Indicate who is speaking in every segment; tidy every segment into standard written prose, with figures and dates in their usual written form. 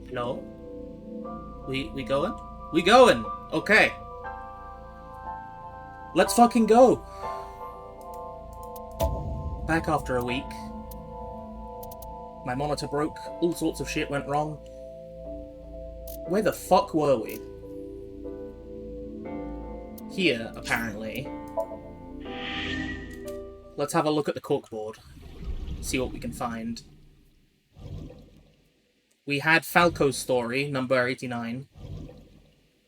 Speaker 1: Hello? We going? We going! Okay. Let's fucking go! Back after a week. My monitor broke, all sorts of shit went wrong. Where the fuck were we? Here, apparently. Let's have a look at the corkboard. See what we can find. We had Falco's story, number 89.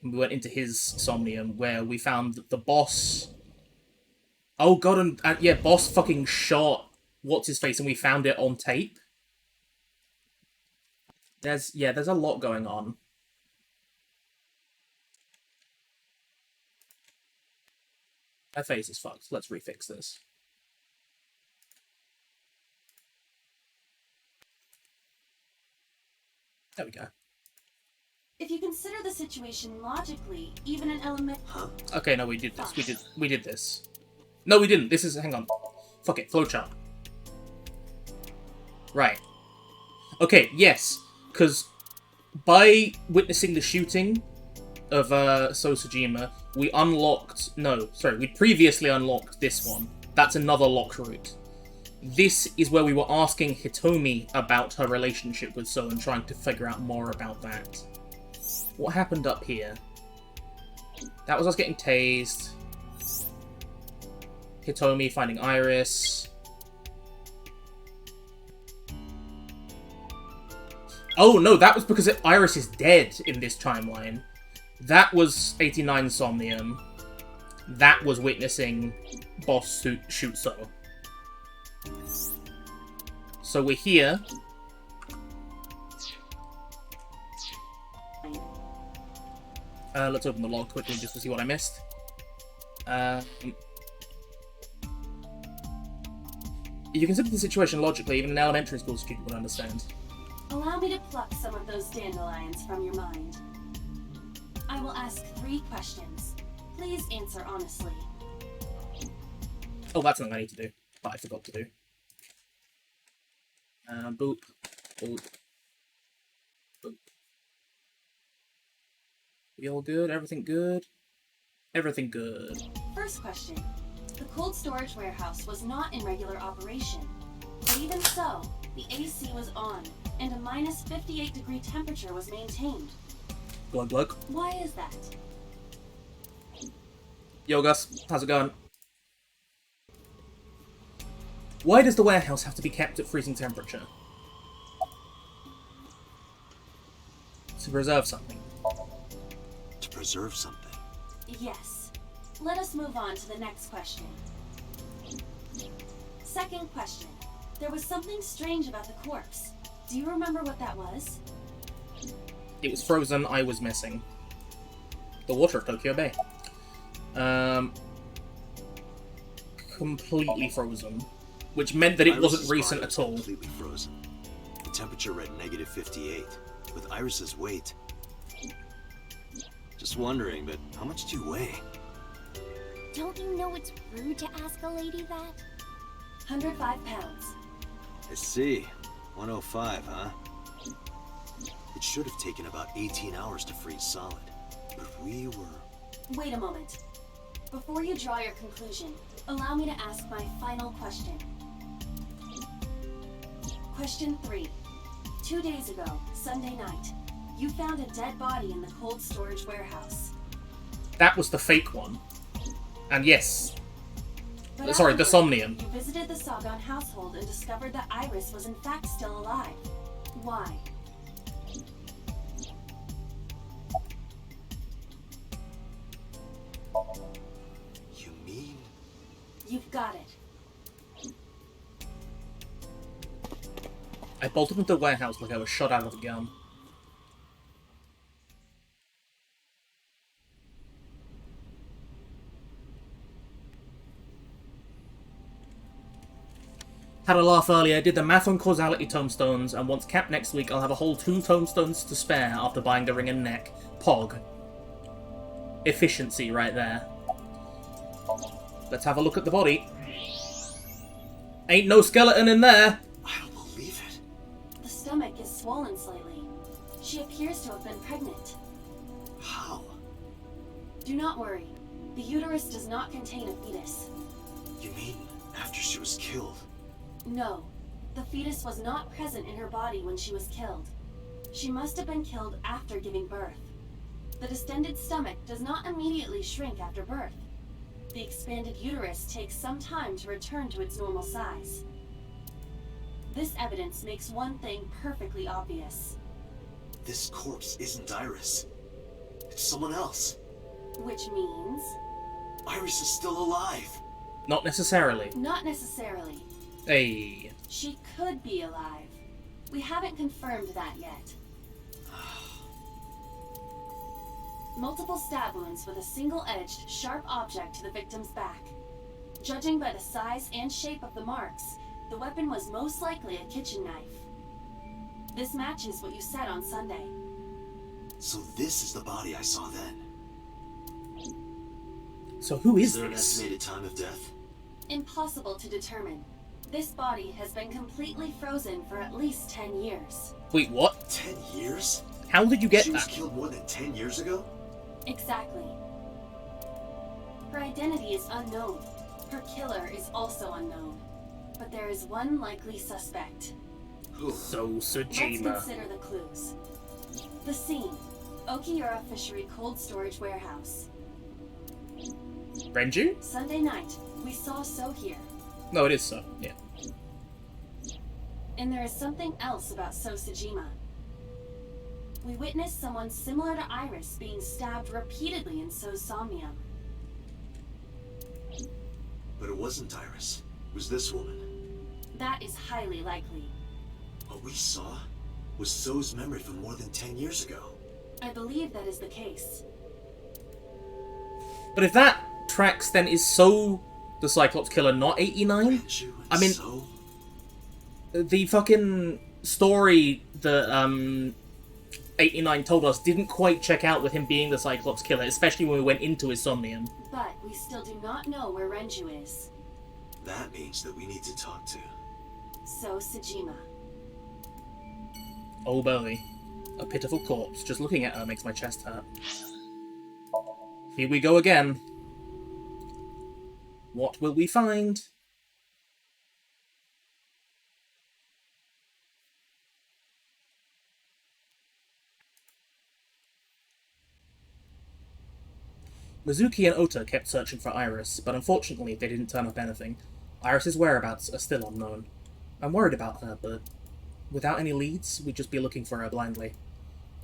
Speaker 1: We went into his Somnium, where we found the boss... Oh god, and yeah, boss fucking shot what's-his-face, and we found it on tape. There's a lot going on. My face is fucked. Let's refix this. There we go.
Speaker 2: If you consider the situation logically, even an element...
Speaker 3: Huh?
Speaker 1: Okay, no, we did this. We did this. No, we didn't. This is... Hang on. Fuck it. Flowchart. Right. Okay, yes. Because by witnessing the shooting of Sosajima, we unlocked... No, sorry. We previously unlocked this one. That's another locked route. This is where we were asking Hitomi about her relationship with So and trying to figure out more about that. What happened up here? That was us getting tased. Hitomi finding Iris. Oh no, that was because Iris is dead in this timeline. That was 89 Somnium. That was witnessing boss shoot So. So we're here. Let's open the log quickly just to see what I missed. You consider the situation logically, even an elementary school student would understand.
Speaker 2: Allow me to pluck some of those dandelions from your mind. I will ask 3 questions. Please answer honestly.
Speaker 1: Oh, that's something I need to do, but I forgot to do. Boop. Boop. Boop. We all good? Everything good? Everything good.
Speaker 2: First question. The cold storage warehouse was not in regular operation. But even so, the AC was on, and a minus 58-degree temperature was maintained.
Speaker 1: Glug glug.
Speaker 2: Why is that?
Speaker 1: Yo Gus, how's it going? Why does the warehouse have to be kept at freezing temperature? To preserve something.
Speaker 3: To preserve something?
Speaker 2: Yes. Let us move on to the next question. Second question. There was something strange about the corpse. Do you remember what that was?
Speaker 1: It was frozen, I was missing. The water of Tokyo Bay. Completely frozen. Which meant that it wasn't recent at all.
Speaker 3: Completely frozen. The temperature read negative 58, with Iris's weight. Just wondering, but how much do you weigh?
Speaker 4: Don't you know it's rude to ask a lady that?
Speaker 2: 105 pounds.
Speaker 3: I see. 105, huh? It should have taken about 18 hours to freeze solid. But we were...
Speaker 2: Wait a moment. Before you draw your conclusion, allow me to ask my final question. Question 3. 2 days ago, Sunday night, you found a dead body in the cold storage warehouse.
Speaker 1: That was the fake one. And yes.
Speaker 2: But
Speaker 1: Sorry, the
Speaker 2: afterward,
Speaker 1: Somnium.
Speaker 2: You visited the Sagan household and discovered that Iris was in fact still alive. Why?
Speaker 3: You mean...
Speaker 2: You've got it.
Speaker 1: I bolted into the warehouse like I was shot out of a gun. Had a laugh earlier, did the math on causality tomestones, and once capped next week I'll have a whole 2 tomestones to spare after buying the ring and neck. Pog. Efficiency right there. Let's have a look at the body. Ain't no skeleton in there!
Speaker 3: I don't believe it.
Speaker 2: The stomach is swollen slightly. She appears to have been pregnant.
Speaker 3: How?
Speaker 2: Do not worry. The uterus does not contain a fetus.
Speaker 3: You mean after she was killed?
Speaker 2: No. The fetus was not present in her body when she was killed. She must have been killed after giving birth. The distended stomach does not immediately shrink after birth. The expanded uterus takes some time to return to its normal size. This evidence makes one thing perfectly obvious.
Speaker 3: This corpse isn't Iris. It's someone else.
Speaker 2: Which means...
Speaker 3: Iris is still alive.
Speaker 1: Not necessarily.
Speaker 2: Not necessarily.
Speaker 1: Hey.
Speaker 2: She could be alive. We haven't confirmed that yet. Multiple stab wounds with a single-edged, sharp object to the victim's back. Judging by the size and shape of the marks, the weapon was most likely a kitchen knife. This matches what you said on Sunday.
Speaker 3: So this is the body I saw then.
Speaker 1: So who is
Speaker 3: there an
Speaker 1: this?
Speaker 3: estimated time of death?
Speaker 2: Impossible to determine. This body has been completely frozen for at least 10 years.
Speaker 1: Wait, what?
Speaker 3: 10 years?
Speaker 1: How did you get
Speaker 3: She was
Speaker 1: that?
Speaker 3: killed more than 10 years ago?
Speaker 2: Exactly. Her identity is unknown. Her killer is also unknown. But there is one likely suspect.
Speaker 3: Who?
Speaker 1: So
Speaker 2: Let's
Speaker 1: Sajima.
Speaker 2: consider the clues. The scene. Okiura Fishery Cold Storage Warehouse.
Speaker 1: Renju?
Speaker 2: Sunday night, we saw So here.
Speaker 1: No, it is so. Yeah.
Speaker 2: And there is something else about So Sajima. We witnessed someone similar to Iris being stabbed repeatedly in So's Somnium.
Speaker 3: But it wasn't Iris. It was this woman.
Speaker 2: That is highly likely.
Speaker 3: What we saw was So's memory from more than 10 years ago.
Speaker 2: I believe that is the case.
Speaker 1: But if that tracks, then is So the Cyclops killer not 89?
Speaker 3: Renju and
Speaker 1: I mean-
Speaker 3: So?
Speaker 1: The fucking story that 89 told us didn't quite check out with him being the Cyclops killer, especially when we went into his Somnium.
Speaker 2: But we still do not know where Renju is.
Speaker 3: That means that we need to talk to.
Speaker 2: So Sajima.
Speaker 1: Oh boy. A pitiful corpse. Just looking at her makes my chest hurt. Here we go again. What will we find? Mizuki and Ota kept searching for Iris, but unfortunately they didn't turn up anything. Iris's whereabouts are still unknown. I'm worried about her, but without any leads, we'd just be looking for her blindly.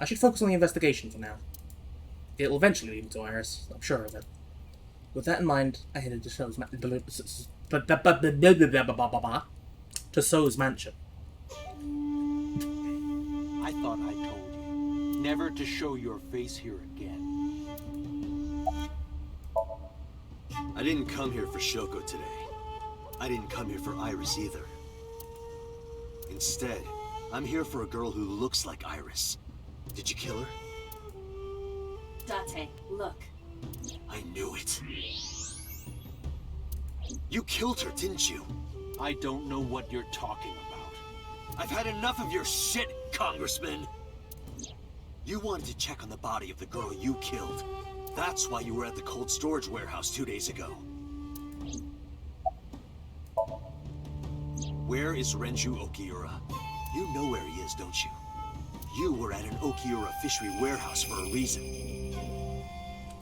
Speaker 1: I should focus on the investigation for now. It'll eventually lead me to Iris, I'm sure of it. With that in mind, I headed to So's mansion.
Speaker 5: I thought I told you never to show your face here again.
Speaker 3: I didn't come here for Shoko today. I didn't come here for Iris either. Instead, I'm here for a girl who looks like Iris. Did you kill her?
Speaker 2: Date, look.
Speaker 3: I knew it. You killed her, didn't you?
Speaker 5: I don't know what you're talking about.
Speaker 3: I've had enough of your shit, Congressman! You wanted to check on the body of the girl you killed. That's why you were at the cold storage warehouse 2 days ago. Where is Renju Okiura? You know where he is, don't you? You were at an Okiura fishery warehouse for a reason.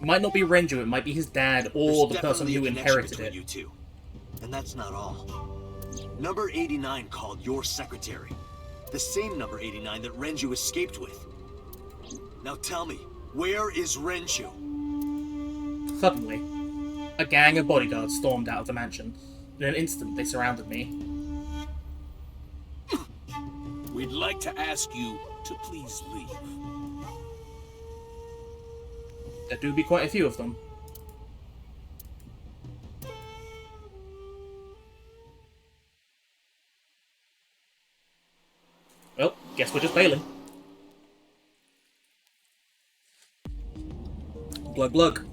Speaker 1: It might not be Renju, it might be his dad, or
Speaker 3: There's
Speaker 1: the person
Speaker 3: definitely
Speaker 1: who
Speaker 3: a connection
Speaker 1: inherited
Speaker 3: between
Speaker 1: it.
Speaker 3: you two. And that's not all. Number 89 called your secretary. The same number 89 that Renju escaped with. Now tell me, where is Renju?
Speaker 1: Suddenly, a gang of bodyguards stormed out of the mansion. In an instant, they surrounded me.
Speaker 5: We'd like to ask you to please leave.
Speaker 1: There do be quite a few of them. Well, guess we're just bailing. Glug glug.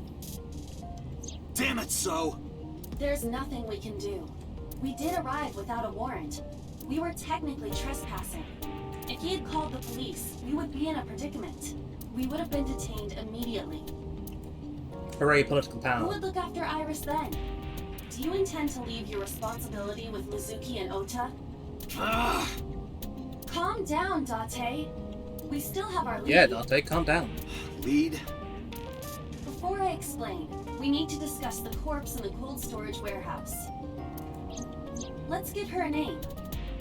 Speaker 3: Damn it, So!
Speaker 2: There's nothing we can do. We did arrive without a warrant. We were technically trespassing. If he had called the police, we would be in a predicament. We would have been detained immediately.
Speaker 1: Hooray, political
Speaker 2: Who
Speaker 1: power.
Speaker 2: would look after Iris then? Do you intend to leave your responsibility with Mizuki and Ota?
Speaker 3: Ah,
Speaker 2: Calm down, Date. We still have our lead.
Speaker 1: Yeah, Date, calm down.
Speaker 3: lead?
Speaker 2: Before I explain, we need to discuss the corpse in the cold storage warehouse. Let's give her a name.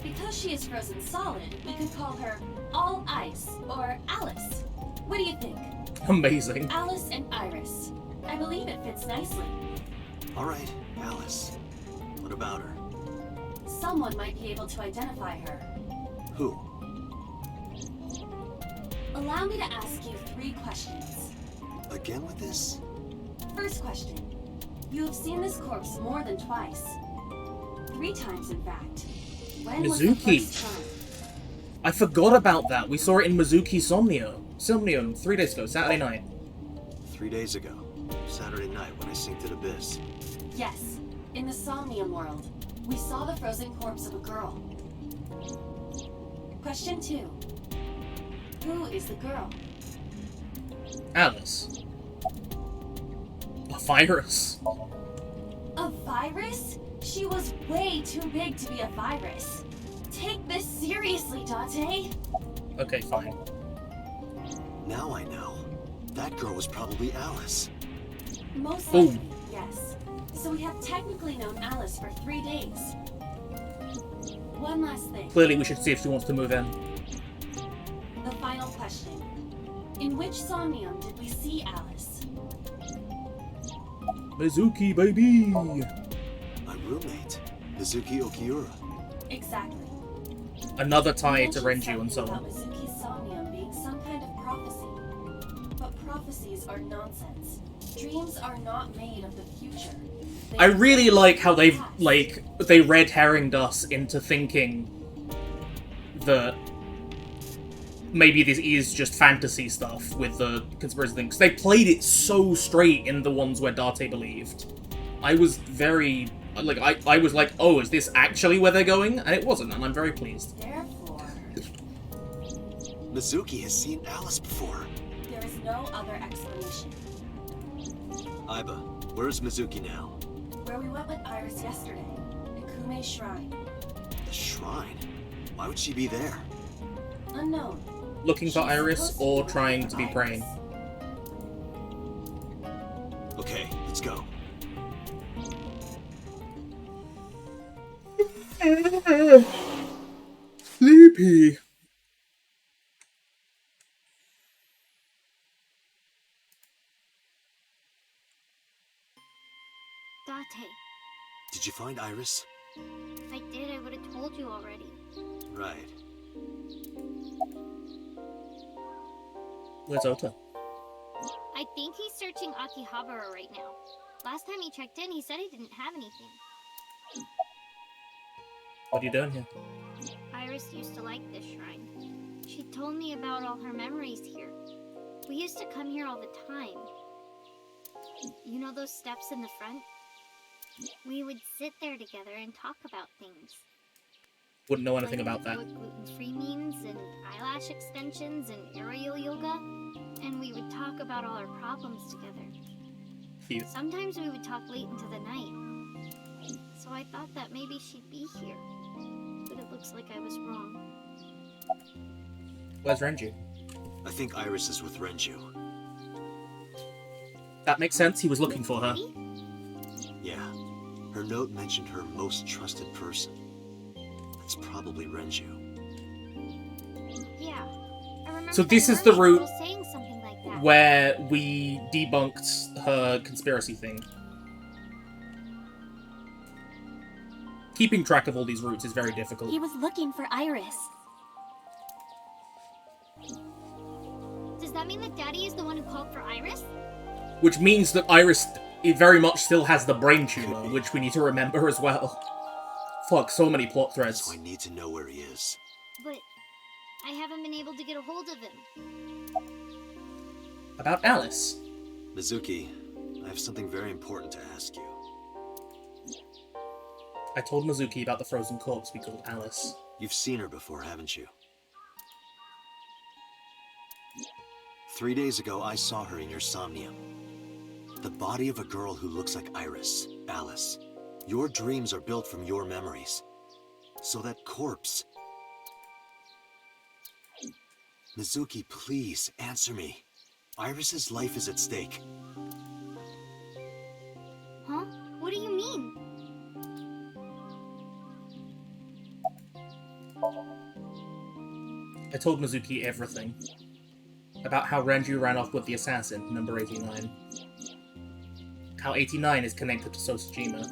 Speaker 2: Because she is frozen solid, we could call her All Ice or Alice. What do you think?
Speaker 1: Amazing.
Speaker 2: Alice and Iris. I believe it fits nicely.
Speaker 3: All right, Alice. What about her?
Speaker 2: Someone might be able to identify her.
Speaker 3: Who?
Speaker 2: Allow me to ask you 3 questions.
Speaker 3: Again with this?
Speaker 2: First question. You have seen this corpse more than twice. 3 times, in fact. When was the
Speaker 1: Mizuki.
Speaker 2: first time?
Speaker 1: I forgot about that. We saw it in Mizuki Somnium 3 days ago, Saturday night.
Speaker 3: 3 days ago. Saturday night when I synced at Abyss.
Speaker 2: Yes. In the Somnium world, we saw the frozen corpse of a girl. Question 2. Who is the girl?
Speaker 1: Alice. A virus.
Speaker 2: A virus? She was way too big to be a virus. Take this seriously, Date.
Speaker 1: Okay, fine.
Speaker 3: Now I know. That girl was probably Alice.
Speaker 2: Most
Speaker 1: Boom.
Speaker 2: likely, yes. So we have technically known Alice for 3 days. One last thing.
Speaker 1: Clearly, we should see if she wants to move in.
Speaker 2: The final question. In which Somnium did we see Alice?
Speaker 1: Mizuki, baby!
Speaker 3: My roommate, Mizuki Okiura.
Speaker 2: Exactly.
Speaker 1: Another
Speaker 2: You
Speaker 1: tie to
Speaker 2: mentioned
Speaker 1: Renju and so
Speaker 2: something
Speaker 1: on.
Speaker 2: about Mizuki's Somnium being some kind of prophecy. But prophecies are nonsense. Dreams are not made of the future. They
Speaker 1: I
Speaker 2: are
Speaker 1: really
Speaker 2: made
Speaker 1: like
Speaker 2: of
Speaker 1: how
Speaker 2: the past.
Speaker 1: they red herringed us into thinking that maybe this is just fantasy stuff with the conspiracy thing. 'Cause they played it so straight in the ones where Date believed. I was very like I was like, oh, is this actually where they're going? And it wasn't, and I'm very pleased.
Speaker 2: Therefore,
Speaker 3: Mizuki has seen Alice before.
Speaker 2: there is no other explanation.
Speaker 3: Aiba, where's Mizuki now?
Speaker 2: Where we went with Iris yesterday, Ikume's shrine.
Speaker 3: The shrine? Why would she be there?
Speaker 2: Unknown.
Speaker 1: Looking for
Speaker 2: She's
Speaker 1: Iris
Speaker 2: supposed to
Speaker 1: or
Speaker 2: be
Speaker 1: trying
Speaker 2: looking
Speaker 1: to
Speaker 2: for
Speaker 1: be praying.
Speaker 2: Iris.
Speaker 3: Okay, let's go.
Speaker 1: Sleepy.
Speaker 4: Date,
Speaker 3: Did you find Iris?
Speaker 4: if I did, I would have told you already.
Speaker 3: Right.
Speaker 1: Where's Ota?
Speaker 4: I think he's searching Akihabara right now. Last time he checked in, he said he didn't have anything.
Speaker 1: What are you doing here?
Speaker 4: Iris used to like this shrine. She told me about all her memories here. We used to come here all the time. You know those steps in the front? We would sit there together and talk about things.
Speaker 1: Wouldn't know
Speaker 4: Like
Speaker 1: anything about that.
Speaker 4: what gluten-free means, and eyelash extensions, and aerial yoga. And we would talk about all our problems together.
Speaker 1: Cute.
Speaker 4: Sometimes we would talk late into the night. So I thought that maybe she'd be here. But it looks like I was wrong.
Speaker 1: Where's Renju?
Speaker 3: I think Iris is with Renju.
Speaker 1: That makes sense. He was looking for her.
Speaker 4: Maybe?
Speaker 3: Yeah. Her note mentioned her most trusted person. That's probably Renju.
Speaker 4: Yeah. I remember
Speaker 1: So
Speaker 4: that
Speaker 1: this is the
Speaker 4: mermaid
Speaker 1: route
Speaker 4: girl saying something like that.
Speaker 1: where we debunked her conspiracy thing. Keeping track of all these routes is very difficult.
Speaker 4: He was looking for Iris. Does that mean that Daddy is the one who called for Iris?
Speaker 1: Which means that Iris very much still has the brain tumor, which we need to remember as well. Fuck, so many plot
Speaker 3: So
Speaker 1: threads.
Speaker 3: I need to know where he is.
Speaker 4: But I haven't been able to get a hold of him.
Speaker 1: About Alice.
Speaker 3: Mizuki, I have something very important to ask you.
Speaker 1: I told Mizuki about the frozen corpse we called Alice.
Speaker 3: You've seen her before, haven't you? 3 days ago, I saw her in your Somnium. The body of a girl who looks like Iris, Alice. Your dreams are built from your memories. So that corpse... Mizuki, please, answer me. Iris's life is at stake.
Speaker 4: Huh? What do you mean?
Speaker 1: I told Mizuki everything. About how Renju ran off with the assassin, number 89. How 89 is connected to Sosajima.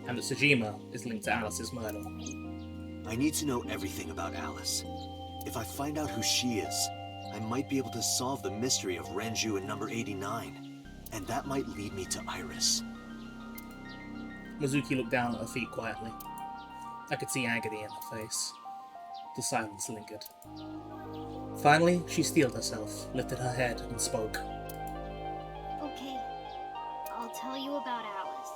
Speaker 1: And that Sojima is linked to Alice's murder.
Speaker 3: I need to know everything about Alice. If I find out who she is, I might be able to solve the mystery of Renju and number 89. And that might lead me to Iris.
Speaker 1: Mizuki looked down at her feet quietly. I could see agony in her face. The silence lingered. Finally, she steeled herself, lifted her head, and spoke.
Speaker 4: Okay, I'll tell you about Alice.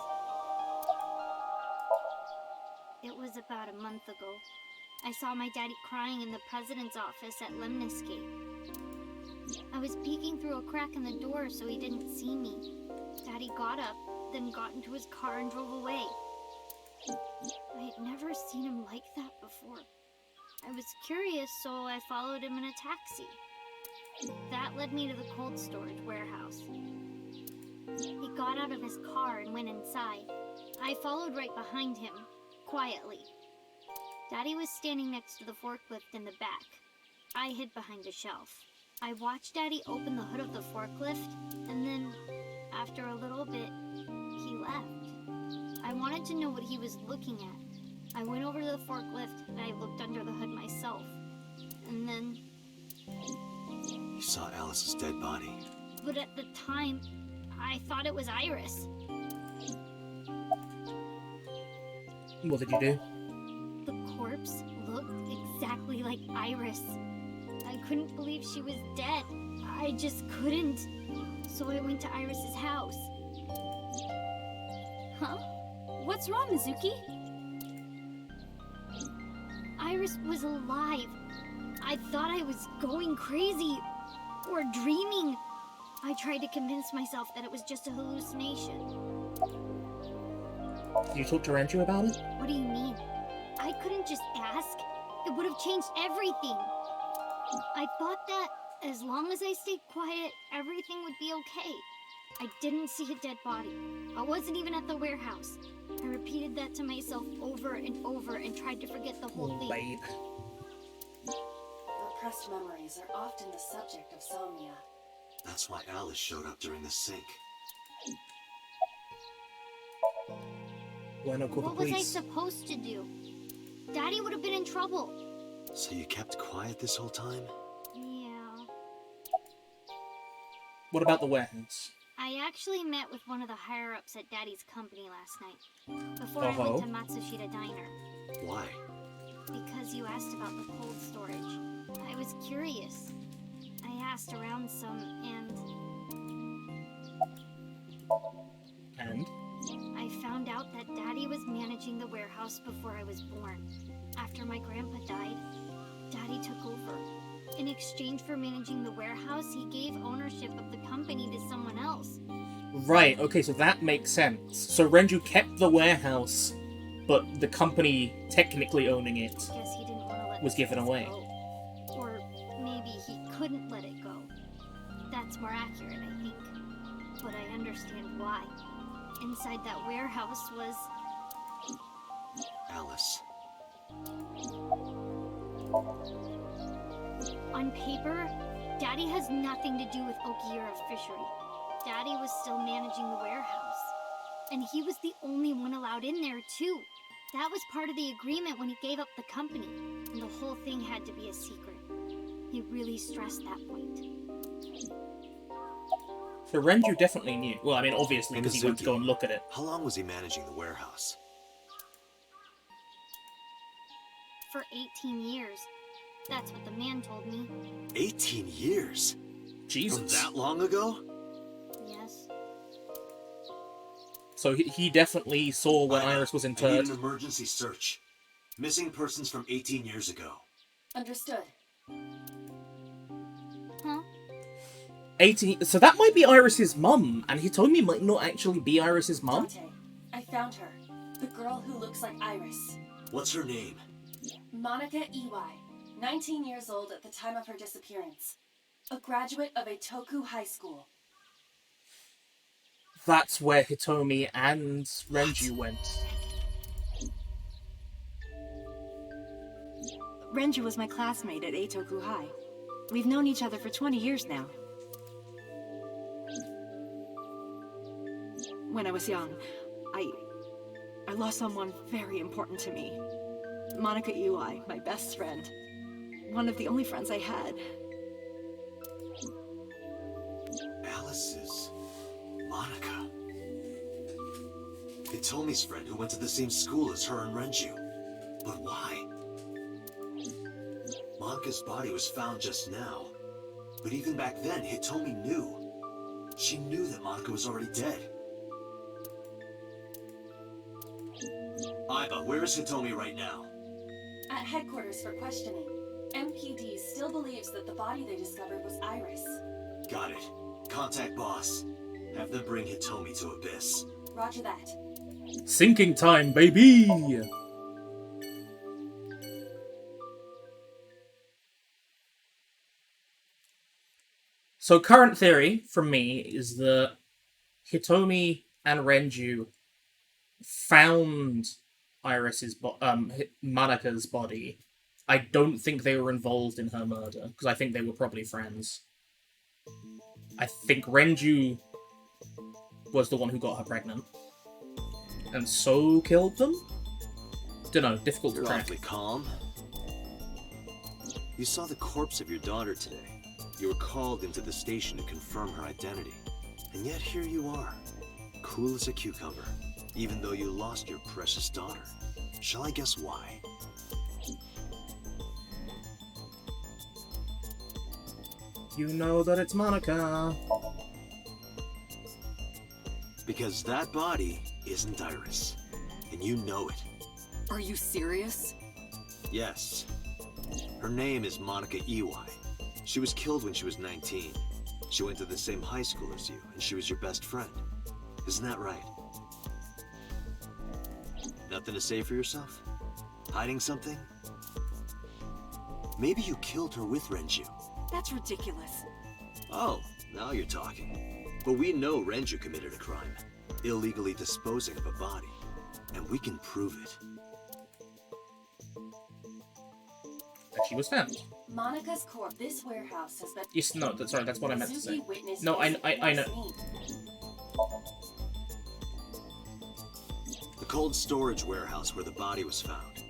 Speaker 4: It was about a month ago. I saw my daddy crying in the president's office at Lemniscape. I was peeking through a crack in the door so he didn't see me. Daddy got up, then got into his car and drove away. I had never seen him like that before. I was curious, so I followed him in a taxi. That led me to the cold storage warehouse. He got out of his car and went inside. I followed right behind him, quietly. Daddy was standing next to the forklift in the back. I hid behind a shelf. I watched Daddy open the hood of the forklift, and then, after a little bit, he left. I wanted to know what he was looking at. I went over to the forklift, and I looked under the hood myself. And then...
Speaker 3: You saw Alice's dead body.
Speaker 4: But at the time, I thought it was Iris.
Speaker 1: What did you do?
Speaker 4: The corpse looked exactly like Iris. I couldn't believe she was dead. I just couldn't. So I went to Iris's house.
Speaker 2: Huh? What's wrong, Mizuki?
Speaker 4: Iris was alive. I thought I was going crazy. Or dreaming. I tried to convince myself that it was just a hallucination.
Speaker 1: Did you talk to Renju about it?
Speaker 4: What do you mean? I couldn't just ask. It would have changed everything. I thought that as long as I stayed quiet, everything would be okay. I didn't see a dead body. I wasn't even at the warehouse. I repeated that to myself over and over and tried to forget the whole thing.
Speaker 1: Babe.
Speaker 2: Repressed memories are often the subject of somnia.
Speaker 3: That's why Alice showed up during the sync.
Speaker 1: Why not call the
Speaker 4: What was I
Speaker 1: police?
Speaker 4: supposed to do? Daddy would have been in trouble.
Speaker 3: So you kept quiet this whole time?
Speaker 4: Yeah.
Speaker 1: What about the warehouse?
Speaker 4: I actually met with one of the higher-ups at Daddy's company last night. Before I went to Matsushita Diner.
Speaker 3: Why?
Speaker 4: Because you asked about the cold storage. I was curious. I asked around some,
Speaker 1: And?
Speaker 4: I found out that Daddy was managing the warehouse before I was born. After my grandpa died, Daddy took over. In exchange for managing the warehouse, he gave ownership of the company to someone else.
Speaker 1: Right, okay, so that makes sense. So Renju kept the warehouse, but the company technically owning it
Speaker 4: Guess he didn't want to let
Speaker 1: was
Speaker 4: the
Speaker 1: given
Speaker 4: place
Speaker 1: away.
Speaker 4: go. Or maybe he couldn't let it go. That's more accurate, I think. But I understand why. Inside that warehouse was...
Speaker 3: Alice.
Speaker 4: On paper, Daddy has nothing to do with Okiura Fishery. Daddy was still managing the warehouse. And he was the only one allowed in there, too. That was part of the agreement when he gave up the company. And the whole thing had to be a secret. He really stressed that point.
Speaker 1: So Renju definitely knew. Well, I mean, obviously, because he went to
Speaker 3: Mizuki.
Speaker 1: go and look at it.
Speaker 3: How long was he managing the warehouse?
Speaker 4: For 18 years. That's what the man told me.
Speaker 3: 18 years? From
Speaker 1: Jesus.
Speaker 3: that long ago?
Speaker 4: Yes.
Speaker 1: So he definitely saw when Iris was
Speaker 3: I need
Speaker 1: interred.
Speaker 3: an emergency search. Missing persons from 18 years ago.
Speaker 2: Understood.
Speaker 4: Huh?
Speaker 1: 18. So that might be Iris's mum, and Hitomi might not actually be Iris's mum.
Speaker 2: Dante, I found her. The girl who looks like Iris.
Speaker 3: What's her name?
Speaker 2: Monica Iwai, 19 years old at the time of her disappearance. A graduate of Eitoku High School.
Speaker 1: That's where Hitomi and Renju went.
Speaker 6: Renju was my classmate at Eitoku High. We've known each other for 20 years now. When I was young, I lost someone very important to me. Monica Iwai, my best friend. One of the only friends I had.
Speaker 3: Alice's Monica. Hitomi's friend who went to the same school as her and Renju. But why? Monica's body was found just now. But even back then, Hitomi knew. She knew that Monica was already dead. Aiba, where is Hitomi right now?
Speaker 2: At headquarters for questioning. MPD still believes that the body they discovered was Iris.
Speaker 3: Got it. Contact boss. Have them bring Hitomi to Abyss.
Speaker 2: Roger that.
Speaker 1: Sinking time, baby! So current theory from me is that Hitomi and Renju found Monika's body. I don't think they were involved in her murder, because I think they were probably friends. I think Renju was the one who got her pregnant. And so killed them? Dunno, difficult to
Speaker 3: You're
Speaker 1: track.
Speaker 3: awfully calm. You saw the corpse of your daughter today. You were called into the station to confirm her identity. And yet here you are, cool as a cucumber, even though you lost your precious daughter. Shall I guess why?
Speaker 1: You know that it's Monica.
Speaker 3: Because that body isn't Iris. And you know it.
Speaker 6: Are you serious?
Speaker 3: Yes. Her name is Monica Iwai. She was killed when she was 19. She went to the same high school as you, and she was your best friend. Isn't that right? Nothing to say for yourself? Hiding something? Maybe you killed her with Renju.
Speaker 6: That's ridiculous.
Speaker 3: Oh, now you're talking. But we know Renju committed a crime, illegally disposing of a body. And we can prove it.
Speaker 1: That she was found.
Speaker 2: Monica's corpse. This warehouse has been.
Speaker 1: Yes, no, sorry, that's what I meant to say.
Speaker 2: Suzuki witnessed
Speaker 1: No, I know.
Speaker 2: scene.
Speaker 3: The cold storage warehouse where the body was found.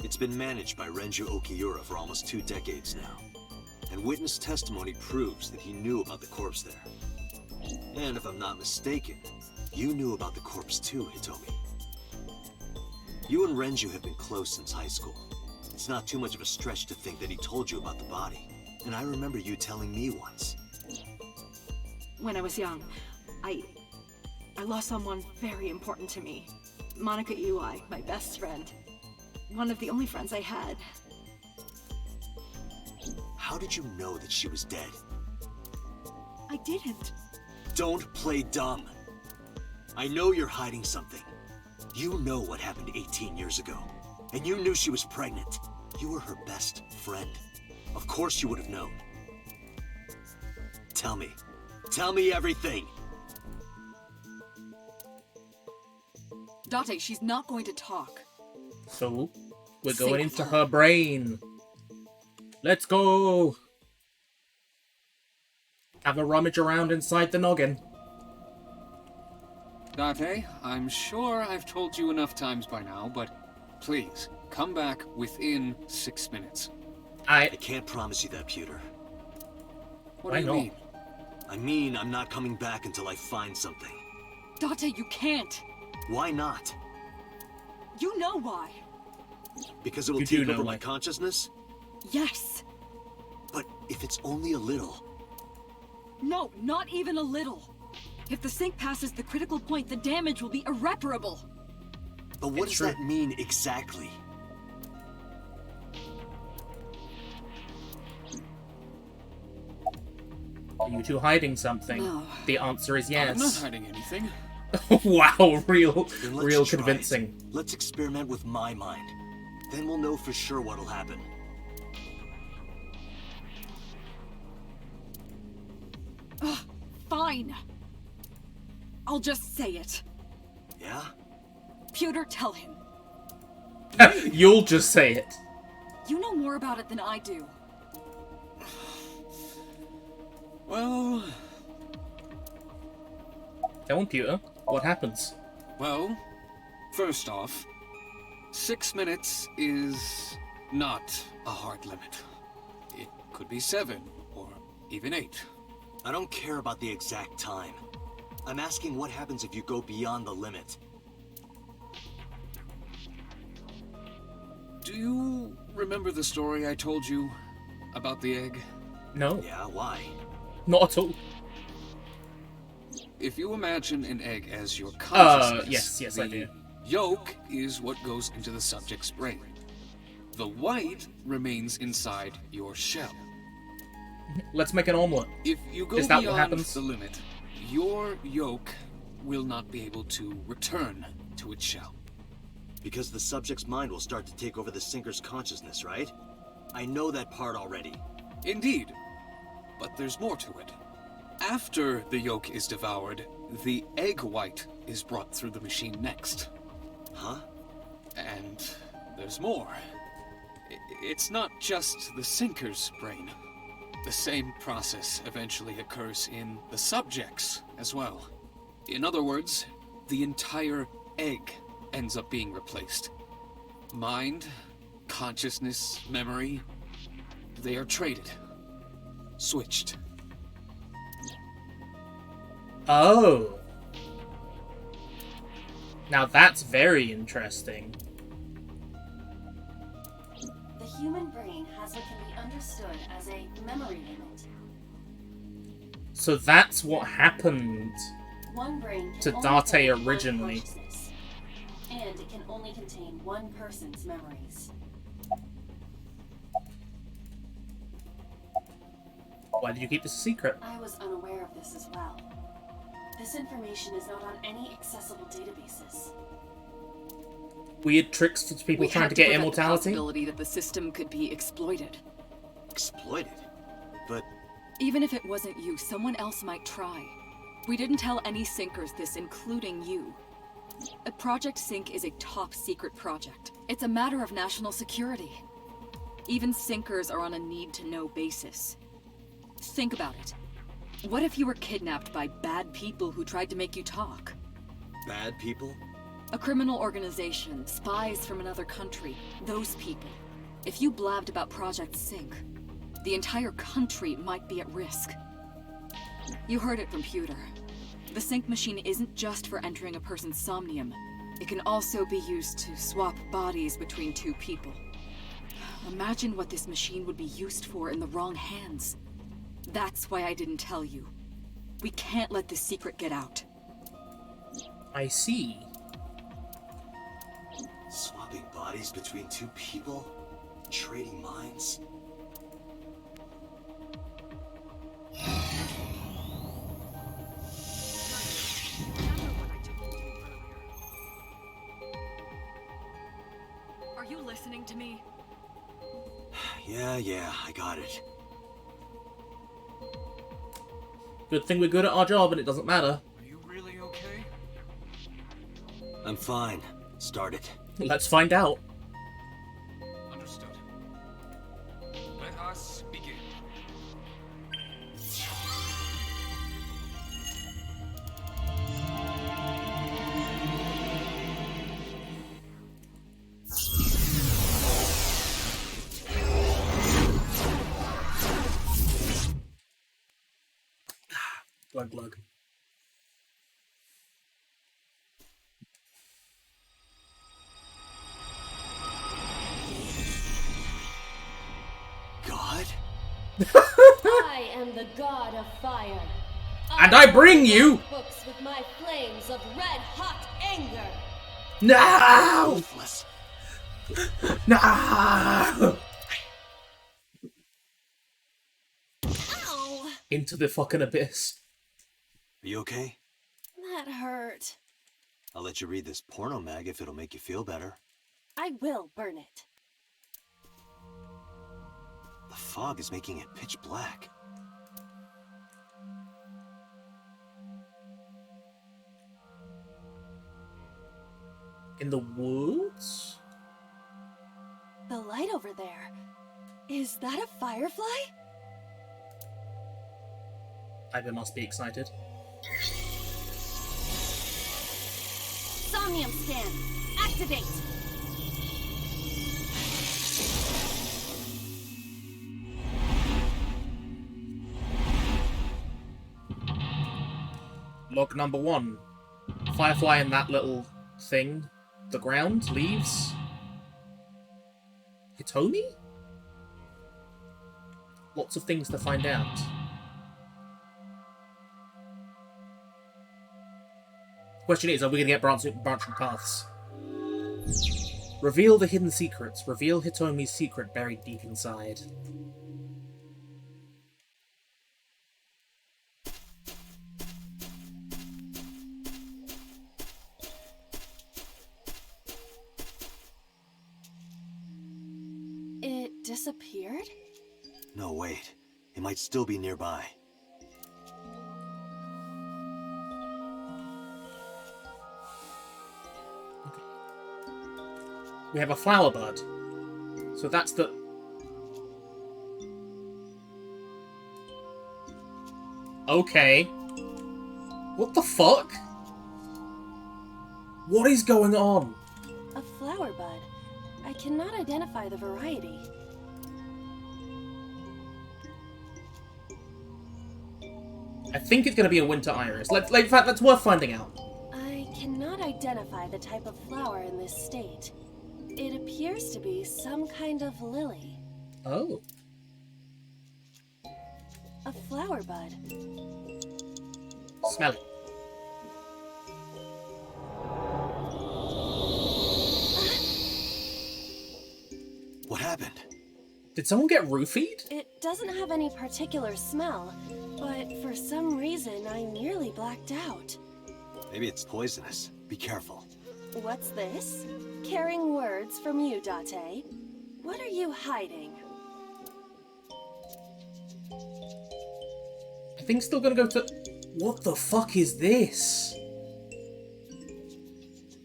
Speaker 3: It's been managed by Renju Okiura for almost 2 decades now. And witness testimony proves that he knew about the corpse there. And if I'm not mistaken, you knew about the corpse too, Hitomi. You and Renju have been close since high school. It's not too much of a stretch to think that he told you about the body. And I remember you telling me once.
Speaker 6: When I was young, I lost someone very important to me. Monica Iwai, my best friend. One of the only friends I had.
Speaker 3: How did you know that she was dead?
Speaker 6: I didn't.
Speaker 3: Don't play dumb. I know you're hiding something. You know what happened 18 years ago. And you knew she was pregnant. You were her best friend. Of course you would have known. Tell me. Tell me everything!
Speaker 6: Date, she's not going to talk.
Speaker 1: So, we're
Speaker 6: Sing
Speaker 1: going
Speaker 6: with
Speaker 1: into
Speaker 6: her.
Speaker 1: her brain. Let's go! Have a rummage around inside the noggin.
Speaker 7: Date, I'm sure I've told you enough times by now, but please, come back within 6 minutes.
Speaker 3: I can't promise you that, Pewter.
Speaker 7: What
Speaker 1: Why
Speaker 7: do you
Speaker 1: not?
Speaker 7: mean?
Speaker 3: I mean, I'm not coming back until I find something.
Speaker 6: Date, you can't.
Speaker 3: Why not?
Speaker 6: You know why.
Speaker 3: Because it will
Speaker 1: You do
Speaker 3: take
Speaker 1: know
Speaker 3: over
Speaker 1: why.
Speaker 3: my consciousness?
Speaker 6: Yes.
Speaker 3: But if it's only a little...
Speaker 6: No, not even a little. If the sink passes the critical point, the damage will be irreparable.
Speaker 3: But what
Speaker 1: It's
Speaker 3: does
Speaker 1: true.
Speaker 3: that mean exactly?
Speaker 1: Are you two hiding something?
Speaker 6: No.
Speaker 1: The answer is yes.
Speaker 7: I'm not hiding anything.
Speaker 1: Wow, real
Speaker 3: Then let's
Speaker 1: real
Speaker 3: try it.
Speaker 1: convincing.
Speaker 3: Let's experiment with my mind. Then we'll know for sure what'll happen.
Speaker 6: Fine. I'll just say it.
Speaker 3: Yeah?
Speaker 6: Pewter, tell him.
Speaker 1: You'll just say it.
Speaker 6: You know more about it than I do.
Speaker 7: Well,
Speaker 1: Tell him, Pewter. What happens?
Speaker 7: well, first off, 6 minutes is not a hard limit. It could be 7 or even 8.
Speaker 3: I don't care about the exact time. I'm asking what happens if you go beyond the limit.
Speaker 7: Do you remember the story I told you about the egg?
Speaker 1: No,
Speaker 3: Yeah, why?
Speaker 1: not at all.
Speaker 7: If you imagine an egg as your consciousness,
Speaker 1: yes,
Speaker 7: the
Speaker 1: I do.
Speaker 7: yolk is what goes into the subject's brain. The white remains inside your shell.
Speaker 1: Let's make an omelet.
Speaker 7: If you go
Speaker 1: Is that what
Speaker 7: beyond
Speaker 1: happens?
Speaker 7: the limit, your yolk will not be able to return to its shell.
Speaker 3: Because the subject's mind will start to take over the sinker's consciousness, right? I know that part already.
Speaker 7: Indeed, but there's more to it. After the yolk is devoured, the egg white is brought through the machine next.
Speaker 3: Huh?
Speaker 7: And there's more. It's not just the sinker's brain. The same process eventually occurs in the subject's as well. In other words, the entire egg ends up being replaced. Mind, consciousness, memory, they are traded. Switched.
Speaker 1: Oh. Now that's very interesting.
Speaker 2: The human brain has what can be understood as a memory limit.
Speaker 1: So that's what happened.
Speaker 2: One brain can
Speaker 1: To
Speaker 2: only
Speaker 1: Date
Speaker 2: hold one
Speaker 1: originally.
Speaker 2: consciousness, and it can only contain one person's memories.
Speaker 1: Why did you keep this a secret?
Speaker 2: I was unaware of this as well. This information is not on any accessible databases.
Speaker 1: Weird tricks for people
Speaker 6: We
Speaker 1: trying
Speaker 6: had
Speaker 1: to get
Speaker 6: prevent
Speaker 1: immortality?
Speaker 6: The possibility that the system could be exploited.
Speaker 3: Exploited? But
Speaker 6: Even if it wasn't you, someone else might try. We didn't tell any sinkers this, including you. Project Sync is a top secret project. It's a matter of national security. Even sinkers are on a need-to-know basis. Think about it. What if you were kidnapped by bad people who tried to make you talk?
Speaker 3: bad people?
Speaker 6: A criminal organization, spies from another country, those people. If you blabbed about Project Sync, the entire country might be at risk. You heard it from Pewter. The Sync machine isn't just for entering a person's Somnium. It can also be used to swap bodies between two people. Imagine what this machine would be used for in the wrong hands. That's why I didn't tell you. We can't let this secret get out.
Speaker 1: I see.
Speaker 3: Swapping bodies between two people? Trading minds?
Speaker 6: Are you listening to me?
Speaker 3: Yeah, I got it.
Speaker 1: Good thing we're good at our job and it doesn't matter.
Speaker 7: Are you really okay?
Speaker 3: I'm fine. Start it.
Speaker 1: Let's find out.
Speaker 7: Understood. Let us begin.
Speaker 1: Glug glug.
Speaker 3: God?
Speaker 8: I am the god of fire.
Speaker 1: And I bring you...
Speaker 2: books with my flames of red-hot anger.
Speaker 1: No!
Speaker 3: Ruthless.
Speaker 1: No!
Speaker 2: Ow!
Speaker 1: Into the fucking abyss.
Speaker 3: Are you okay?
Speaker 2: That hurt.
Speaker 3: I'll let you read this porno mag if it'll make you feel better.
Speaker 2: I will burn it.
Speaker 3: The fog is making it pitch black.
Speaker 1: In the woods?
Speaker 2: The light over there. Is that a firefly?
Speaker 1: I must be excited.
Speaker 2: Somnium scan. Activate.
Speaker 1: Log number 1. Firefly in that little thing. The ground. Leaves. Hitomi? Lots of things to find out. Question is, are we going to get branching paths? Reveal the hidden secrets. Reveal Hitomi's secret buried deep inside.
Speaker 2: It disappeared?
Speaker 3: No, wait. It might still be nearby.
Speaker 1: We have a flower bud. So that's the... Okay. What the fuck? What is going on?
Speaker 2: A flower bud. I cannot identify the variety.
Speaker 1: I think it's going to be a winter iris. In fact, that's worth finding out.
Speaker 2: I cannot identify the type of flower in this state. It appears to be some kind of lily.
Speaker 1: Oh.
Speaker 2: A flower bud.
Speaker 1: Smell it.
Speaker 3: What happened?
Speaker 1: Did someone get roofied?
Speaker 2: It doesn't have any particular smell, but for some reason I nearly blacked out.
Speaker 3: Maybe it's poisonous. Be careful.
Speaker 2: What's this? Caring words from you, Date. What are you hiding?
Speaker 1: I think still gonna go to... What the fuck is this?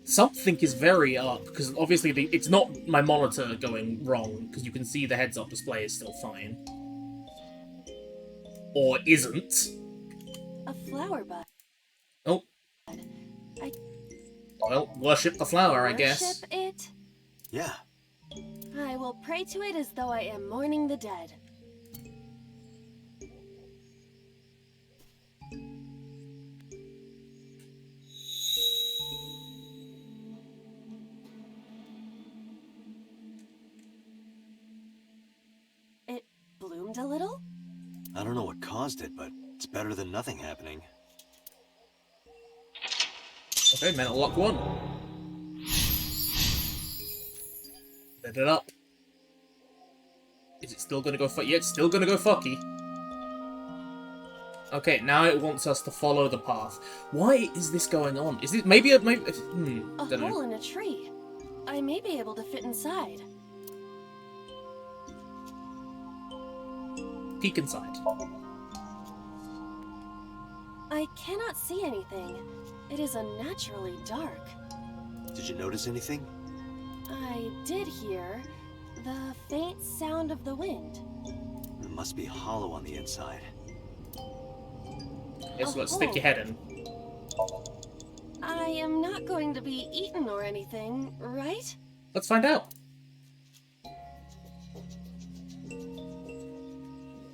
Speaker 1: Something is very up, because obviously it's not my monitor going wrong, because you can see the heads-up display is still fine. Or isn't.
Speaker 2: A flower bud.
Speaker 1: Oh. Well, worship the flower, I guess.
Speaker 2: Worship it?
Speaker 3: Yeah.
Speaker 2: I will pray to it as though I am mourning the dead. It bloomed a little?
Speaker 3: I don't know what caused it, but it's better than nothing happening.
Speaker 1: Okay, mental lock 1. Set it up. Is it still gonna go fuck? Yeah, it's still gonna go fucky. Okay, now it wants us to follow the path. Why is this going on? Is it maybe a
Speaker 2: A
Speaker 1: don't
Speaker 2: hole
Speaker 1: know.
Speaker 2: in a tree. I may be able to fit inside.
Speaker 1: Peek inside.
Speaker 2: I cannot see anything. It is unnaturally dark.
Speaker 3: Did you notice anything?
Speaker 2: I did hear the faint sound of the wind.
Speaker 3: It must be hollow on the inside.
Speaker 1: Yeah, so let's stick your head in.
Speaker 2: I am not going to be eaten or anything, right?
Speaker 1: Let's find out.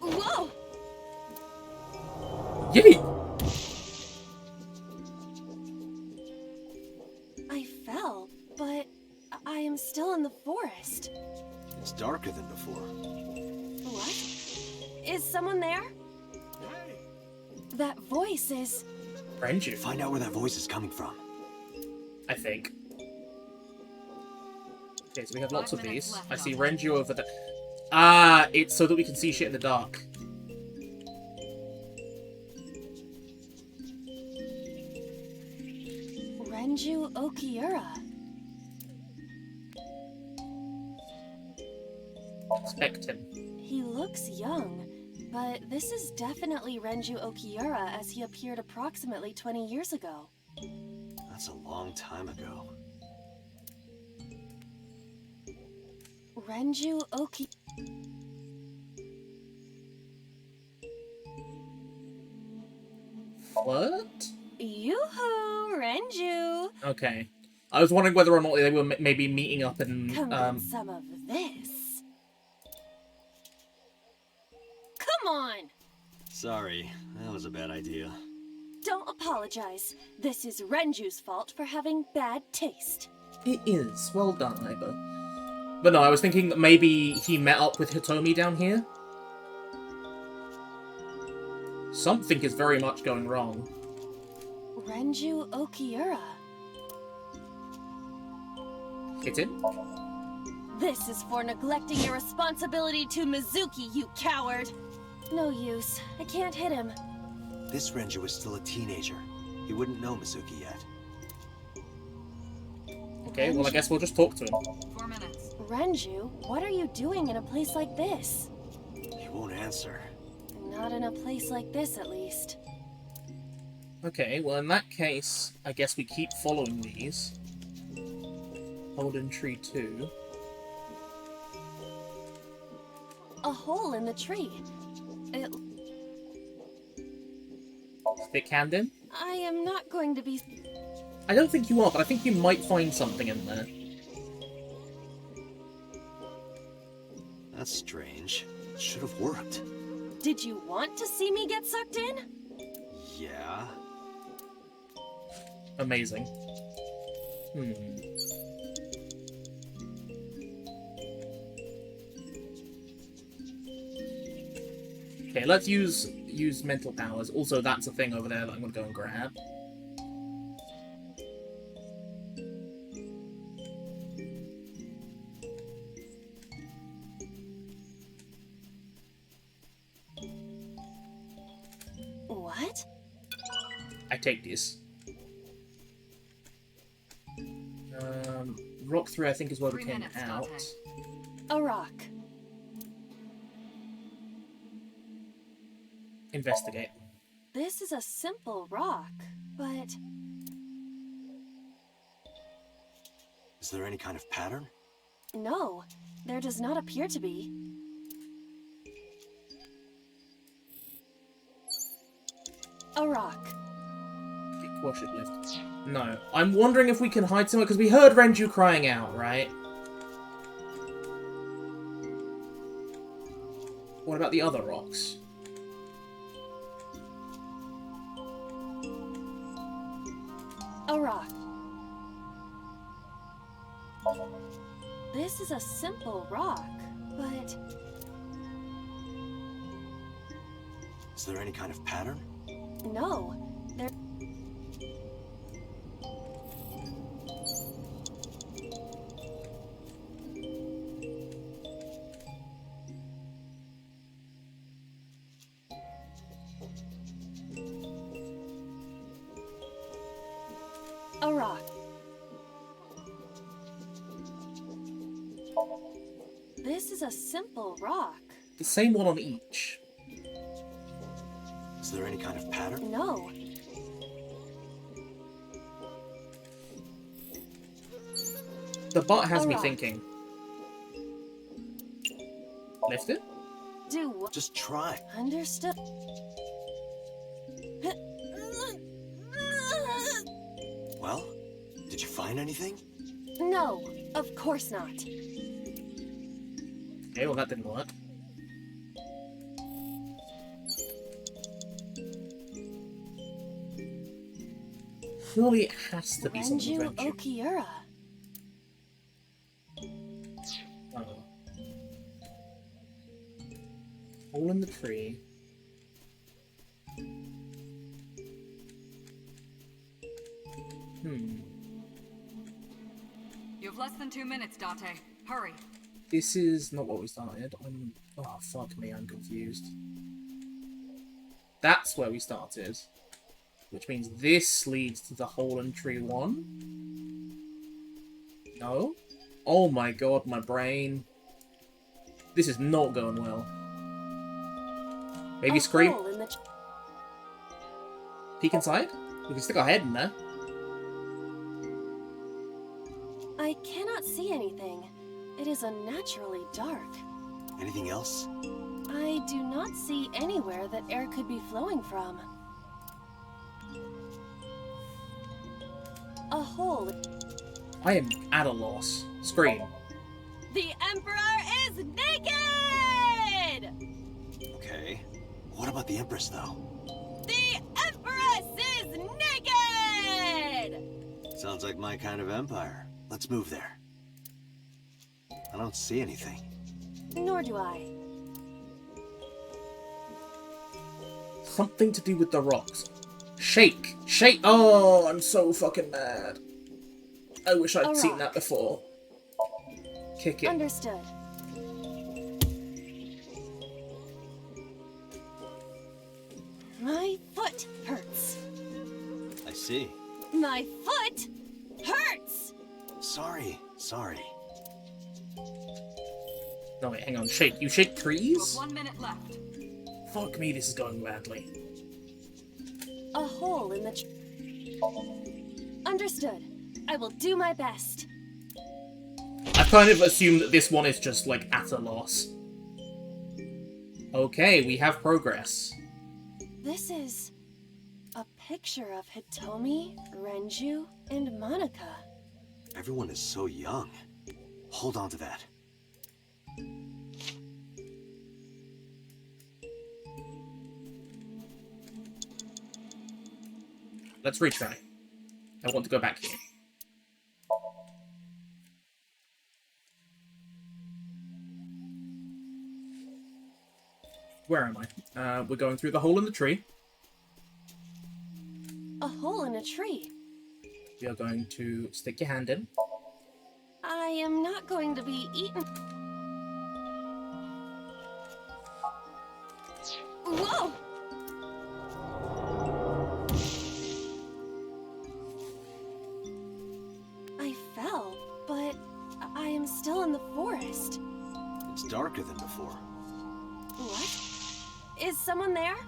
Speaker 2: Whoa!
Speaker 1: Yeet!
Speaker 2: I fell, but I am still in the forest.
Speaker 3: It's darker than before.
Speaker 2: What? Is someone there?
Speaker 5: Hey!
Speaker 2: That voice is...
Speaker 1: Renju,
Speaker 3: Find out where that voice is coming from.
Speaker 1: I think. Okay, so we have lots of
Speaker 6: 5 minutes
Speaker 1: these.
Speaker 6: left,
Speaker 1: I see
Speaker 6: Doctor.
Speaker 1: Renju over there. Ah, it's so that we can see shit in the dark.
Speaker 2: Renju Okiura.
Speaker 1: Expect him.
Speaker 2: He looks young, but this is definitely Renju Okiura as he appeared approximately 20 years ago.
Speaker 3: That's a long time ago.
Speaker 2: Renju Oki...
Speaker 1: What?
Speaker 2: Yoo-hoo, Renju!
Speaker 1: Okay. I was wondering whether or not they were maybe meeting up and,
Speaker 2: Come get some of this. Come on!
Speaker 3: Sorry, that was a bad idea.
Speaker 2: Don't apologize. This is Renju's fault for having bad taste.
Speaker 1: It is. Well done, Aiba. But no, I was thinking that maybe he met up with Hitomi down here. Something is very much going wrong.
Speaker 2: Renju Okiura.
Speaker 1: Hit him?
Speaker 2: This is for neglecting your responsibility to Mizuki, you coward! No use. I can't hit him.
Speaker 3: This Renju is still a teenager. He wouldn't know Mizuki yet.
Speaker 1: Okay, well I guess we'll just talk to him.
Speaker 6: 4 minutes.
Speaker 2: Renju, what are you doing in a place like this?
Speaker 3: He won't answer.
Speaker 2: Not in a place like this, at least.
Speaker 1: Okay, well in that case, I guess we keep following these. Holden Tree 2.
Speaker 2: A hole in the tree.
Speaker 1: Stick hand in?
Speaker 2: I am not going to be...
Speaker 1: I don't think you are, but I think you might find something in there.
Speaker 3: That's strange. It should have worked.
Speaker 2: Did you want to see me get sucked in?
Speaker 3: Yeah.
Speaker 1: Amazing. Okay, let's use mental powers. Also, that's a thing over there that I'm gonna go and grab.
Speaker 2: What?
Speaker 1: I take these. Rock 3 I think is where we
Speaker 6: 3
Speaker 1: came
Speaker 6: minutes,
Speaker 1: out.
Speaker 6: Dante.
Speaker 2: A rock.
Speaker 1: Investigate.
Speaker 2: This is a simple rock, but...
Speaker 3: Is there any kind of pattern?
Speaker 2: No, there does not appear to be. A rock.
Speaker 1: Wash it lift. No. I'm wondering if we can hide somewhere, because we heard Renju crying out, right? What about the other rocks?
Speaker 2: A rock. This is a simple rock, but...
Speaker 3: Is there any kind of pattern?
Speaker 2: No, there... A rock. This is a simple rock.
Speaker 1: The same one on each.
Speaker 3: Is there any kind of pattern?
Speaker 2: No.
Speaker 1: The butt has
Speaker 2: A
Speaker 1: me
Speaker 2: rock.
Speaker 1: thinking. Lift it?
Speaker 2: Do what?
Speaker 3: Just try.
Speaker 2: Understood.
Speaker 3: Well, did you find anything?
Speaker 2: No, of course not.
Speaker 1: Okay, well that didn't work. Surely it has to be something
Speaker 2: Renju
Speaker 1: with Renju.
Speaker 2: Okiura.
Speaker 1: Oh. Hole in the tree.
Speaker 6: than 2 minutes, Date. Hurry.
Speaker 1: This is not what we started. Oh, fuck me, I'm confused. That's where we started. Which means this leads to the hole in tree 1? No? Oh my god, my brain. This is not going well. Maybe scream. Peek inside? We can stick our head in there.
Speaker 2: I cannot see anything. It is unnaturally dark.
Speaker 3: Anything else?
Speaker 2: I do not see anywhere that air could be flowing from. A hole.
Speaker 1: I am at a loss. Scream.
Speaker 2: The Emperor is naked!
Speaker 3: Okay. What about the Empress, though?
Speaker 2: The Empress is naked!
Speaker 3: Sounds like my kind of empire. Let's move there. I don't see anything.
Speaker 2: Nor do I.
Speaker 1: Something to do with the rocks. Shake! Shake! Oh, I'm so fucking mad. I wish I'd seen that before. Kick it.
Speaker 2: Understood. My foot hurts.
Speaker 3: I see.
Speaker 2: My foot hurts!
Speaker 3: Sorry.
Speaker 1: No, wait, hang on. Shake. You shake trees?
Speaker 6: 1 minute left.
Speaker 1: Fuck me, this is going badly.
Speaker 2: A hole in the Understood. I will do my best.
Speaker 1: I kind of assumed that this one is just, like, at a loss. Okay, we have progress.
Speaker 2: This is a picture of Hitomi, Renju, and Monica.
Speaker 3: Everyone is so young. Hold on to that.
Speaker 1: Let's retry. I want to go back here. Where am I? We're going through the hole in the tree.
Speaker 2: A hole in a tree.
Speaker 1: You're going to stick your hand in.
Speaker 2: I am not going to be eaten. Whoa! I fell, but I am still in the forest.
Speaker 3: It's darker than before.
Speaker 2: What? Is someone there?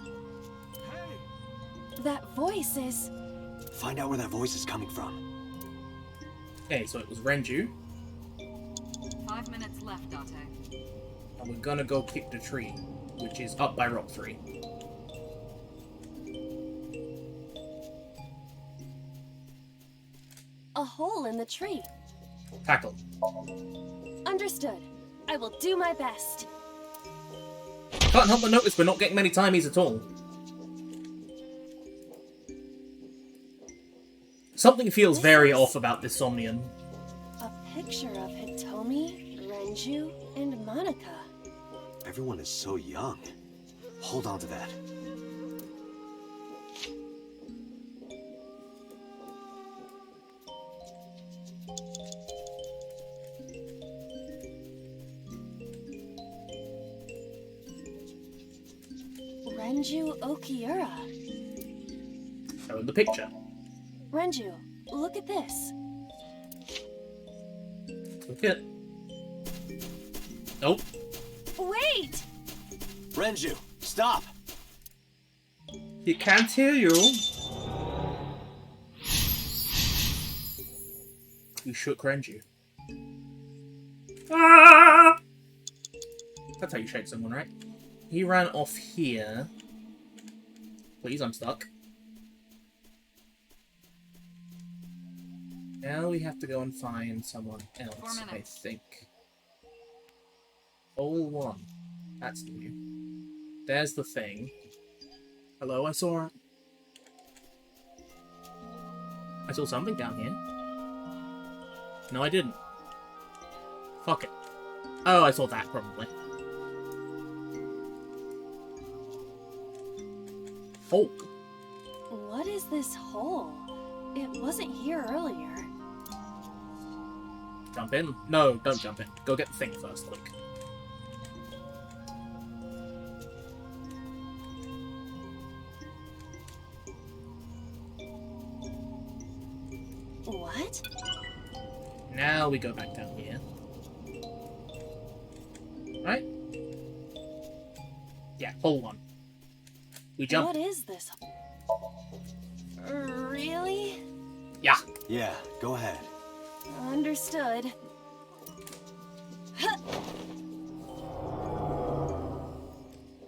Speaker 2: That voice is...
Speaker 3: Find out where that voice is coming from.
Speaker 1: Okay, so it was Renju.
Speaker 6: 5 minutes left, Date.
Speaker 1: And we're gonna go kick the tree, which is up by rock 3.
Speaker 2: a hole in the tree.
Speaker 1: Tackle.
Speaker 2: Understood. I will do my best.
Speaker 1: Can't help but notice we're not getting many timies at all. Something feels very off about this Somnium.
Speaker 2: A picture of Hitomi, Renju, and Monica.
Speaker 3: Everyone is so young. Hold on to that.
Speaker 2: Renju Okiura.
Speaker 1: Show in the picture.
Speaker 2: Renju, look at this.
Speaker 1: Look at. Nope.
Speaker 2: Wait!
Speaker 3: Renju, stop!
Speaker 1: He can't hear you. You shook Renju. Ah! That's how you shake someone, right? He ran off here. Please, I'm stuck. Now we have to go and find someone else, I think. Hole 1. That's new. There's the thing. Hello, I saw it. I saw something down here. No, I didn't. Fuck it. Oh, I saw that, probably. Hole.
Speaker 2: What is this hole? It wasn't here earlier.
Speaker 1: Jump in? No, don't jump in. Go get the thing first, Luke.
Speaker 2: What?
Speaker 1: Now we go back down here. Right? Yeah, hole 1. We jump.
Speaker 2: What is this? Really?
Speaker 1: Yeah.
Speaker 3: Yeah, go ahead.
Speaker 2: Understood.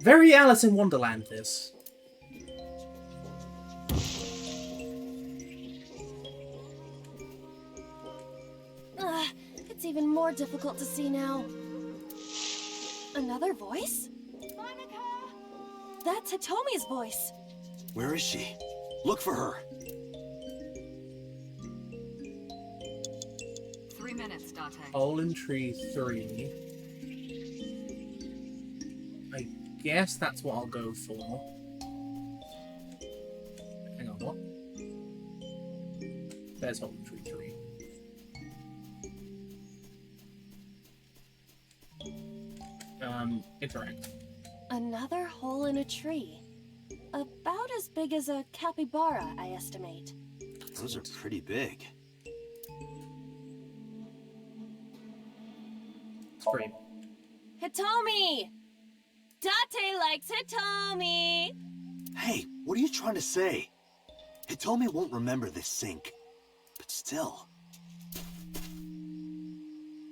Speaker 1: Very Alice in Wonderland, this.
Speaker 2: It's even more difficult to see now. Another voice? Monica! That's Hitomi's voice.
Speaker 3: Where is she? Look for her.
Speaker 6: 3 minutes, Date.
Speaker 1: Hole Tree 3. I guess that's what I'll go for. Hang on, what? There's Hole Tree 3. Interact.
Speaker 2: Another hole in a tree. About as big as a capybara, I estimate.
Speaker 3: Those are pretty big.
Speaker 1: Scream.
Speaker 2: Hitomi! Date likes Hitomi!
Speaker 3: Hey, what are you trying to say? Hitomi won't remember this sink. But still.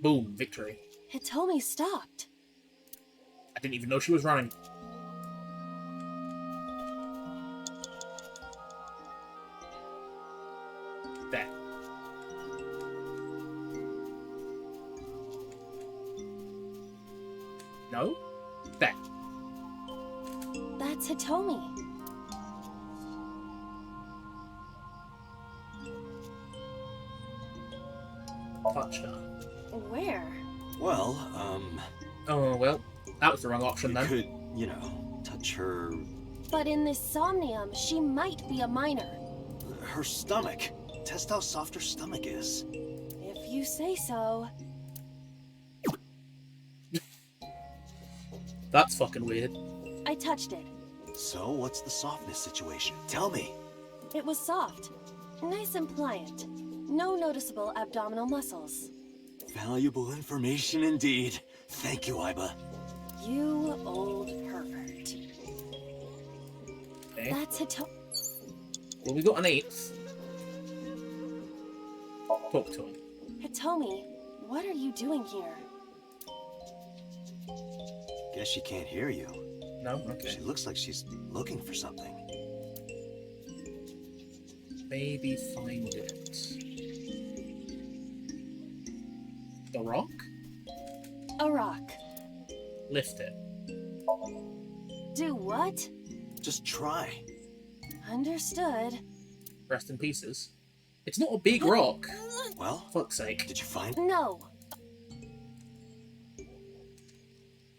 Speaker 1: Boom, victory.
Speaker 2: Hitomi stopped.
Speaker 1: I didn't even know she was running. There. No? There.
Speaker 2: That's Hitomi.
Speaker 1: Touch her.
Speaker 2: Where?
Speaker 3: Well,
Speaker 1: Oh, well. That was the wrong option
Speaker 3: you
Speaker 1: then.
Speaker 3: could, you know, touch her...
Speaker 2: But in this Somnium, she might be a minor.
Speaker 3: her stomach. Test how soft her stomach is.
Speaker 2: If you say so.
Speaker 1: That's fucking weird.
Speaker 2: I touched it.
Speaker 3: So, what's the softness situation? Tell me.
Speaker 2: It was soft. Nice and pliant. No noticeable abdominal muscles.
Speaker 3: Valuable information indeed. Thank you, Iba.
Speaker 2: You old pervert.
Speaker 1: Okay.
Speaker 2: That's Hitomi.
Speaker 1: Well, we got an 8th. Talk to him.
Speaker 2: Hitomi, what are you doing here?
Speaker 3: Guess she can't hear you.
Speaker 1: No? Okay.
Speaker 3: She looks like she's looking for something.
Speaker 1: Maybe find it. The rock?
Speaker 2: A rock.
Speaker 1: Lift it.
Speaker 2: Do what?
Speaker 3: Just try.
Speaker 2: Understood.
Speaker 1: Rest in pieces. It's not a big rock.
Speaker 3: Well,
Speaker 1: Fuck's sake.
Speaker 3: did you find?
Speaker 2: No.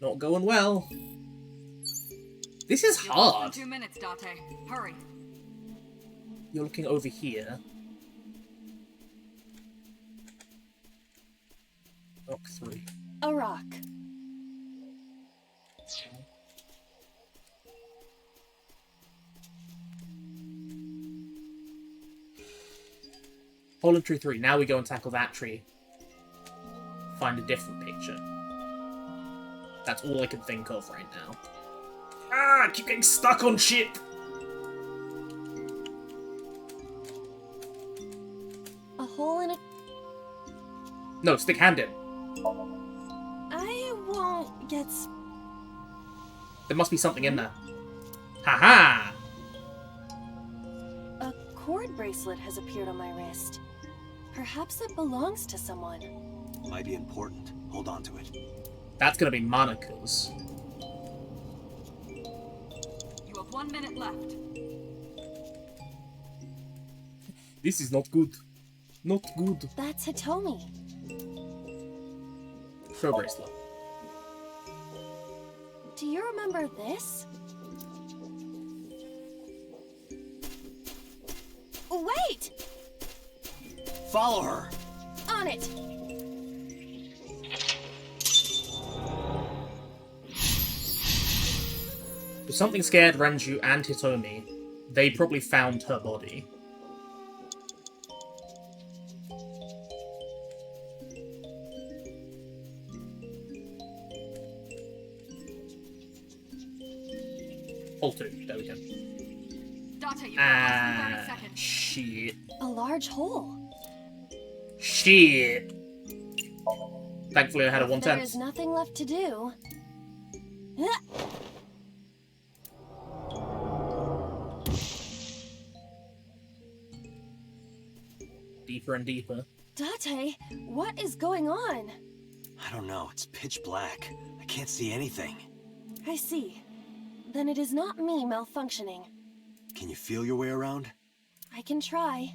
Speaker 1: Not going well. This is
Speaker 6: You're less than
Speaker 1: hard.
Speaker 6: 2 minutes, Date. Hurry.
Speaker 1: You're looking over here. Rock 3.
Speaker 2: A rock.
Speaker 1: Hole Tree 3. Now we go and tackle that tree. Find a different picture. That's all I can think of right now. Ah, I keep getting stuck on shit!
Speaker 2: A hole in a...
Speaker 1: No, stick hand in.
Speaker 2: I won't get...
Speaker 1: There must be something in there. Haha!
Speaker 2: A cord bracelet has appeared on my wrist. Perhaps it belongs to someone.
Speaker 3: Might be important. Hold on to it.
Speaker 1: That's gonna be Monica's.
Speaker 6: You have 1 minute left.
Speaker 1: This is not good. Not good.
Speaker 2: That's Hitomi.
Speaker 1: Show bracelet.
Speaker 2: Do you remember this? Wait!
Speaker 3: Follow her!
Speaker 2: On it!
Speaker 1: something scared Renju and Hitomi. They probably found her body. Hole 2. There we go.
Speaker 6: Dante, you've got less than 30 seconds.
Speaker 1: Shit.
Speaker 2: A large hole.
Speaker 1: Shit. Thankfully I had a
Speaker 2: If there
Speaker 1: 1/10.
Speaker 2: is nothing left to do.
Speaker 1: Deeper and deeper.
Speaker 2: Date, what is going on?
Speaker 3: I don't know, it's pitch black. I can't see anything.
Speaker 2: I see. Then it is not me malfunctioning.
Speaker 3: Can you feel your way around?
Speaker 2: I can try.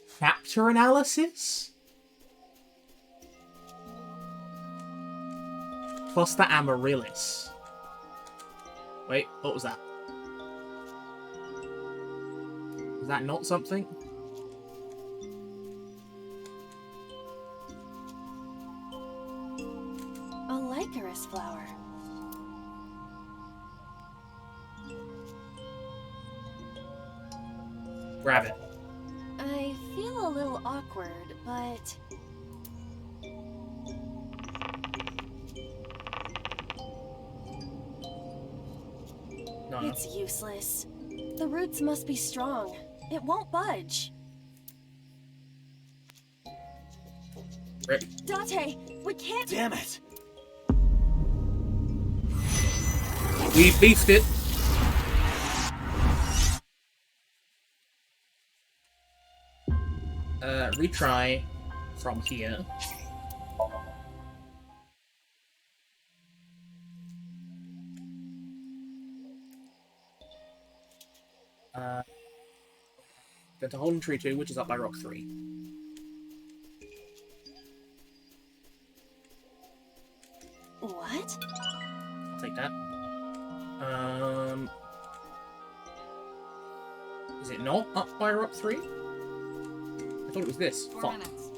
Speaker 1: Factor analysis? Cluster Amaryllis. Wait, what was that? Is that not something?
Speaker 2: A licorice flower.
Speaker 1: Grab it.
Speaker 2: I feel a little awkward, but...
Speaker 1: No.
Speaker 2: It's useless. The roots must be strong. It won't budge.
Speaker 1: Rip.
Speaker 2: Date, we can't...
Speaker 3: Damn it!
Speaker 1: We beefed it. Retry from here. Go to Hole in Tree 2, which is up by Rock 3.
Speaker 2: What?
Speaker 1: I'll take that. Is it not up by Rock 3? I thought it was this.
Speaker 6: 4
Speaker 1: Fuck.
Speaker 6: minutes.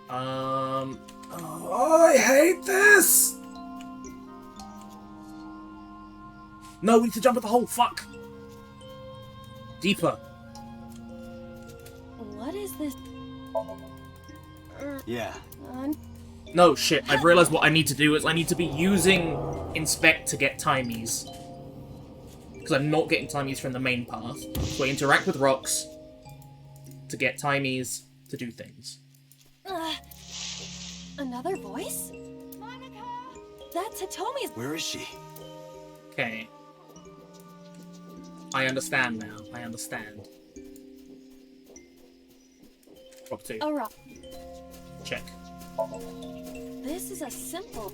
Speaker 1: Oh, I hate this! No, we need to jump at the hole. Fuck. Deeper.
Speaker 2: What is this?
Speaker 3: Yeah,
Speaker 1: No, shit. I've realized what I need to do is I need to be using Inspect to get timies. Because I'm not getting timies from the main path. So I interact with rocks to get timies to do things.
Speaker 2: Another voice? Monica! That's Hitomi's...
Speaker 3: where is she?
Speaker 1: Okay. I understand now. I understand. Rock 2.
Speaker 2: A rock.
Speaker 1: Check.
Speaker 2: This is a simple...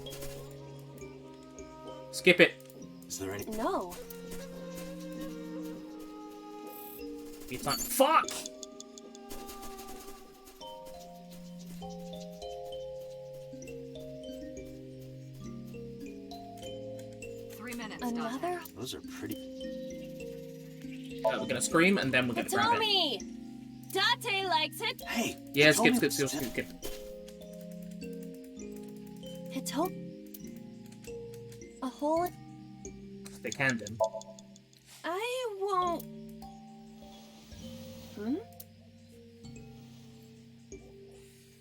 Speaker 1: Skip it.
Speaker 3: Is there any...
Speaker 2: No.
Speaker 1: It's time. Fuck!
Speaker 2: Another?
Speaker 3: Those are pretty...
Speaker 1: We're gonna scream and then we're gonna grab it.
Speaker 2: Hitomi! Date likes it!
Speaker 3: Hey!
Speaker 1: Yeah,
Speaker 3: Hitomi
Speaker 1: skip.
Speaker 3: was-
Speaker 2: Hitomi? A hole...
Speaker 1: They canned him.
Speaker 2: I won't...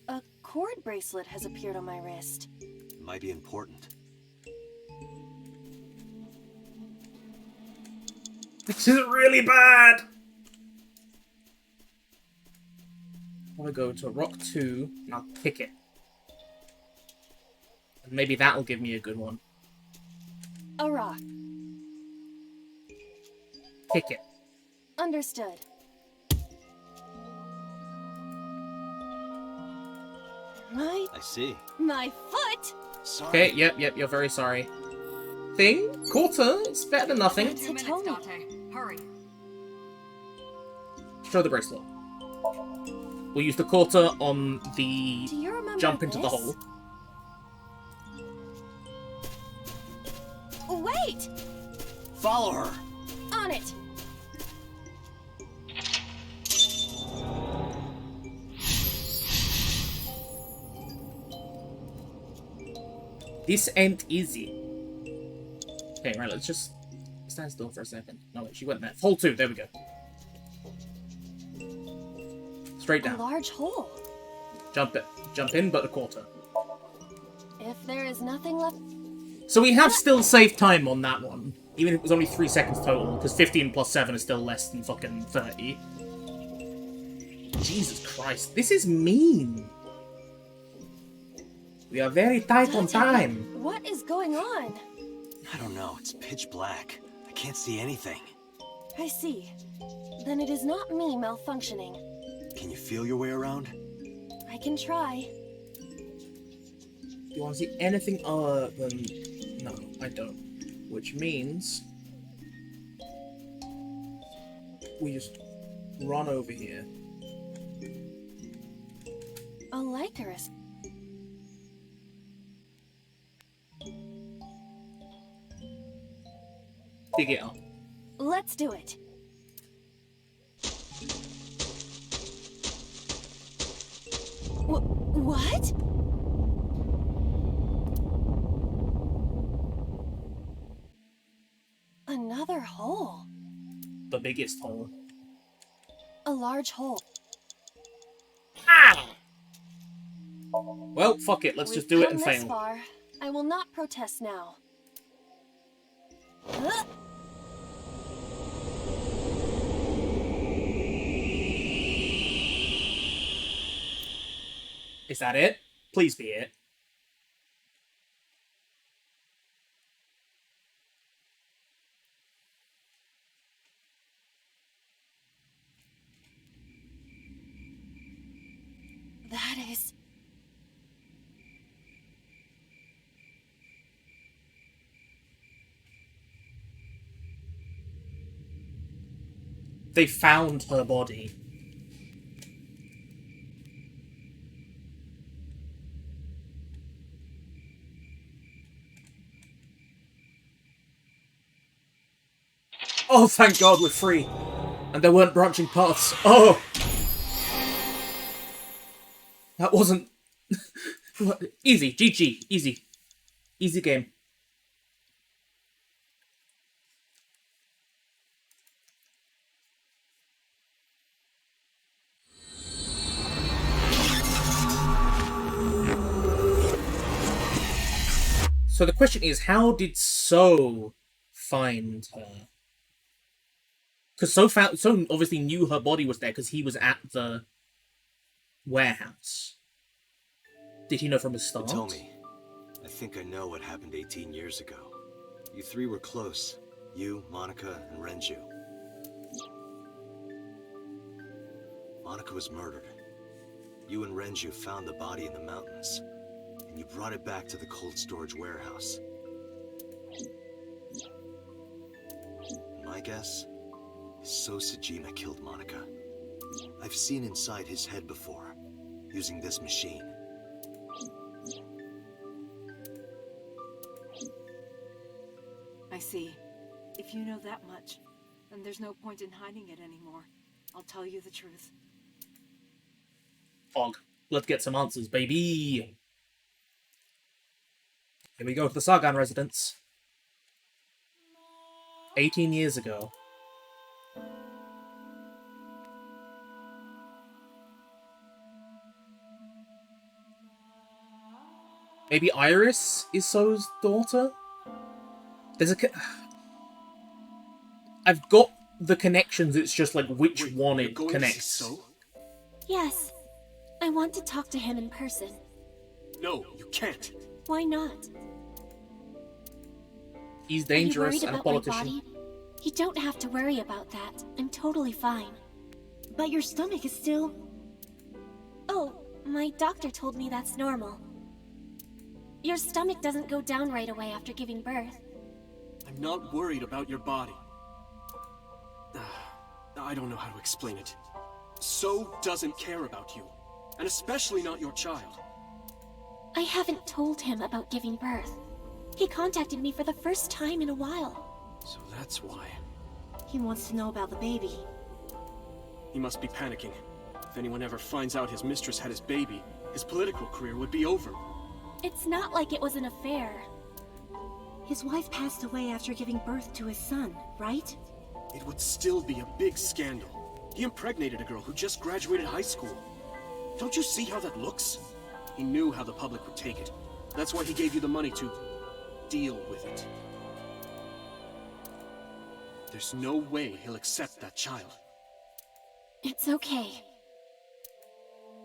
Speaker 2: A cord bracelet has appeared on my wrist.
Speaker 3: Might be important.
Speaker 1: This is really bad! I want to go to Rock 2 and I'll kick it. And maybe that'll give me a good one.
Speaker 2: A rock.
Speaker 1: Kick it.
Speaker 2: Understood.
Speaker 3: I see.
Speaker 2: My foot!
Speaker 3: Sorry.
Speaker 1: Okay, yep, you're very sorry. Thing? Quarter? It's better than nothing.
Speaker 2: That's
Speaker 6: 2 minutes,
Speaker 2: Hitomi.
Speaker 6: Dante. Hurry.
Speaker 1: Show the bracelet. We'll use the quarter on the
Speaker 2: Do you remember
Speaker 1: jump into the
Speaker 2: this?
Speaker 1: hole.
Speaker 2: Wait!
Speaker 3: Follow her!
Speaker 2: On it!
Speaker 1: This ain't easy. Okay, right, let's just stand still for a second. No, wait, she went there. Hole 2, there we go. Straight
Speaker 2: A
Speaker 1: down.
Speaker 2: large hole.
Speaker 1: Jump in, but a quarter.
Speaker 2: If there is nothing left...
Speaker 1: So we have still saved time on that one. Even if it was only 3 seconds total, because 15 plus 7 is still less than fucking 30. Jesus Christ, this is mean. We are very tight on time.
Speaker 2: What is going on?
Speaker 3: I don't know, it's pitch black. I can't see anything.
Speaker 2: I see. Then it is not me malfunctioning.
Speaker 3: Can you feel your way around?
Speaker 2: I can try.
Speaker 1: You want to see anything other than... No, I don't. Which means... we just run over here.
Speaker 2: A Lycanus.
Speaker 1: Dig it up.
Speaker 2: Let's do it. What? Another hole.
Speaker 1: The biggest hole.
Speaker 2: A large hole.
Speaker 1: Ah! Well, fuck it. Let's just do it and
Speaker 2: We've come this
Speaker 1: fail.
Speaker 2: far. I will not protest now.
Speaker 1: Is that it? Please be it.
Speaker 2: That is...
Speaker 1: They found her body. Oh, thank God we're free. And there weren't branching paths. Oh! That wasn't... Easy. GG. Easy. Easy game. So the question is, how did So find her? Because So obviously knew her body was there because he was at the warehouse. Did he know from the start?
Speaker 3: Tell me, I think I know what happened 18 years ago. You three were close. You, Monica, and Renju. Monica was murdered. You and Renju found the body in the mountains, and you brought it back to the cold storage warehouse. My guess is So Sajima killed Monica. I've seen inside his head before, using this machine.
Speaker 6: I see. If you know that much, then there's no point in hiding it anymore. I'll tell you the truth.
Speaker 1: Fog. Let's get some answers, baby. Here we go to the Sargon residence. 18 years ago. Maybe Iris is So's daughter? There's a... I've got the connections, it's just like which one it connects.
Speaker 7: So?
Speaker 2: Yes. I want to talk to him in person.
Speaker 7: No, you can't.
Speaker 2: Why not?
Speaker 1: He's
Speaker 2: Are you
Speaker 1: dangerous
Speaker 2: worried
Speaker 1: and a
Speaker 2: about my
Speaker 1: politician.
Speaker 2: body? You don't have to worry about that. I'm totally fine. But your stomach is still... Oh, my doctor told me that's normal. Your stomach doesn't go down right away after giving birth.
Speaker 8: I'm not worried about your body. I don't know how to explain it. So doesn't care about you. And especially not your child.
Speaker 2: I haven't told him about giving birth. He contacted me for the first time in a while.
Speaker 8: So that's why.
Speaker 2: He wants to know about the baby.
Speaker 8: He must be panicking. If anyone ever finds out his mistress had his baby, his political career would be over.
Speaker 9: It's not like it was an affair. His wife passed away after giving birth to his son, right?
Speaker 8: It would still be a big scandal. He impregnated a girl who just graduated high school. Don't you see how that looks? He knew how the public would take it. That's why he gave you the money to deal with it. There's no way he'll accept that child.
Speaker 9: It's okay.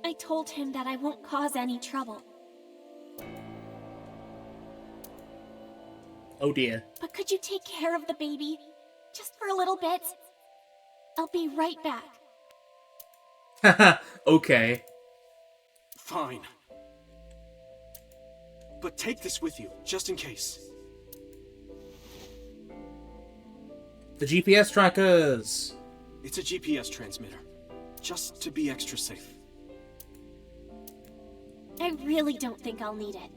Speaker 9: I told him that I won't cause any trouble.
Speaker 1: Oh dear.
Speaker 9: But could you take care of the baby? Just for a little bit? I'll be right back.
Speaker 1: Haha, okay.
Speaker 8: Fine. But take this with you, just in case.
Speaker 1: The GPS trackers!
Speaker 8: It's a GPS transmitter. Just to be extra safe.
Speaker 9: I really don't think I'll need it.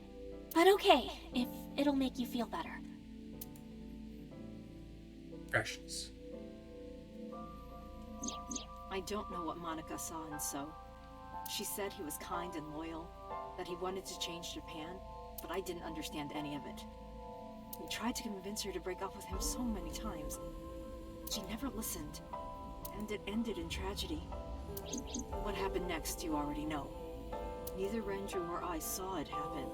Speaker 9: But okay, if it'll make you feel better.
Speaker 1: Precious.
Speaker 6: I don't know what Monica saw in So. She said he was kind and loyal, that he wanted to change Japan, but I didn't understand any of it. We tried to convince her to break up with him so many times. She never listened, and it ended in tragedy. What happened next, you already know. Neither Renju or I saw it happen,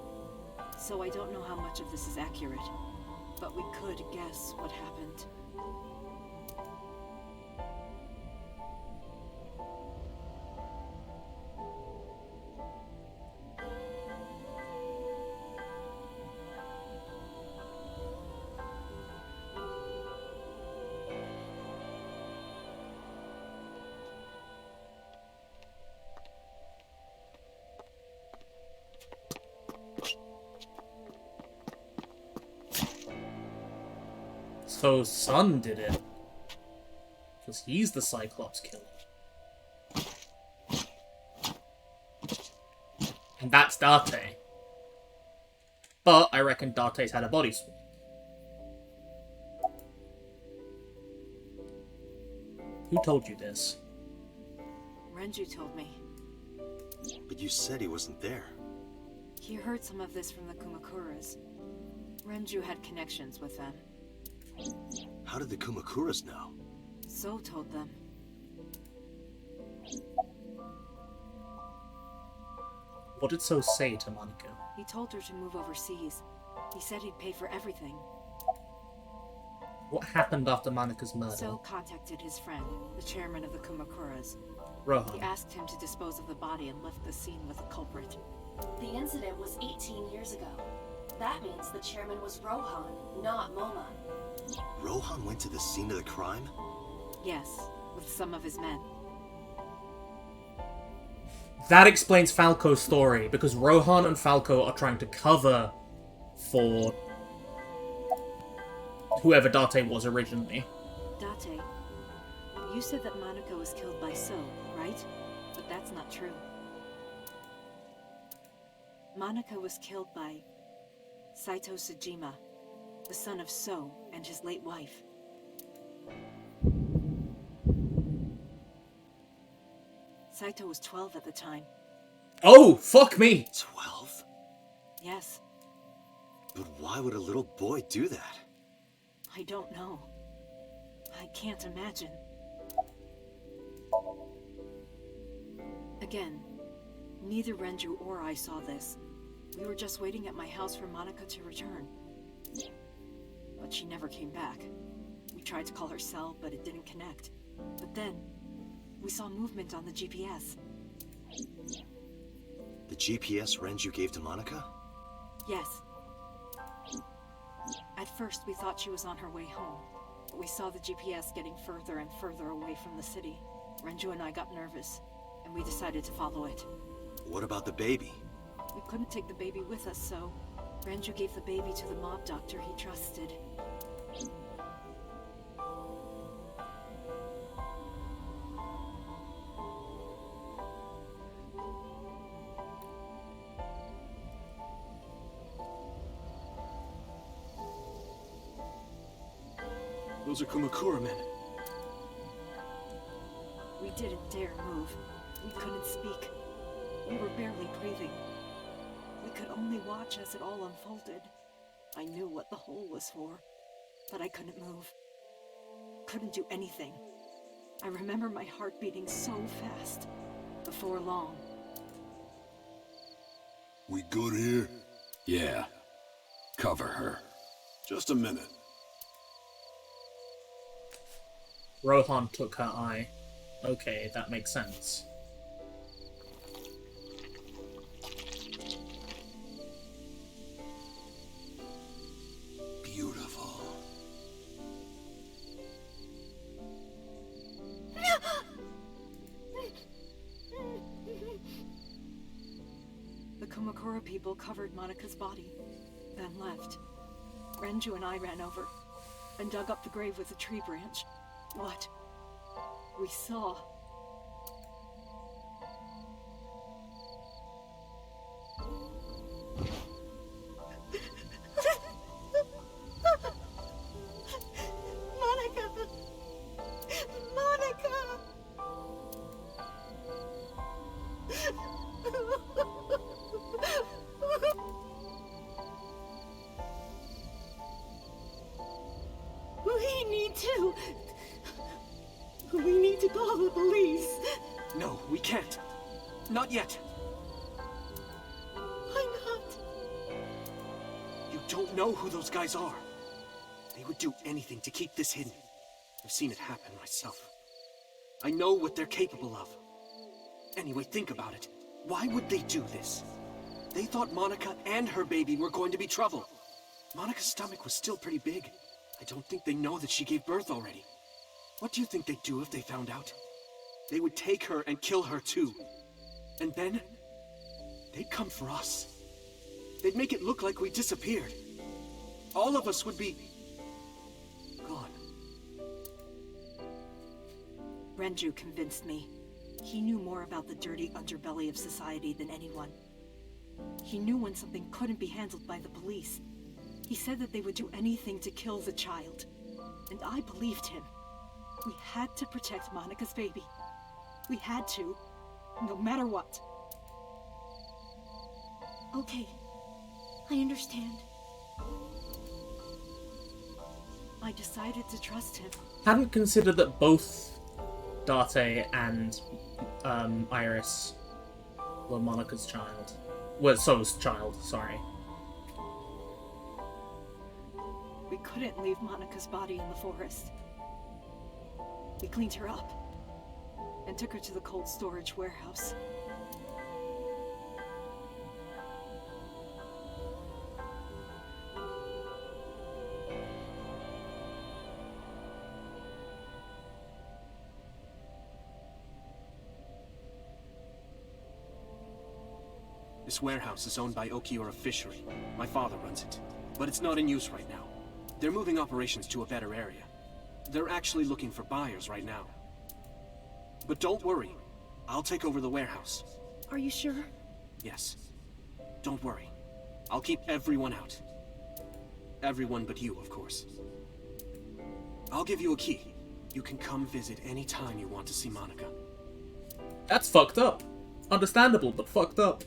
Speaker 6: so I don't know how much of this is accurate, but we could guess what happened.
Speaker 1: So Sun did it. Because he's the Cyclops killer. And that's Date. But I reckon Date's had a body swap. Who told you this?
Speaker 6: Renju told me.
Speaker 3: But you said he wasn't there.
Speaker 6: He heard some of this from the Kumakuras. Renju had connections with them.
Speaker 3: How did the Kumakuras know?
Speaker 6: So told them.
Speaker 1: What did So say to Monica?
Speaker 6: He told her to move overseas. He said he'd pay for everything.
Speaker 1: What happened after Monica's murder?
Speaker 6: So contacted his friend, the chairman of the Kumakuras. He
Speaker 1: Rohan.
Speaker 6: asked him to dispose of the body and left the scene with the culprit.
Speaker 2: The incident was 18 years ago. That means the chairman was Rohan, not Moma.
Speaker 3: Rohan went to the scene of the crime?
Speaker 6: Yes, with some of his men.
Speaker 1: That explains Falco's story, because Rohan and Falco are trying to cover for whoever Date was originally.
Speaker 6: Date, you said that Monica was killed by So, right? But that's not true. Monica was killed by Saito Sejima, the son of So and his late wife. Saito was 12 at the time.
Speaker 1: Oh, fuck me!
Speaker 3: 12?
Speaker 6: Yes,
Speaker 3: But why would a little boy do that?
Speaker 6: I don't know. I can't imagine. Again, neither Renju or I saw this. We were just waiting at my house for Monica to return. But she never came back. We tried to call her cell, but it didn't connect. But then, we saw movement on the GPS.
Speaker 3: The GPS Renju gave to Monica?
Speaker 6: Yes. At first, we thought she was on her way home, but we saw the GPS getting further and further away from the city. Renju and I got nervous, and we decided to follow it.
Speaker 3: What about the baby?
Speaker 6: We couldn't take the baby with us, so Renju gave the baby to the mob doctor he trusted.
Speaker 8: Those are Kumakura men.
Speaker 6: We didn't dare move. We couldn't speak. We were barely breathing. We could only watch as it all unfolded. I knew what the hole was for, but I couldn't move. Couldn't do anything. I remember my heart beating so fast. Before long.
Speaker 10: We good here?
Speaker 11: Yeah. Cover her.
Speaker 10: Just a minute.
Speaker 1: Rohan took her eye. Okay, that makes sense.
Speaker 10: Beautiful.
Speaker 6: The Kumakura people covered Monika's body, then left. Renju and I ran over, and dug up the grave with a tree branch. What we saw.
Speaker 9: Monica! Monica! We need to call the police.
Speaker 8: No, we can't. Not yet.
Speaker 9: Why not?
Speaker 8: You don't know who those guys are. They would do anything to keep this hidden. I've seen it happen myself. I know what they're capable of. Anyway, think about it. Why would they do this? They thought Monica and her baby were going to be trouble. Monica's stomach was still pretty big. I don't think they know that she gave birth already. What do you think they'd do if they found out? They would take her and kill her too. And then, they'd come for us. They'd make it look like we disappeared. All of us would be gone.
Speaker 6: Renju convinced me. He knew more about the dirty underbelly of society than anyone. He knew when something couldn't be handled by the police. He said that they would do anything to kill the child. And I believed him. We had to protect Monica's baby. We had to, no matter what.
Speaker 9: Okay, I understand.
Speaker 6: I decided to trust him.
Speaker 1: Hadn't considered that both Date and Iris were Monica's child. Well, So's child, sorry.
Speaker 6: We couldn't leave Monica's body in the forest. We cleaned her up and took her to the cold storage warehouse.
Speaker 8: This warehouse is owned by Okiura Fishery. My father runs it. But it's not in use right now. They're moving operations to a better area. They're actually looking for buyers right now. But don't worry. I'll take over the warehouse.
Speaker 9: Are you sure?
Speaker 8: Yes. Don't worry. I'll keep everyone out. Everyone but you, of course. I'll give you a key. You can come visit any time you want to see Monica.
Speaker 1: That's fucked up. Understandable, but fucked up.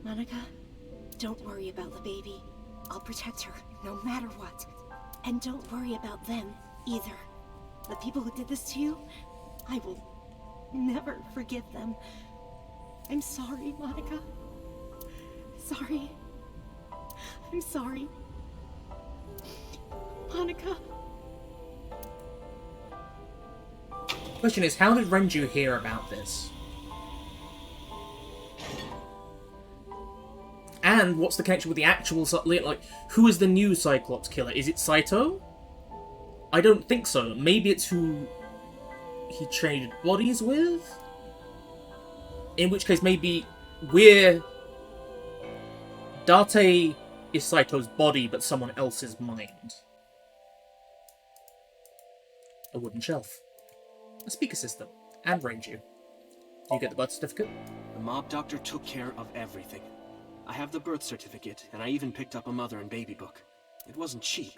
Speaker 9: Monica, don't worry about the baby. I'll protect her, no matter what. And don't worry about them, either. The people who did this to you, I will never forgive them. I'm sorry, Monica. Sorry. I'm sorry. Monica.
Speaker 1: Question is, how did Renju hear about this? And what's the connection with the actual, like, who is the new Cyclops killer? Is it Saito? I don't think so. Maybe it's who he traded bodies with? In which case, maybe we're... Date is Saito's body, but someone else's mind. A wooden shelf. A speaker system. And Renju. Do you get the birth certificate?
Speaker 8: The mob doctor took care of everything. I have the birth certificate, and I even picked up a mother and baby book. It wasn't cheap,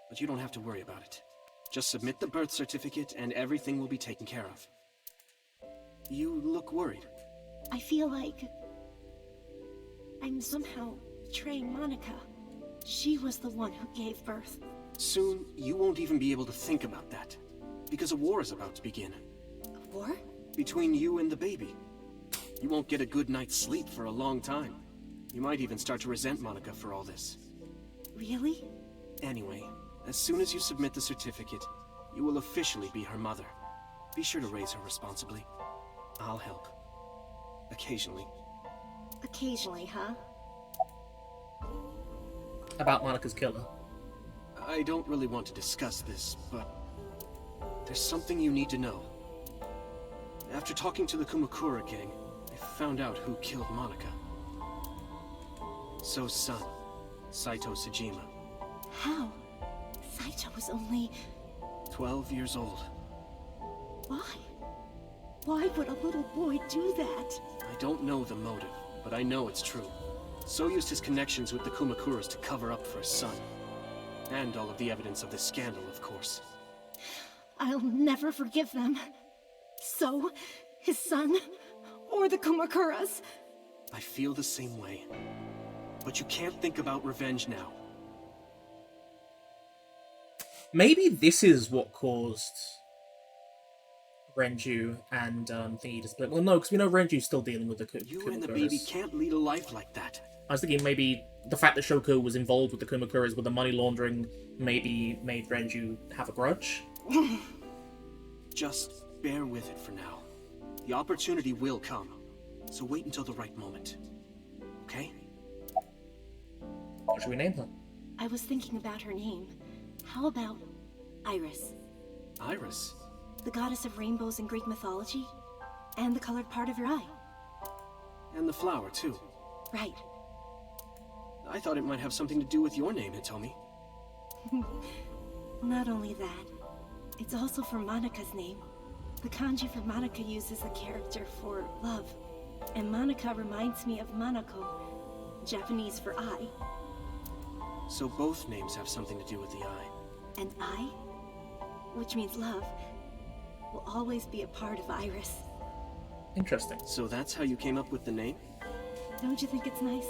Speaker 8: but you don't have to worry about it. Just submit the birth certificate and everything will be taken care of. You look worried.
Speaker 9: I feel like I'm somehow betraying Monica. She was the one who gave birth.
Speaker 8: Soon, you won't even be able to think about that. Because a war is about to begin.
Speaker 9: A war?
Speaker 8: Between you and the baby. You won't get a good night's sleep for a long time. You might even start to resent Monica for all this.
Speaker 9: Really?
Speaker 8: Anyway, as soon as you submit the certificate, you will officially be her mother. Be sure to raise her responsibly. I'll help. Occasionally.
Speaker 9: Occasionally, huh?
Speaker 1: About Monica's killer.
Speaker 8: I don't really want to discuss this, but there's something you need to know. After talking to the Kumakura gang, I found out who killed Monica. So's son, Saito Sejima.
Speaker 9: How? Saito was only
Speaker 8: 12 years old.
Speaker 9: Why? Why would a little boy do that?
Speaker 8: I don't know the motive, but I know it's true. So used his connections with the Kumakuras to cover up for his son. And all of the evidence of this scandal, of course.
Speaker 9: I'll never forgive them. So, his son, or the Kumakuras.
Speaker 8: I feel the same way. But you can't think about revenge now.
Speaker 1: Maybe this is what caused Renju and Thingy to split. Well, no, because we know Renju's still dealing with the Kumakuras.
Speaker 8: You and the baby can't lead a life like that.
Speaker 1: I was thinking maybe the fact that Shoko was involved with the Kumakuras with the money laundering maybe made Renju have a grudge.
Speaker 8: Just bear with it for now. The opportunity will come, so wait until the right moment. Okay?
Speaker 1: What should we name her?
Speaker 9: I was thinking about her name. How about Iris?
Speaker 8: Iris?
Speaker 9: The goddess of rainbows in Greek mythology? And the colored part of your eye.
Speaker 8: And the flower, too.
Speaker 9: Right.
Speaker 8: I thought it might have something to do with your name, Hitomi.
Speaker 9: Not only that, it's also for Monica's name. The kanji for Monica uses the character for love, and Monica reminds me of Monoko, Japanese for eye.
Speaker 8: So both names have something to do with the eye.
Speaker 9: And eye, which means love, will always be a part of Iris.
Speaker 1: Interesting.
Speaker 8: So that's how you came up with the name?
Speaker 9: Don't you think it's nice?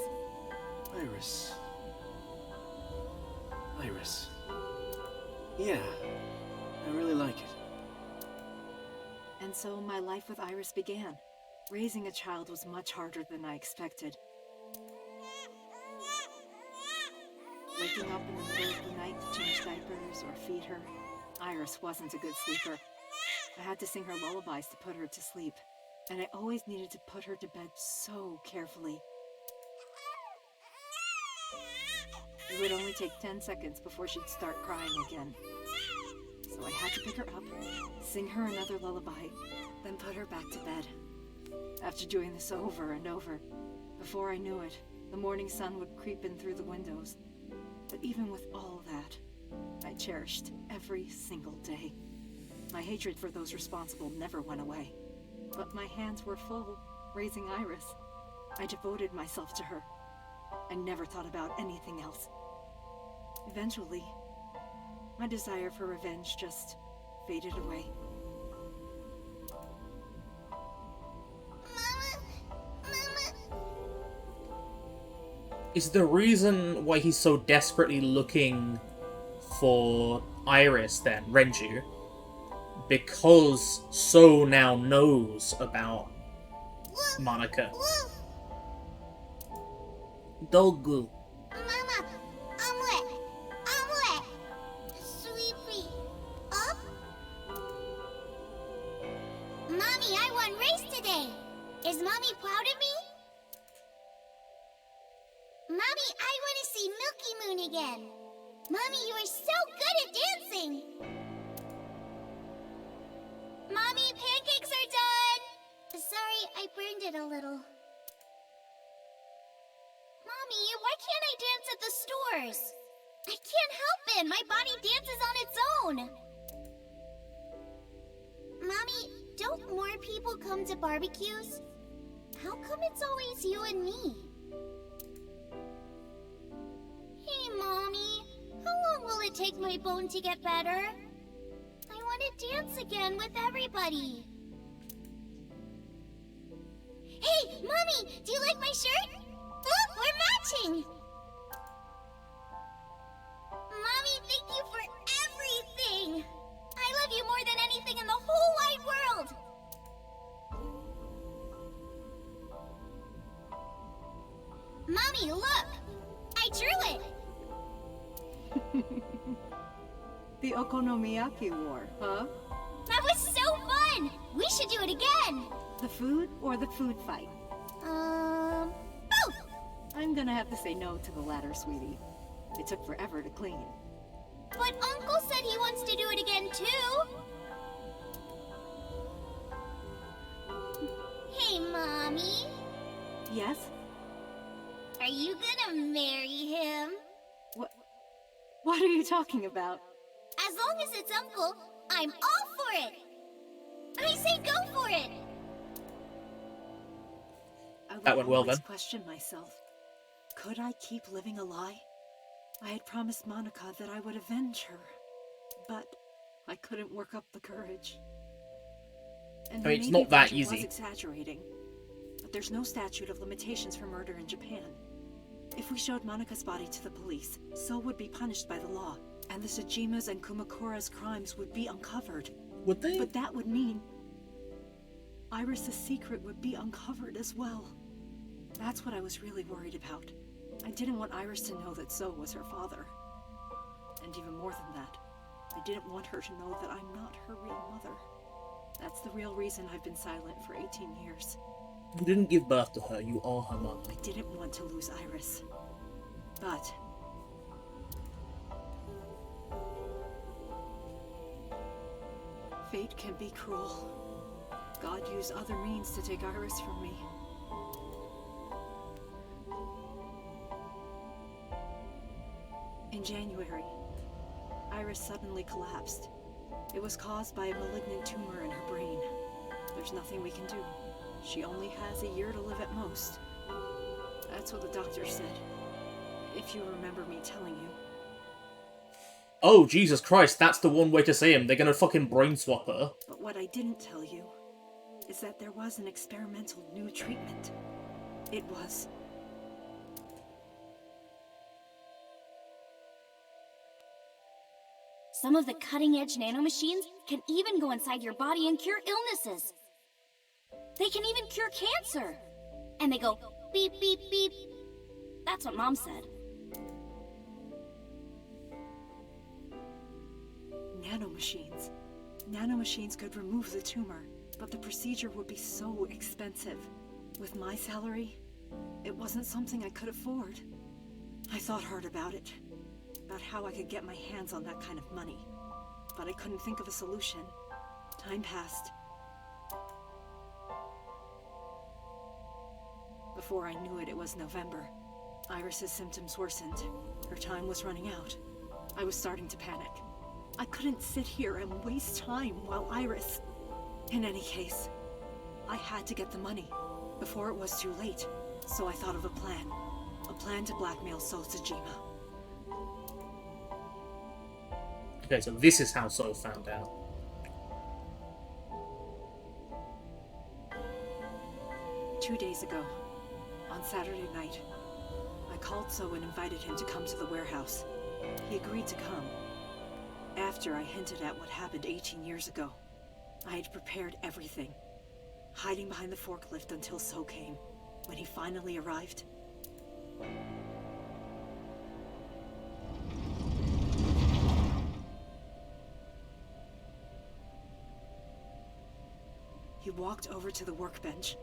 Speaker 8: Iris. Iris. Yeah, I really like it.
Speaker 6: And so my life with Iris began. Raising a child was much harder than I expected. Waking up in the middle of the night to change diapers or feed her, Iris wasn't a good sleeper. I had to sing her lullabies to put her to sleep, and I always needed to put her to bed so carefully. It would only take 10 seconds before she'd start crying again. So I had to pick her up, sing her another lullaby, then put her back to bed. After doing this over and over, before I knew it, the morning sun would creep in through the windows. But even with all that, I cherished every single day. My hatred for those responsible never went away. But my hands were full, raising Iris. I devoted myself to her. I never thought about anything else. Eventually, my desire for revenge just faded away.
Speaker 1: Is the reason why he's so desperately looking for Iris then, Renju, because So now knows about Monica? Dogu.
Speaker 12: Mama, I'm wet. I'm wet. Sweepy, up. Mommy, I won race today. Is Mommy proud of me? Mommy, I want to see Milky Moon again. Mommy, you are so good at dancing. Mommy, pancakes are done. Sorry, I burned it a little. Mommy, why can't I dance at the stores? I can't help it. My body dances on its own. Mommy, don't more people come to barbecues? How come it's always you and me? Hey, Mommy. How long will it take my bone to get better? to dance again with everybody. Hey, Mommy, do you like my shirt? Look, we're matching! Mommy, thank you for everything! I love you more than anything in the whole wide world! Mommy, look! I drew it!
Speaker 9: The Okonomiyaki War, huh?
Speaker 12: That was so fun! We should do it again!
Speaker 9: The food or the food fight?
Speaker 12: Both!
Speaker 9: I'm gonna have to say no to the latter, sweetie. It took forever to clean.
Speaker 12: But Uncle said he wants to do it again, too! Hey, Mommy.
Speaker 9: Yes?
Speaker 12: Are you gonna marry him?
Speaker 9: What are you talking about?
Speaker 12: As long as it's Uncle, I'm all for it! I say go for it!
Speaker 1: That went well,
Speaker 9: always
Speaker 1: then.
Speaker 9: Question myself. Could I keep living a lie? I had promised Monica that I would avenge her, but I couldn't work up the courage. And
Speaker 1: I mean, it's
Speaker 9: maybe
Speaker 1: not that
Speaker 9: Reggie
Speaker 1: easy.
Speaker 9: was exaggerating, but there's no statute of limitations for murder in Japan. If we showed Monica's body to the police, so would be punished by the law, and the Tsujima's and Kumakura's crimes would be uncovered.
Speaker 1: Would they?
Speaker 9: But that would mean Iris's secret would be uncovered as well. That's what I was really worried about. I didn't want Iris to know that So was her father. And even more than that, I didn't want her to know that I'm not her real mother. That's the real reason I've been silent for 18 years.
Speaker 1: You didn't give birth to her, you are her mother.
Speaker 9: I didn't want to lose Iris. But fate can be cruel. God used other means to take Iris from me. In January, Iris suddenly collapsed. It was caused by a malignant tumor in her brain. There's nothing we can do. She only has a year to live at most. That's what the doctor said. If you remember me telling you.
Speaker 1: Oh, Jesus Christ, that's the one way to say him. They're gonna fucking brain swap her.
Speaker 9: But what I didn't tell you is that there was an experimental new treatment. It was...
Speaker 2: Some of the cutting-edge nanomachines can even go inside your body and cure illnesses. They can even cure cancer. And they go beep, beep, beep. That's what Mom said.
Speaker 9: Nanomachines. Nanomachines could remove the tumor, but the procedure would be so expensive. With my salary, it wasn't something I could afford. I thought hard about it. About how I could get my hands on that kind of money. But I couldn't think of a solution. Time passed. Before I knew it, it was November. Iris's symptoms worsened. Her time was running out. I was starting to panic. I couldn't sit here and waste time while Iris... In any case, I had to get the money before it was too late. So I thought of a plan. A plan to blackmail Tsujima.
Speaker 1: Okay, so this is how So found out.
Speaker 9: Two days ago, on Saturday night, I called So and invited him to come to the warehouse. He agreed to come. After I hinted at what happened 18 years ago, I had prepared everything, hiding behind the forklift until So came. When he finally arrived, he walked over to the workbench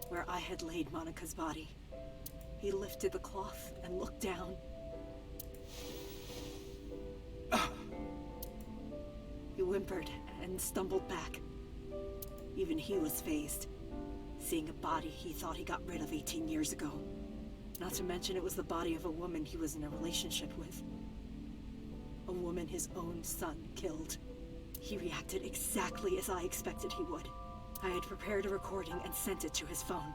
Speaker 9: where I had laid Monica's body. He lifted the cloth and looked down. He whimpered and stumbled back. Even he was fazed, seeing a body he thought he got rid of 18 years ago. Not to mention it was the body of a woman he was in a relationship with. A woman his own son killed. He reacted exactly as I expected he would. I had prepared a recording and sent it to his phone.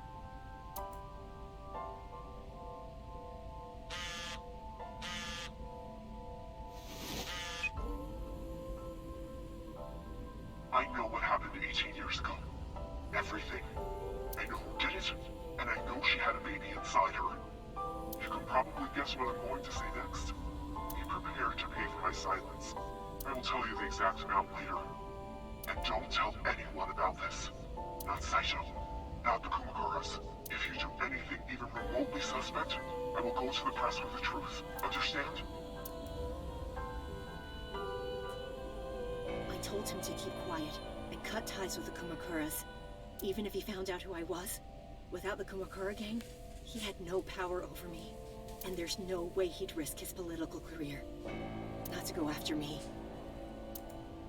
Speaker 13: Guess what I'm going to say next? Be prepared to pay for my silence. I will tell you the exact amount later. And don't tell anyone about this. Not Saito. Not the Kumakuras. If you do anything even remotely suspect, I will go to the press with the truth. Understand?
Speaker 9: I told him to keep quiet and cut ties with the Kumakuras. Even if he found out who I was, without the Kumakura gang, he had no power over me. And there's no way he'd risk his political career. Not to go after me.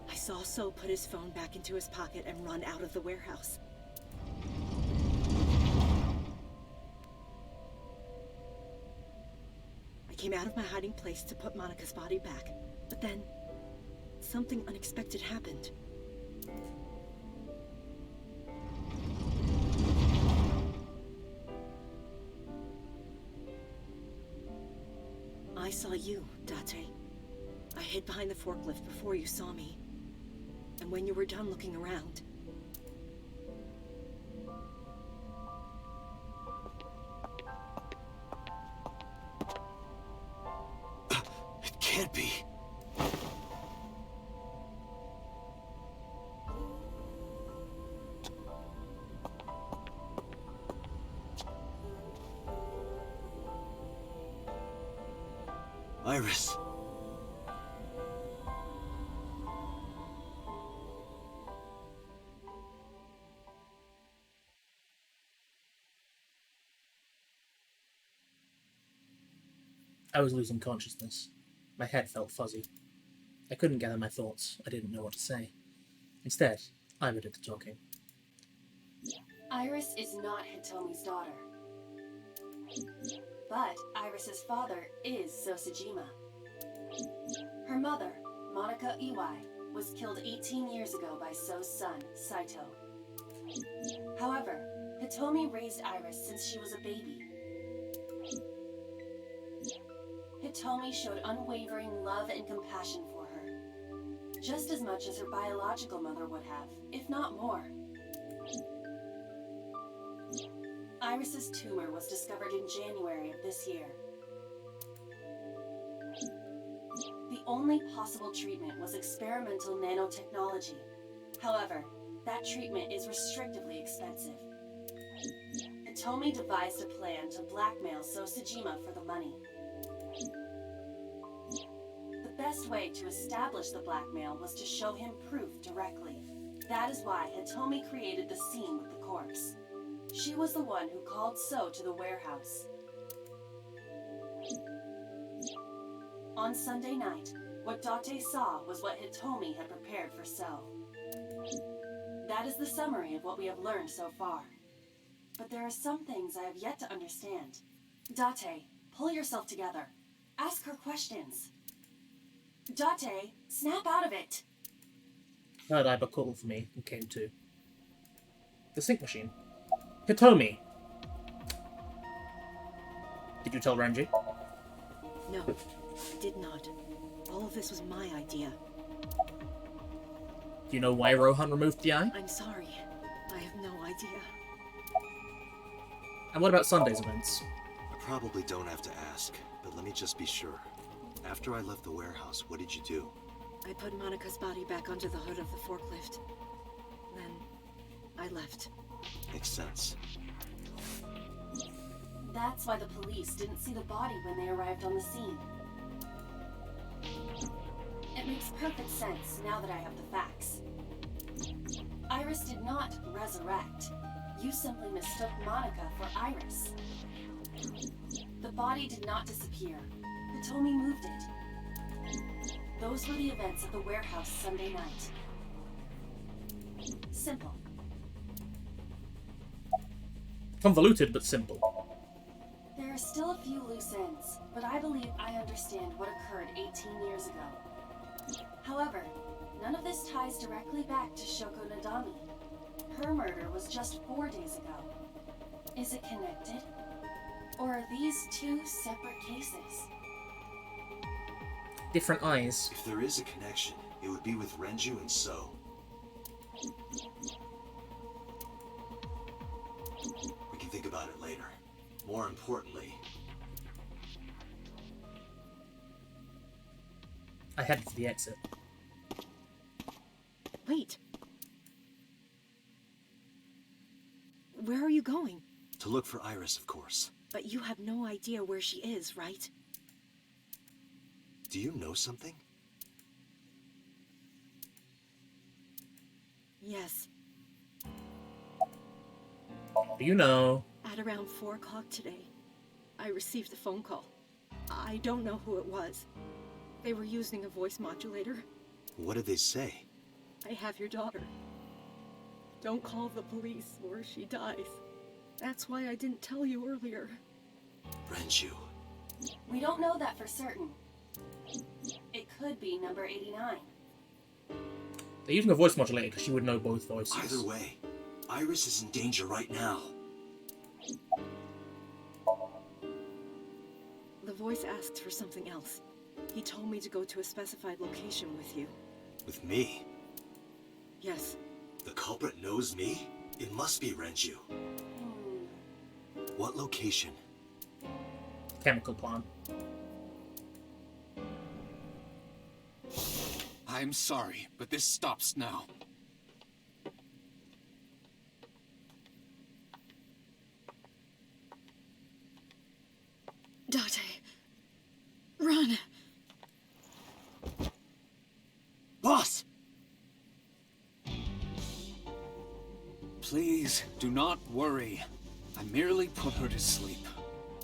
Speaker 9: I saw So put his phone back into his pocket and run out of the warehouse. I came out of my hiding place to put Monika's body back, but then something unexpected happened. I saw you, Date. I hid behind the forklift before you saw me. And when you were done looking around...
Speaker 3: It can't be. Iris.
Speaker 1: I was losing consciousness. My head felt fuzzy. I couldn't gather my thoughts. I didn't know what to say. Instead, I did the talking.
Speaker 2: Iris is not Hitomi's daughter. But Iris's father is Sosajima. Her mother, Monika Iwai, was killed 18 years ago by So's son, Saito. However, Hitomi raised Iris since she was a baby. Hitomi showed unwavering love and compassion for her, just as much as her biological mother would have, if not more. Iris's tumor was discovered in January of this year. The only possible treatment was experimental nanotechnology. However, that treatment is restrictively expensive. Hitomi devised a plan to blackmail Sosajima for the money. The best way to establish the blackmail was to show him proof directly. That is why Hitomi created the scene with the corpse. She was the one who called So to the warehouse. On Sunday night, what Date saw was what Hitomi had prepared for So. That is the summary of what we have learned so far. But there are some things I have yet to understand. Date, pull yourself together. Ask her questions. Date, snap out of it!
Speaker 1: Third eye but called for me and came to. The sync machine. Hitomi! Did you tell Renji?
Speaker 9: No, I did not. All of this was my idea.
Speaker 1: Do you know why Rohan removed the eye?
Speaker 9: I'm sorry. I have no idea.
Speaker 1: And what about Sunday's events?
Speaker 3: I probably don't have to ask, but let me just be sure. After I left the warehouse, what did you do?
Speaker 9: I put Monika's body back onto the hood of the forklift. Then, I left.
Speaker 3: Makes sense.
Speaker 2: That's why the police didn't see the body when they arrived on the scene. It makes perfect sense now that I have the facts. Iris did not resurrect. You simply mistook Monika for Iris. The body did not disappear. Hitomi moved it. Those were the events at the warehouse Sunday night. Simple.
Speaker 1: Convoluted, but simple.
Speaker 2: There are still a few loose ends, but I believe I understand what occurred 18 years ago. However, none of this ties directly back to Shoko Nadami. Her murder was just 4 days ago. Is it connected? Or are these two separate cases?
Speaker 1: Different eyes.
Speaker 3: If there is a connection, it would be with Renju and So. We can think about it later. More importantly,
Speaker 1: I headed for the exit.
Speaker 9: Wait. Where are you going?
Speaker 3: To look for Iris, of course.
Speaker 9: But you have no idea where she is, right?
Speaker 3: Do you know something?
Speaker 9: Yes.
Speaker 1: Do you know?
Speaker 9: At around 4 o'clock today, I received a phone call. I don't know who it was. They were using a voice modulator.
Speaker 3: What did they say?
Speaker 9: I have your daughter. Don't call the police or she dies. That's why I didn't tell you earlier.
Speaker 3: Renju.
Speaker 2: We don't know that for certain. It could be number 89.
Speaker 1: They're using a voice modulator because she would know both voices.
Speaker 3: Either way, Iris is in danger right now.
Speaker 9: The voice asked for something else. He told me to go to a specified location with you.
Speaker 3: With me?
Speaker 9: Yes.
Speaker 3: The culprit knows me? It must be Renju. What location?
Speaker 1: Chemical plant.
Speaker 7: I'm sorry, but this stops now.
Speaker 6: Date. Run!
Speaker 3: Boss!
Speaker 7: Please, do not worry. I merely put her to sleep.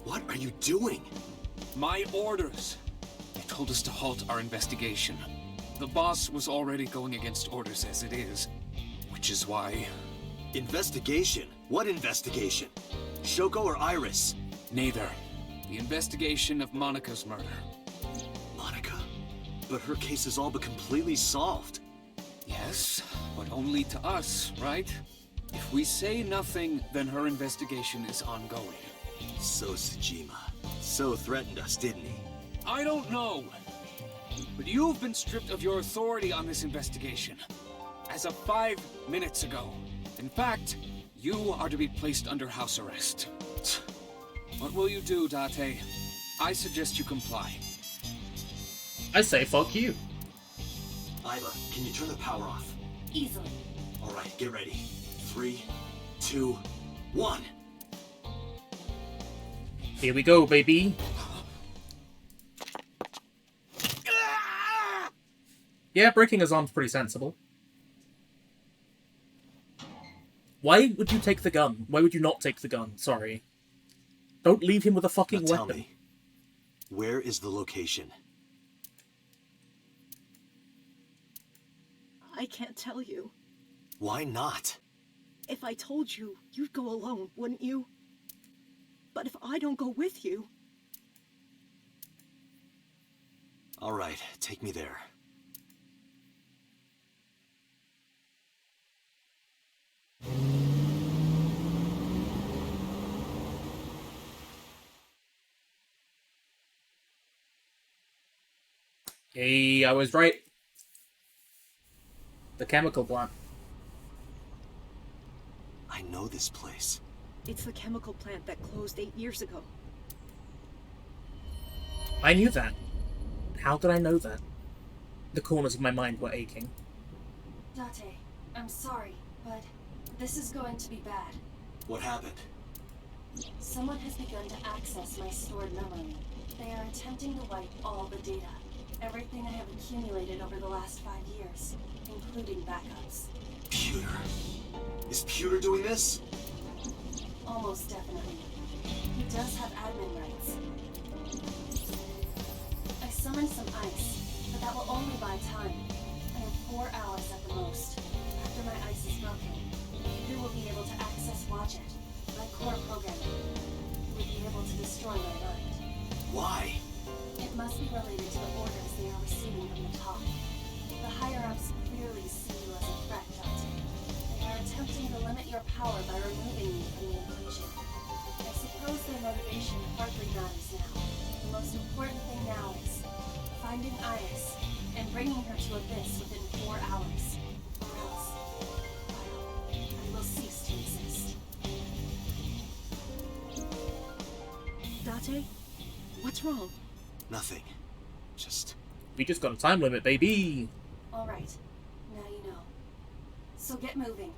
Speaker 3: What are you doing?
Speaker 7: My orders! They told us to halt our investigation. The boss was already going against orders as it is, which is why...
Speaker 3: Investigation? What investigation? Shoko or Iris?
Speaker 7: Neither. The investigation of Monika's murder.
Speaker 3: Monika? But her case is all but completely solved.
Speaker 7: Yes, but only to us, right? If we say nothing, then her investigation is ongoing.
Speaker 3: So Tsujima. So threatened us, didn't he?
Speaker 7: I don't know. But you've been stripped of your authority on this investigation. As of 5 minutes ago. In fact, you are to be placed under house arrest. What will you do, Date? I suggest you comply.
Speaker 1: I say fuck you.
Speaker 3: Iva, can you turn the power off?
Speaker 2: Easily.
Speaker 3: Alright, get ready. 3, 2, 1.
Speaker 1: Here we go, baby. Yeah, breaking his arm's pretty sensible. Why would you take the gun? Why would you not take the gun? Sorry. Don't leave him with a fucking
Speaker 3: Now tell
Speaker 1: weapon.
Speaker 3: me, where is the location?
Speaker 9: I can't tell you.
Speaker 3: Why not?
Speaker 9: If I told you, you'd go alone, wouldn't you? But if I don't go with you...
Speaker 3: Alright, take me there.
Speaker 1: Hey, I was right. The chemical plant.
Speaker 3: I know this place.
Speaker 9: It's the chemical plant that closed 8 years ago.
Speaker 1: I knew that. How did I know that? The corners of my mind were aching.
Speaker 2: Date, I'm sorry, but this is going to be bad.
Speaker 3: What happened?
Speaker 2: Someone has begun to access my stored memory. They are attempting to wipe all the data. Everything I have accumulated over the last 5 years, including backups.
Speaker 3: Pewter. Is Pewter doing this?
Speaker 2: Almost definitely. He does have admin rights. I summoned some ice, but that will only buy time. I have 4 hours at the most. After my ice is broken, you will be able to access Watch It, my core programming. You will be able to destroy my mind.
Speaker 3: Why?
Speaker 2: It must be related to the orders they are receiving from the top. The higher-ups clearly see you as a threat, Date. They are attempting to limit your power by removing you from the equation. I suppose their motivation hardly matters now. The most important thing now is finding Iris and bringing her to Abyss within 4 hours. Or else, well, I will cease to exist.
Speaker 9: Date? What's wrong?
Speaker 3: Nothing. Just
Speaker 1: We just got a time limit, baby.
Speaker 2: All right. Now you know. So get moving.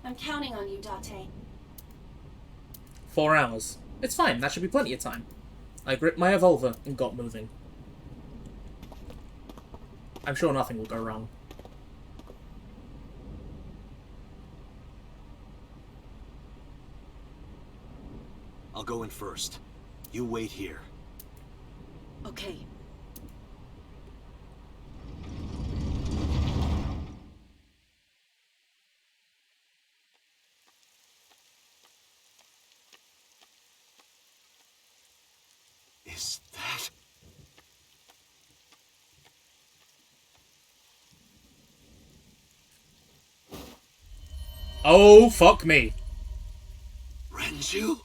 Speaker 2: I'm counting on you, Date.
Speaker 1: 4 hours. It's fine, that should be plenty of time. I gripped my revolver and got moving. I'm sure nothing will go wrong.
Speaker 3: I'll go in first. You wait here.
Speaker 6: Okay.
Speaker 3: Is that...
Speaker 1: Oh, fuck me.
Speaker 3: Renju?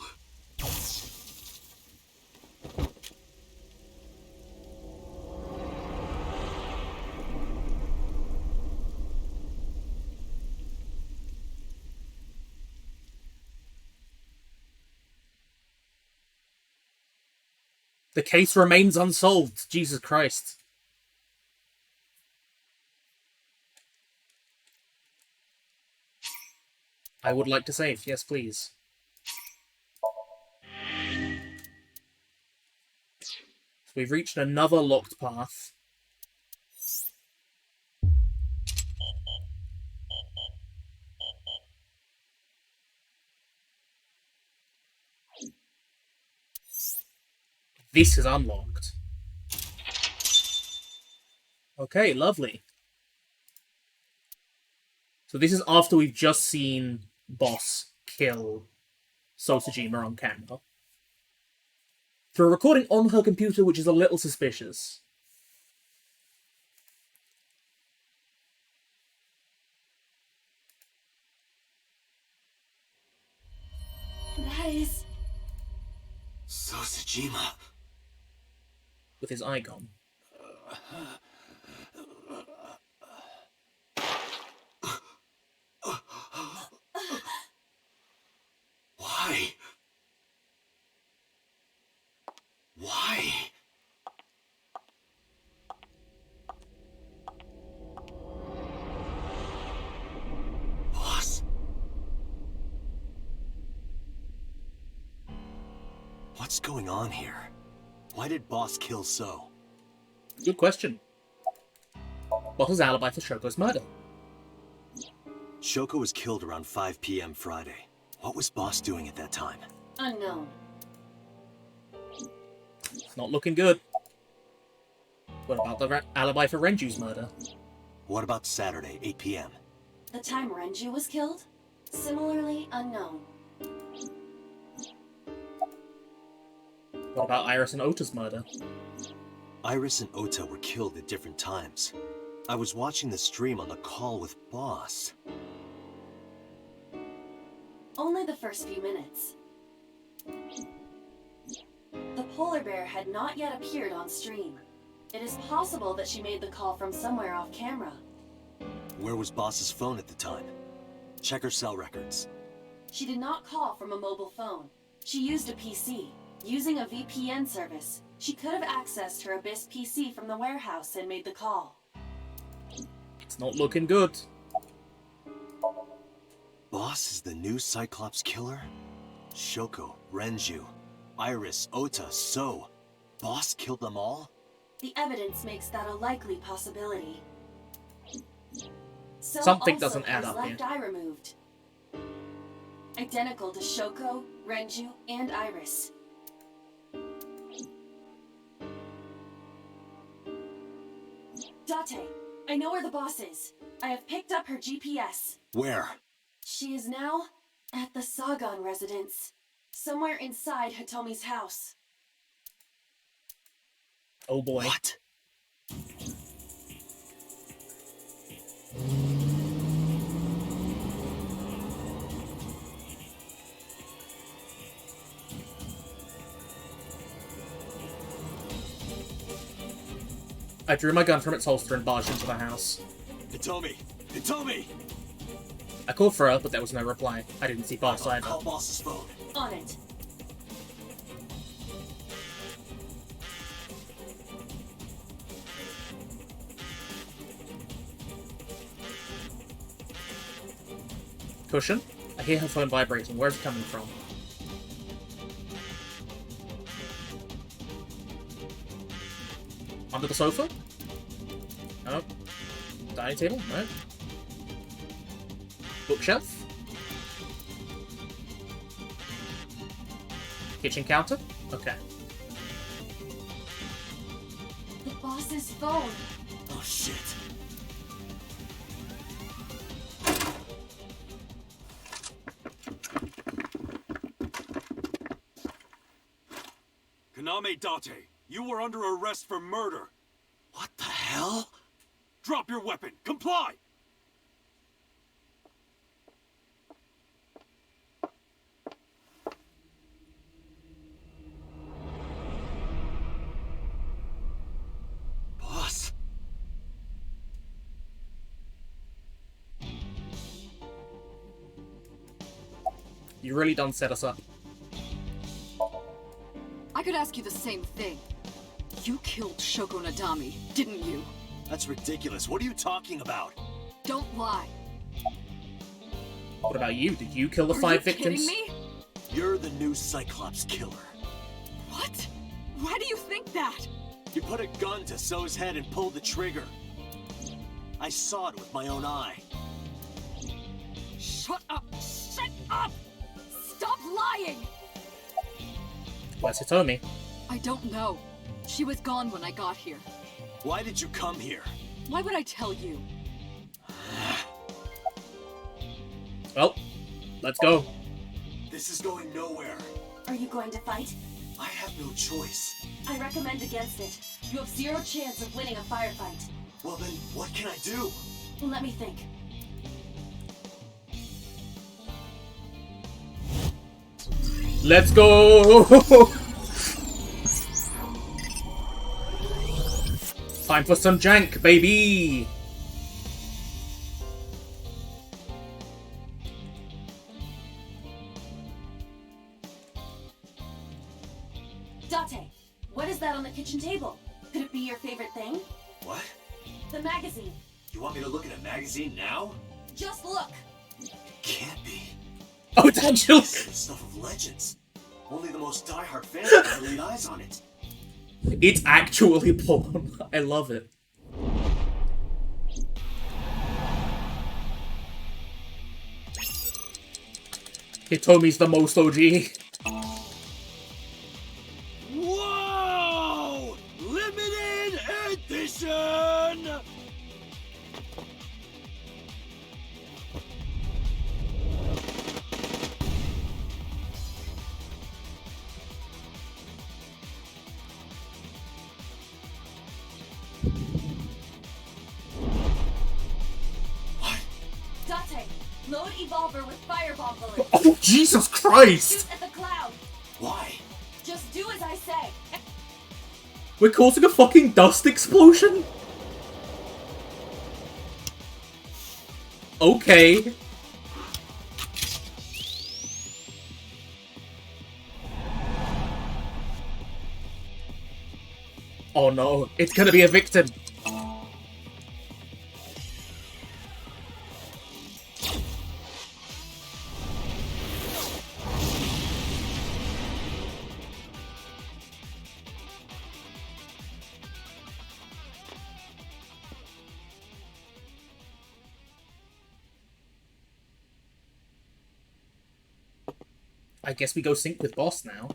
Speaker 1: The case remains unsolved. Jesus Christ. I would like to save. Yes, please. So we've reached another locked path. This is unlocked. Okay, lovely. So this is after we've just seen Boss kill Sosajima on camera. Through a recording on her computer, which is a little suspicious.
Speaker 2: That is...
Speaker 3: Sosajima.
Speaker 1: With his eye gone.
Speaker 3: Why? Why? Boss? What's going on here? Why did Boss kill So?
Speaker 1: Good question. Boss's alibi for Shoko's murder.
Speaker 3: Shoko was killed around 5 p.m. Friday. What was Boss doing at that time?
Speaker 2: Unknown.
Speaker 1: It's not looking good. What about the alibi for Renju's murder?
Speaker 3: What about Saturday, 8 p.m.?
Speaker 2: The time Renju was killed? Similarly unknown.
Speaker 1: What about Iris and Ota's murder?
Speaker 3: Iris and Ota were killed at different times. I was watching the stream on the call with Boss.
Speaker 2: Only the first few minutes. The polar bear had not yet appeared on stream. It is possible that she made the call from somewhere off camera.
Speaker 3: Where was Boss's phone at the time? Check her cell records.
Speaker 2: She did not call from a mobile phone. She used a PC. Using a VPN service, she could have accessed her Abyss PC from the warehouse and made the call.
Speaker 1: It's not looking good.
Speaker 3: Boss is the new Cyclops killer? Shoko, Renju, Iris, Ota, So. Boss killed them all?
Speaker 2: The evidence makes that a likely possibility. So
Speaker 1: Something
Speaker 2: also
Speaker 1: doesn't add
Speaker 2: has
Speaker 1: up here.
Speaker 2: left eye removed. Identical to Shoko, Renju, and Iris. Date, I know where the boss is. I have picked up her GPS.
Speaker 3: Where?
Speaker 2: She is now at the Sagan residence. Somewhere inside Hitomi's house.
Speaker 1: Oh boy.
Speaker 3: What?
Speaker 1: I drew my gun from its holster and barged into the house.
Speaker 3: Hitomi! Hitomi!
Speaker 1: I called for her, but there was no reply. I didn't see Boss either.
Speaker 3: Call Boss's phone.
Speaker 2: On it.
Speaker 1: Cushion. I hear her phone vibrating. Where's it coming from? Under the sofa? No. Dining table? No. Bookshelf? Kitchen counter? Okay.
Speaker 2: The boss's phone.
Speaker 3: Oh shit.
Speaker 5: Kaname Date, you were under arrest for murder.
Speaker 3: What the hell?
Speaker 5: Drop your weapon. Comply!
Speaker 3: Boss.
Speaker 1: You really done set us up.
Speaker 6: I could ask you the same thing. You killed Shoko Nadami, didn't you?
Speaker 3: That's ridiculous. What are you talking about?
Speaker 6: Don't lie.
Speaker 1: What about you? Did you kill the
Speaker 6: Are
Speaker 1: 5
Speaker 6: you
Speaker 1: victims?
Speaker 6: kidding me?
Speaker 3: You're the new Cyclops killer.
Speaker 6: What? Why do you think that?
Speaker 3: You put a gun to So's head and pulled the trigger. I saw it with my own eye.
Speaker 6: Shut up! Shut up! Stop lying!
Speaker 1: Where's Hitomi?
Speaker 6: I don't know. She was gone when I got here.
Speaker 3: Why did you come here?
Speaker 6: Why would I tell you?
Speaker 1: Well, let's go.
Speaker 3: This is going nowhere.
Speaker 2: Are you going to fight?
Speaker 3: I have no choice.
Speaker 2: I recommend against it. You have 0 chance of winning a firefight.
Speaker 3: Well then, what can I do?
Speaker 2: Let me think.
Speaker 1: Let's go! Time for some jank, baby!
Speaker 2: Date, what is that on the kitchen table? Could it be your favorite thing?
Speaker 3: What?
Speaker 2: The magazine.
Speaker 3: You want me to look at a magazine now?
Speaker 2: Just look.
Speaker 3: It can't be.
Speaker 1: Oh, it's actually...
Speaker 3: This is the stuff of legends. Only the most diehard fans have ever laid eyes on it.
Speaker 1: It's actually porn. I love it. Hitomi's the most OG.
Speaker 5: Whoa! Limited edition!
Speaker 2: Date, load Evolver with fireball bullets.
Speaker 1: Oh, Jesus Christ!
Speaker 2: Shoot at the cloud.
Speaker 3: Why?
Speaker 2: Just do as I say.
Speaker 1: We're causing a fucking dust explosion? Okay. Oh no, it's gonna be a victim. I guess we go sync with boss now.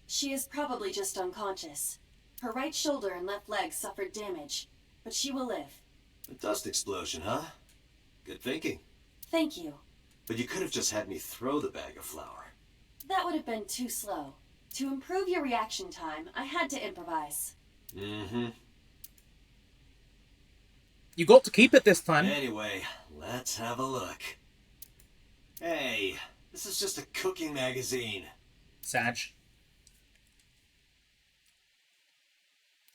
Speaker 2: She is probably just unconscious. Her right shoulder and left leg suffered damage, but she will live.
Speaker 3: A dust explosion, huh? Good thinking.
Speaker 2: Thank you.
Speaker 3: But you could have just had me throw the bag of flour.
Speaker 2: That would have been too slow. To improve your reaction time, I had to improvise.
Speaker 3: Mm-hmm.
Speaker 1: You got to keep it this time.
Speaker 3: Anyway, let's have a look. Hey, this is just a cooking magazine.
Speaker 1: Sag.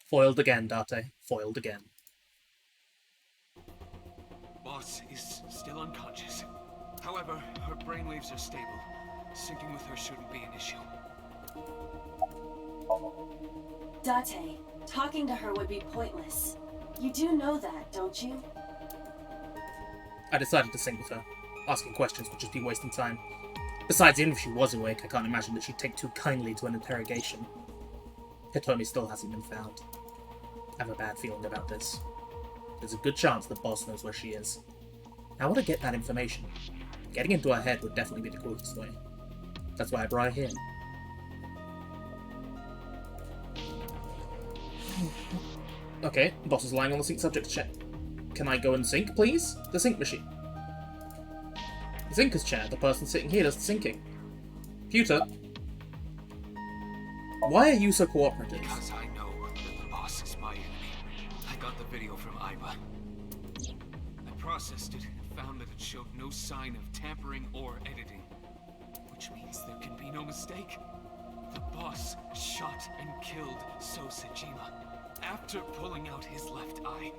Speaker 1: Foiled again, Date. Foiled again.
Speaker 7: Boss is still unconscious. However, her brainwaves are stable. Syncing with her shouldn't be an issue.
Speaker 2: Date, talking to her would be pointless. You do know that, don't you?
Speaker 1: I decided to sync with her. Asking questions would just be wasting time. Besides, even if she was awake, I can't imagine that she'd take too kindly to an interrogation. Hitomi still hasn't been found. I have a bad feeling about this. There's a good chance the boss knows where she is. How would I get that information? Getting into her head would definitely be the quickest way. That's why I brought her here. Okay, boss is lying on the sync subject chair. Can I go and sync, please? The sync machine. The syncer's chair. The person sitting here does the syncing. Computer. Why are you so cooperative?
Speaker 7: Because I know that the boss is my enemy. I got the video from Aiba. I processed it and found that it showed no sign of tampering or editing. Which means there can be no mistake. The boss shot and killed So Sejima after pulling out his left eye.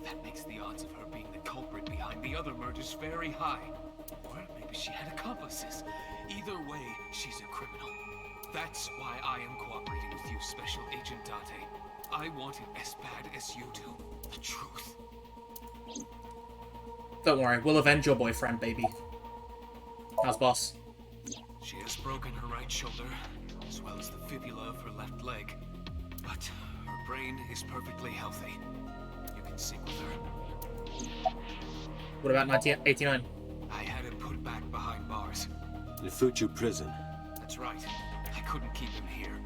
Speaker 7: That makes the odds of her being the culprit behind the other murders very high. Or maybe she had accomplices. Either way, she's a criminal. That's why I am cooperating with you, Special Agent Date. I want it as bad as you do. The truth.
Speaker 1: Don't worry, we'll avenge your boyfriend, baby. How's boss?
Speaker 7: She has broken her right shoulder, as well as the fibula of her left leg. But her brain is perfectly healthy. You can sync with her.
Speaker 1: What about 1989?
Speaker 7: I had him put back behind bars.
Speaker 3: In Fuchu prison.
Speaker 7: That's right. I couldn't keep him here.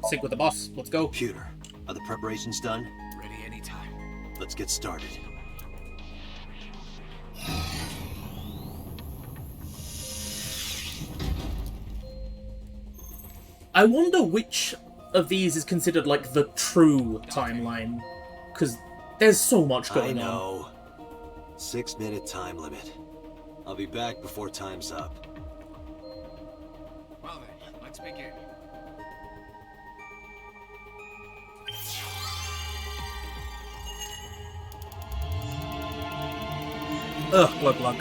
Speaker 1: Sync with the boss. Let's go.
Speaker 3: Computer, are the preparations done?
Speaker 7: Ready anytime.
Speaker 3: Let's get started.
Speaker 1: I wonder which of these is considered like the true timeline, because there's so much going on.
Speaker 3: I know. 6-minute time limit. I'll be back before time's up.
Speaker 7: Well then, let's begin.
Speaker 1: Ugh, glug glug.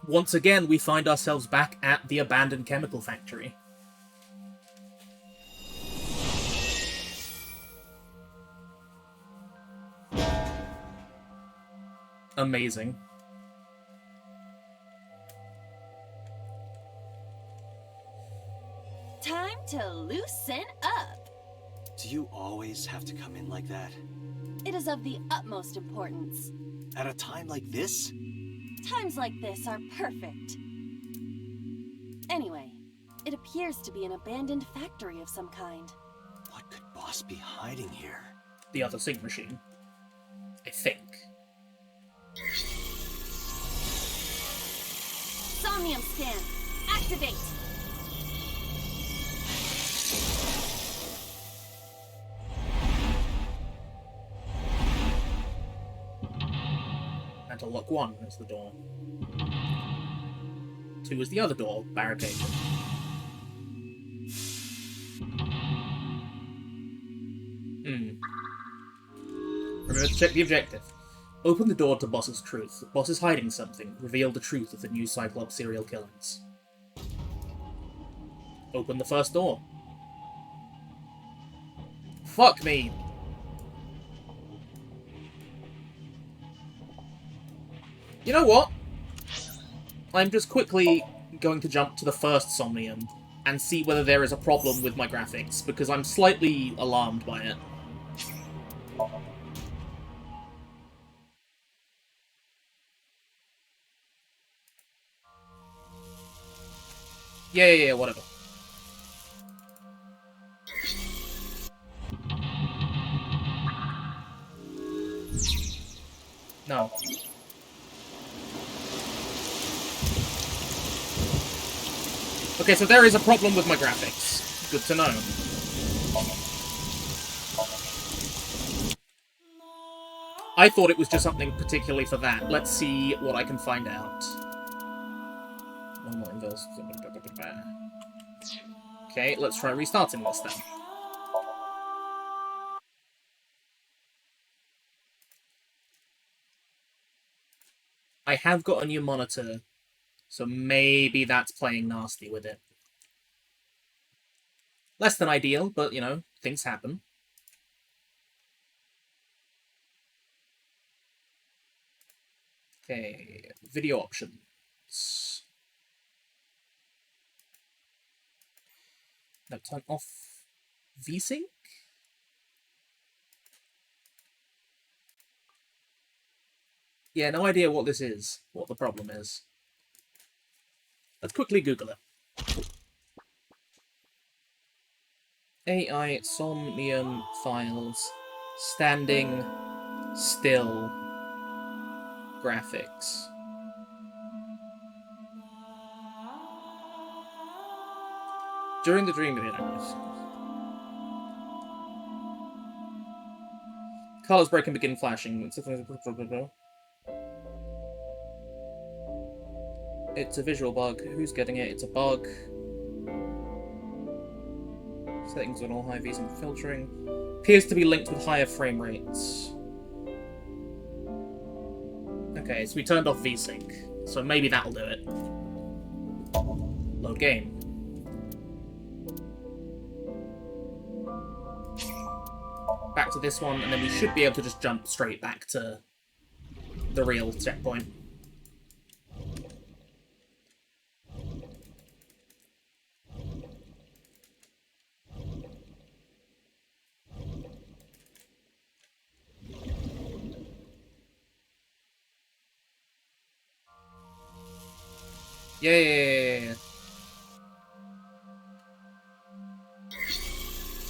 Speaker 1: Once again, we find ourselves back at the abandoned chemical factory. Amazing.
Speaker 2: Time to loosen up.
Speaker 3: Do you always have to come in like that?
Speaker 2: It is of the utmost importance.
Speaker 3: At a time like this?
Speaker 2: Times like this are perfect. Anyway, it appears to be an abandoned factory of some kind.
Speaker 3: What could Boss be hiding here?
Speaker 1: The other sync machine. I think.
Speaker 2: Somnium scan. Activate.
Speaker 1: And to lock 1 is the door. 2 is the other door, barricaded. Remember to check the objective. Open the door to Boss's truth. Boss is hiding something. Reveal the truth of the new Cyclops serial killings. Open the first door. Fuck me! You know what? I'm just quickly going to jump to the first Somnium and see whether there is a problem with my graphics, because I'm slightly alarmed by it. Yeah, whatever. No. Okay, so there is a problem with my graphics. Good to know. I thought it was just something particularly for that. Let's see what I can find out. One more inverse. Okay, let's try restarting this then. I have got a new monitor, so maybe that's playing nasty with it. Less than ideal, but, you know, things happen. Okay, video options. No, turn off VSync? Yeah, no idea what this is, what the problem is. Let's quickly Google it. AI Somnium files, standing still graphics. During the dream colors break and begin flashing. It's a visual bug. Who's getting it? It's a bug. Settings on all high VSync filtering. Appears to be linked with higher frame rates. Okay, so we turned off VSync. So maybe that'll do it. Load game. Back to this one, and then we should be able to just jump straight back to the real checkpoint. Yeah.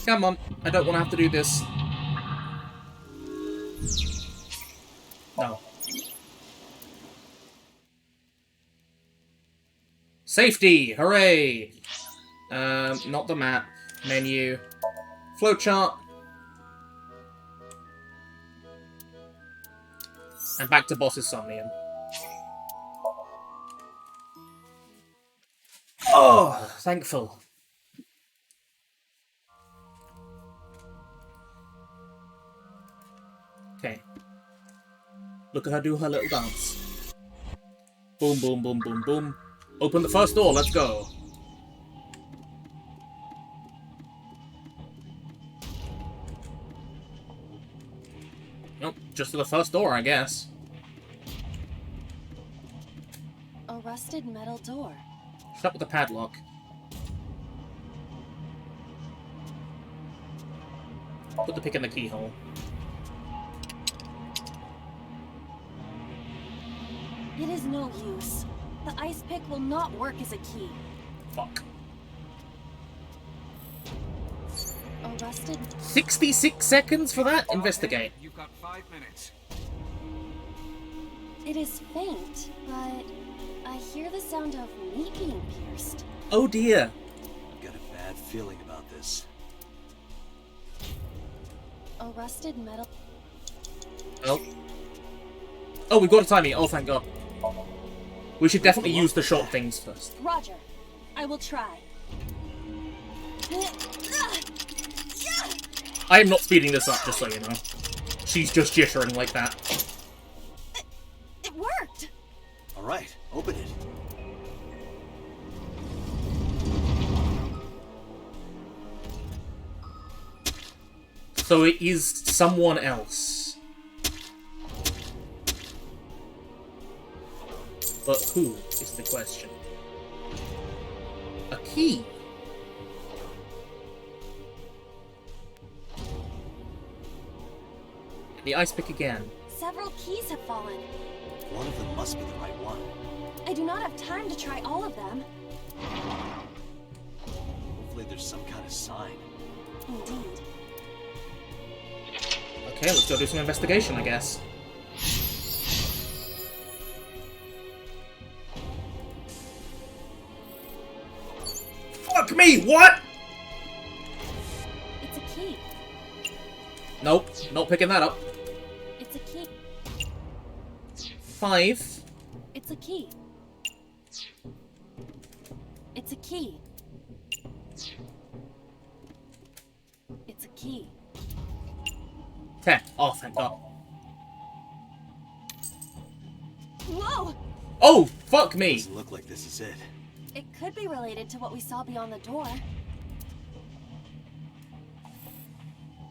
Speaker 1: Come on, I don't want to have to do this. No. Safety! Hooray! Not the map. Menu. Flowchart. And back to boss's Somnium. Oh, thankful. Okay. Look at her do her little dance. Boom, boom, boom, boom, boom. Open the first door, let's go. Nope, just to the first door, I guess.
Speaker 2: A rusted metal door.
Speaker 1: Shut with the padlock. Put the pick in the keyhole.
Speaker 2: It is no use. The ice pick will not work as a key.
Speaker 1: Fuck.
Speaker 2: A rusted...
Speaker 1: 66 seconds for that? Investigate.
Speaker 5: You've got 5 minutes.
Speaker 2: It is faint, but I hear the sound of meat being pierced.
Speaker 1: Oh dear.
Speaker 3: I've got a bad feeling about this.
Speaker 2: A rusted metal...
Speaker 1: Oh. Oh, we've got a timing. Oh, thank God. We should definitely use the short things first.
Speaker 2: Roger. I will try.
Speaker 1: I am not speeding this up, just so you know. She's just jittering like that.
Speaker 2: It worked!
Speaker 3: Alright, open it.
Speaker 1: So it is someone else. But who is the question? A key. The ice pick again.
Speaker 2: Several keys have fallen.
Speaker 3: One of them must be the right one.
Speaker 2: I do not have time to try all of them.
Speaker 3: Hopefully there's some kind of sign.
Speaker 2: Indeed.
Speaker 1: Okay, let's go do some investigation, I guess. Fuck me! What?
Speaker 2: It's a key.
Speaker 1: Nope, not picking that up.
Speaker 2: It's a key.
Speaker 1: 5.
Speaker 2: It's a key. It's a key. key.
Speaker 1: 10. Oh, thank God.
Speaker 2: Whoa!
Speaker 1: Oh, fuck me!
Speaker 3: Doesn't look like this is it.
Speaker 2: It could be related to what we saw beyond the door.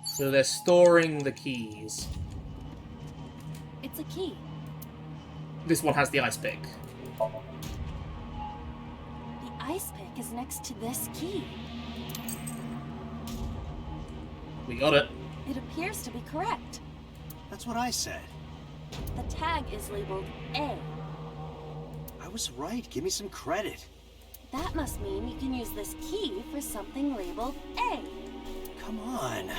Speaker 1: So they're storing the keys.
Speaker 2: It's a key.
Speaker 1: This one has the ice pick.
Speaker 2: The ice pick is next to this key.
Speaker 1: We got it.
Speaker 2: It appears to be correct.
Speaker 3: That's what I said.
Speaker 2: The tag is labeled A.
Speaker 3: I was right. Give me some credit.
Speaker 2: That must mean you can use this key for something labeled A.
Speaker 3: Come on.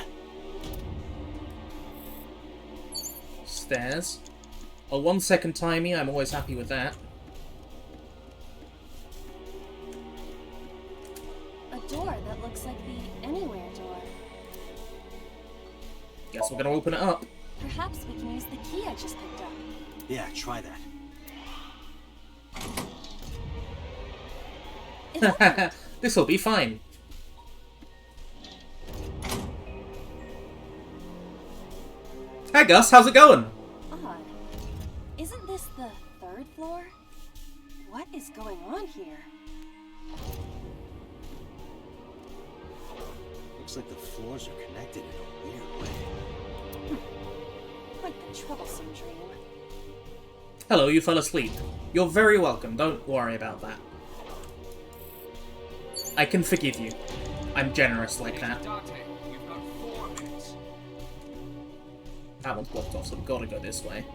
Speaker 1: Stairs. A 1 second timey, I'm always happy with that.
Speaker 2: A door that looks like the anywhere door.
Speaker 1: Guess we're gonna open it up.
Speaker 2: Perhaps we can use the key I just picked up.
Speaker 3: Yeah, try that.
Speaker 1: This'll be fine. Hey Gus, how's it going?
Speaker 2: Odd. Isn't this the 3rd floor? What is going on here?
Speaker 3: Looks like the floors are connected in a weird way.
Speaker 2: Like the troublesome dream.
Speaker 1: Hello, you fell asleep. You're very welcome, don't worry about that. I can forgive you. I'm generous like that.
Speaker 7: Dante, you've got 4 minutes.
Speaker 1: That one's blocked off, so we've got to go this way.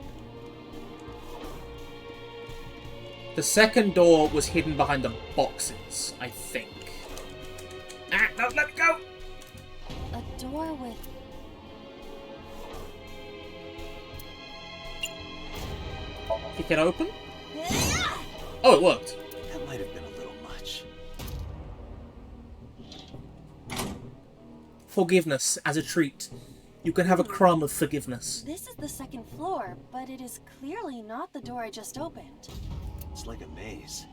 Speaker 1: The second door was hidden behind the boxes, I think. Ah, no, let me go!
Speaker 2: A door with...
Speaker 1: Kick it open? Oh, it worked.
Speaker 3: That might have been a little much.
Speaker 1: Forgiveness as a treat. You can have a crumb of forgiveness.
Speaker 2: This is the 2nd floor, but it is clearly not the door I just opened.
Speaker 3: It's like a maze.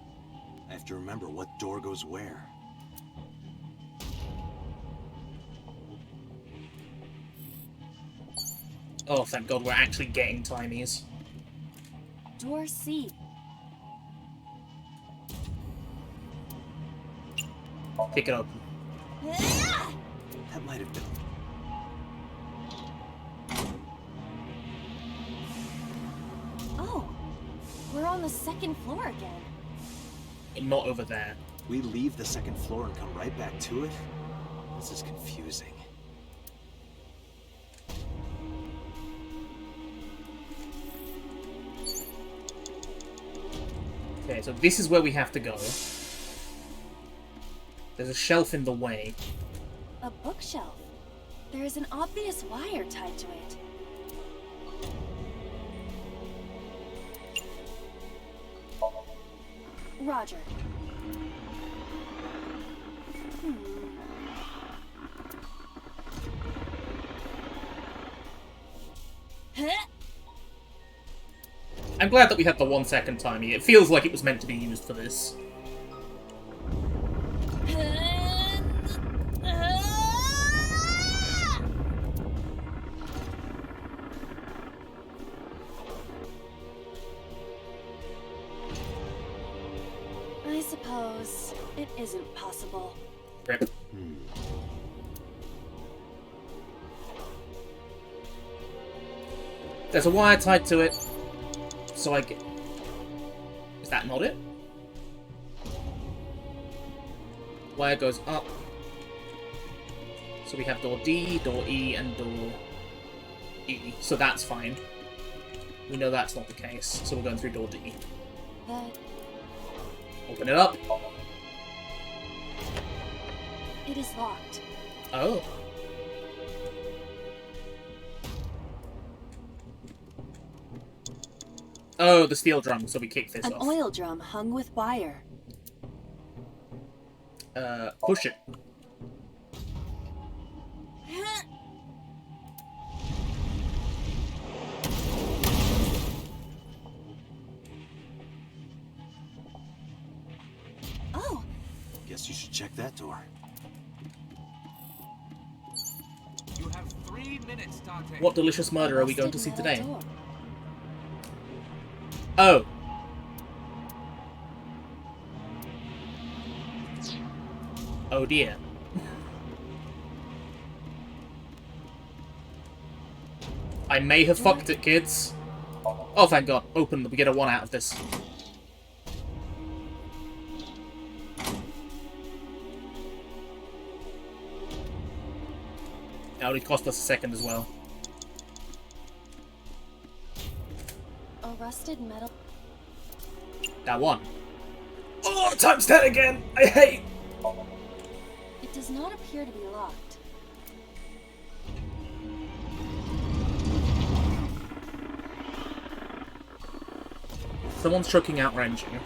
Speaker 3: I have to remember what door goes where.
Speaker 1: Oh, thank God we're actually getting timies.
Speaker 2: Door C.
Speaker 1: Kick it open.
Speaker 3: That might have been...
Speaker 2: Oh, we're on the 2nd floor again.
Speaker 1: Not over there.
Speaker 3: We leave the 2nd floor and come right back to it? This is confusing.
Speaker 1: Okay, so this is where we have to go. There's a shelf in the way.
Speaker 2: A bookshelf. There is an obvious wire tied to it. Roger.
Speaker 1: I'm glad that we had the 1 second timing. It feels like it was meant to be used for this.
Speaker 2: I suppose it isn't possible.
Speaker 1: Rip. There's a wire tied to it, so I get... Is that not it? Wire goes up. So we have door D, door E, and door E. So that's fine. We know that's not the case, so we're going through door D.
Speaker 2: But
Speaker 1: Open it up.
Speaker 2: it is locked.
Speaker 1: Oh. Oh, the steel drum, so we kick this
Speaker 2: An
Speaker 1: off.
Speaker 2: oil drum hung with wire.
Speaker 1: Push it.
Speaker 3: Guess you should check that door.
Speaker 7: minutes, Dante.
Speaker 1: What delicious murder are we going to see
Speaker 2: Rusted
Speaker 1: today?
Speaker 2: metal door.
Speaker 1: Oh. Oh dear. I may have fucked it, kids. Oh, thank God. Open. We get a 1 out of this. That only cost us a second as well.
Speaker 2: A rusted metal.
Speaker 1: That one. Oh, times 10 again! I hate!
Speaker 2: It does not appear to be locked.
Speaker 1: Someone's choking out Renju.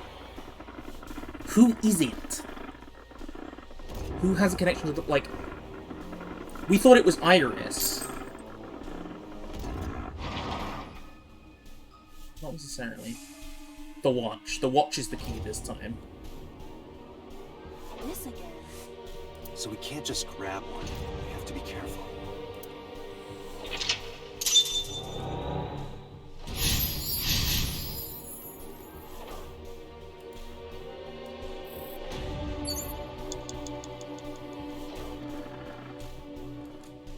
Speaker 1: Who is it? Who has a connection to the, like... We thought it was Iris. Not necessarily. The watch. The watch is the key this time.
Speaker 2: This again.
Speaker 3: So we can't just grab one. We have to be careful.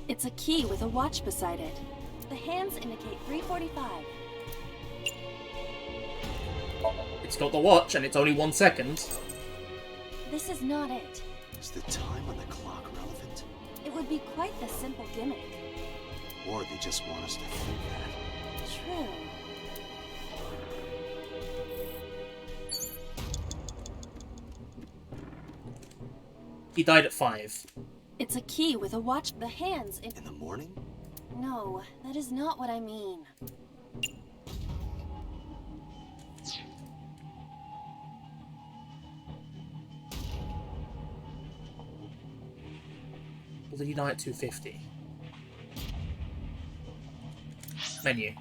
Speaker 2: It's a key with a watch beside it. The hands indicate 3:45.
Speaker 1: It's got the watch, and it's only 1 second.
Speaker 2: This is not it.
Speaker 3: Is the time on the clock relevant?
Speaker 2: It would be quite the simple gimmick.
Speaker 3: Or they just want us to think that.
Speaker 2: True.
Speaker 1: He died at 5.
Speaker 2: It's a key with a watch. The hands
Speaker 3: In the morning?
Speaker 2: No, that is not what I mean.
Speaker 1: Or did he die at 250? Menu.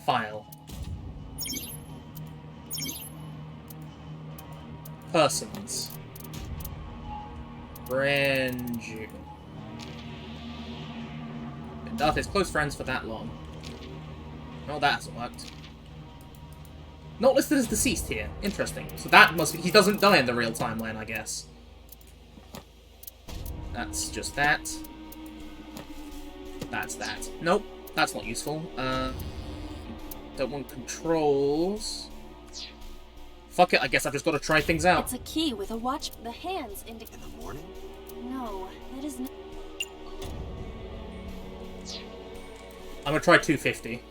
Speaker 1: File. Persons. Renju. Been Darth's close friends for that long. Well, that hasn't worked. Not listed as deceased here. Interesting. So that must be... He doesn't die in the real timeline, I guess. That's just that. That's that. Nope. That's not useful. Don't want controls. Fuck it, I guess I've just got to try things out.
Speaker 2: It's a key with a watch. The hands indicate.
Speaker 3: In the morning?
Speaker 2: No, that is not.
Speaker 1: I'm gonna try 250.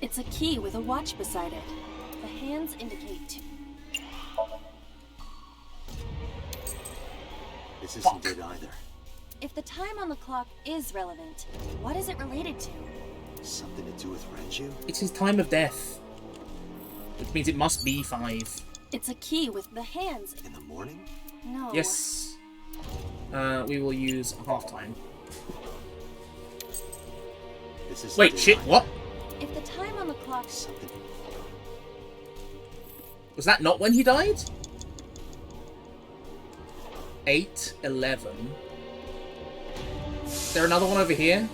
Speaker 2: It's a key with a watch beside it. The hands indicate 2.
Speaker 3: This isn't it either.
Speaker 2: If the time on the clock is relevant, what is it related to?
Speaker 3: Something to do with Renju?
Speaker 1: It's his time of death. Which means it must be 5.
Speaker 2: It's a key with the hands.
Speaker 3: In the morning?
Speaker 2: No.
Speaker 1: Yes. We will use halftime.
Speaker 3: This is
Speaker 1: Wait, shit, what?
Speaker 2: If the time on the clock.
Speaker 3: Something.
Speaker 1: Was that not when he died? 8, 11. Is there another one over here?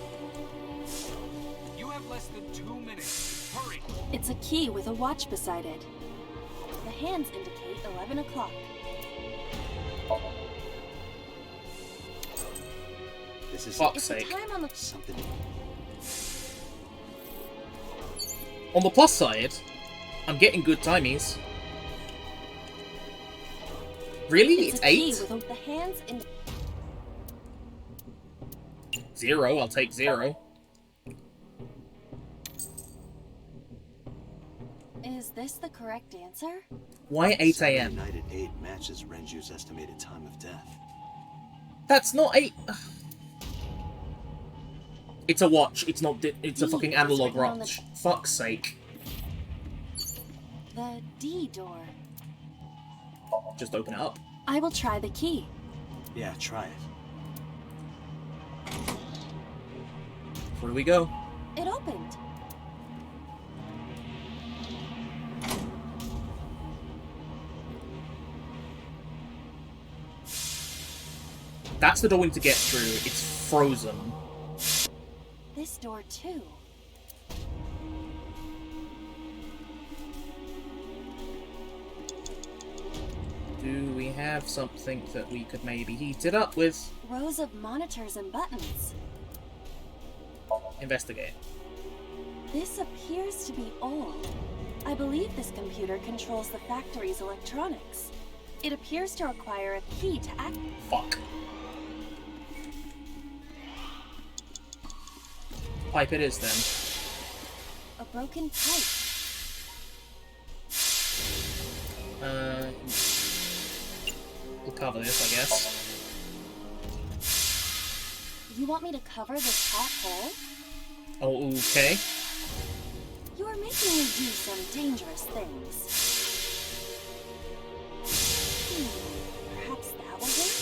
Speaker 7: You have less than 2 minutes. Hurry.
Speaker 2: It's a key with a watch beside it. The hands indicate 11 o'clock.
Speaker 3: This is
Speaker 1: Fuck's
Speaker 2: If the
Speaker 1: sake.
Speaker 2: time on the
Speaker 3: something.
Speaker 1: On the plus side, I'm getting good timies. Really? It's
Speaker 2: a key
Speaker 1: 8?
Speaker 2: with the hands in.
Speaker 1: 0, I'll take 0.
Speaker 2: Is this the correct answer?
Speaker 1: Why 8
Speaker 3: Saturday
Speaker 1: AM?
Speaker 3: night at 8 matches Renju's estimated time of death.
Speaker 1: That's not 8. It's a watch. It's not. It's a
Speaker 2: D
Speaker 1: fucking
Speaker 2: is
Speaker 1: analog
Speaker 2: written on
Speaker 1: watch. Fuck's sake.
Speaker 2: The D door.
Speaker 1: Just open it up.
Speaker 2: I will try the key.
Speaker 3: Yeah, try it.
Speaker 1: Where do we go?
Speaker 2: It opened.
Speaker 1: That's the door we need to get through. It's frozen.
Speaker 2: This door too.
Speaker 1: Do we have something that we could maybe heat it up with?
Speaker 2: Rows of monitors and buttons.
Speaker 1: Investigate.
Speaker 2: This appears to be old. I believe this computer controls the factory's electronics. It appears to require a key to act.
Speaker 1: Fuck. Pipe it is then.
Speaker 2: A broken pipe.
Speaker 1: We'll cover this, I guess.
Speaker 2: You want me to cover this hot hole?
Speaker 1: Oh, okay.
Speaker 2: You are making me do some dangerous things. Perhaps that will work?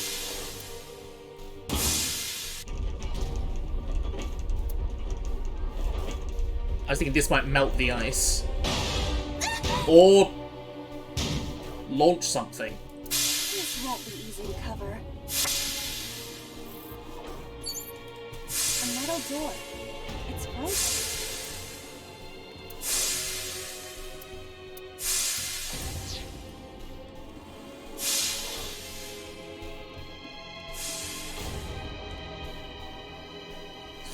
Speaker 1: I was thinking this might melt the ice. Or launch something.
Speaker 2: This won't be easy to cover. A metal door. It's frozen.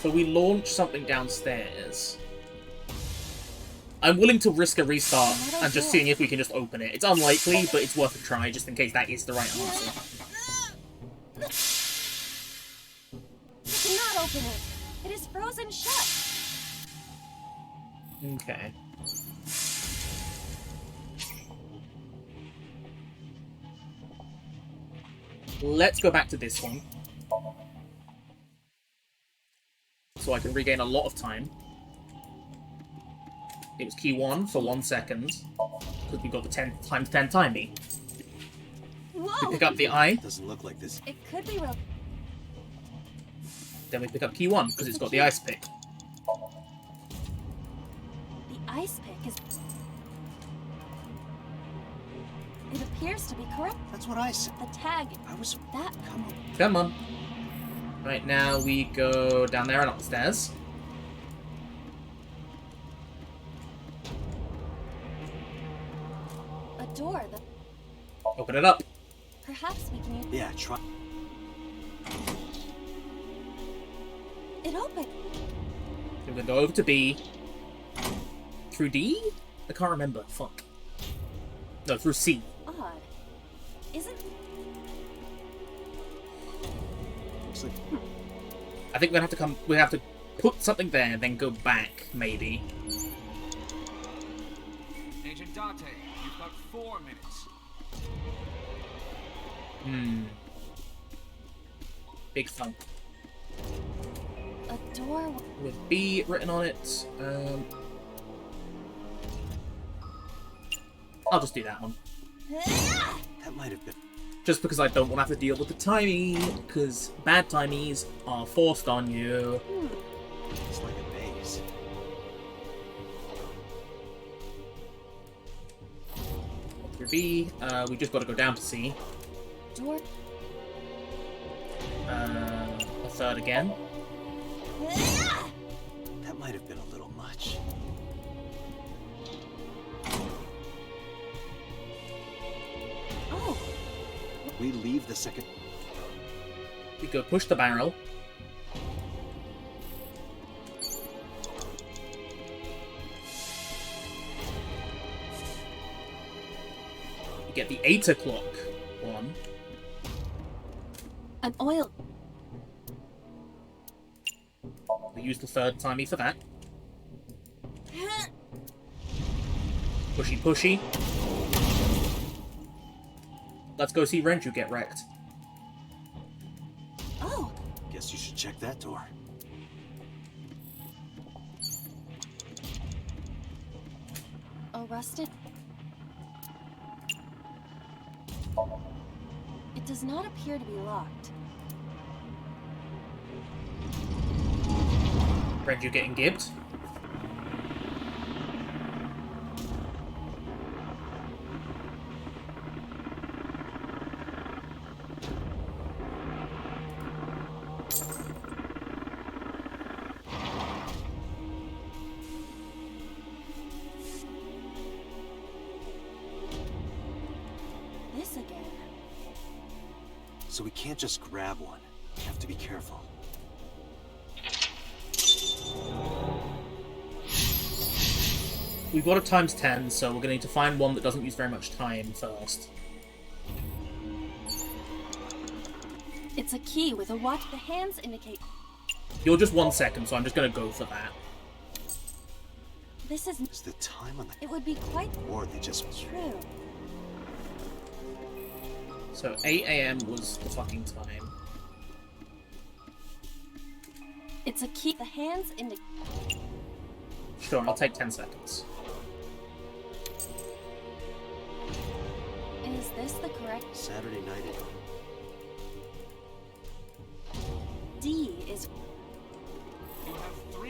Speaker 1: So we launch something downstairs. I'm willing to risk a restart and just seeing if we can just open it. It's unlikely, but it's worth a try just in case that is the right answer.
Speaker 2: You cannot open it. It is frozen shut.
Speaker 1: Okay. Let's go back to this one. So I can regain a lot of time. It was key 1 for 1 second. Because we got the 10 times 10 timey.
Speaker 2: Whoa!
Speaker 1: We pick up the eye.
Speaker 3: Doesn't look like this.
Speaker 2: It could be real.
Speaker 1: Then we pick up key 1 because it's got the ice pick.
Speaker 2: The ice pick is... It appears to be correct.
Speaker 3: That's what I said.
Speaker 2: The tag...
Speaker 3: I was...
Speaker 2: That...
Speaker 3: Come on.
Speaker 1: Come on. Right, now we go down there and up the stairs.
Speaker 2: A door that...
Speaker 1: Open it up.
Speaker 2: Perhaps we can use...
Speaker 3: Yeah, try.
Speaker 2: It opened.
Speaker 1: We're gonna go over to B. Through D? I can't remember. Fuck. No, through C.
Speaker 2: Odd. Isn't...
Speaker 3: Looks like...
Speaker 1: I think we're gonna have to come. We have to put something there, then go back, maybe.
Speaker 5: Agent Dante, you've got 4 minutes.
Speaker 1: Big thump.
Speaker 2: A door...
Speaker 1: With B written on it. I'll just do that one.
Speaker 3: That might have been...
Speaker 1: Just because I don't want to have to deal with the timey, because bad timies are forced on you.
Speaker 3: It's like a maze.
Speaker 1: Through B, we just got to go down to C.
Speaker 2: Door...
Speaker 1: A third again.
Speaker 3: That might have been a little much.
Speaker 2: Oh!
Speaker 3: We leave the second...
Speaker 1: We go push the barrel. We get the 8 o'clock one.
Speaker 2: An oil...
Speaker 1: We use the third timey for that. Pushy pushy. Let's go see Renju get wrecked.
Speaker 2: Oh!
Speaker 3: Guess you should check that door.
Speaker 2: A rusted... It does not appear to be locked.
Speaker 1: Renju getting gibbed.
Speaker 3: So we can't just grab one. We have to be careful.
Speaker 1: We've got a times 10, so we're going to need to find one that doesn't use very much time first.
Speaker 2: It's a key with a watch. The hands indicate.
Speaker 1: You're just 1 second, so I'm just going to go for that.
Speaker 2: This is.
Speaker 3: Is the time on the.
Speaker 2: It would be quite.
Speaker 3: Or they just.
Speaker 2: True.
Speaker 1: So 8 AM was the fucking time.
Speaker 2: It's a key. The hands indicate.
Speaker 1: Sure, I'll take 10 seconds.
Speaker 2: Is this the correct?
Speaker 3: Saturday night.
Speaker 2: D is.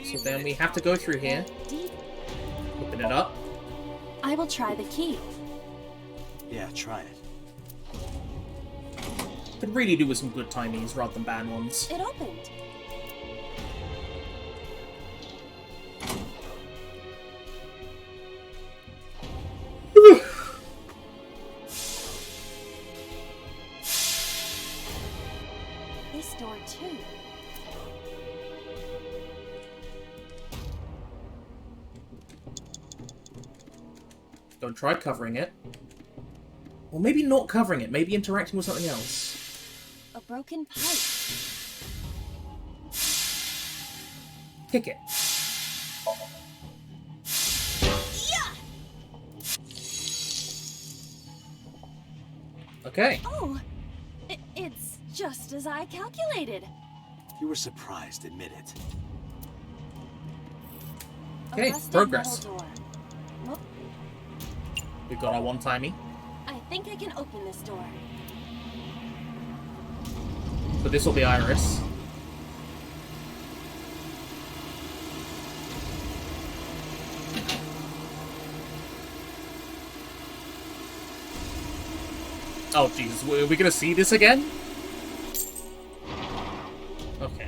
Speaker 1: So then we have to go through here.
Speaker 2: D.
Speaker 1: Open it up.
Speaker 2: I will try the key.
Speaker 3: Yeah, try it.
Speaker 1: Could really do with some good timies rather than bad ones.
Speaker 2: It opened. This door too.
Speaker 1: Don't try covering it. Or maybe not covering it, maybe interacting with something else.
Speaker 2: A broken pipe.
Speaker 1: Kick it. Okay.
Speaker 2: Oh, it's just as I calculated.
Speaker 3: You were surprised, admit it.
Speaker 1: Okay,
Speaker 2: A rusted
Speaker 1: progress.
Speaker 2: metal door. Nope.
Speaker 1: We've got our one-timey.
Speaker 2: I think I can open this door.
Speaker 1: But this will be Iris. Oh Jesus, are we gonna see this again? Okay.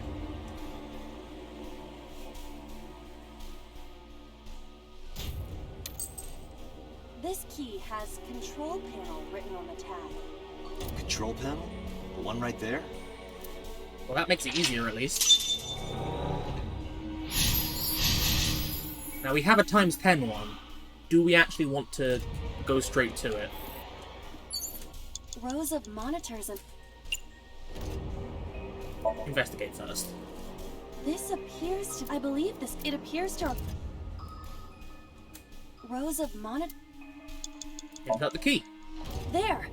Speaker 2: This key has control panel written on the tab.
Speaker 3: Control panel? The one right there?
Speaker 1: Well, that makes it easier, at least. Now, we have a times 10 one. Do we actually want to go straight to it?
Speaker 2: Rows of monitors and...
Speaker 1: Investigate first.
Speaker 2: This appears to... I believe this... It appears to... Rows of monitors...
Speaker 1: Hit out the key.
Speaker 2: There!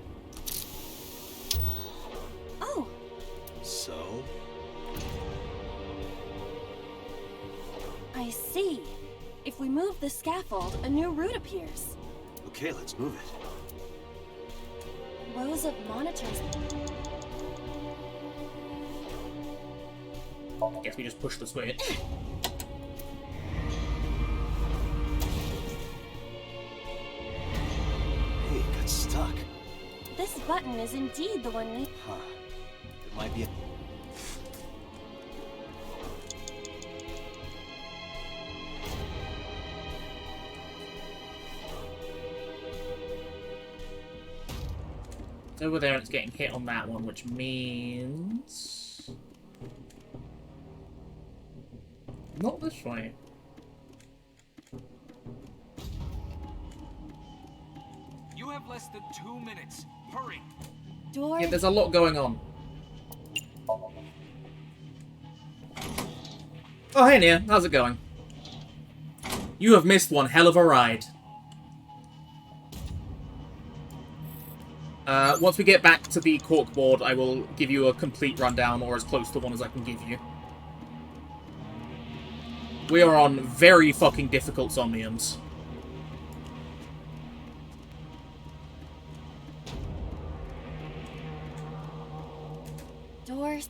Speaker 2: Oh!
Speaker 3: So?
Speaker 2: I see. If we move the scaffold, a new route appears.
Speaker 3: Okay, let's move it.
Speaker 2: Rows of monitors...
Speaker 1: Guess we just push the switch.
Speaker 3: Hey, it got stuck.
Speaker 2: This button is indeed the one we...
Speaker 3: Huh. It might be a...
Speaker 1: It's over there and it's getting hit on that one, which means... Not this way.
Speaker 5: You have less than 2 minutes. Hurry.
Speaker 2: Door...
Speaker 1: Yeah, there's a lot going on. Oh, hey Nia, how's it going? You have missed one hell of a ride. Once we get back to the corkboard, I will give you a complete rundown, or as close to one as I can give you. We are on very fucking difficult Somniums.
Speaker 2: Doors...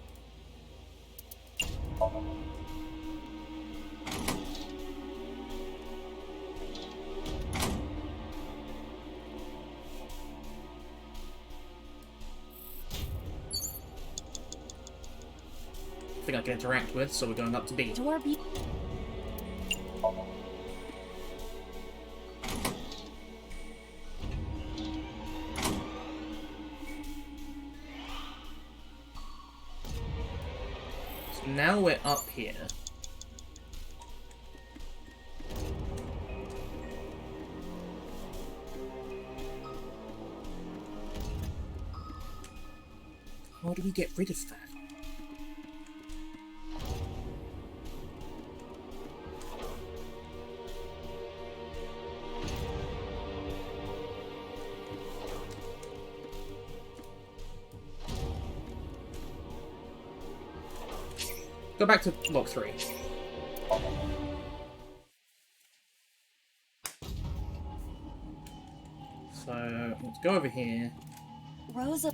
Speaker 1: Thing I can interact with, so we're going up to B.
Speaker 2: Door be...
Speaker 1: now we're up here. How do we get rid of that? Go back to block 3. So, let's go over here.
Speaker 2: Rosa.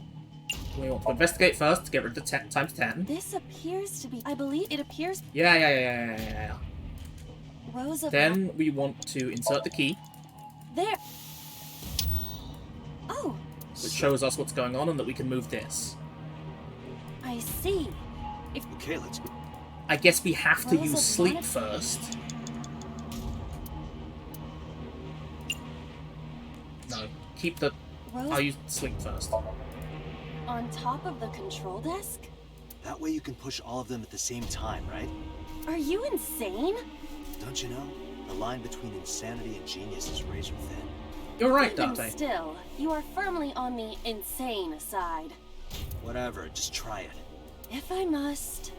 Speaker 1: We want to investigate first to get rid of the times 10.
Speaker 2: This appears to be. I believe it appears.
Speaker 1: Yeah.
Speaker 2: Rosa.
Speaker 1: Then we want to insert the key.
Speaker 2: There. Oh.
Speaker 1: Which shows us what's going on and that we can move this.
Speaker 2: I see. If
Speaker 3: Okay, let's go.
Speaker 1: I guess we have to
Speaker 2: Rosa
Speaker 1: use sleep
Speaker 2: wanted-
Speaker 1: first. No, keep the.
Speaker 2: Rosa
Speaker 1: I'll use sleep first.
Speaker 2: on top of the control desk.
Speaker 3: That way you can push all of them at the same time, right?
Speaker 2: Are you insane?
Speaker 3: Don't you know? The line between insanity and genius is razor thin.
Speaker 1: You're right,
Speaker 2: Even
Speaker 1: Dante.
Speaker 2: still, you are firmly on the insane side.
Speaker 3: Whatever, just try it.
Speaker 2: If I must.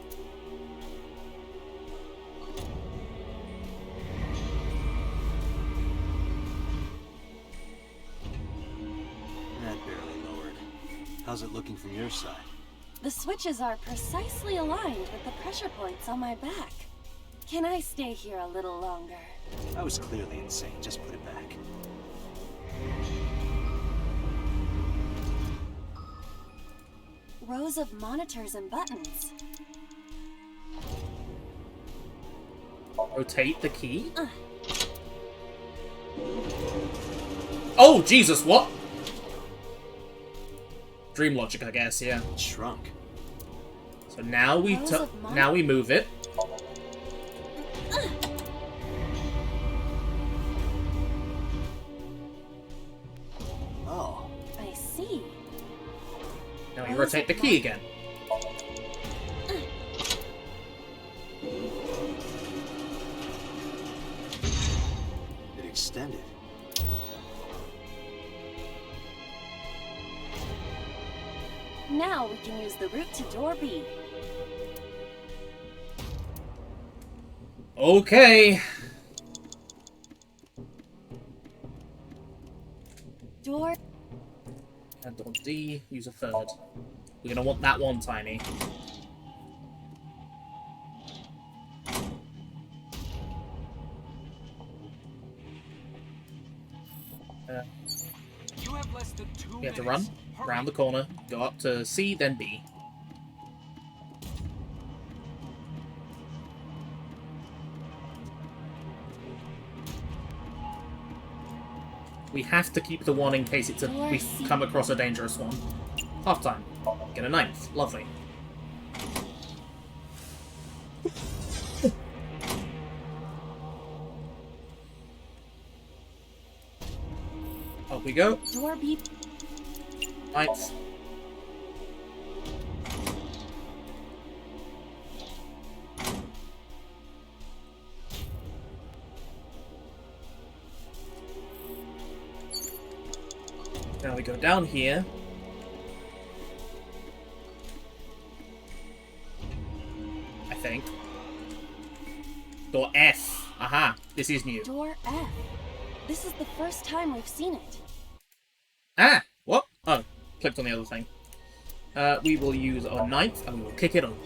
Speaker 3: That barely lowered. How's it looking from your side?
Speaker 2: The switches are precisely aligned with the pressure points on my back. Can I stay here a little longer?
Speaker 3: I was clearly insane. Just put it back.
Speaker 2: Rows of monitors and buttons.
Speaker 1: Rotate the key. Oh, Jesus, what? Dream logic, I guess, yeah.
Speaker 3: It shrunk.
Speaker 1: So now we move it.
Speaker 3: Oh.
Speaker 2: I see.
Speaker 1: Now we rotate the key again.
Speaker 3: It extended.
Speaker 2: Now we can use the route to door B.
Speaker 1: Okay.
Speaker 2: Door.
Speaker 1: And door D, use a third. We're gonna want that one, Tiny.
Speaker 5: You have less than 2
Speaker 1: We have to
Speaker 5: minutes.
Speaker 1: run around the corner, go up to C, then B. We have to keep the one in case we come across a dangerous one. Half time. Get a 9th. Lovely. Up we go.
Speaker 2: Door B.
Speaker 1: 9th. Now we go down here. I think. Door F. Aha, this is new.
Speaker 2: Door F. This is the first time we've seen it.
Speaker 1: Ah! What? Oh, clicked on the other thing. We will use our 9th and we will kick it on.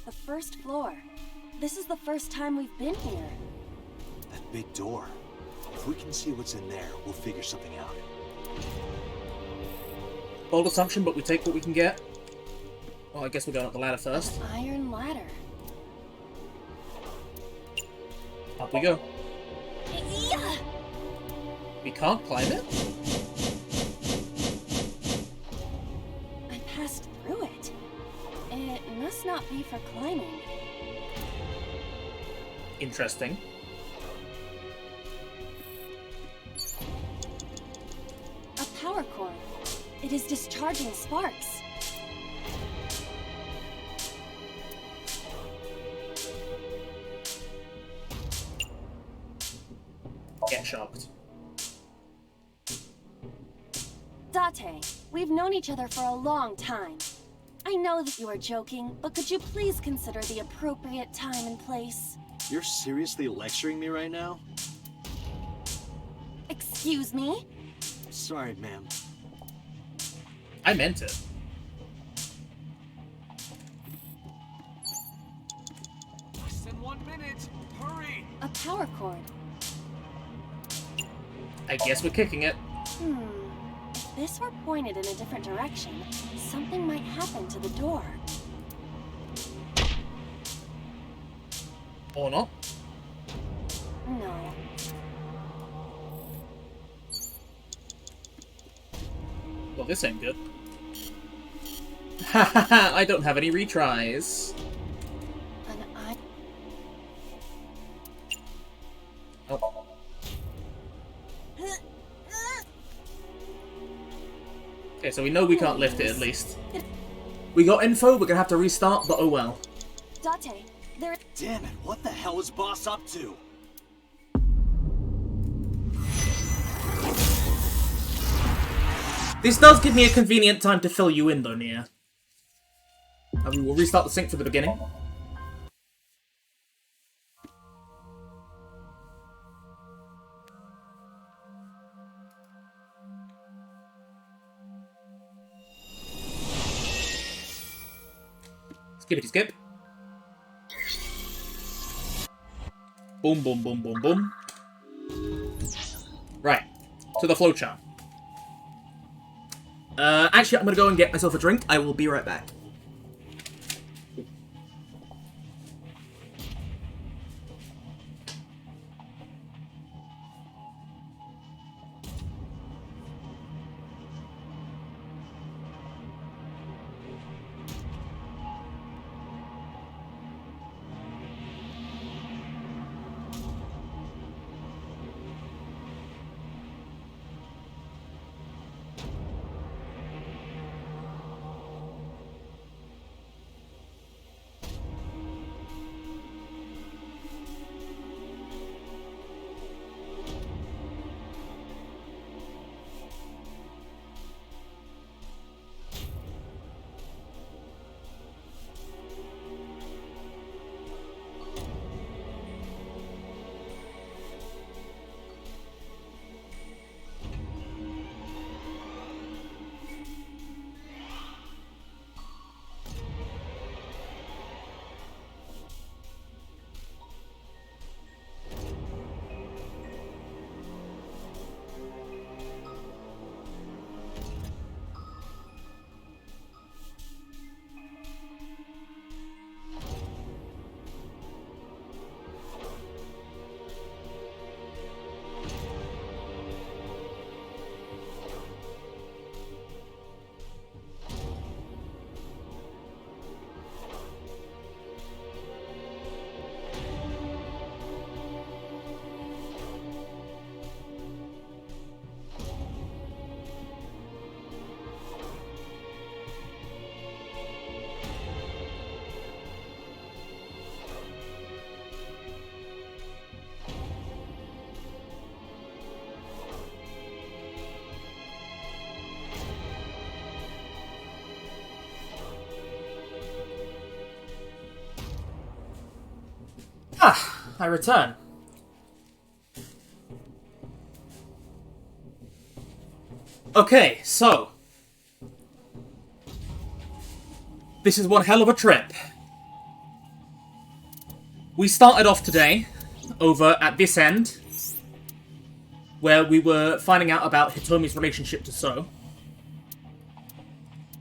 Speaker 2: The first floor. This is the first time we've been here.
Speaker 3: That big door. If we can see what's in there, we'll figure something out.
Speaker 1: Bold assumption, but we take what we can get. Well, I guess we're going up the ladder first.
Speaker 2: Iron ladder.
Speaker 1: Up we go.
Speaker 2: Yeah.
Speaker 1: We can't climb it?
Speaker 2: I passed through it. It must not be for climbing.
Speaker 1: Interesting.
Speaker 2: A power cord. It is discharging sparks.
Speaker 1: Get shocked.
Speaker 2: Date, we've known each other for a long time. I know that you are joking, but could you please consider the appropriate time and place?
Speaker 3: You're seriously lecturing me right now?
Speaker 2: Excuse me?
Speaker 3: Sorry, ma'am.
Speaker 1: I meant it.
Speaker 5: Less than 1 minute. Hurry.
Speaker 2: A power cord.
Speaker 1: I guess we're kicking it.
Speaker 2: If this were pointed in a different direction, something might happen to the door.
Speaker 1: Or not.
Speaker 2: No.
Speaker 1: Well, this ain't good. Ha ha ha! I don't have any retries.
Speaker 2: An eye.
Speaker 1: Oh. Okay, so we know we can't lift it at least. We got info, we're gonna have to restart, but oh well.
Speaker 2: Date, there.
Speaker 3: Damn it, what the hell is Boss up to?
Speaker 1: This does give me a convenient time to fill you in, though, Nia. We will restart the sync from the beginning. Skippity skip. Boom, boom, boom, boom, boom. Right, to the flowchart. Actually, I'm gonna go and get myself a drink. I will be right back. I return. Okay, so this is one hell of a trip. We started off today over at this end, where we were finding out about Hitomi's relationship to So,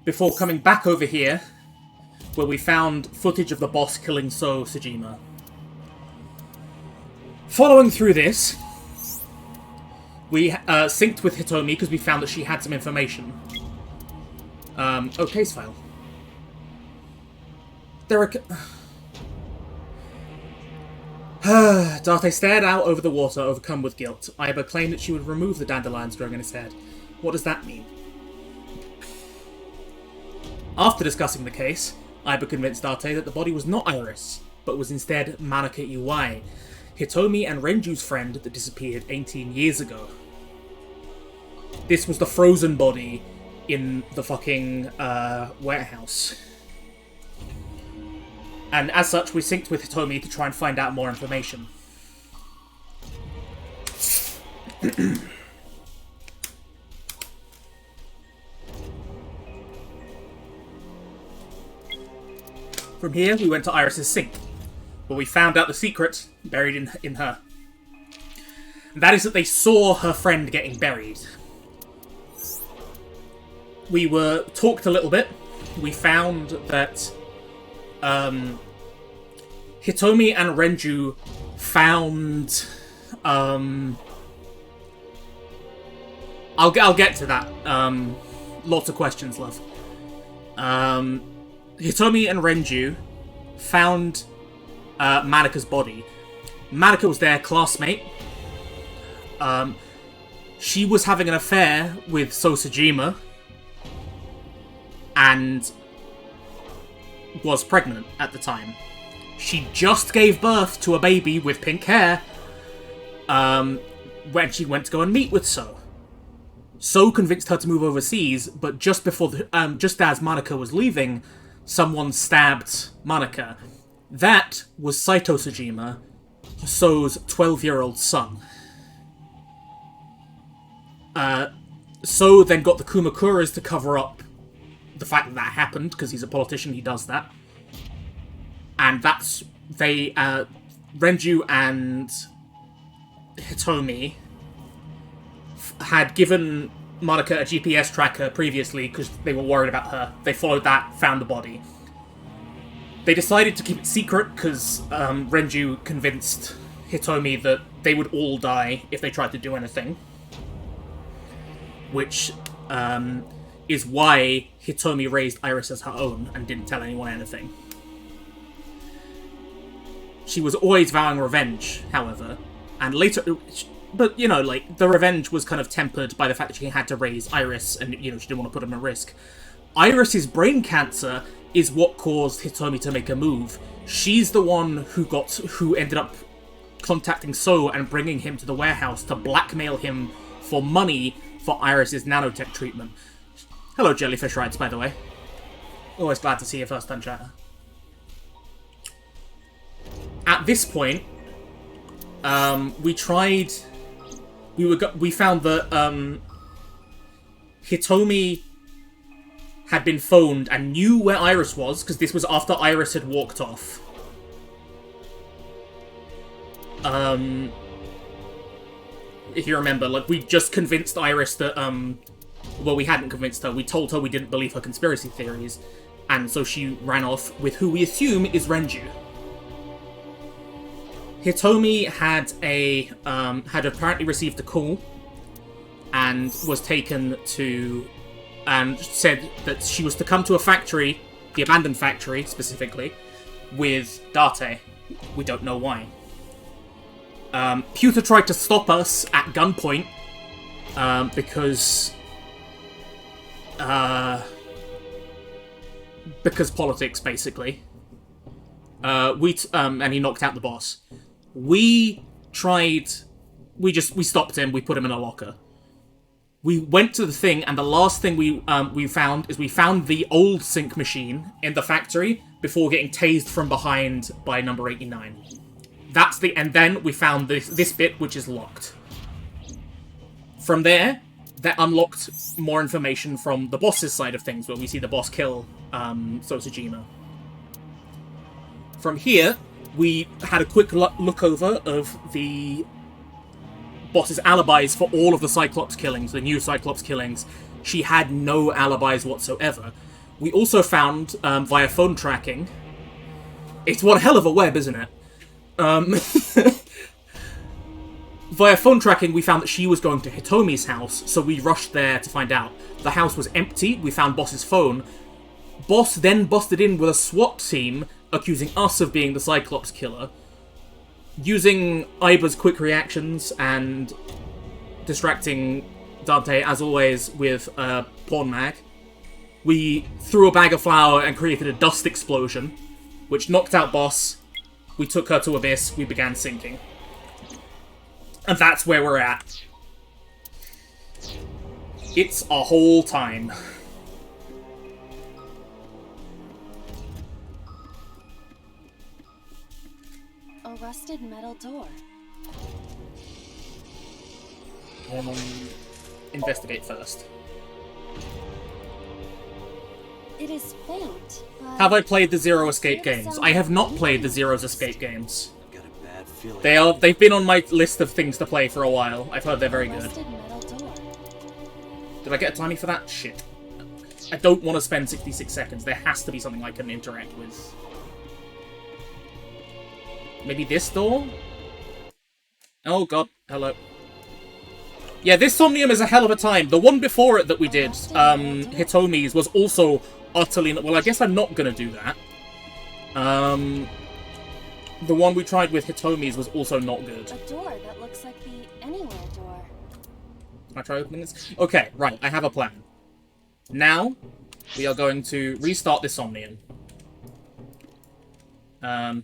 Speaker 1: before coming back over here, where we found footage of the boss killing So Sejima. Following through this, we synced with Hitomi because we found that she had some information. Oh, case file. Date stared out over the water, overcome with guilt. Aiba claimed that she would remove the dandelions growing in his head. What does that mean? After discussing the case, Aiba convinced Date that the body was not Iris, but was instead Manaka Iwai, Hitomi and Renju's friend that disappeared 18 years ago. This was the frozen body in the fucking warehouse. And as such, we synced with Hitomi to try and find out more information. From here, we went to Iris's sink, where we found out the secret buried in her. And that is that they saw her friend getting buried. We were talked a little bit. We found that Hitomi and Renju found... I'll get to that. Lots of questions, love. Hitomi and Renju found Manaka's body. Manaka was their classmate. She was having an affair with Sosajima and was pregnant at the time. She just gave birth to a baby with pink hair when she went to go and meet with So convinced her to move overseas, but just before, just as Manaka was leaving, someone stabbed Manaka. That was Saito Sojima, So's 12-year-old son. So then got the Kumakuras to cover up the fact that that happened, because he's a politician, he does that. And that's... Renju and Hitomi had given Manaka a GPS tracker previously because they were worried about her. They followed that, found the body. They decided to keep it secret because Renju convinced Hitomi that they would all die if they tried to do anything. Which is why Hitomi raised Iris as her own and didn't tell anyone anything. She was always vowing revenge, however, and later... But, you know, like, the revenge was kind of tempered by the fact that she had to raise Iris, and, you know, she didn't want to put him at risk. Iris's brain cancer is what caused Hitomi to make a move. She's the one who ended up contacting So and bringing him to the warehouse to blackmail him for money for Iris's nanotech treatment. Hello, Jellyfish Rights, by the way. Always glad to see you first time chatter. At this point, we found that Hitomi had been phoned and knew where Iris was, because this was after Iris had walked off. If you remember, like, we just convinced Iris that, well, we hadn't convinced her. We told her we didn't believe her conspiracy theories, and so she ran off with who we assume is Renju. Hitomi had apparently received a call and was taken to, and said that she was to come to a factory, the abandoned factory specifically, with Date. We don't know why. Pewter tried to stop us at gunpoint because politics, basically. And he knocked out the boss. We stopped him, we put him in a locker. We went to the thing, and the last thing we found the old sync machine in the factory before getting tased from behind by number 89. And then we found this bit, which is locked. From there, that unlocked more information from the boss's side of things, where we see the boss kill Sosajima. From here, we had a quick look over of the boss's alibis for all of the Cyclops killings, the new Cyclops killings. She had no alibis whatsoever. We also found, via phone tracking... It's one hell of a web, isn't it? Via phone tracking, we found that she was going to Hitomi's house, so we rushed there to find out. The house was empty, we found Boss's phone. Boss then busted in with a SWAT team, accusing us of being the Cyclops killer. Using Aiba's quick reactions and distracting Dante, as always, with a porn mag. We threw a bag of flour and created a dust explosion, which knocked out boss. We took her to Abyss. We began sinking. And that's where we're at. It's a whole time.
Speaker 2: A rusted metal door.
Speaker 1: Investigate first.
Speaker 2: It is faint, but...
Speaker 1: Have I played the Zero Escape games? I have not played the Zero's Escape games.
Speaker 3: Got a bad feeling.
Speaker 1: They've been on my list of things to play for a while. I've heard they're very good.
Speaker 2: Rusted metal door.
Speaker 1: Did I get a tiny for that? Shit. I don't want to spend 66 seconds. There has to be something I can interact with. Maybe this door? Oh god, hello. Yeah, this Somnium is a hell of a time. The one before it that we did, Hitomi's, was also utterly... Well, I guess I'm not gonna do that. The one we tried with Hitomi's was also not good.
Speaker 2: A door that looks like the Anywhere door.
Speaker 1: Can I try opening this? Okay, right, I have a plan. Now, we are going to restart this Somnium. Because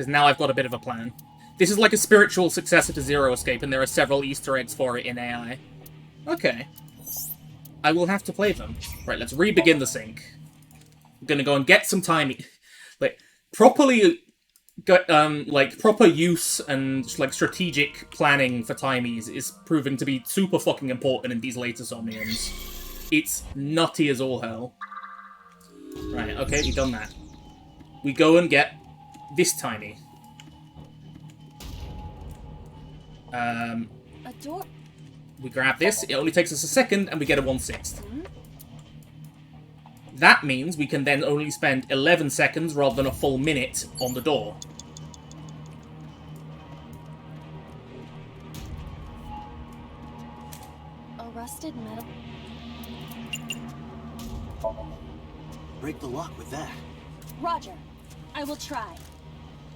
Speaker 1: now I've got a bit of a plan. This is like a spiritual successor to Zero Escape, and there are several Easter eggs for it in AI. Okay. I will have to play them. Right, let's re-begin the sync. I'm gonna go and get some time. Like, properly... proper use and, like, strategic planning for timies is proving to be super fucking important in these later Somniums. It's nutty as all hell. Right, okay, we've done that. We go and get this tiny.
Speaker 2: A door.
Speaker 1: We grab this, it only takes us a second, and we get a 1/6. That means we can then only spend 11 seconds rather than a full minute on the door.
Speaker 2: A rusted metal.
Speaker 3: Break the lock with that.
Speaker 2: Roger. I will try.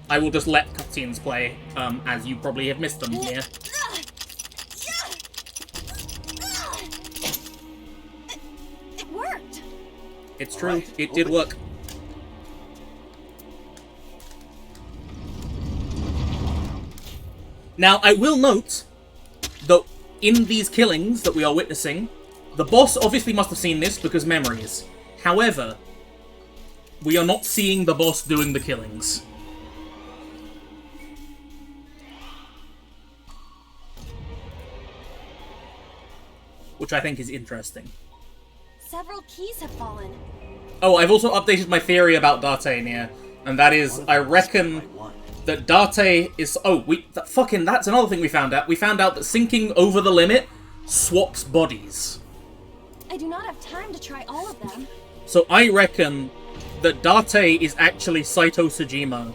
Speaker 1: I will just let cutscenes play, as you probably have missed them here.
Speaker 2: It worked.
Speaker 1: It's true, it did work. Now, I will note that in these killings that we are witnessing, the boss obviously must have seen this because memories. However, we are not seeing the boss doing the killings. Which I think is interesting.
Speaker 2: Several keys have fallen.
Speaker 1: Oh, I've also updated my theory about Date Nier, and that is, I reckon that Date is... Oh, that's another thing we found out. We found out that sinking over the limit swaps bodies.
Speaker 2: I do not have time to try all of them.
Speaker 1: So I reckon that Date is actually Saito Sejima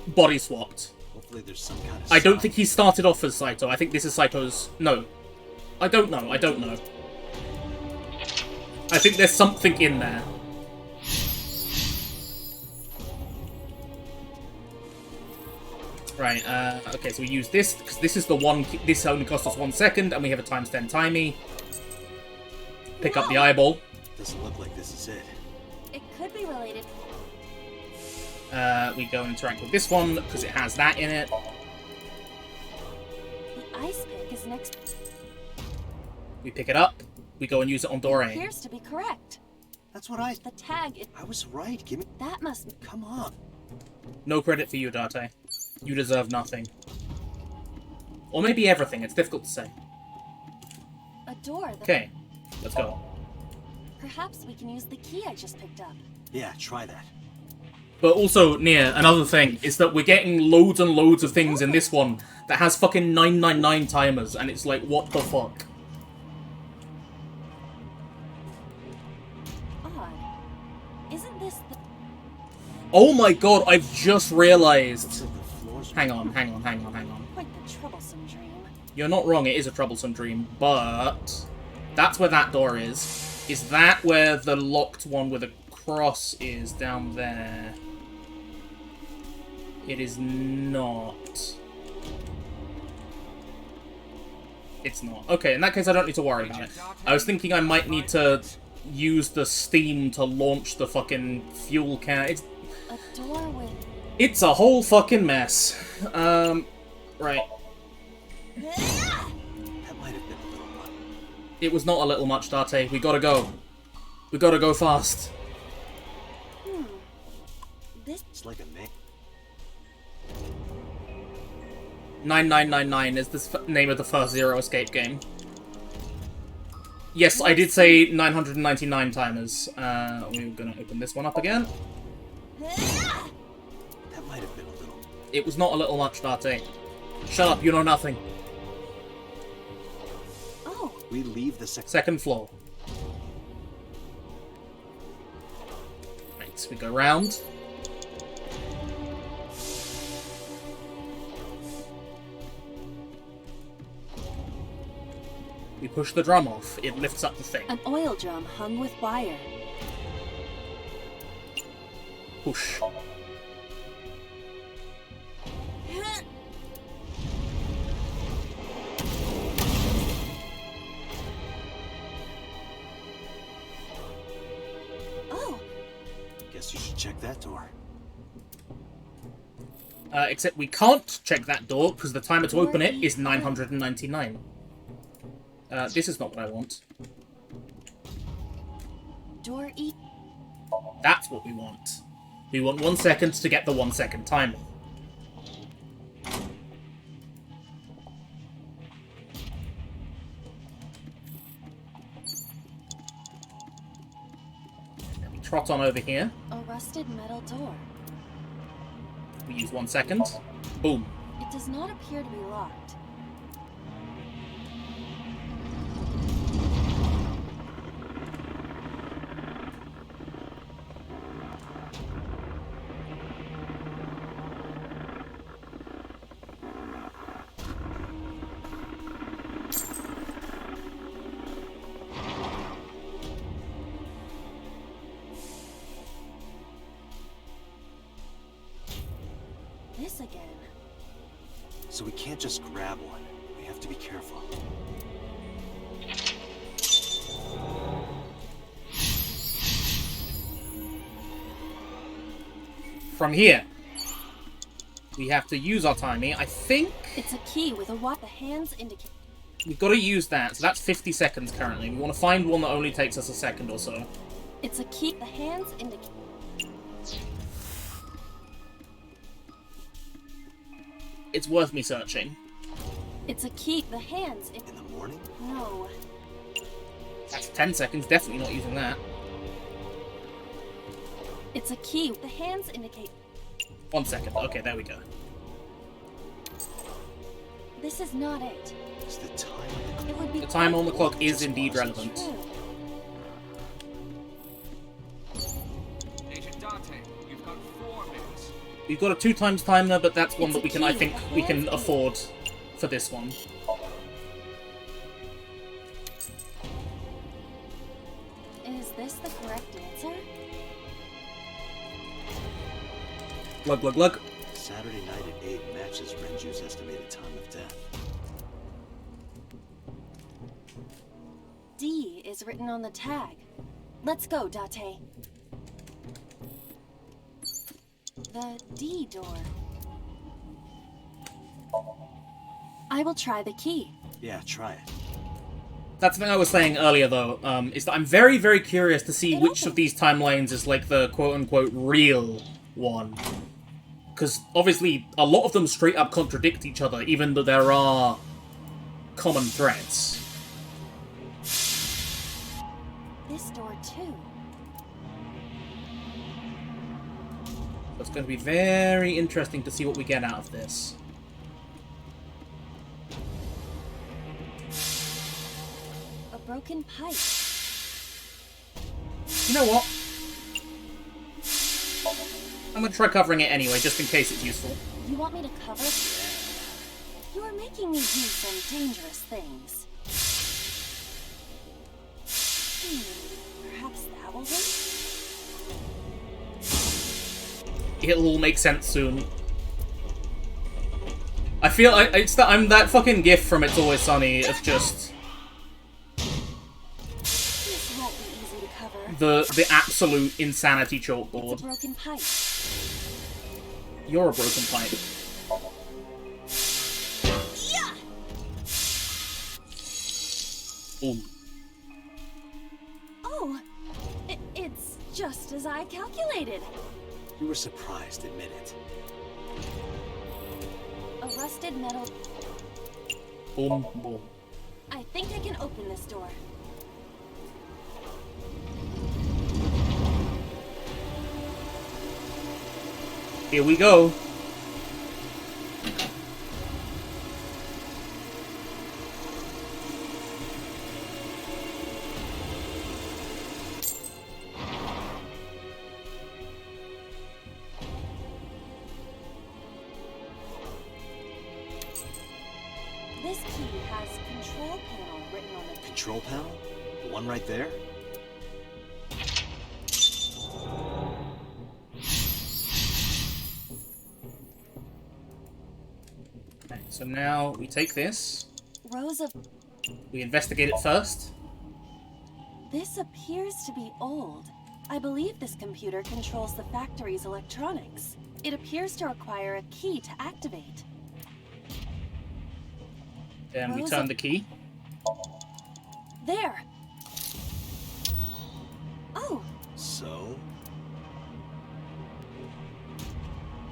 Speaker 1: body swapped.
Speaker 3: Hopefully there's some kind of
Speaker 1: I don't think he started off as Saito. I think this is Saito's... No. I don't know. I don't know. I think there's something in there. Right, okay, so we use this, because this is the one... This only cost us 1 second, and we have a times 10 timey. Pick up the eyeball.
Speaker 3: Doesn't look like this is it.
Speaker 2: It could be related.
Speaker 1: We go and interact with this one, because it has that in it.
Speaker 2: The ice pick is next.
Speaker 1: We pick it up. We go and use it on Doreen.
Speaker 2: It appears to be correct.
Speaker 3: That's what I...
Speaker 2: The tag is...
Speaker 3: I was right. Give me...
Speaker 2: That must...
Speaker 3: Come on.
Speaker 1: No credit for you, Date. You deserve nothing. Or maybe everything. It's difficult to say.
Speaker 2: A door that...
Speaker 1: Okay, let's go.
Speaker 2: Perhaps we can use the key I just picked up.
Speaker 3: Yeah, try that.
Speaker 1: But also, Nier, another thing, is that we're getting loads and loads of things in this one that has fucking 999 timers, and it's like, what the fuck?
Speaker 2: Isn't this the...
Speaker 1: Oh my god, I've just realized. Hang on.
Speaker 2: Quite the troublesome dream.
Speaker 1: You're not wrong, it is a troublesome dream, but... That's where that door is. Is that where the locked one with a cross is down there? It is not. It's not. Okay, in that case I don't need to worry about it. I was thinking I might need to use the steam to launch the fucking fuel can.
Speaker 2: A door with...
Speaker 1: It's a whole fucking mess. Right.
Speaker 3: That might have been a little much.
Speaker 1: It was not a little much, Date. We gotta go. We gotta go fast.
Speaker 3: It's like a man.
Speaker 1: 9999 is the name of the first Zero Escape game. Yes, I did say 999 timers. We're gonna open this one up again.
Speaker 3: That might have been a little.
Speaker 1: It was not a little much, Date. Shut up, you know nothing.
Speaker 2: Oh.
Speaker 3: We leave the
Speaker 1: second floor. Right, we go round. We push the drum off. It lifts up the thing.
Speaker 2: An oil drum hung with wire.
Speaker 1: Push.
Speaker 2: Oh.
Speaker 3: Guess you should check that door.
Speaker 1: Except we can't check that door because the timer to open it is 999. This is not what I want.
Speaker 2: Door E.
Speaker 1: That's what we want. We want 1 second to get the 1 second timer. Then we trot on over here.
Speaker 2: A rusted metal door.
Speaker 1: We use 1 second. Boom.
Speaker 2: It does not appear to be locked. This again.
Speaker 3: So we can't just grab one. We have to be careful.
Speaker 1: From here, we have to use our timing. I think
Speaker 2: It's a key with a what the hands indicate.
Speaker 1: we've got to use that. So that's 50 seconds currently. We want to find one that only takes us a second or so.
Speaker 2: It's a key. The hands indicate.
Speaker 1: It's worth me searching.
Speaker 2: It's a key. The hands
Speaker 3: In the morning?
Speaker 2: No.
Speaker 1: That's 10 seconds. Definitely not using that.
Speaker 2: It's a key. The hands indicate.
Speaker 1: 1 second. Okay, there we go.
Speaker 2: This is not it.
Speaker 3: Is the time?
Speaker 2: It would be.
Speaker 1: The time on the clock is indeed relevant.
Speaker 2: True.
Speaker 7: Agent Dante, you've got 4 minutes.
Speaker 1: We've got a 2 times timer, but that's one
Speaker 2: It's
Speaker 1: that we
Speaker 2: a
Speaker 1: can, I
Speaker 2: key.
Speaker 1: think, we can afford for this one.
Speaker 2: Is this the correct answer?
Speaker 1: Glug, glug, glug.
Speaker 3: Saturday night at 8 matches Renju's estimated time of death.
Speaker 2: D is written on the tag. Let's go, Date. The D door. I will try the key.
Speaker 3: Yeah, try it.
Speaker 1: That's something I was saying earlier, though, is that I'm very, very curious to see which of these timelines is, like, the quote-unquote real one. Because, obviously, a lot of them straight up contradict each other, even though there are common threads.
Speaker 2: This door, too.
Speaker 1: So it's going to be very interesting to see what we get out of this.
Speaker 2: A broken pipe.
Speaker 1: You know what? I'm going to try covering it anyway, just in case it's useful.
Speaker 2: You want me to cover? You are making me do some dangerous things. Perhaps that will work?
Speaker 1: It'll all make sense soon. I feel I'm that fucking gif from It's Always Sunny of just
Speaker 2: This won't be easy to cover.
Speaker 1: the absolute insanity
Speaker 2: It's
Speaker 1: chalkboard.
Speaker 2: a broken pipe.
Speaker 1: You're a broken pipe.
Speaker 2: Yeah!
Speaker 1: Ooh.
Speaker 2: Oh, it's just as I calculated.
Speaker 3: You were surprised, admit it.
Speaker 2: A rusted metal.
Speaker 1: Boom, boom.
Speaker 2: I think I can open this door.
Speaker 1: Here we go.
Speaker 2: This key has control panel written on the
Speaker 3: Control panel? The one right there?
Speaker 1: Okay, so now we take this.
Speaker 2: rows of.
Speaker 1: We investigate it first.
Speaker 2: This appears to be old. I believe this computer controls the factory's electronics. It appears to require a key to activate.
Speaker 1: Then we
Speaker 2: Rows
Speaker 1: turn
Speaker 2: of-
Speaker 1: the key.
Speaker 2: There! Oh,
Speaker 3: So?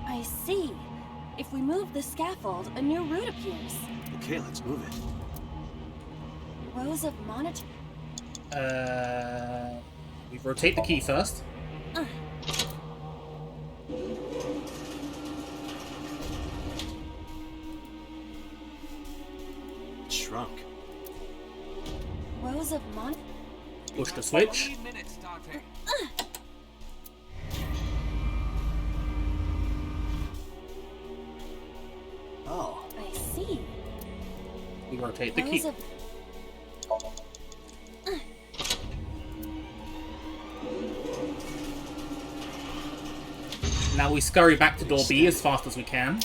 Speaker 2: I see. If we move the scaffold, a new route appears.
Speaker 3: Okay, let's move it.
Speaker 2: Rows of monitor.
Speaker 1: We rotate the key first.
Speaker 3: It shrunk.
Speaker 2: Rows of
Speaker 1: Push the switch.
Speaker 3: Oh.
Speaker 2: I see.
Speaker 1: We rotate the
Speaker 2: Rows
Speaker 1: key.
Speaker 2: of.
Speaker 1: Now we scurry back to door B as fast as we can.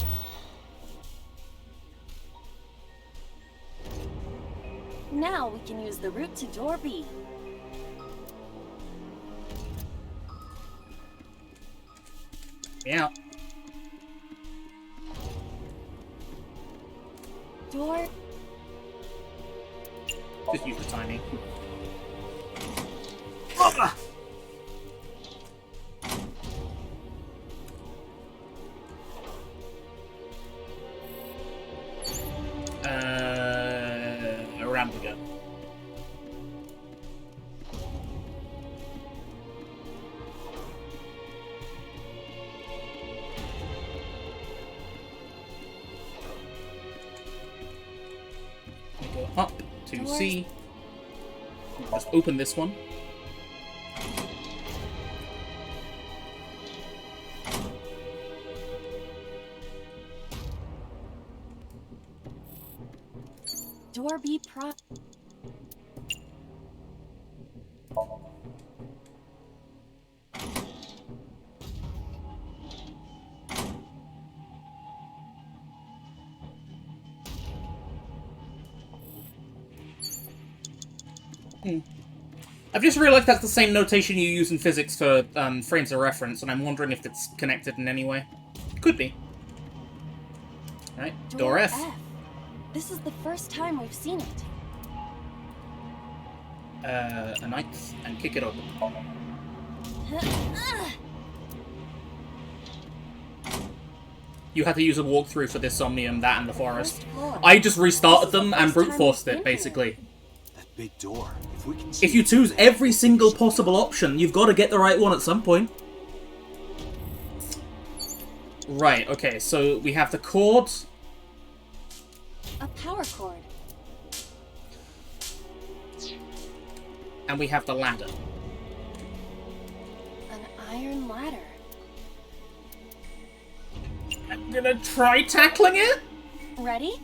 Speaker 2: Now we can use the route to door B.
Speaker 1: Yeah.
Speaker 2: Door.
Speaker 1: Just use the timing. Around we go. We go up to C. Just open this one.
Speaker 2: Door B pro.
Speaker 1: I've just realised that's the same notation you use in physics for frames of reference, and I'm wondering if it's connected in any way. Could be. Right, door F.
Speaker 2: This is the first time we've seen it.
Speaker 1: A ninth, and kick it open. You had to use a walkthrough for this Somnium, that, and the forest. I just restarted them and brute forced it, basically.
Speaker 3: That big door. If we can
Speaker 1: If you choose every single possible option, you've got to get the right one at some point. Right, okay, so we have the cord.
Speaker 2: A power cord.
Speaker 1: And we have the ladder.
Speaker 2: An iron ladder.
Speaker 1: I'm gonna try tackling it.
Speaker 2: Ready?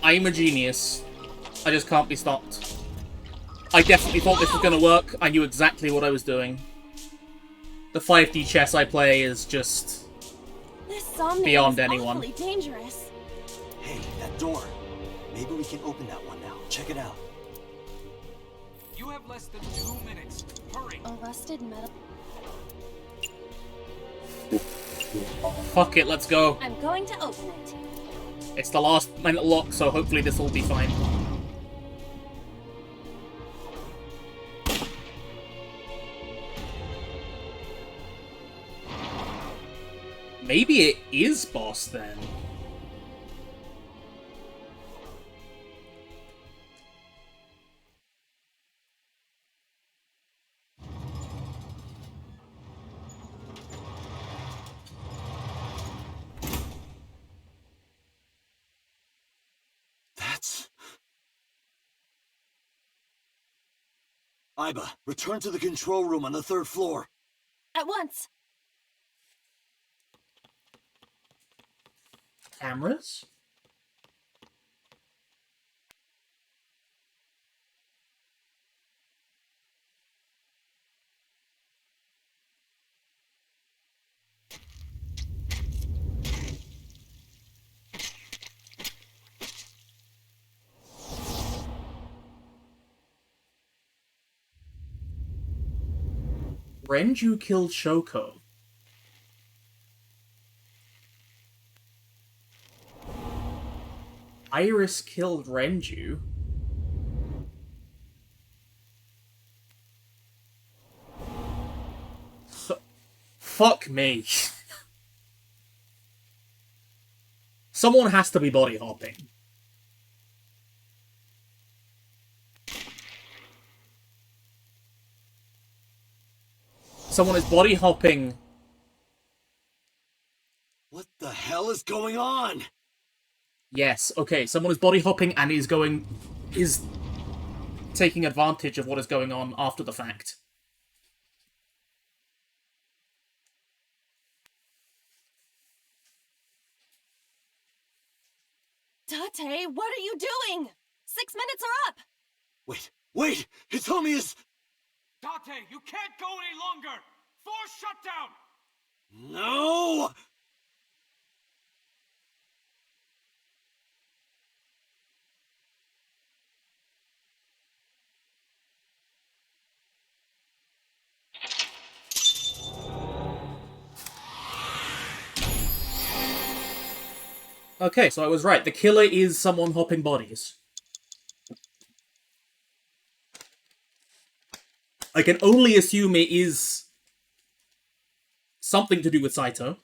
Speaker 1: I'm a genius. I just can't be stopped. I definitely thought this was going to work. I knew exactly what I was doing. The 5D chess I play is just
Speaker 2: This Somnium
Speaker 1: beyond
Speaker 2: is
Speaker 1: anyone.
Speaker 2: awfully dangerous.
Speaker 3: Hey, that door. Maybe we can open that one now. Check it out.
Speaker 5: You have less than 2 minutes. Hurry.
Speaker 2: A rusted metal.
Speaker 1: Fuck it, let's go.
Speaker 2: I'm going to open it.
Speaker 1: It's the last minute lock, so hopefully this will be fine. Maybe it is boss then.
Speaker 3: That's... Iba, return to the control room on the 3rd floor.
Speaker 2: At once.
Speaker 1: Cameras? Renju killed Shoko. Iris killed Renju. Fuck me. Someone has to be body hopping. Someone is body hopping.
Speaker 3: What the hell is going on?
Speaker 1: Yes, okay, someone is body hopping and is taking advantage of what is going on after the fact.
Speaker 2: Tate, what are you doing? 6 minutes are up.
Speaker 3: Wait! Hitomi is...
Speaker 5: Date, you can't go any longer! Force shutdown!
Speaker 3: No!
Speaker 1: Okay, so I was right. The killer is someone hopping bodies. I can only assume it is something to do with Saito.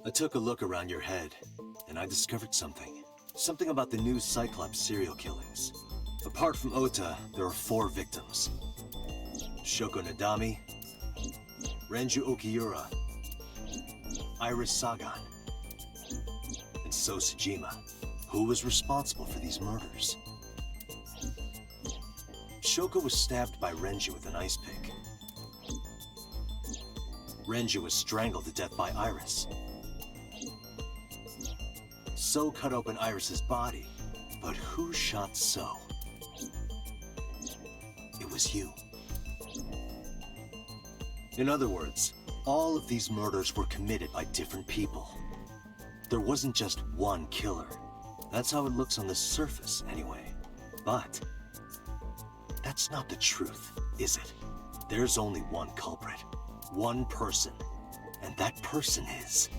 Speaker 3: I took a look around your head, and I discovered something. Something about the new Cyclops serial killings. Apart from Ota, there are 4 victims. Shoko Nadami, Renju Okiura, Iris Sagan, and So Sejima. Who was responsible for these murders? Shoko was stabbed by Renju with an ice pick. Renju was strangled to death by Iris. So cut open Iris's body, but who shot So? It was you. In other words, all of these murders were committed by different people. There wasn't just one killer. That's how it looks on the surface, anyway. But that's not the truth, is it? There's only one culprit. One person. And that person is...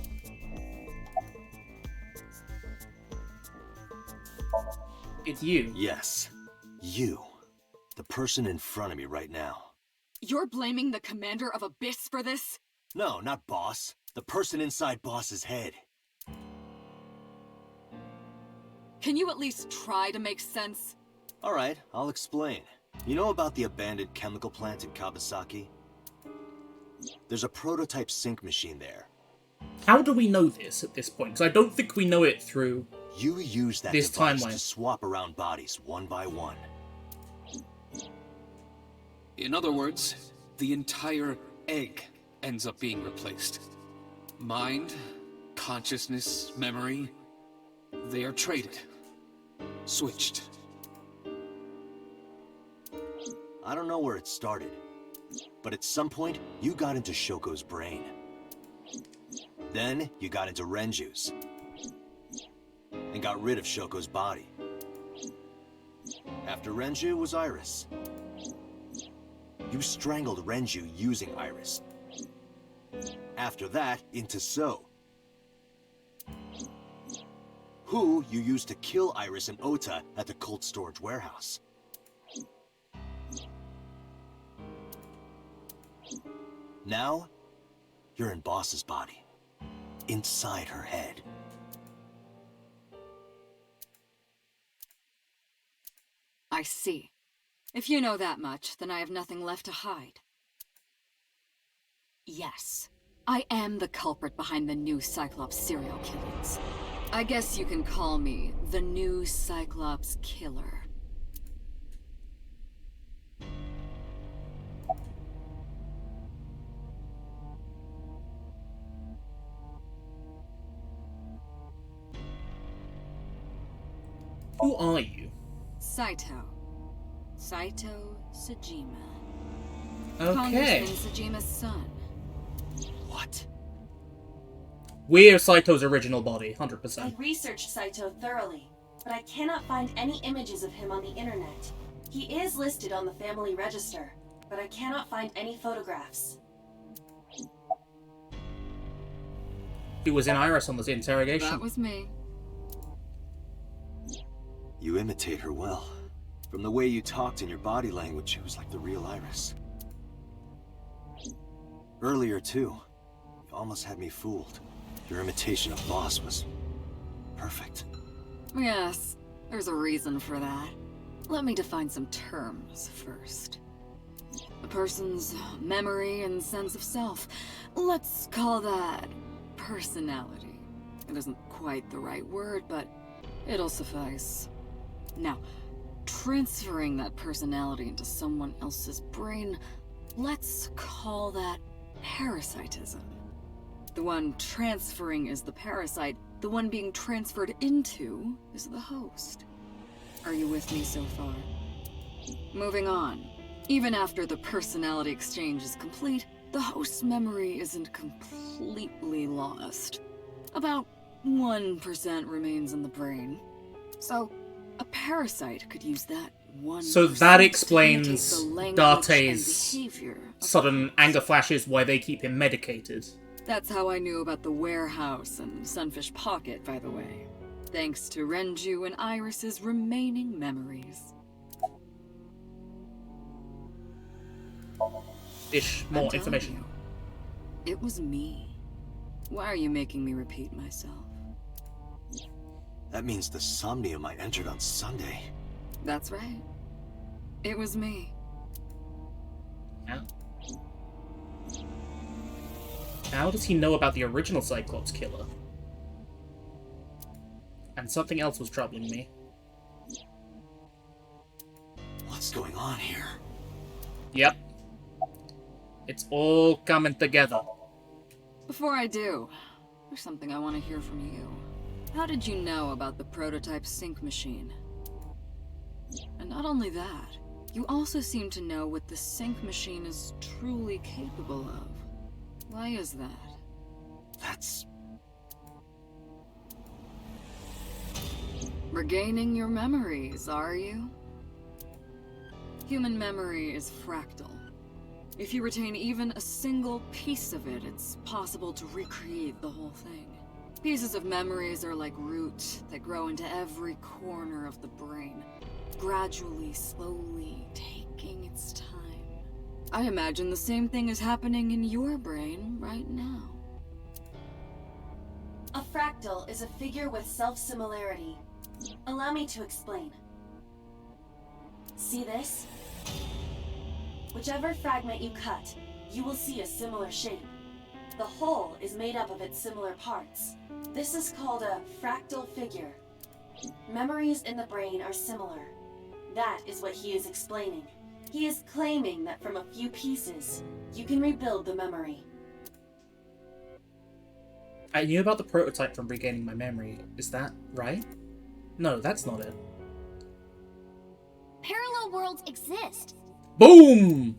Speaker 1: It's you.
Speaker 3: Yes. You. The person in front of me right now.
Speaker 6: You're blaming the commander of Abyss for this?
Speaker 3: No, not Boss. The person inside Boss's head.
Speaker 6: Can you at least try to make sense?
Speaker 3: Alright, I'll explain. You know about the abandoned chemical plant in Kawasaki? There's a prototype sync machine there.
Speaker 1: How do we know this at this point? Because I don't think we know it through
Speaker 3: You use that
Speaker 1: this
Speaker 3: device
Speaker 1: timeline.
Speaker 3: to swap around bodies one by one.
Speaker 7: In other words, the entire egg ends up being replaced. Mind, consciousness, memory, they are traded. Switched.
Speaker 3: I don't know where it started, but at some point, you got into Shoko's brain. Then, you got into Renju's. And got rid of Shoko's body. After Renju was Iris. You strangled Renju using Iris. After that, into So. Who you used to kill Iris and Ota at the cold storage warehouse. Now, you're in Boss's body. Inside her head.
Speaker 6: I see. If you know that much, then I have nothing left to hide. Yes, I am the culprit behind the new Cyclops serial killings. I guess you can call me the new Cyclops killer.
Speaker 1: Who are you?
Speaker 6: Saito. Saito Sajima.
Speaker 1: Okay.
Speaker 6: Congressman Sajima's son.
Speaker 3: What?
Speaker 1: We're Saito's original body, 100%.
Speaker 2: I researched Saito thoroughly, but I cannot find any images of him on the internet. He is listed on the family register, but I cannot find any photographs.
Speaker 1: He was in Iris on this interrogation.
Speaker 6: That was me.
Speaker 3: You imitate her well. From the way you talked and your body language, it was like the real Iris. Earlier, too, you almost had me fooled. Your imitation of Boss was perfect.
Speaker 6: Yes, there's a reason for that. Let me define some terms first. A person's memory and sense of self. Let's call that personality. It isn't quite the right word, but it'll suffice. Now, transferring that personality into someone else's brain, let's call that parasitism. The one transferring is the parasite, the one being transferred into is the host. Are you with me so far? Moving on. Even after the personality exchange is complete, the host's memory isn't completely lost. About 1% remains in the brain. So, a parasite could use that 1%.
Speaker 1: So that
Speaker 6: to
Speaker 1: explains
Speaker 6: imitate the language
Speaker 1: Date's
Speaker 6: and behavior of
Speaker 1: sudden
Speaker 6: the
Speaker 1: anger
Speaker 6: host.
Speaker 1: flashes, why they keep him medicated.
Speaker 6: That's how I knew about the warehouse and Sunfish Pocket, by the way. Thanks to Renju and Iris's remaining memories.
Speaker 1: Ish,
Speaker 6: I'm
Speaker 1: more
Speaker 6: telling
Speaker 1: information.
Speaker 6: you, it was me. Why are you making me repeat myself?
Speaker 3: That means the Somnium I entered on Sunday.
Speaker 6: That's right. It was me.
Speaker 1: Yeah. How does he know about the original Cyclops killer? And something else was troubling me.
Speaker 3: What's going on here?
Speaker 1: Yep. It's all coming together.
Speaker 6: Before I do, there's something I want to hear from you. How did you know about the prototype sync machine? And not only that, you also seem to know what the sync machine is truly capable of. Why is that?
Speaker 3: That's...
Speaker 6: Regaining your memories, are you? Human memory is fractal. If you retain even a single piece of it, it's possible to recreate the whole thing. Pieces of memories are like roots that grow into every corner of the brain, gradually, slowly, taking its time. I imagine the same thing is happening in your brain right now.
Speaker 2: A fractal is a figure with self-similarity. Allow me to explain. See this? Whichever fragment you cut, you will see a similar shape. The whole is made up of its similar parts. This is called a fractal figure. Memories in the brain are similar. That is what he is explaining. He is claiming that from a few pieces, you can rebuild the memory.
Speaker 1: I knew about the prototype from regaining my memory. Is that right? No, that's not it.
Speaker 12: Parallel worlds exist.
Speaker 1: Boom!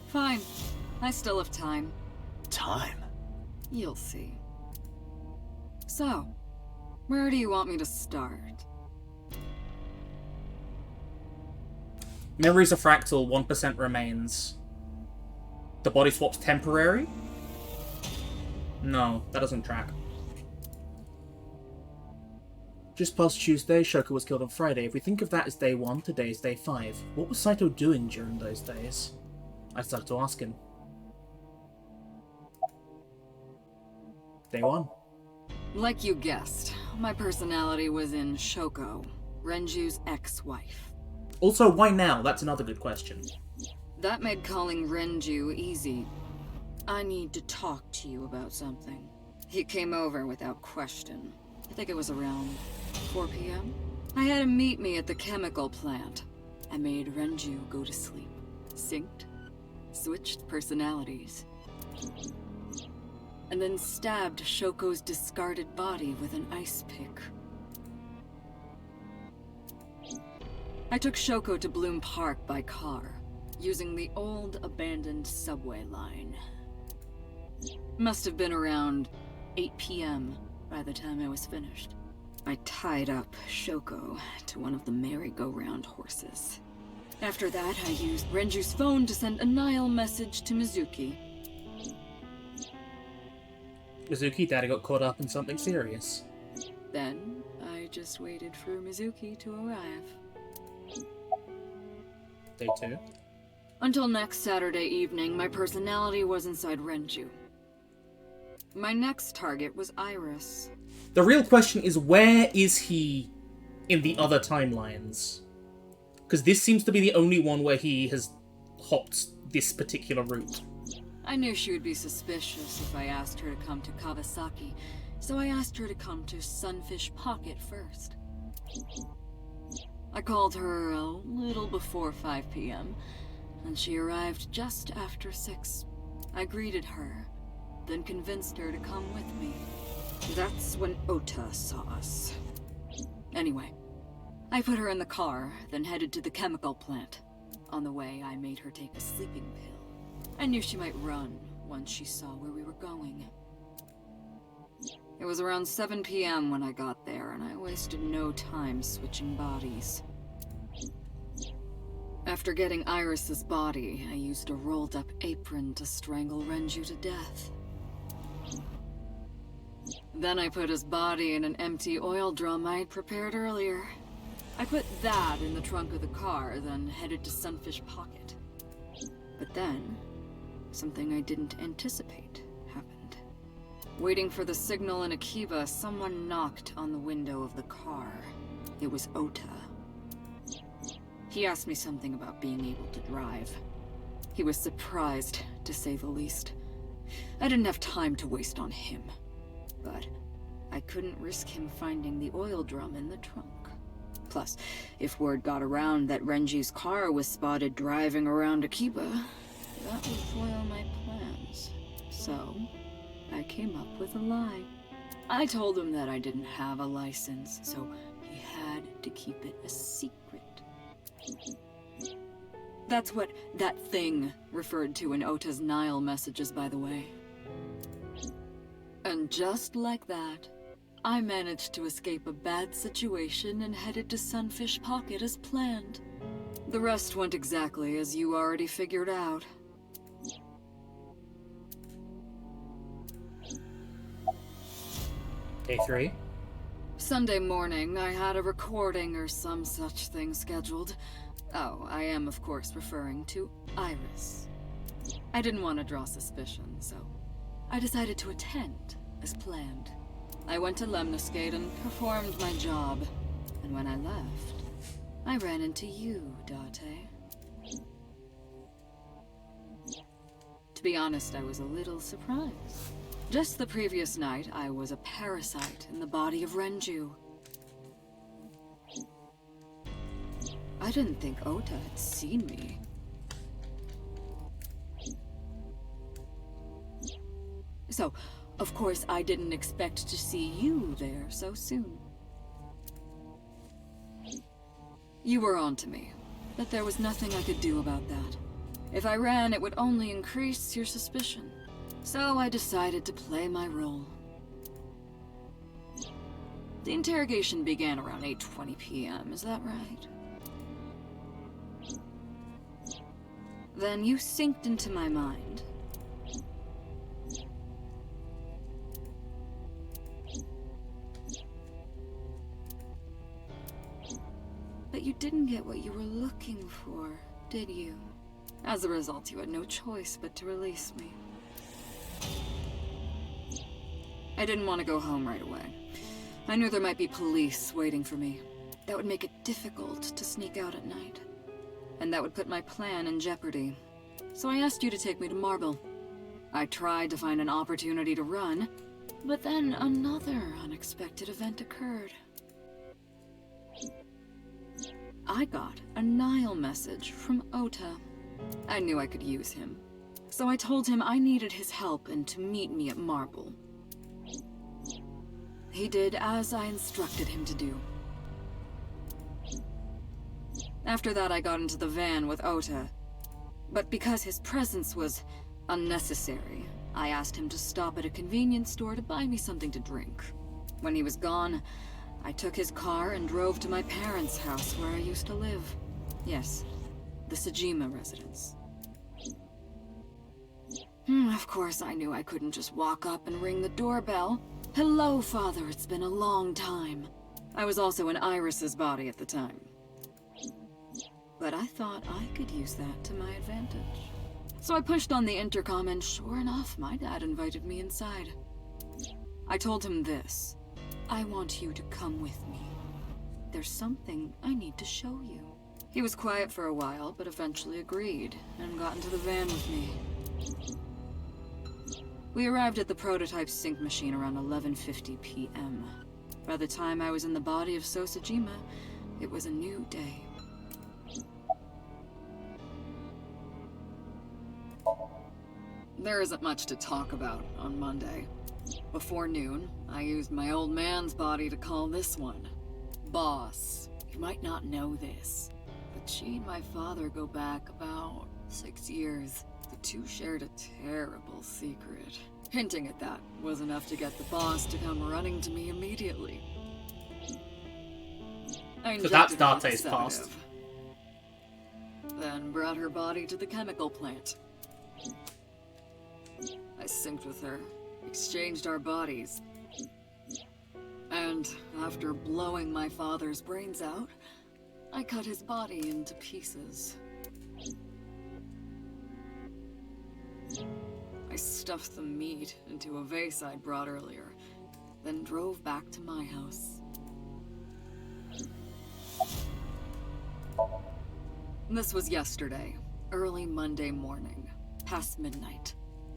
Speaker 6: Fine. I still have time.
Speaker 3: Time?
Speaker 6: You'll see. So, where do you want me to start?
Speaker 1: Memories are fractal, 1% remains. The body swap's temporary? No, that doesn't track. Just past Tuesday, Shoko was killed on Friday. If we think of that as day 1, today is day 5. What was Saito doing during those days? I started to ask him. Day 1.
Speaker 6: Like you guessed, my personality was in Shoko, Renju's ex-wife.
Speaker 1: Also, why now? That's another good question.
Speaker 6: That made calling Renju easy. I need to talk to you about something. He came over without question. I think it was around 4 p.m. I had him meet me at the chemical plant. I made Renju go to sleep. Synced. Switched personalities. And then stabbed Shoko's discarded body with an ice pick. I took Shoko to Bloom Park by car, using the old abandoned subway line. Must have been around 8 p.m. by the time I was finished. I tied up Shoko to one of the merry-go-round horses. After that, I used Renju's phone to send a Nile message to Mizuki.
Speaker 1: Mizuki, Daddy got caught up in something serious.
Speaker 6: Then, I just waited for Mizuki to arrive.
Speaker 1: Day 2.
Speaker 6: Until next Saturday evening, my personality was inside Renju. My next target was Iris.
Speaker 1: The real question is, where is he in the other timelines? Because this seems to be the only one where he has hopped this particular route.
Speaker 6: I knew she would be suspicious if I asked her to come to Kawasaki, so I asked her to come to Sunfish Pocket first. I called her a little before 5 p.m., and she arrived just after 6. I greeted her, then convinced her to come with me. That's when Ota saw us. Anyway, I put her in the car, then headed to the chemical plant. On the way, I made her take a sleeping pill. I knew she might run once she saw where we were going. It was around 7 p.m. when I got there, and I wasted no time switching bodies. After getting Iris's body, I used a rolled-up apron to strangle Renju to death. Then I put his body in an empty oil drum I'd prepared earlier. I put that in the trunk of the car, then headed to Sunfish Pocket. But then, something I didn't anticipate happened. Waiting for the signal in Akiba, someone knocked on the window of the car. It was Ota. He asked me something about being able to drive. He was surprised, to say the least. I didn't have time to waste on him. But I couldn't risk him finding the oil drum in the trunk. Plus, if word got around that Renji's car was spotted driving around Akiba, that would foil my plans. So, I came up with a lie. I told him that I didn't have a license, so he had to keep it a secret. That's what that thing referred to in Ota's Nile messages, by the way. And just like that, I managed to escape a bad situation and headed to Sunfish Pocket as planned. The rest went exactly as you already figured out.
Speaker 1: Day 3.
Speaker 6: Sunday morning, I had a recording or some such thing scheduled. Oh, I am of course referring to Iris. I didn't want to draw suspicion, so I decided to attend as planned. I went to Lemniscate and performed my job, and when I left, I ran into you, Date. To be honest, I was a little surprised. Just the previous night, I was a parasite in the body of Renju. I didn't think Ota had seen me. So, of course, I didn't expect to see you there so soon. You were onto me, but there was nothing I could do about that. If I ran, it would only increase your suspicion. So I decided to play my role. The interrogation began around 8:20 p.m., is that right? Then you synced into my mind. But you didn't get what you were looking for, did you? As a result, you had no choice but to release me. I didn't want to go home right away. I knew there might be police waiting for me. That would make it difficult to sneak out at night. And that would put my plan in jeopardy. So I asked you to take me to Marble. I tried to find an opportunity to run, but then another unexpected event occurred. I got a Nile message from Ota. I knew I could use him. So I told him I needed his help and to meet me at Marble. He did as I instructed him to do. After that, I got into the van with Ota. But because his presence was unnecessary, I asked him to stop at a convenience store to buy me something to drink. When he was gone, I took his car and drove to my parents' house where I used to live. Yes, the Sejima residence. Of course, I knew I couldn't just walk up and ring the doorbell. Hello, Father, it's been a long time. I was also in Iris's body at the time. But I thought I could use that to my advantage. So I pushed on the intercom and sure enough, my dad invited me inside. I told him this. I want you to come with me. There's something I need to show you. He was quiet for a while, but eventually agreed and got into the van with me. We arrived at the prototype sync machine around 11:50 p.m. By the time I was in the body of Sosajima, it was a new day. There isn't much to talk about on Monday. Before noon, I used my old man's body to call this one Boss. You might not know this, but she and my father go back about 6 years. The two shared a terrible secret. Hinting at that was enough to get the boss to come running to me immediately.
Speaker 1: So that's Date's past.
Speaker 6: Then brought her body to the chemical plant. I synced with her, exchanged our bodies. And after blowing my father's brains out, I cut his body into pieces. I stuffed the meat into a vase I'd brought earlier, then drove back to my house. This was yesterday, early Monday morning, past midnight.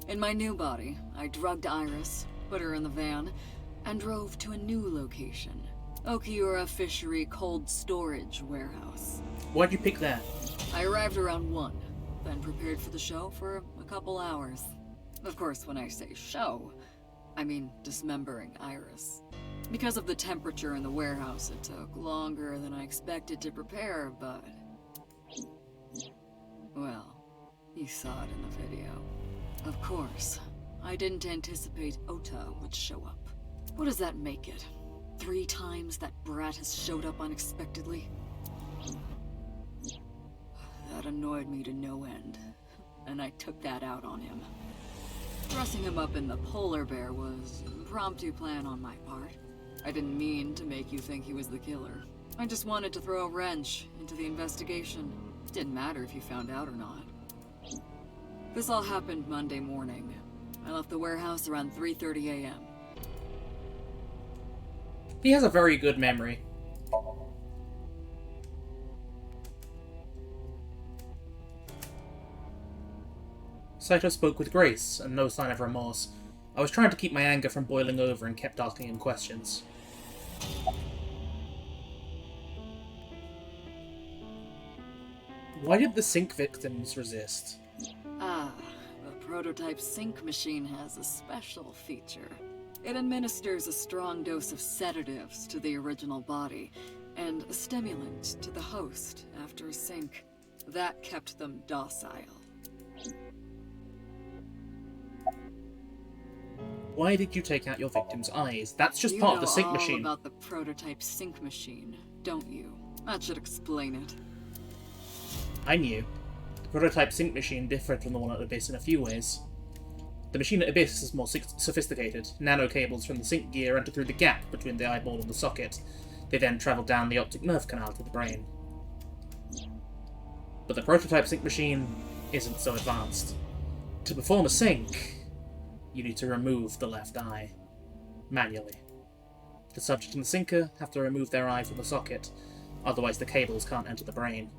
Speaker 6: In my new body, I drugged Iris, put her in the van, and drove to a new location, Okiura Fishery Cold Storage Warehouse.
Speaker 1: Why'd you pick that?
Speaker 6: I arrived around 1, then prepared for the show for a couple hours. Of course, when I say show, I mean dismembering Iris. Because of the temperature in the warehouse, it took longer than I expected to prepare, but... well, you saw it in the video. Of course, I didn't anticipate Ota would show up. What does that make it? 3 times that brat has showed up unexpectedly? That annoyed me to no end, and I took that out on him. Dressing him up in the polar bear was an impromptu plan on my part. I didn't mean to make you think he was the killer. I just wanted to throw a wrench into the investigation. It didn't matter if you found out or not. This all happened Monday morning. I left the warehouse around 3:30 a.m.
Speaker 1: He has a very good memory. Saito spoke with grace and no sign of remorse. I was trying to keep my anger from boiling over and kept asking him questions. Why did the sink victims resist?
Speaker 6: Ah, the prototype sync machine has a special feature. It administers a strong dose of sedatives to the original body, and a stimulant to the host after a sync. That kept them docile.
Speaker 1: Why did you take out your victim's eyes? That's just part of the sync machine.
Speaker 6: You know all about the prototype sync machine, don't you? That should explain it.
Speaker 1: I knew. The prototype sync machine differed from the one at Abyss in a few ways. The machine at Abyss is more sophisticated. Nano cables from the sync gear enter through the gap between the eyeball and the socket. They then travel down the optic nerve canal to the brain. But the prototype sync machine isn't so advanced. To perform a sync, you need to remove the left eye. Manually. The subject and the syncer have to remove their eye from the socket, otherwise the cables can't enter the brain.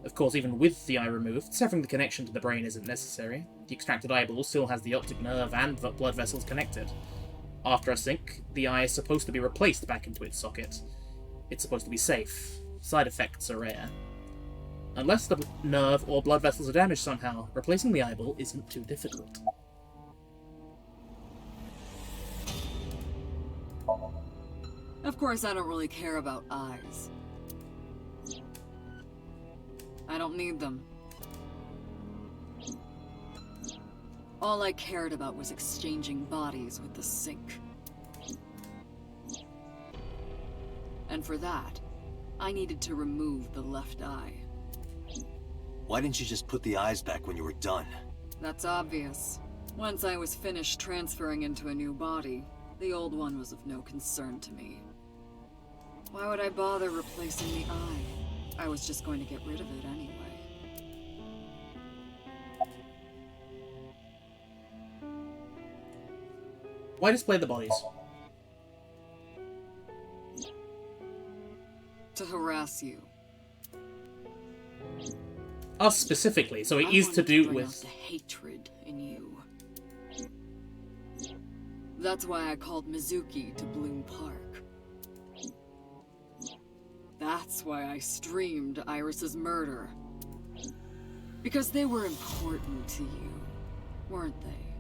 Speaker 1: Of course, even with the eye removed, severing the connection to the brain isn't necessary. The extracted eyeball still has the optic nerve and blood vessels connected. After a sync, the eye is supposed to be replaced back into its socket. It's supposed to be safe. Side effects are rare. Unless the nerve or blood vessels are damaged somehow, replacing the eyeball isn't too difficult.
Speaker 6: Of course, I don't really care about eyes. I don't need them. All I cared about was exchanging bodies with the sync. And for that, I needed to remove the left eye.
Speaker 3: Why didn't you just put the eyes back when you were done?
Speaker 6: That's obvious. Once I was finished transferring into a new body, the old one was of no concern to me. Why would I bother replacing the eye? I was just going to get rid of it anyway.
Speaker 1: Why display the bodies?
Speaker 6: To harass you.
Speaker 1: Us specifically, so it is to do
Speaker 6: bring
Speaker 1: with
Speaker 6: out the hatred in you. That's why I called Mizuki to Bloom Park. That's why I streamed Iris's murder. Because they were important to you, weren't they?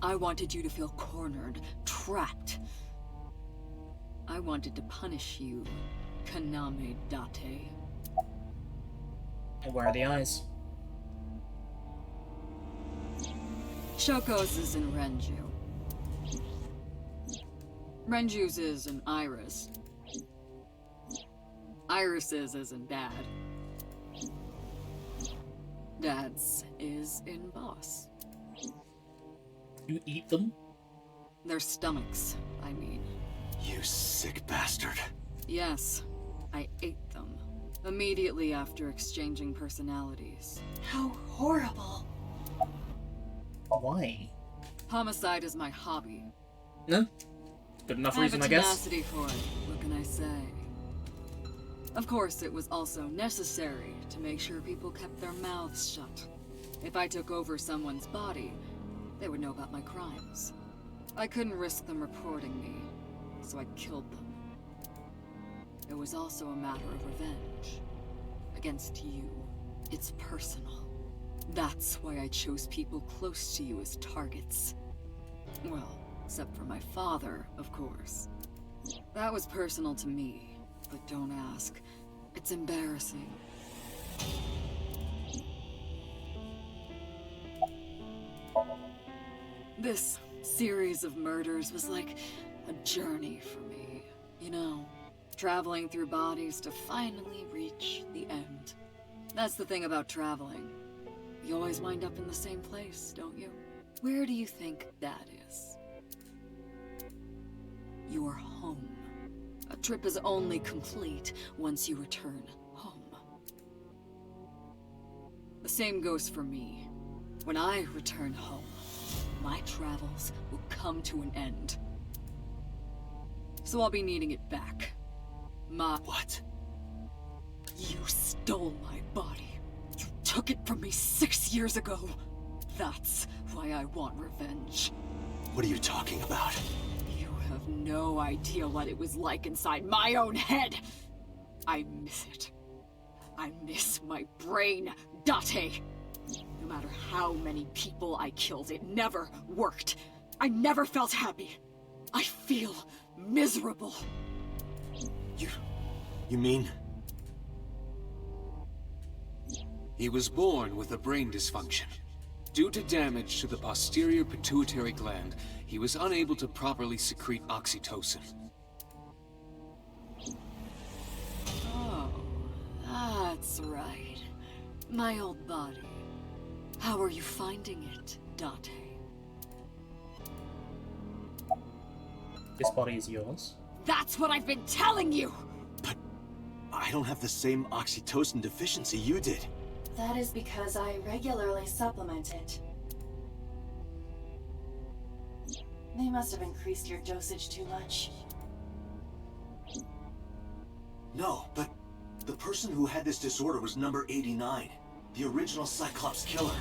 Speaker 6: I wanted you to feel cornered, trapped. I wanted to punish you, Kaname Date.
Speaker 1: And where are the eyes?
Speaker 6: Shoko's is in Renju. Renju's is in Iris. Iris's is in Dad. Dad's is in Boss.
Speaker 1: You eat them?
Speaker 6: Their stomachs, I mean.
Speaker 3: You sick bastard.
Speaker 6: Yes, I ate them. Immediately after exchanging personalities.
Speaker 9: How horrible.
Speaker 1: Why?
Speaker 6: Homicide is my hobby.
Speaker 1: No? Good enough reason, I guess.
Speaker 6: I have a tenacity for it, what can I say? Of course, it was also necessary to make sure people kept their mouths shut. If I took over someone's body, they would know about my crimes. I couldn't risk them reporting me, so I killed them. It was also a matter of revenge. Against you. It's personal. That's why I chose people close to you as targets. Well, except for my father, of course. That was personal to me, but don't ask. It's embarrassing. This series of murders was like a journey for me, you know? Traveling through bodies to finally reach the end. That's the thing about traveling. You always wind up in the same place, don't you? Where do you think that is? Your home. A trip is only complete once you return home. The same goes for me. When I return home, my travels will come to an end. So I'll be needing it back. What? You stole my body. You took it from me 6 years ago. That's why I want revenge.
Speaker 3: What are you talking about?
Speaker 6: You have no idea what it was like inside my own head. I miss it. I miss my brain, Date. No matter how many people I killed, it never worked. I never felt happy. I feel miserable.
Speaker 3: You mean?
Speaker 7: He was born with a brain dysfunction. Due to damage to the posterior pituitary gland, he was unable to properly secrete oxytocin.
Speaker 6: Oh, that's right. My old body. How are you finding it, Date?
Speaker 1: This body is yours.
Speaker 6: That's what I've been telling you!
Speaker 3: But I don't have the same oxytocin deficiency you did.
Speaker 2: That is because I regularly supplement it. They must have increased your dosage too much.
Speaker 3: No, but the person who had this disorder was number 89, the original Cyclops killer.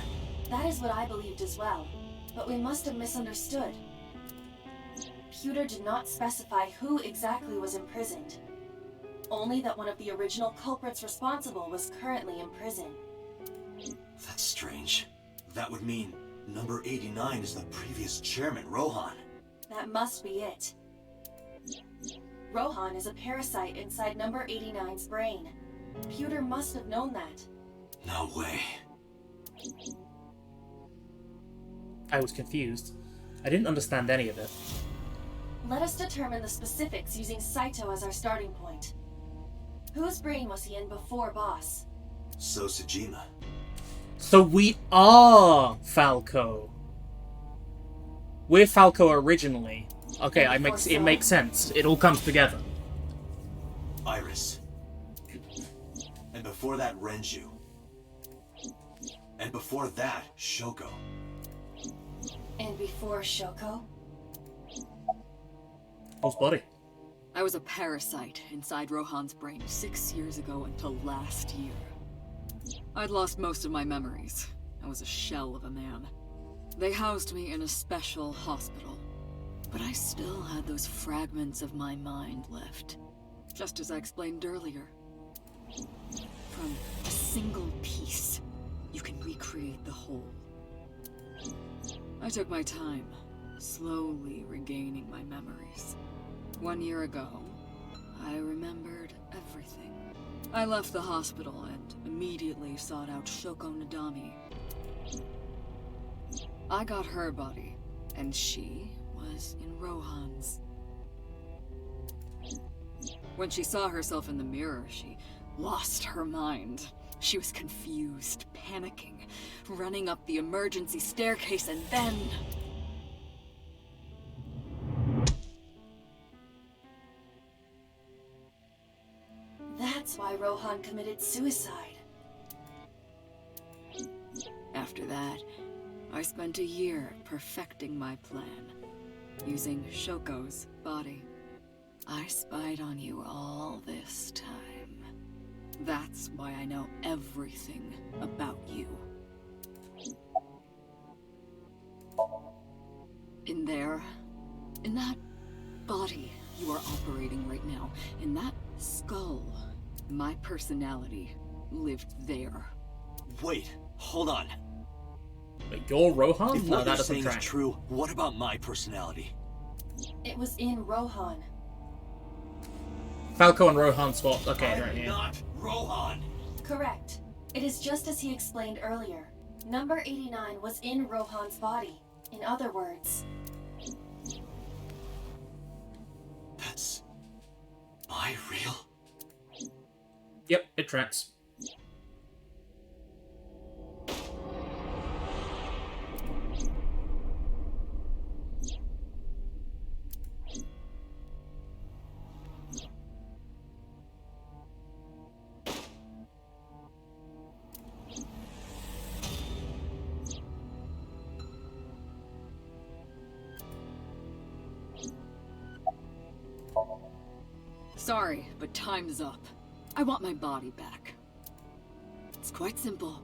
Speaker 2: That is what I believed as well, but we must have misunderstood. Pewter did not specify who exactly was imprisoned. Only that one of the original culprits responsible was currently in prison.
Speaker 3: That's strange. That would mean number 89 is the previous chairman, Rohan.
Speaker 2: That must be it. Rohan is a parasite inside number 89's brain. Pewter must have known that.
Speaker 3: No way.
Speaker 1: I was confused. I didn't understand any of it.
Speaker 2: Let us determine the specifics using Saito as our starting point. Whose brain was he in before Boss?
Speaker 3: Sosajima.
Speaker 1: So we are Falco. We're Falco originally. Okay, it makes sense. It all comes together.
Speaker 3: Iris. And before that, Renju. And before that, Shoko.
Speaker 2: And before Shoko?
Speaker 1: Whose body?
Speaker 6: I was a parasite inside Rohan's brain 6 years ago until last year. I'd lost most of my memories. I was a shell of a man. They housed me in a special hospital. But I still had those fragments of my mind left. Just as I explained earlier. From a single piece, you can recreate the whole. I took my time, slowly regaining my memories. 1 year ago, I remembered everything. I left the hospital and immediately sought out Shoko Nadami. I got her body, and she was in Rohan's. When she saw herself in the mirror, she lost her mind. She was confused, panicking, running up the emergency staircase, and then...
Speaker 2: That's why Rohan committed suicide.
Speaker 6: After that, I spent a year perfecting my plan, using Shoko's body. I spied on you all this time. That's why I know everything about you. In there, in that body you are operating right now, in that skull, my personality lived there.
Speaker 3: Wait, hold on.
Speaker 1: Wait, you're Rohan?
Speaker 3: If
Speaker 1: No,
Speaker 3: what
Speaker 1: that
Speaker 3: you're
Speaker 1: doesn't
Speaker 3: saying
Speaker 1: track.
Speaker 3: is true, what about my personality?
Speaker 2: It was in Rohan.
Speaker 1: Falco and Rohan swap. Okay,
Speaker 3: I'm
Speaker 1: right here.
Speaker 3: not Rohan!
Speaker 2: Correct. It is just as he explained earlier. Number 89 was in Rohan's body. In other words...
Speaker 3: That's... Am I real?
Speaker 1: Yep, it tracks.
Speaker 6: Sorry, but time's up. I want my body back. It's quite simple.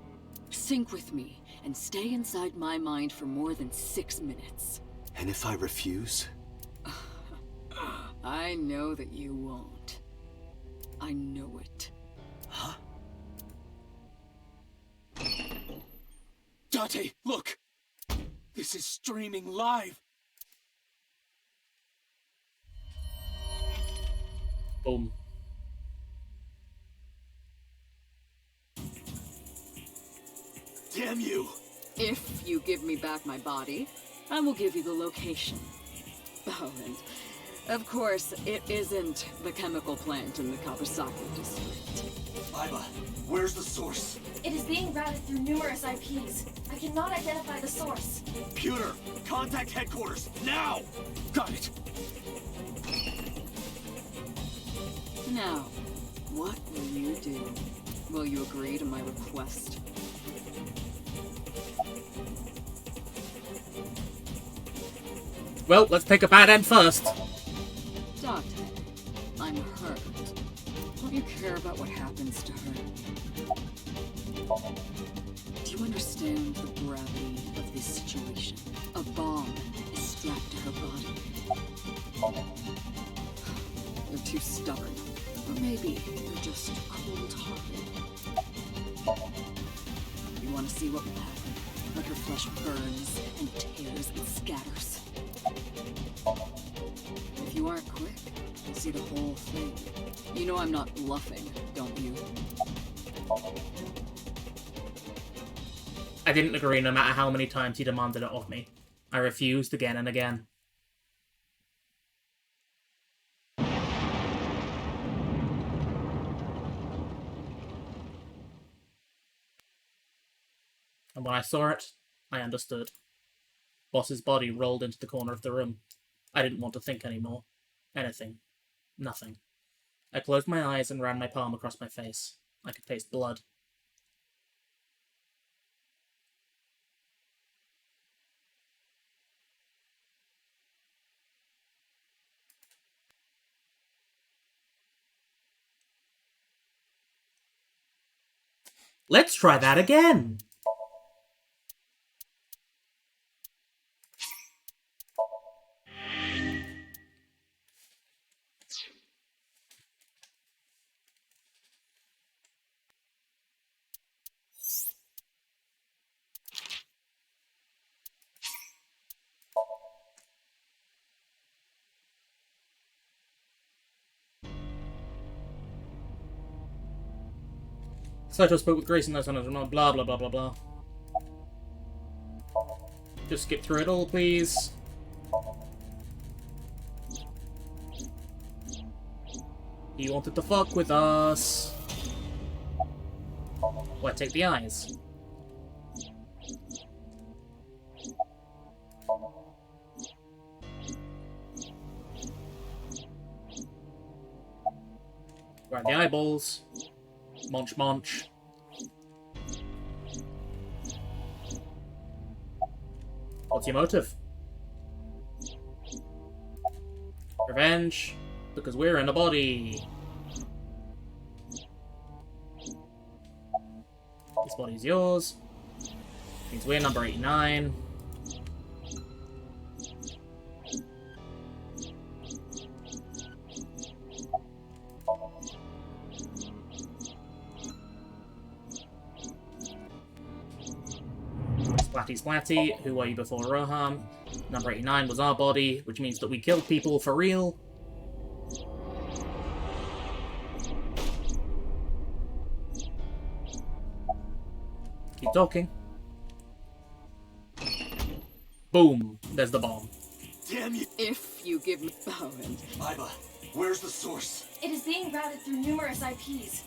Speaker 6: Sync with me, and stay inside my mind for more than 6 minutes.
Speaker 3: And if I refuse?
Speaker 6: I know that you won't. I know it.
Speaker 3: Huh?
Speaker 5: Date, look! This is streaming live!
Speaker 1: Boom.
Speaker 3: Damn you!
Speaker 6: If you give me back my body, I will give you the location. Oh, and of course, it isn't the chemical plant in the Kawasaki district.
Speaker 3: Iba, where's the source?
Speaker 2: It is being routed through numerous IPs. I cannot identify the source.
Speaker 3: Computer, contact headquarters, now!
Speaker 5: Got it!
Speaker 6: Now, what will you do? Will you agree to my request?
Speaker 1: Well, let's take a bad end first.
Speaker 6: Date, I'm hurt. Don't you care about what happens to her? Do you understand the gravity of this situation? A bomb is strapped to her body. You're too stubborn. Or maybe you're just cold-hearted. You want to see what will happen when her flesh burns and tears and scatters. If you aren't quick, you'll see the whole thing. You know I'm not bluffing, don't you?
Speaker 1: I didn't agree no matter how many times he demanded it of me. I refused again and again. And when I saw it, I understood. Boss's body rolled into the corner of the room. I didn't want to think anymore. Anything. Nothing. I closed my eyes and ran my palm across my face. I could taste blood. Let's try that again! Saito spoke with Grace and those others, blah blah blah blah blah. Just skip through it all, please. He wanted to fuck with us. Why take the eyes? Grab the eyeballs. Munch, munch. What's your motive? Revenge. Because we're in a body. This body's yours. Means we're number 89. Splatty Splatty, who were you before Rohan? Number 89 was our body, which means that we killed people for real. Keep talking. Boom. There's the bomb.
Speaker 3: Damn you!
Speaker 6: If you give me... Oh, and...
Speaker 3: Iba, where's the source?
Speaker 2: It is being routed through numerous IPs.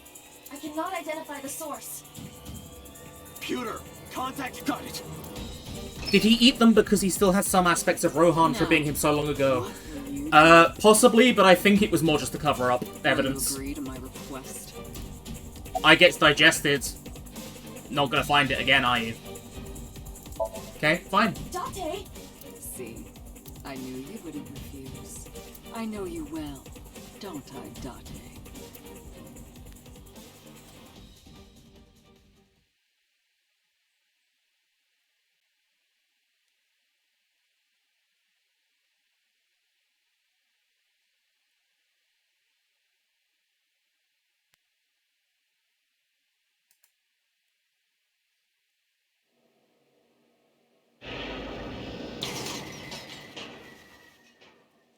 Speaker 2: I cannot identify the source.
Speaker 3: Computer, contact... Got it!
Speaker 1: Did he eat them because he still has some aspects of Rohan for being him so long ago? Possibly, but I think it was more just to cover up evidence.
Speaker 6: Agree to my request.
Speaker 1: I gets digested. Not gonna find it again, are you? Okay, fine.
Speaker 2: Date!
Speaker 6: See, I knew you wouldn't refuse. I know you well, don't I, Date?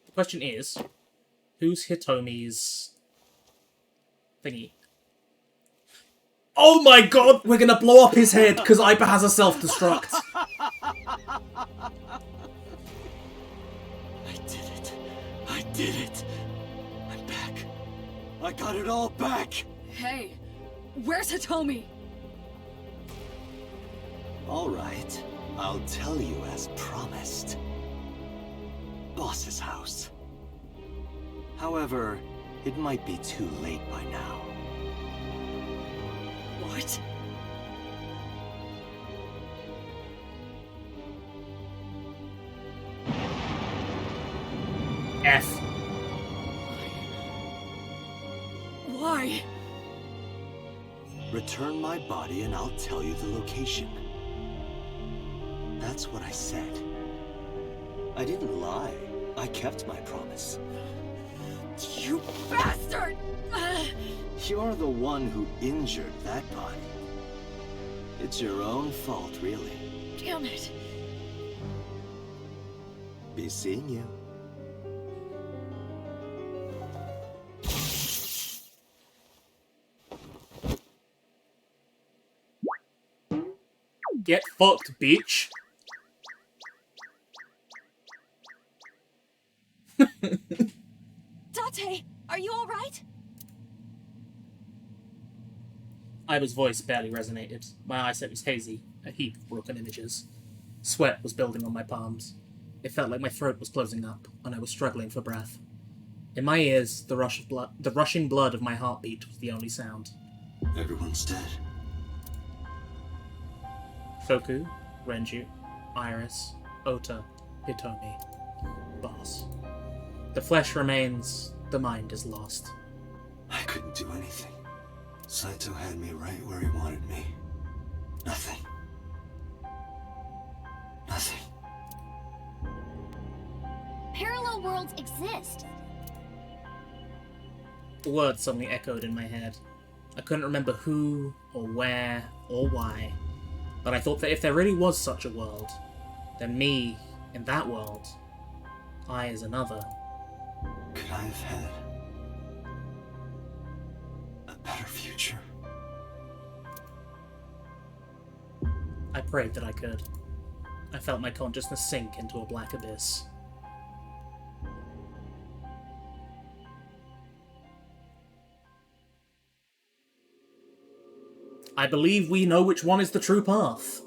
Speaker 1: The question is, who's Hitomi's thingy? Oh my god, we're gonna blow up his head because Aiba has a self-destruct.
Speaker 3: I did it. I'm back. I got it all back.
Speaker 6: Hey, where's Hitomi?
Speaker 3: All right, I'll tell you as promised. Boss's house. However, it might be too late by now.
Speaker 6: What?
Speaker 1: F.
Speaker 6: Why?
Speaker 3: Return my body and I'll tell you the location. That's what I said. I didn't lie. I kept my promise.
Speaker 6: You bastard!
Speaker 3: You're the one who injured that body. It's your own fault, really.
Speaker 6: Damn it.
Speaker 3: Be seeing you.
Speaker 1: Get fucked, bitch.
Speaker 9: Date, are you alright?
Speaker 1: Aiba's voice barely resonated. My eyesight was hazy, a heap of broken images. Sweat was building on my palms. It felt like my throat was closing up, and I was struggling for breath. In my ears, the rushing blood of my heartbeat was the only sound.
Speaker 3: Everyone's dead.
Speaker 1: Foku, Renju, Iris, Ota, Hitomi, Boss. The flesh remains, the mind is lost.
Speaker 3: I couldn't do anything. Saito had me right where he wanted me. Nothing. Nothing.
Speaker 12: Parallel worlds exist.
Speaker 1: The words suddenly echoed in my head. I couldn't remember who, or where, or why, but I thought that if there really was such a world, then me, in that world, I as another.
Speaker 3: Could I have had a better future?
Speaker 1: I prayed that I could. I felt my consciousness sink into a black abyss. I believe we know which one is the true path.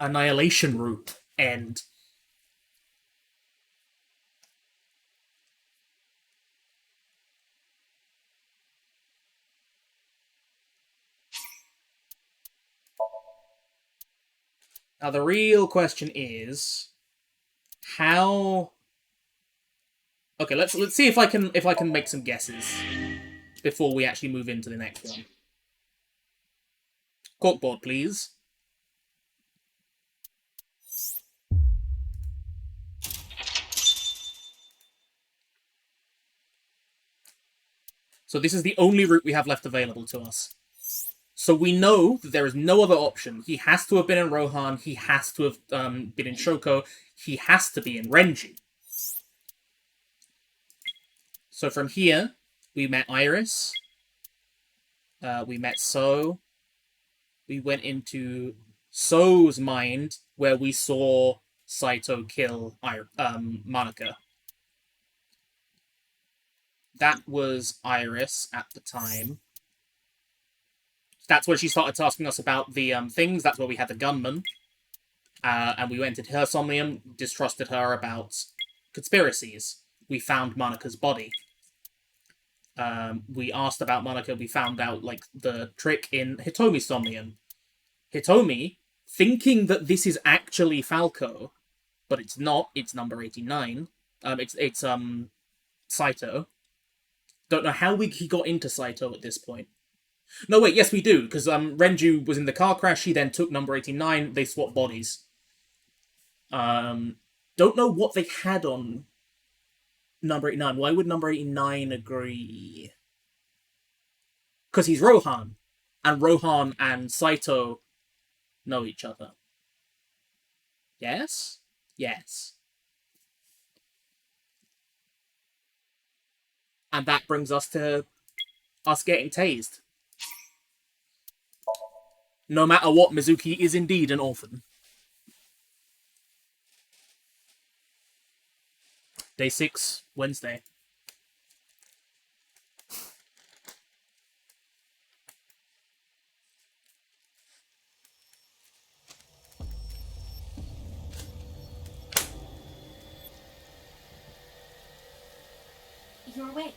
Speaker 1: Annihilation route. End. Now the real question is how. Okay, let's see if I can make some guesses before we actually move into the next one. Corkboard, please. So this is the only route we have left available to us. So we know that there is no other option. He has to have been in Rohan. He has to have been in Shoko. He has to be in Renji. So from here, we met Iris. We met So. We went into So's mind, where we saw Saito kill Monica. That was Iris at the time. That's where she started asking us about the things. That's where we had the gunman. And we went into her Somnium, distrusted her about conspiracies. We found Monica's body. We asked about Monica. We found out, like, the trick in Hitomi's Somnium. Hitomi, thinking that this is actually Falco, but it's not. It's number 89. It's Saito. Don't know how he got into Saito at this point. No, wait, yes, we do, because Renju was in the car crash. He then took number 89. They swapped bodies. Don't know what they had on number 89. Why would number 89 agree? Because he's Rohan. And Rohan and Saito know each other. Yes? Yes. And that brings us to us getting tased. No matter what, Mizuki is indeed an orphan. Day 6, Wednesday.
Speaker 2: You're awake.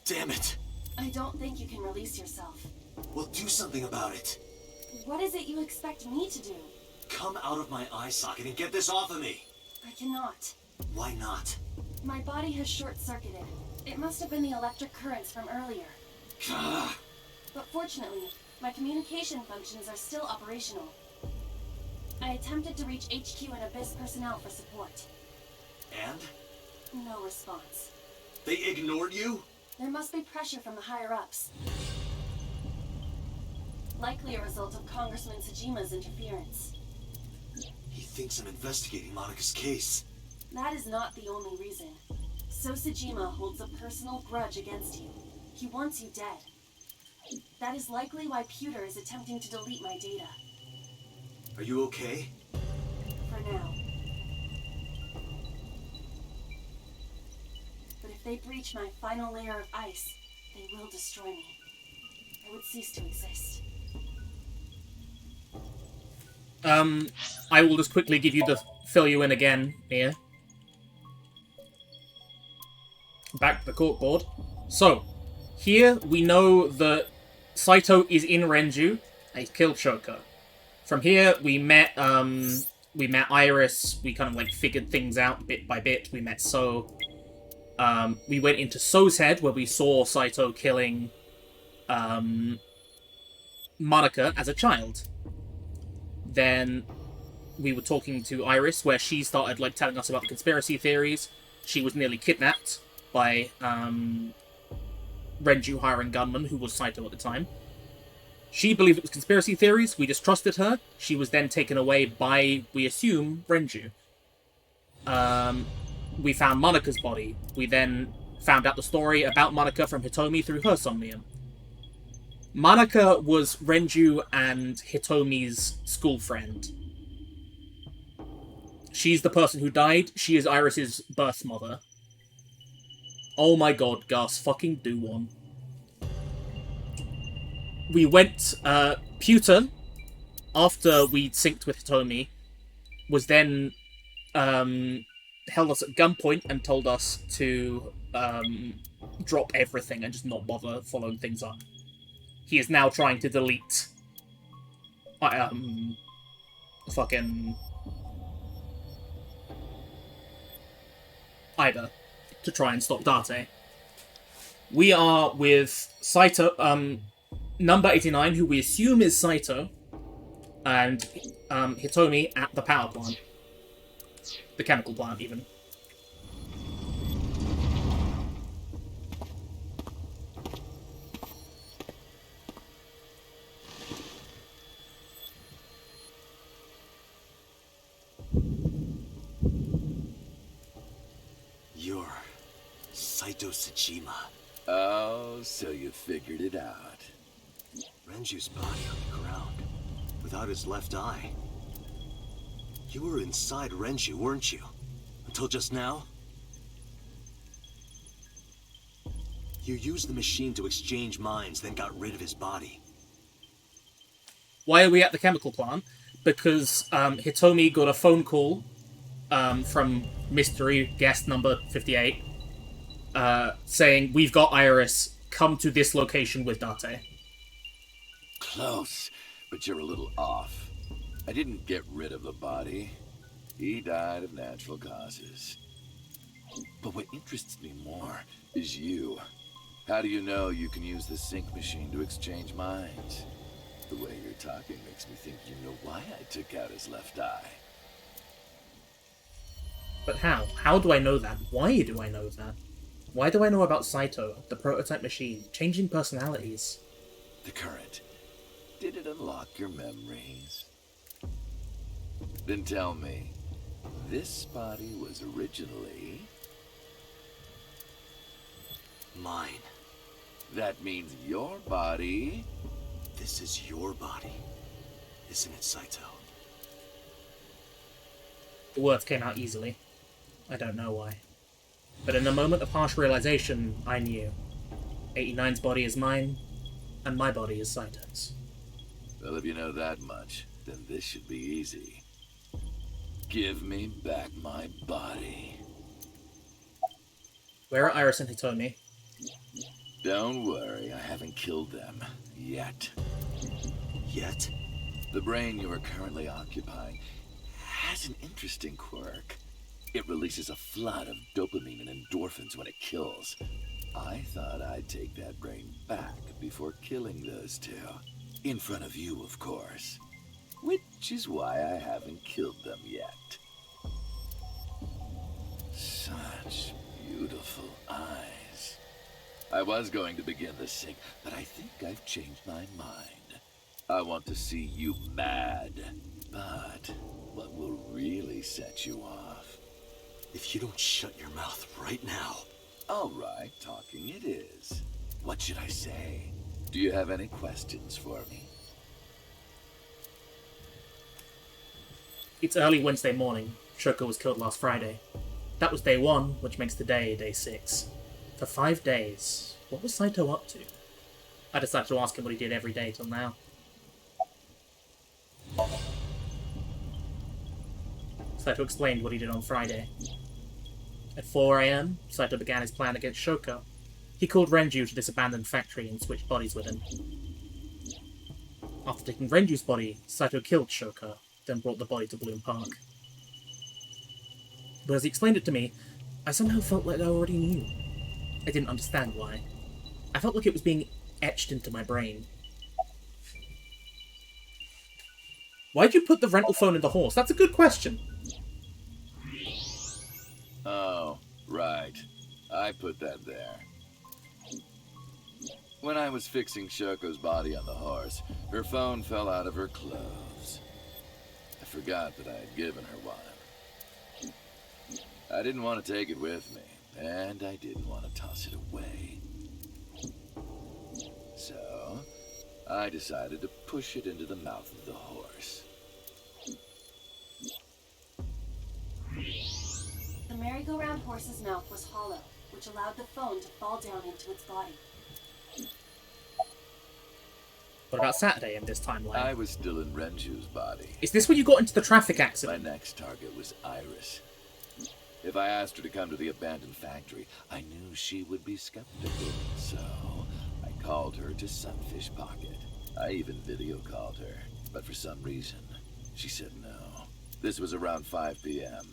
Speaker 3: Damn it!
Speaker 2: I don't think you can release yourself.
Speaker 3: Well, do something about it.
Speaker 2: What is it you expect me to do?
Speaker 3: Come out of my eye socket and get this off of me!
Speaker 2: I cannot.
Speaker 3: Why not?
Speaker 2: My body has short-circuited. It must have been the electric currents from earlier.
Speaker 3: Gah.
Speaker 2: But fortunately, my communication functions are still operational. I attempted to reach HQ and Abyss personnel for support.
Speaker 3: And?
Speaker 2: No response.
Speaker 3: They ignored you?
Speaker 2: There must be pressure from the higher-ups. Likely a result of Congressman Tsujima's interference.
Speaker 3: He thinks I'm investigating Monika's case.
Speaker 2: That is not the only reason. So Tsujima holds a personal grudge against you. He wants you dead. That is likely why Pewter is attempting to delete my data.
Speaker 3: Are you okay?
Speaker 2: For now. But if they breach my final layer of ice, they will destroy me. I would cease to exist.
Speaker 1: I will just quickly give you the fill you in again here. Back to the corkboard. So, here we know that Saito is in Renju. He's killed Shoko. From here, we met Iris. We kind of like figured things out bit by bit. We met So. We went into So's head where we saw Saito killing Monika as a child. Then we were talking to Iris where she started like telling us about the conspiracy theories. She was nearly kidnapped by Renju hiring gunman who was Saito at the time. She believed it was conspiracy theories. We distrusted her. She was then taken away by, we assume, Renju. We found Monika's body. We then found out the story about Monika from Hitomi through her Somnium. Monika was Renju and Hitomi's school friend. She's the person who died. She is Iris's birth mother. Oh my god, Gus, fucking do one. We went, Pewter, after we'd synced with Hitomi, was then, held us at gunpoint and told us to, drop everything and just not bother following things up. He is now trying to delete, fucking Ida to try and stop Date. We are with Saito, number 89, who we assume is Saito, and Hitomi at the power plant. The chemical plant, even.
Speaker 3: You're Saito Tsuchima.
Speaker 11: Oh, so you figured it out.
Speaker 3: Renju's body on the ground, without his left eye. You were inside Renju, weren't you? Until just now? You used the machine to exchange minds, then got rid of his body.
Speaker 1: Why are we at the chemical plant? Because Hitomi got a phone call from mystery guest number 58 saying, "We've got Iris, come to this location with Date."
Speaker 11: Close, but you're a little off. I didn't get rid of the body. He died of natural causes. But what interests me more is you. How do you know you can use the sync machine to exchange minds? The way you're talking makes me think you know why I took out his left eye.
Speaker 1: But how? How do I know that? Why do I know that? Why do I know about Saito, the prototype machine, changing personalities?
Speaker 11: The current. Did it unlock your memories? Then tell me, this body was originally...
Speaker 3: Mine.
Speaker 11: That means your body...
Speaker 3: This is your body, isn't it, Saito?
Speaker 1: The words came out easily. I don't know why. But in a moment of harsh realization, I knew. 89's body is mine, and my body is Saito's.
Speaker 11: Well, if you know that much, then this should be easy. Give me back my body.
Speaker 1: Where are Iris and Hitomi?
Speaker 11: Don't worry, I haven't killed them. Yet.
Speaker 3: Yet?
Speaker 11: The brain you are currently occupying has an interesting quirk. It releases a flood of dopamine and endorphins when it kills. I thought I'd take that brain back before killing those two. In front of you, of course. Which is why I haven't killed them yet. Such beautiful eyes. I was going to begin the sync, but I think I've changed my mind. I want to see you mad. But what will really set you off?
Speaker 3: If you don't shut your mouth right now.
Speaker 11: All right, talking it is. What should I say? Do you have any questions for me?
Speaker 1: It's early Wednesday morning. Shoko was killed last Friday. That was day 1, which makes today day 6. For 5 days, what was Saito up to? I decided to ask him what he did every day till now. Saito explained what he did on Friday. At 4 AM, Saito began his plan against Shoko. He called Renju to this abandoned factory and switched bodies with him. After taking Renju's body, Saito killed Shoko, then brought the body to Bloom Park. But as he explained it to me, I somehow felt like I already knew. I didn't understand why. I felt like it was being etched into my brain. Why'd you put the rental phone in the horse? That's a good question.
Speaker 11: Oh, right. I put that there. When I was fixing Shoko's body on the horse, her phone fell out of her clothes. I forgot that I had given her one. I didn't want to take it with me, and I didn't want to toss it away. So, I decided to push it into the mouth of the horse.
Speaker 2: The merry-go-round horse's mouth was hollow, which allowed the phone to fall down into its body.
Speaker 1: What about Saturday in this timeline?
Speaker 11: I was still in Renju's body.
Speaker 1: Is this when you got into the traffic accident?
Speaker 11: My next target was Iris. If I asked her to come to the abandoned factory, I knew she would be skeptical, so I called her to Sunfish Pocket. I even video called her, but for some reason, she said no. This was around 5 p.m.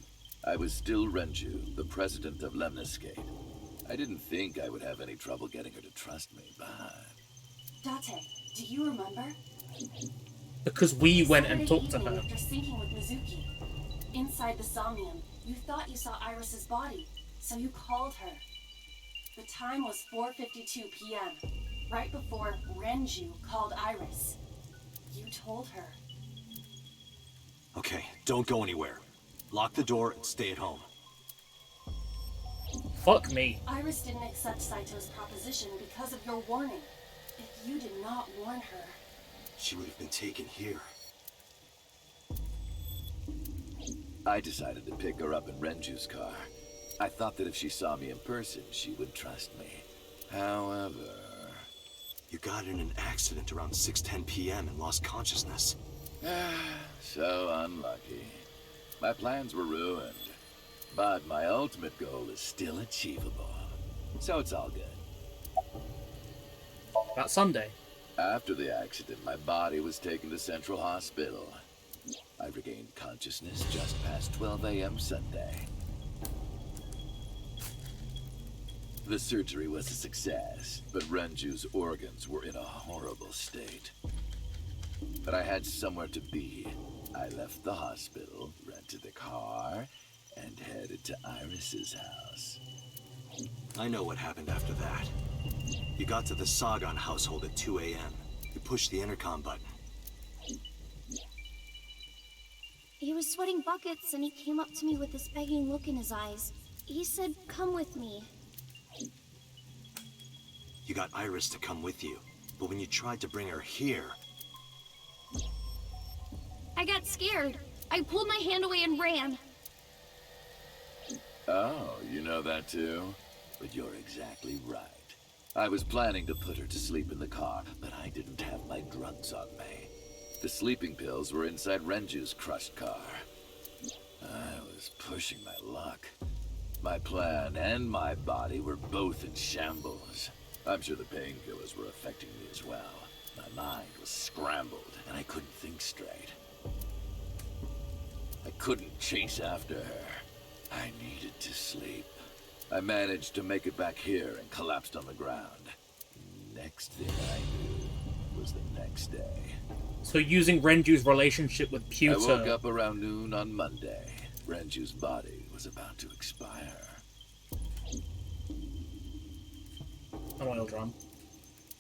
Speaker 11: I was still Renju, the president of Lemniscate. I didn't think I would have any trouble getting her to trust me, but...
Speaker 2: Date, do you remember?
Speaker 1: Because we went and talked to
Speaker 2: Saturday
Speaker 1: her.
Speaker 2: evening after syncing with Mizuki. Inside the Somnium, you thought you saw Iris's body, so you called her. The time was 4:52 p.m., right before Renju called Iris. You told her.
Speaker 3: Okay, don't go anywhere. Lock the door and stay at home.
Speaker 1: Fuck me.
Speaker 2: Iris didn't accept Saito's proposition because of your warning. If you did not warn her...
Speaker 3: She would have been taken here.
Speaker 11: I decided to pick her up in Renju's car. I thought that if she saw me in person, she would trust me. However...
Speaker 3: You got in an accident around 6:10 p.m. and lost consciousness.
Speaker 11: So unlucky. My plans were ruined. But my ultimate goal is still achievable. So it's all good.
Speaker 1: About Sunday.
Speaker 11: After the accident, my body was taken to Central Hospital. I regained consciousness just past 12 a.m. Sunday. The surgery was a success, but Renju's organs were in a horrible state. But I had somewhere to be. I left the hospital, rented a car, and headed to Iris's house.
Speaker 3: I know what happened after that. You got to the Sagan household at 2 a.m. You pushed the intercom button.
Speaker 12: He was sweating buckets and he came up to me with this begging look in his eyes. He said, "Come with me."
Speaker 3: You got Iris to come with you, but when you tried to bring her here...
Speaker 12: I got scared. I pulled my hand away and ran.
Speaker 11: Oh, you know that too? But you're exactly right. I was planning to put her to sleep in the car, but I didn't have my drugs on me. The sleeping pills were inside Renju's crushed car. I was pushing my luck. My plan and my body were both in shambles. I'm sure the painkillers were affecting me as well. My mind was scrambled, and I couldn't think straight. I couldn't chase after her. I needed to sleep. I managed to make it back here and collapsed on the ground. Next thing I knew was the next day.
Speaker 1: So using Renju's relationship with Pewter...
Speaker 11: I woke up around noon on Monday. Renju's body was about to expire.
Speaker 1: An oil drum.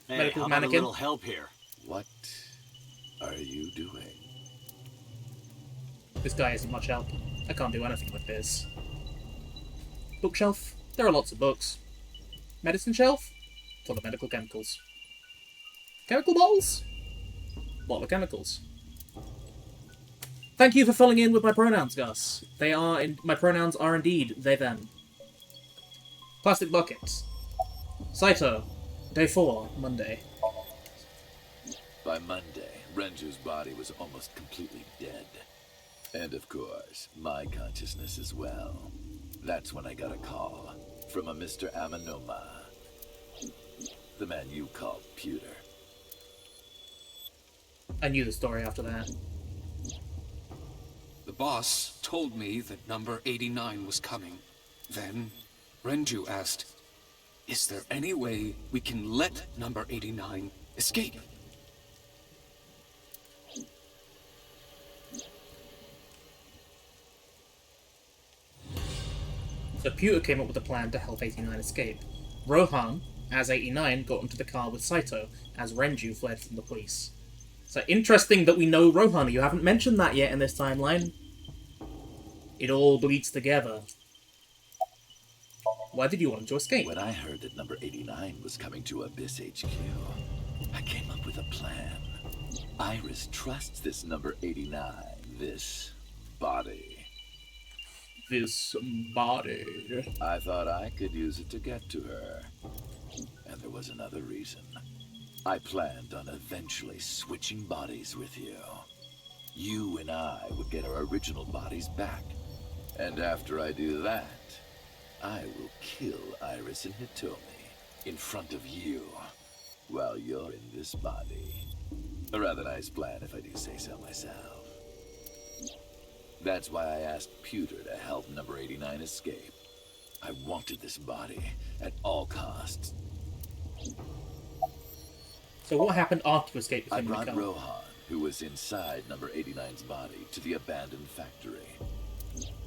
Speaker 3: Hey,
Speaker 1: Medical
Speaker 3: how about a
Speaker 1: mannequin.
Speaker 3: little help here?
Speaker 11: What are you doing?
Speaker 1: This guy isn't much help. I can't do anything with this. Bookshelf. There are lots of books. Medicine shelf. Full of medical chemicals. Chemical bottles. Bottle of chemicals. Thank you for filling in with my pronouns, Gus. My pronouns are indeed they, them. Plastic buckets. Saito. Day 4, Monday.
Speaker 11: By Monday, Renju's body was almost completely dead. And of course, my consciousness as well. That's when I got a call from a Mr. Amanoma. The man you called Pewter.
Speaker 1: I knew the story after that.
Speaker 7: The boss told me that number 89 was coming. Then, Renju asked, "Is there any way we can let number 89 escape?"
Speaker 1: So Pewter came up with a plan to help 89 escape. Rohan, as 89, got into the car with Saito, as Renju fled from the police. So interesting that we know Rohan. You haven't mentioned that yet in this timeline. It all bleeds together. Why did you want him to escape?
Speaker 11: When I heard that number 89 was coming to Abyss HQ, I came up with a plan. Iris trusts this number 89, this body.
Speaker 1: This body.
Speaker 11: I thought I could use it to get to her. And there was another reason. I planned on eventually switching bodies with you. You and I would get our original bodies back. And after I do that, I will kill Iris and Hitomi in front of you while you're in this body. A rather nice plan if I do say so myself. That's why I asked Pewter to help number 89 escape. I wanted this body at all costs.
Speaker 1: So what happened after you escaped
Speaker 11: I
Speaker 1: with him in
Speaker 11: brought
Speaker 1: the car?
Speaker 11: Rohan, who was inside number 89's body, to the abandoned factory.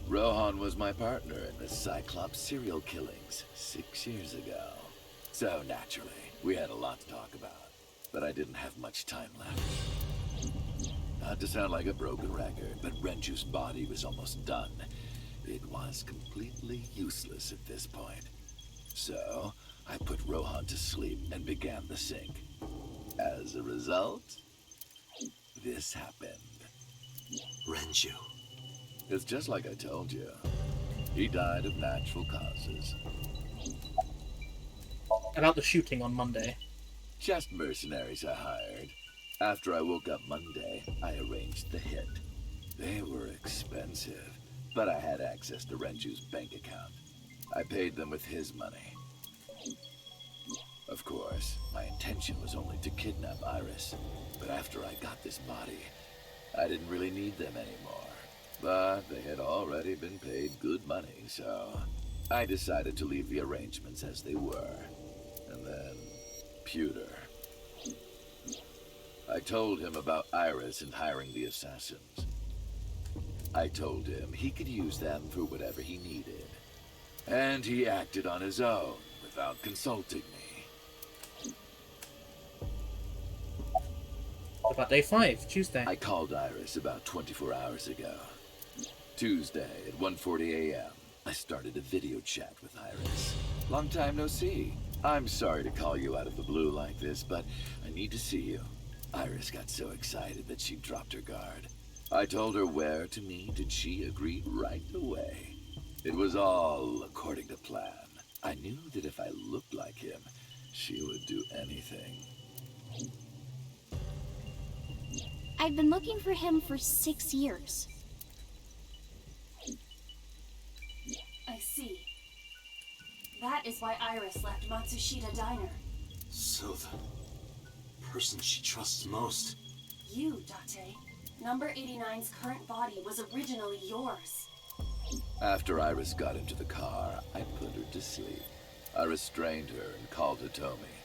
Speaker 11: Rohan was my partner in the Cyclops serial killings 6 years ago. So naturally, we had a lot to talk about, but I didn't have much time left. Not to sound like a broken record, but Renju's body was almost done. It was completely useless at this point. So, I put Rohan to sleep and began the sync. As a result, this happened.
Speaker 3: Renju.
Speaker 11: It's just like I told you. He died of natural causes.
Speaker 1: About the shooting on Monday.
Speaker 11: Just mercenaries I hired. After I woke up Monday, I arranged the hit. They were expensive, but I had access to Renju's bank account. I paid them with his money. Of course, my intention was only to kidnap Iris, but after I got this body, I didn't really need them anymore. But they had already been paid good money, so I decided to leave the arrangements as they were. And then, Pewter. I told him about Iris and hiring the assassins. I told him he could use them for whatever he needed. And he acted on his own, without consulting me.
Speaker 1: What about day 5, Tuesday?
Speaker 11: I called Iris about 24 hours ago. Tuesday at 1:40 a.m. I started a video chat with Iris. Long time no see. I'm sorry to call you out of the blue like this, but I need to see you. Iris got so excited that she dropped her guard. I told her where to meet, and she agreed right away. It was all according to plan. I knew that if I looked like him, she would do anything.
Speaker 12: I've been looking for him for 6 years.
Speaker 2: I see. That is why Iris left Matsushita Diner.
Speaker 8: So the person she trusts most.
Speaker 2: You, Date. Number 89's current body was originally yours.
Speaker 11: After Iris got into the car, I put her to sleep. I restrained her and called Hitomi.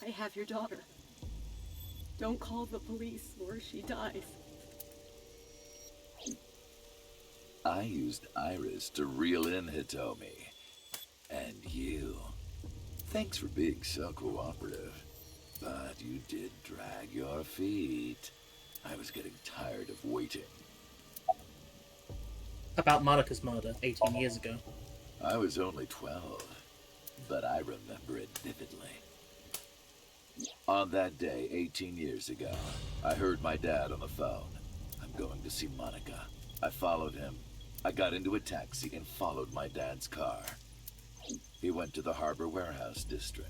Speaker 6: I have your daughter. Don't call the police or she dies.
Speaker 11: I used Iris to reel in Hitomi. And you. Thanks for being so cooperative. But you did drag your feet. I was getting tired of waiting.
Speaker 1: About Monika's murder 18 years ago.
Speaker 11: I was only 12, but I remember it vividly. On that day, 18 years ago, I heard my dad on the phone. I'm going to see Monika. I followed him. I got into a taxi and followed my dad's car. He went to the Harbor Warehouse District.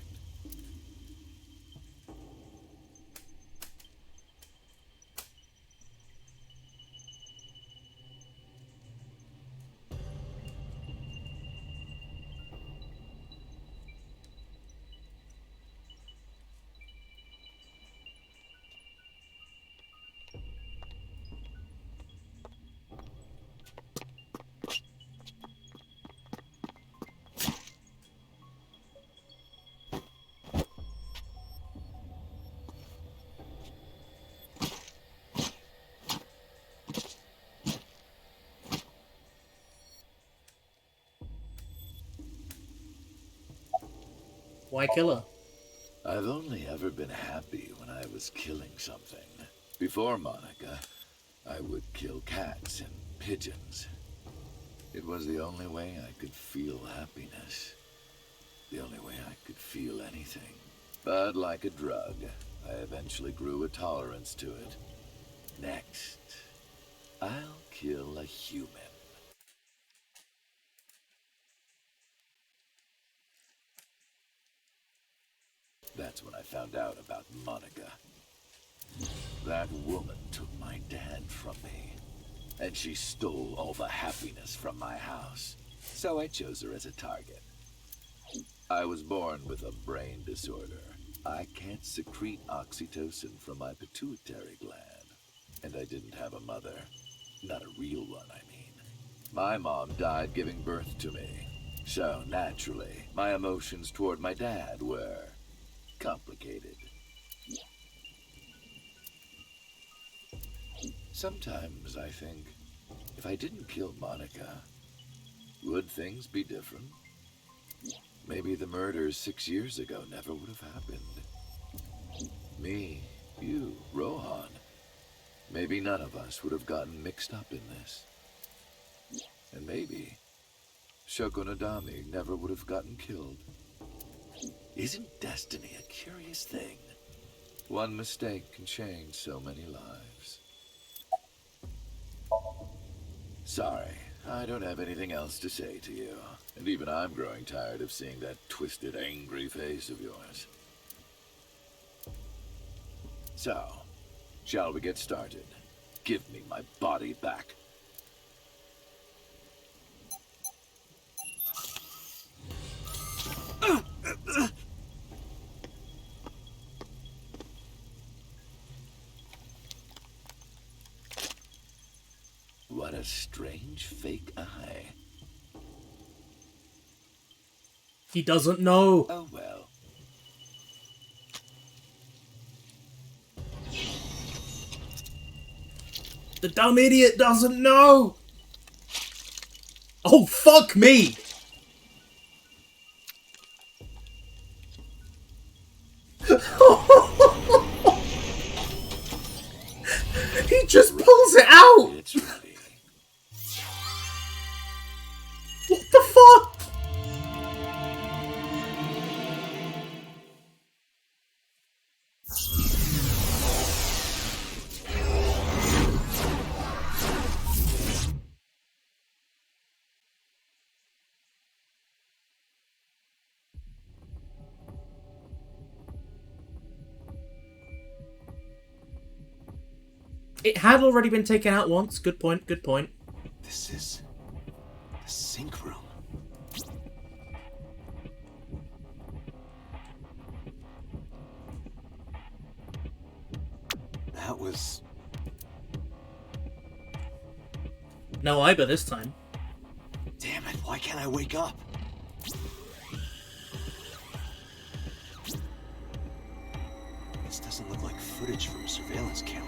Speaker 1: Why kill her?
Speaker 11: I've only ever been happy when I was killing something. Before Monika, I would kill cats and pigeons. It was the only way I could feel happiness. The only way I could feel anything. But like a drug, I eventually grew a tolerance to it. Next, I'll kill a human. That's when I found out about Monika. That woman took my dad from me, and she stole all the happiness from my house. So I chose her as a target. I was born with a brain disorder. I can't secrete oxytocin from my pituitary gland. And I didn't have a mother. Not a real one, I mean. My mom died giving birth to me. So, naturally, my emotions toward my dad were complicated. Sometimes I think, if I didn't kill Monika, would things be different? Maybe the murders 6 years ago never would have happened. Me, you, Rohan. Maybe none of us would have gotten mixed up in this. And maybe Shoko Nadami never would have gotten killed. Isn't destiny a curious thing? One mistake can change so many lives. Sorry, I don't have anything else to say to you. And even I'm growing tired of seeing that twisted, angry face of yours. So, shall we get started? Give me my body back. What a strange fake eye.
Speaker 1: He doesn't know.
Speaker 11: Oh well.
Speaker 1: The dumb idiot doesn't know. Oh, fuck me! He just pulls it out!
Speaker 11: It's ready.
Speaker 1: What the fuck? It had already been taken out once. Good point, good point.
Speaker 3: This is the sink room. That was...
Speaker 1: No Iba this time.
Speaker 3: Damn it, why can't I wake up? This doesn't look like footage from a surveillance camera.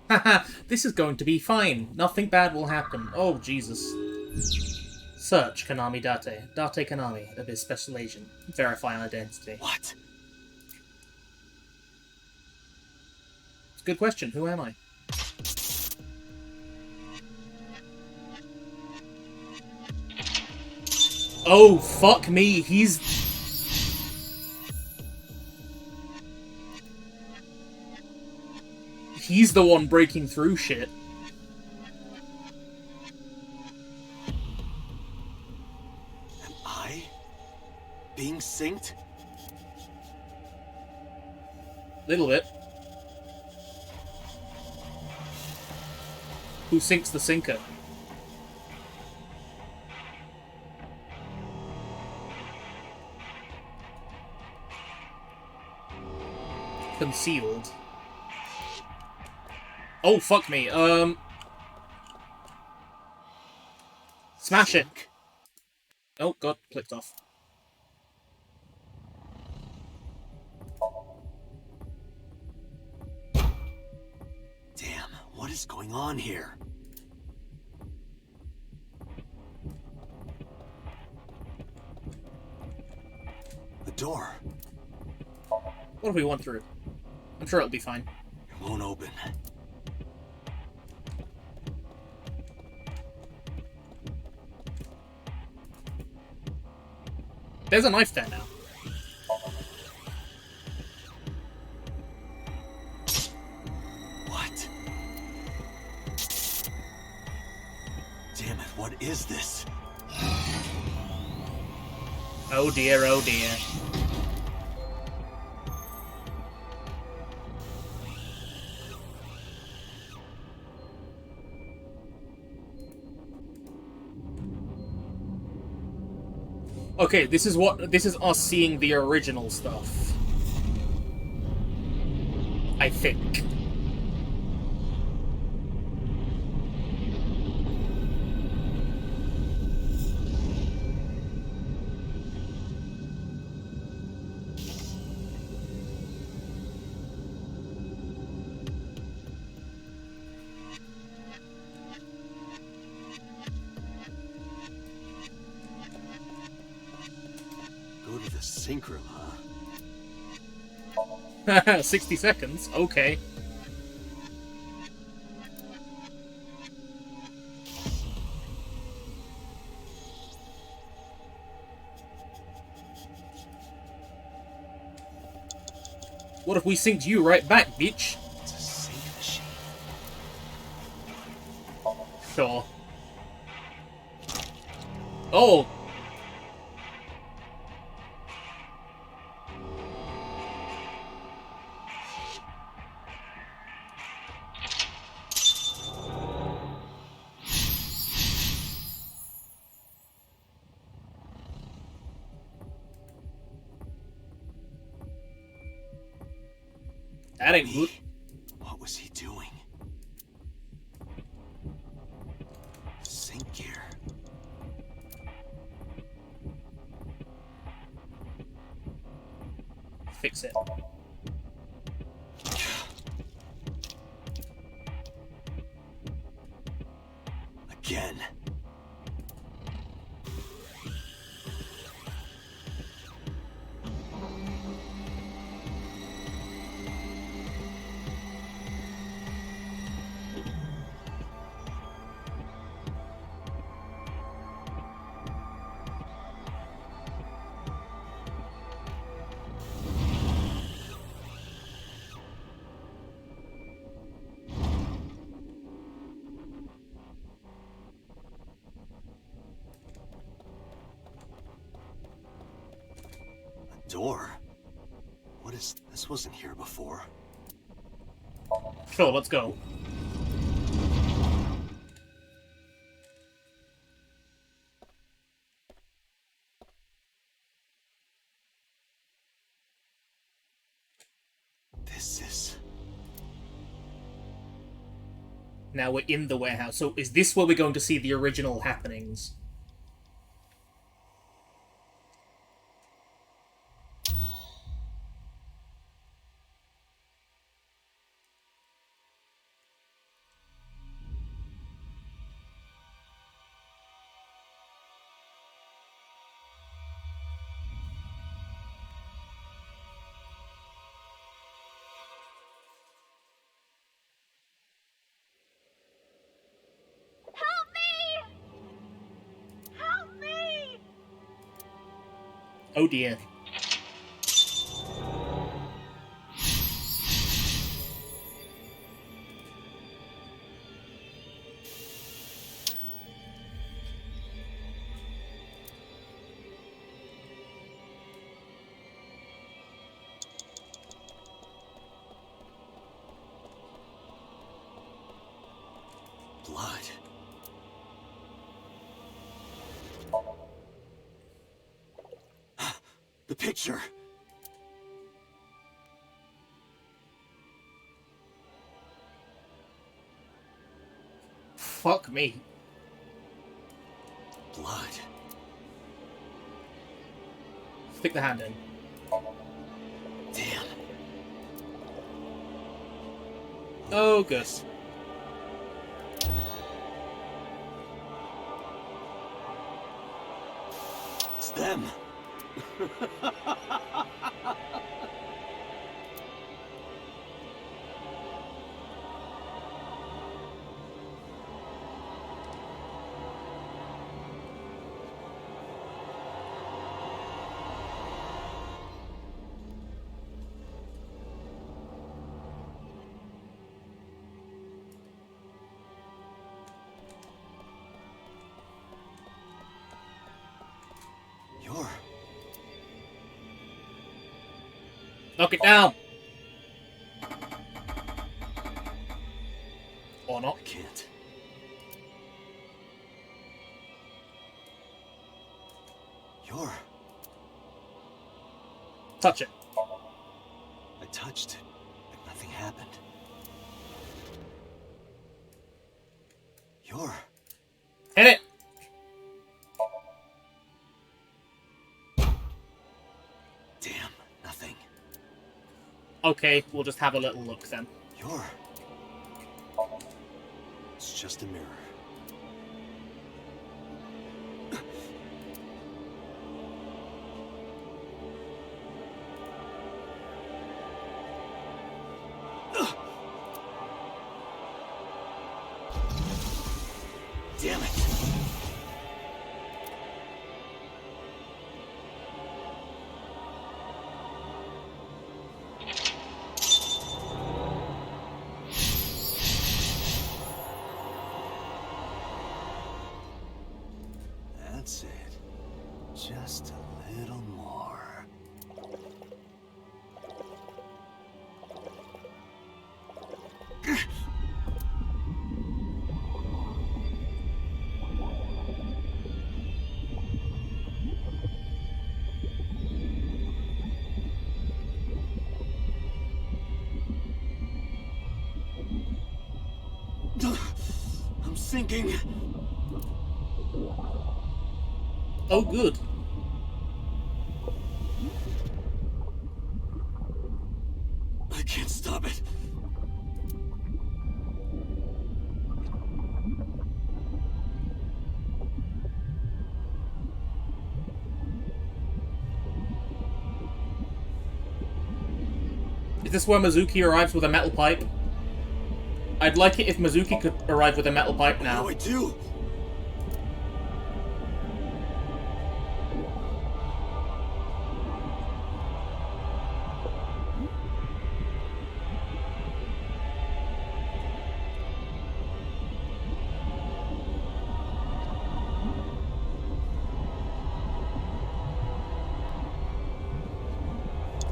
Speaker 1: Haha, this is going to be fine. Nothing bad will happen. Oh, Jesus. Search Konami Date. Date Konami, Abyss Special Agent. Verify identity.
Speaker 3: What?
Speaker 1: It's a good question. Who am I? Oh, fuck me. He's the one breaking through shit.
Speaker 3: Am I being synced?
Speaker 1: Little bit. Who sinks the sinker? Concealed. Oh, fuck me. Smash it. Oh, God, clicked off.
Speaker 3: Damn, what is going on here? The door.
Speaker 1: What if we went through? I'm sure it'll be fine.
Speaker 3: It won't open.
Speaker 1: There's a knife there now.
Speaker 3: What? Damn it, what is this?
Speaker 1: Oh dear, oh dear. Okay, this is us seeing the original stuff. I think.
Speaker 3: Go to the sink room,
Speaker 1: Haha, 60 seconds? Okay. What if we synced you right back, bitch?
Speaker 3: It's a sink machine.
Speaker 1: Sure. Oh! That ain't good.
Speaker 3: What was he doing? Sync gear.
Speaker 1: Fix it.
Speaker 3: Again. Door? What is... This wasn't here before.
Speaker 1: Sure, let's go.
Speaker 3: This is...
Speaker 1: Now we're in the warehouse. So is this where we're going to see the original happenings? Oh dear.
Speaker 3: Blood. The picture.
Speaker 1: Fuck me.
Speaker 3: Blood.
Speaker 1: Stick the hand in.
Speaker 3: Damn.
Speaker 1: Oh, good.
Speaker 3: It's them. You're...
Speaker 1: Knock it down! Or not.
Speaker 3: I can't. You're...
Speaker 1: Touch it.
Speaker 3: I touched it, but nothing happened. You're...
Speaker 1: Hit it!
Speaker 3: Damn, nothing.
Speaker 1: Okay, we'll just have a little look then.
Speaker 3: You're... It's just a mirror. Damn it! That's it. Just a little more. sinking.
Speaker 1: Oh, good.
Speaker 3: I can't stop it.
Speaker 1: Is this where Mizuki arrives with a metal pipe? I'd like it if Mizuki could arrive with a metal pipe now.
Speaker 3: What do I do?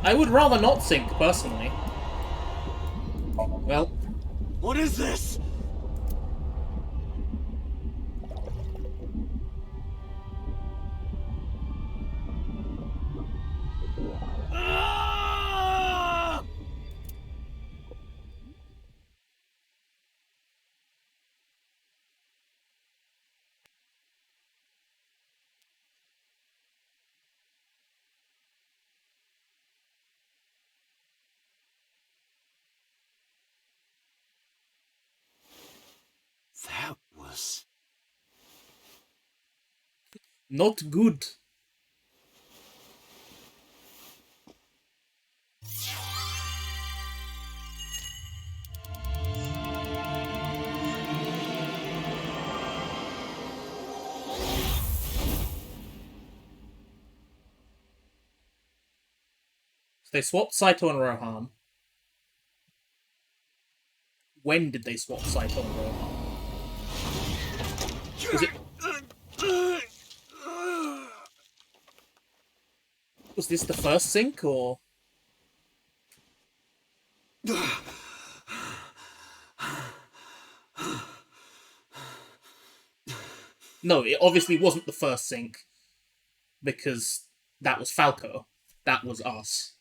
Speaker 1: I would rather not sink, personally. Well.
Speaker 3: What is this? Ah! That was...
Speaker 1: Not good. So they swapped Saito and Rohan. When did they swap Saito and Rohan? Was it... Was this the first sync, or...? No, it obviously wasn't the first sync, because that was Falco. That was us.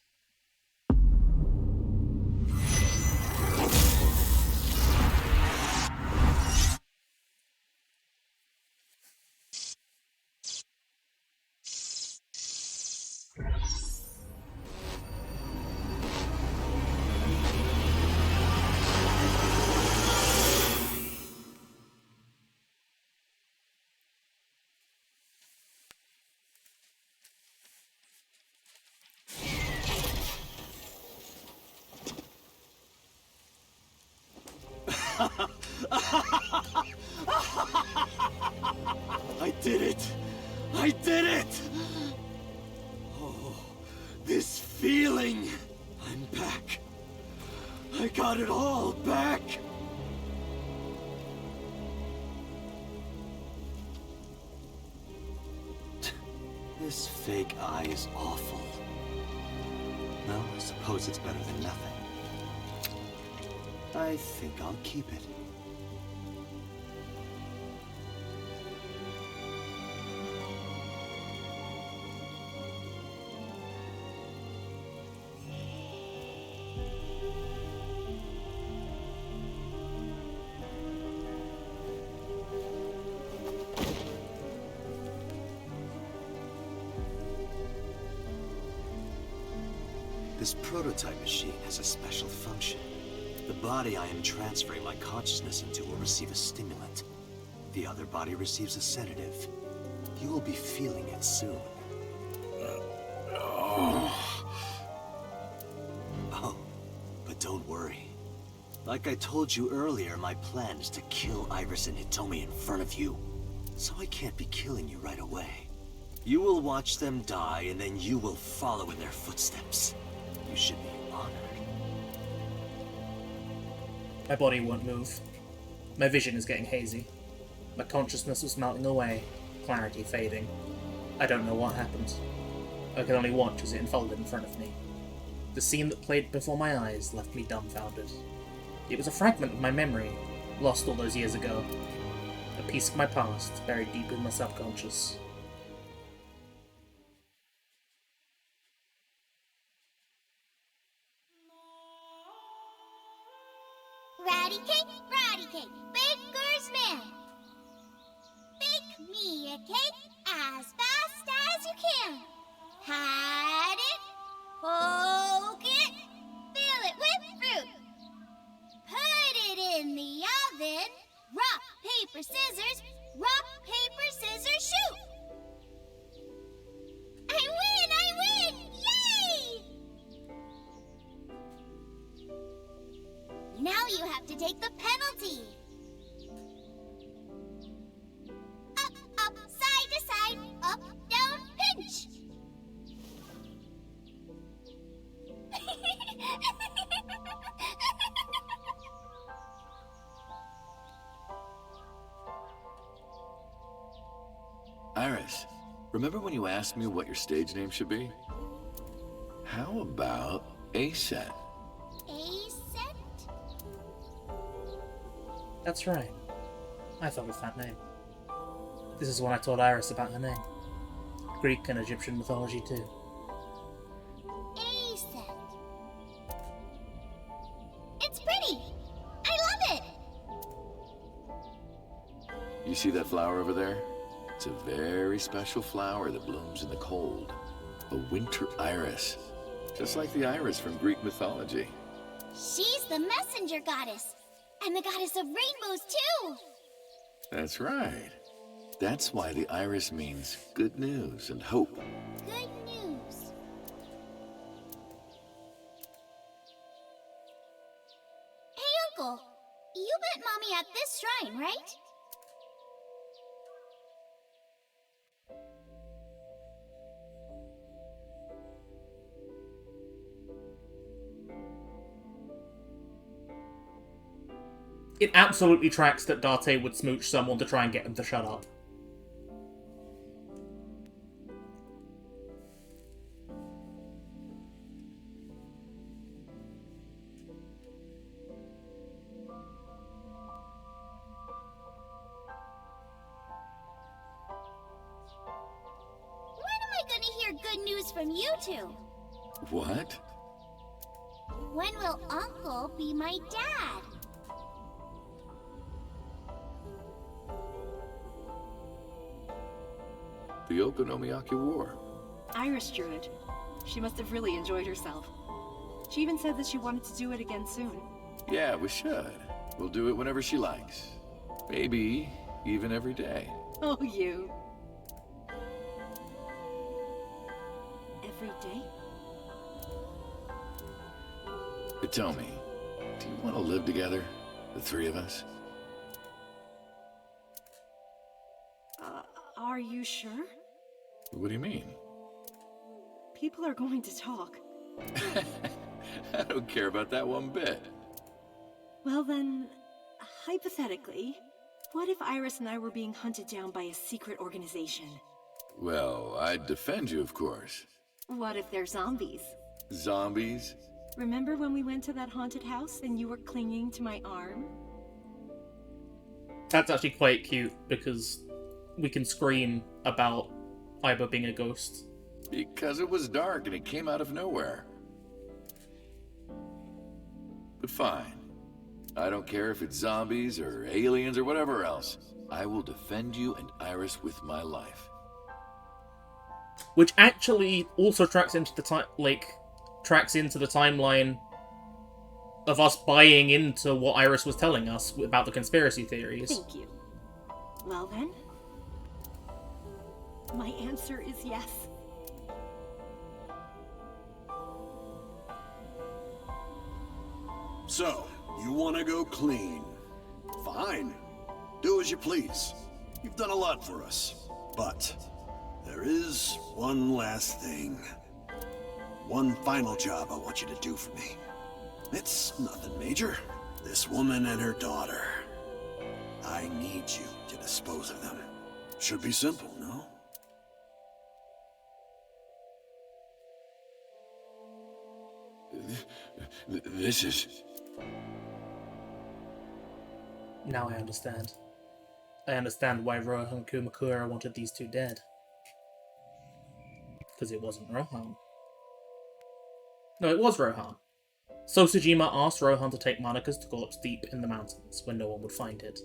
Speaker 3: I did it! I did it! Oh, this feeling! I'm back. I got it all back! This fake eye is awful. Well, I suppose it's better than nothing. I think I'll keep it. This prototype machine has a special function. The body I am transferring my consciousness into will receive a stimulant. The other body receives a sedative. You will be feeling it soon. Oh, but don't worry. Like I told you earlier, my plan is to kill Iris and Hitomi in front of you. So I can't be killing you right away. You will watch them die, and then you will follow in their footsteps. You should be honored.
Speaker 1: My body won't move. My vision is getting hazy. My consciousness was melting away, clarity fading. I don't know what happened. I could only watch as it unfolded in front of me. The scene that played before my eyes left me dumbfounded. It was a fragment of my memory, lost all those years ago. A piece of my past, buried deep in my subconscious.
Speaker 12: Ratty cake, Baker's man. your cake as fast as you can. Hide it, poke it, fill it with fruit. Put it in the oven. Rock, paper, scissors. Rock, paper, scissors, shoot. I win! I win! Yay! Now you have to take the penalty. Up, up, side to side. Up, down, pinch.
Speaker 11: Iris, remember when you asked me what your stage name should be? How about A-Set?
Speaker 12: A-set?
Speaker 1: That's right. I thought of that name. This is when I told Iris about her name. Greek and Egyptian mythology too.
Speaker 12: A-set. It's pretty. I love it.
Speaker 11: You see that flower over there? It's a very special flower that blooms in the cold. A winter iris. Just like the iris from Greek mythology.
Speaker 12: She's the messenger goddess. And the goddess of rainbows, too.
Speaker 11: That's right. That's why the iris means good news and hope.
Speaker 12: Good news. Hey, Uncle. You met Mommy at this shrine, right?
Speaker 1: It absolutely tracks that Date would smooch someone to try and get him to shut up.
Speaker 12: When am I gonna hear good news from you two?
Speaker 11: What?
Speaker 12: When will Uncle be my dad?
Speaker 11: The Okonomiyaki War.
Speaker 9: Iris drew it. She must have really enjoyed herself. She even said that she wanted to do it again soon.
Speaker 11: Yeah, we should. We'll do it whenever she likes. Maybe even every day.
Speaker 9: Oh, you. Every day?
Speaker 11: But tell me, do you want to live together? The three of us?
Speaker 9: Are you sure?
Speaker 11: What do you mean?
Speaker 9: People are going to talk.
Speaker 11: I don't care about that one bit.
Speaker 9: Well then, hypothetically, what if Iris and I were being hunted down by a secret organization?
Speaker 11: Well, I'd defend you, of course.
Speaker 9: What if they're zombies?
Speaker 11: Zombies?
Speaker 9: Remember when we went to that haunted house and you were clinging to my arm?
Speaker 1: That's actually quite cute, because we can scream about Iba being a ghost.
Speaker 11: Because it was dark and it came out of nowhere. But fine. I don't care if it's zombies or aliens or whatever else. I will defend you and Iris with my life.
Speaker 1: Which actually also tracks into the timeline of us buying into what Iris was telling us about the conspiracy theories.
Speaker 9: Thank you. Well then, my answer is yes.
Speaker 10: So, you want to go clean? Fine. Do as you please. You've done a lot for us. But there is one last thing. One final job I want you to do for me. It's nothing major. This woman and her daughter. I need you to dispose of them. Should be simple, no?
Speaker 11: This is...
Speaker 1: Now I understand. I understand why Rohan Kumakura wanted these two dead. Because it wasn't Rohan. No, it was Rohan. Sosajima asked Rohan to take Monika's corpse deep in the mountains, where no one would find it.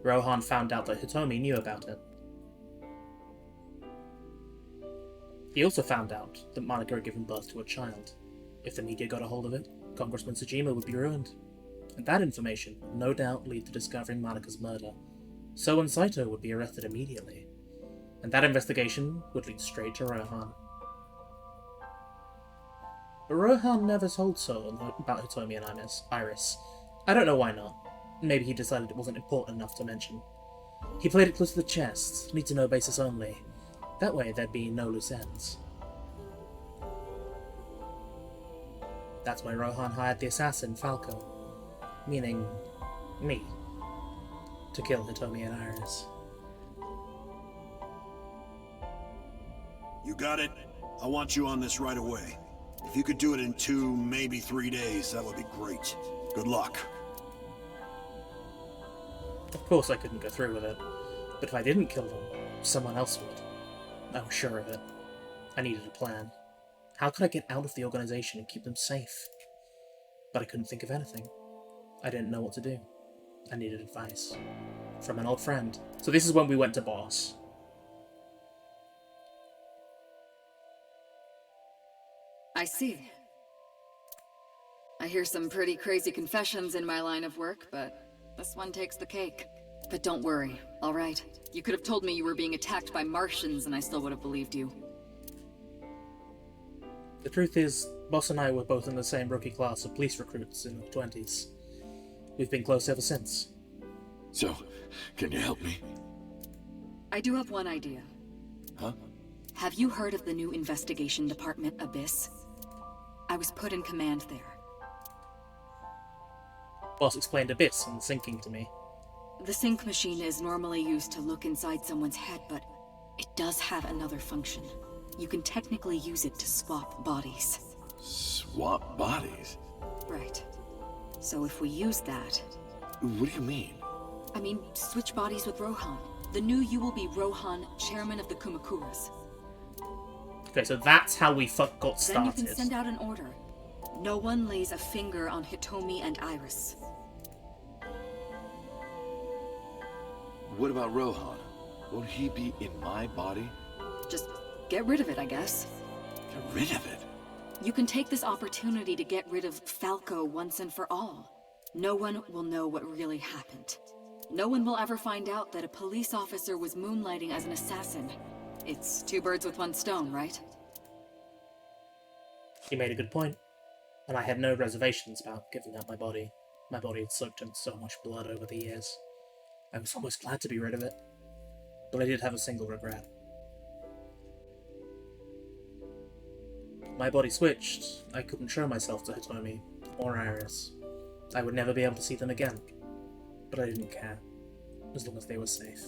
Speaker 1: Rohan found out that Hitomi knew about it. He also found out that Monika had given birth to a child. If the media got a hold of it, Congressman Tsujima would be ruined. And that information would no doubt lead to discovering Monika's murder. So and Saito would be arrested immediately. And that investigation would lead straight to Rohan. But Rohan never told So about Hitomi and Iris. I don't know why not. Maybe he decided it wasn't important enough to mention. He played it close to the chest, need-to-know basis only. That way there'd be no loose ends. That's why Rohan hired the assassin, Falco. Meaning, me. To kill Hitomi and Iris.
Speaker 10: You got it? I want you on this right away. If you could do it in 2, maybe 3 days, that would be great. Good luck.
Speaker 1: Of course I couldn't go through with it. But if I didn't kill them, someone else would. I was sure of it. I needed a plan. How could I get out of the organization and keep them safe? But I couldn't think of anything. I didn't know what to do. I needed advice. From an old friend. So this is when we went to Boss.
Speaker 6: I see. I hear some pretty crazy confessions in my line of work, but this one takes the cake. But don't worry, alright? You could have told me you were being attacked by Martians and I still would have believed you.
Speaker 1: The truth is, Boss and I were both in the same rookie class of police recruits in the 20s. We've been close ever since.
Speaker 11: So, can you help me?
Speaker 6: I do have one idea.
Speaker 11: Huh?
Speaker 6: Have you heard of the new investigation department, Abyss? I was put in command there.
Speaker 1: Boss explained Abyss and sinking to me.
Speaker 6: The sync machine is normally used to look inside someone's head, but it does have another function. You can technically use it to swap bodies.
Speaker 11: Swap bodies?
Speaker 6: Right. So if we use that...
Speaker 11: What do you mean?
Speaker 6: I mean, switch bodies with Rohan. The new you will be Rohan, chairman of the Kumakuras.
Speaker 1: Okay, so that's how we got started.
Speaker 6: Then you can send out an order. No one lays a finger on Hitomi and Iris.
Speaker 11: What about Rohan? Won't he be in my body?
Speaker 6: Just get rid of it, I guess.
Speaker 11: Get rid of it?
Speaker 6: You can take this opportunity to get rid of Falco once and for all. No one will know what really happened. No one will ever find out that a police officer was moonlighting as an assassin. It's 2 birds with 1 stone, right?
Speaker 1: He made a good point. And I had no reservations about giving up my body. My body had soaked in so much blood over the years. I was almost glad to be rid of it. But I did have a single regret. My body switched. I couldn't show myself to Hitomi or Iris. I would never be able to see them again. But I didn't care, as long as they were safe.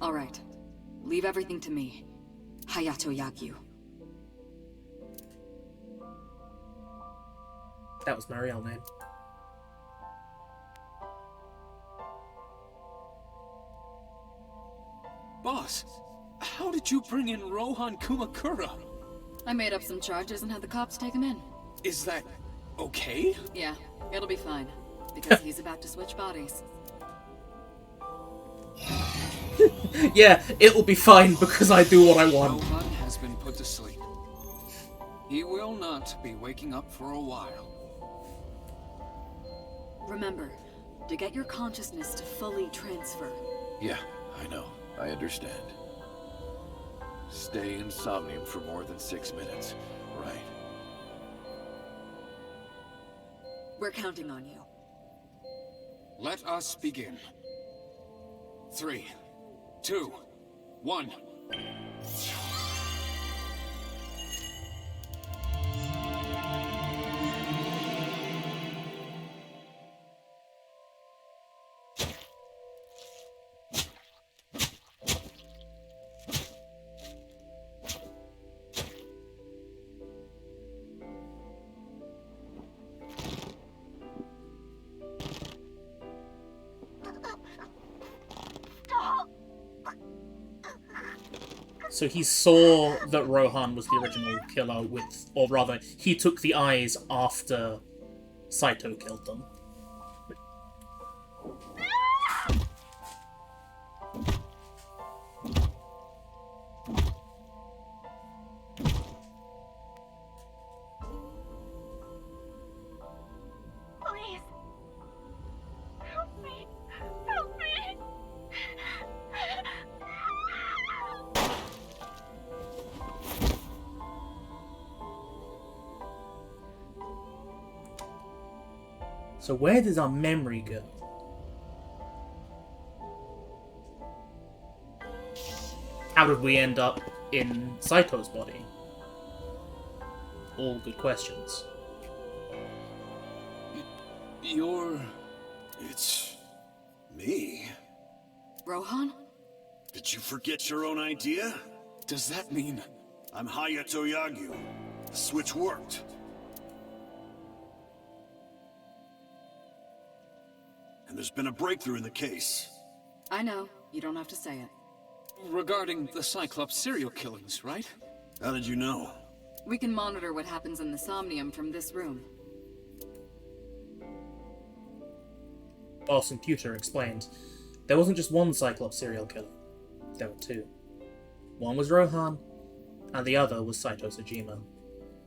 Speaker 6: Alright. Leave everything to me. Hayato Yagyu.
Speaker 1: That was my real name.
Speaker 7: Boss, how did you bring in Rohan Kumakura?
Speaker 6: I made up some charges and had the cops take him in.
Speaker 7: Is that okay?
Speaker 6: Yeah, it'll be fine. Because he's about to switch bodies.
Speaker 1: Yeah, it'll be fine because I do what I want.
Speaker 7: Rohan has been put to sleep. He will not be waking up for a while.
Speaker 6: Remember, to get your consciousness to fully transfer.
Speaker 11: Yeah, I know. I understand. Stay in Somnium for more than 6 minutes, right?
Speaker 6: We're counting on you.
Speaker 7: Let us begin. 3, 2, 1.
Speaker 1: So he saw that Rohan was the original killer with, or rather, he took the eyes after Saito killed them. So where does our memory go? How did we end up in Saito's body? All good questions.
Speaker 10: It's... me?
Speaker 6: Rohan?
Speaker 10: Did you forget your own idea?
Speaker 7: Does that mean...
Speaker 10: I'm Hayato Yagyu. The switch worked. And there's been a breakthrough in the case.
Speaker 6: I know. You don't have to say it.
Speaker 7: regarding the Cyclops serial killings, right?
Speaker 10: How did you know?
Speaker 6: We can monitor what happens in the Somnium from this room.
Speaker 1: Boss Computer explained, there wasn't just one Cyclops serial killer. There were two. One was Rohan, and the other was Saito Sejima.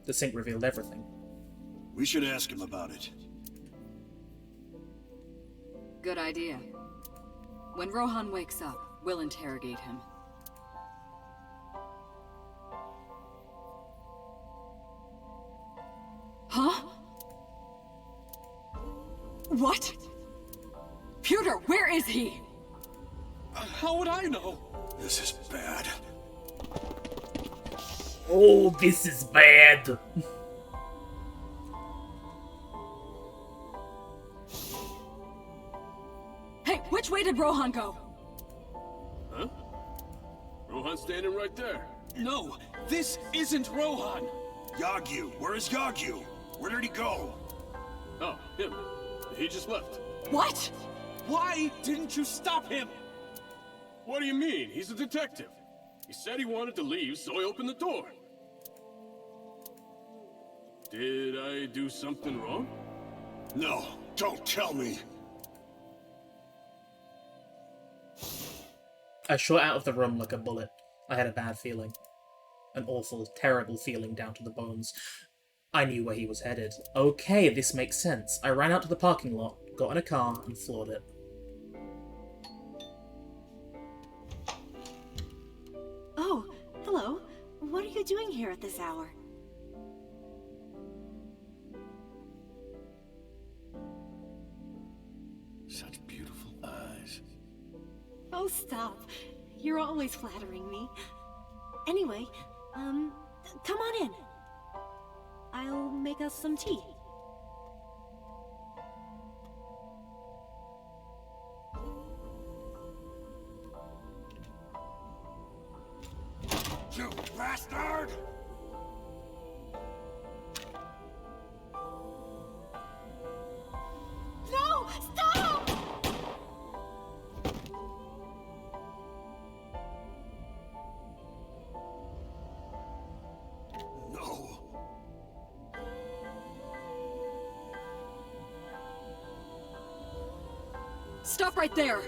Speaker 1: The sync revealed everything.
Speaker 10: We should ask him about it.
Speaker 6: Good idea. When Rohan wakes up, we'll interrogate him. Huh? What? Pewter, where is he?
Speaker 7: How would I know?
Speaker 10: This is bad.
Speaker 1: Oh, this is bad.
Speaker 6: Hey, which way did Rohan go?
Speaker 8: Huh? Rohan's standing right there.
Speaker 7: No, this isn't Rohan.
Speaker 10: Yagyu, where is Yagyu? Where did he go?
Speaker 8: Oh, him. He just left.
Speaker 6: What?
Speaker 7: Why didn't you stop him?
Speaker 8: What do you mean? He's a detective. He said he wanted to leave, so I opened the door. Did I do something wrong?
Speaker 10: No, don't tell me.
Speaker 1: I shot out of the room like a bullet. I had a bad feeling. An awful, terrible feeling down to the bones. I knew where he was headed. Okay, this makes sense. I ran out to the parking lot, got in a car, and floored it.
Speaker 9: Oh, hello. What are you doing here at this hour?
Speaker 11: Such beautiful eyes.
Speaker 9: Oh, stop. You're always flattering me. Anyway, come on in. I'll make us some tea.
Speaker 10: You bastard!
Speaker 9: No! Stop!
Speaker 10: No.
Speaker 6: Stop right there!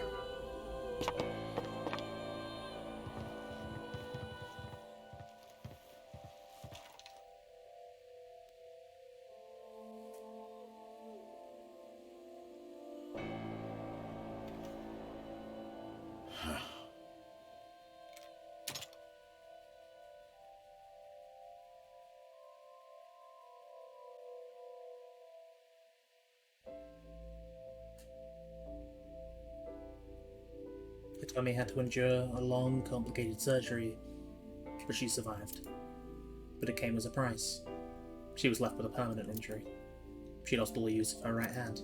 Speaker 1: Tommy had to endure a long, complicated surgery, but she survived. But it came as a price. She was left with a permanent injury. She lost all use of her right hand,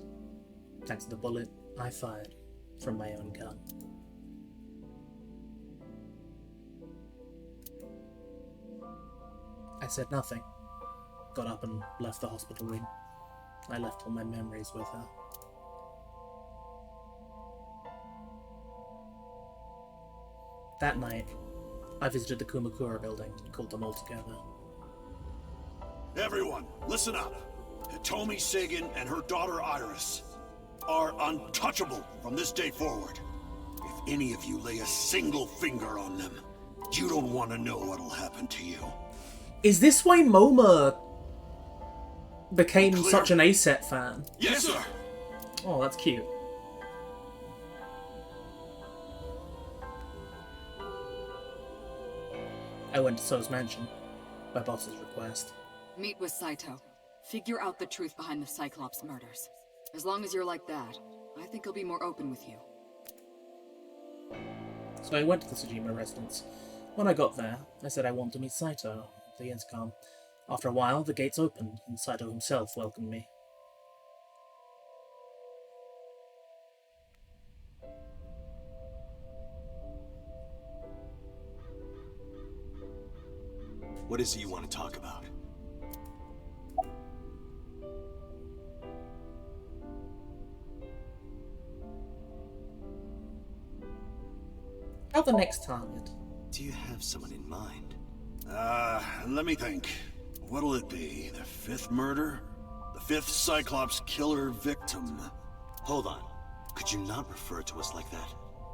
Speaker 1: thanks to the bullet I fired from my own gun. I said nothing. Got up and left the hospital room. I left all my memories with her. That night, I visited the Kumakura building and called them all together.
Speaker 10: Everyone, listen up. Hitomi Sagan and her daughter Iris are untouchable from this day forward. If any of you lay a single finger on them, you don't want to know what'll happen to you.
Speaker 1: Is this why Moma became
Speaker 10: Clear.
Speaker 1: such an ASET fan?
Speaker 10: Yes, sir.
Speaker 1: Oh, that's cute. I went to So's mansion, by boss's request.
Speaker 6: Meet with Saito. Figure out the truth behind the Cyclops murders. As long as you're like that, I think he'll be more open with you.
Speaker 1: So I went to the Tsujima residence. When I got there, I said I wanted to meet Saito, the intercom. After a while, the gates opened, and Saito himself welcomed me.
Speaker 3: What is it you want to talk about?
Speaker 1: How the next target?
Speaker 3: Do you have someone in mind?
Speaker 10: Let me think. What'll it be? The 5th murder? The 5th Cyclops killer victim?
Speaker 3: Hold on. Could you not refer to us like that?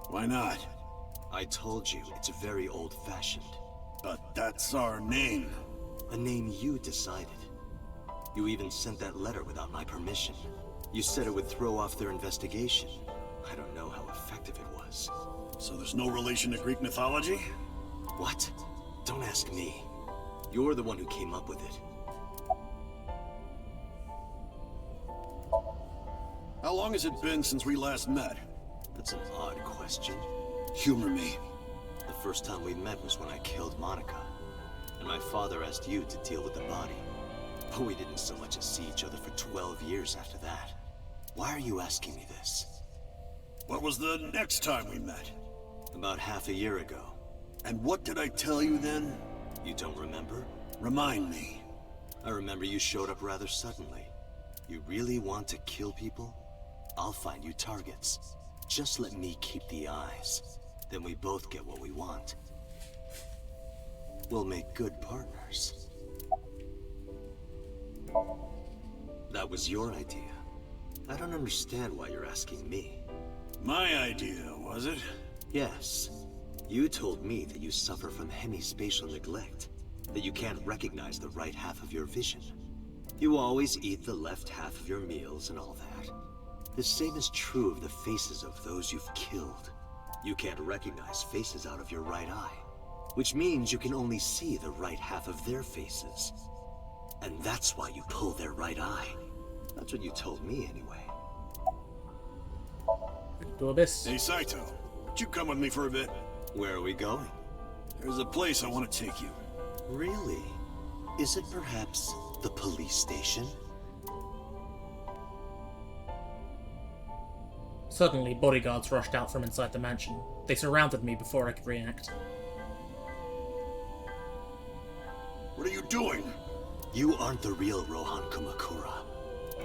Speaker 10: Why not?
Speaker 3: I told you, it's very old-fashioned.
Speaker 10: But that's our name.
Speaker 3: A name you decided. You even sent that letter without my permission. You said it would throw off their investigation. I don't know how effective it was.
Speaker 10: So there's no relation to Greek mythology?
Speaker 3: What? Don't ask me. You're the one who came up with it.
Speaker 10: How long has it been since we last met?
Speaker 3: That's an odd question.
Speaker 10: Humor me.
Speaker 3: The first time we met was when I killed Monica. And my father asked you to deal with the body. But we didn't so much as see each other for 12 years after that. Why are you asking me this?
Speaker 10: What was the next time we met?
Speaker 3: About half a year ago.
Speaker 10: And what did I tell you then?
Speaker 3: You don't remember?
Speaker 10: Remind me.
Speaker 3: I remember you showed up rather suddenly. You really want to kill people? I'll find you targets. Just let me keep the eyes. Then we both get what we want. We'll make good partners. That was your idea. I don't understand why you're asking me.
Speaker 10: My idea, was it?
Speaker 3: Yes. You told me that you suffer from hemispatial neglect. That you can't recognize the right half of your vision. You always eat the left half of your meals and all that. The same is true of the faces of those you've killed. You can't recognize faces out of your right eye. Which means you can only see the right half of their faces. And that's why you pull their right eye. That's what you told me anyway.
Speaker 1: Do this.
Speaker 10: Hey, Saito. Would you come with me for a bit?
Speaker 3: Where are we going?
Speaker 10: There's a place I want to take you.
Speaker 3: Really? Is it perhaps the police station?
Speaker 1: Suddenly, bodyguards rushed out from inside the mansion. They surrounded me before I could react.
Speaker 10: What are you doing?
Speaker 3: You aren't the real Rohan Kumakura.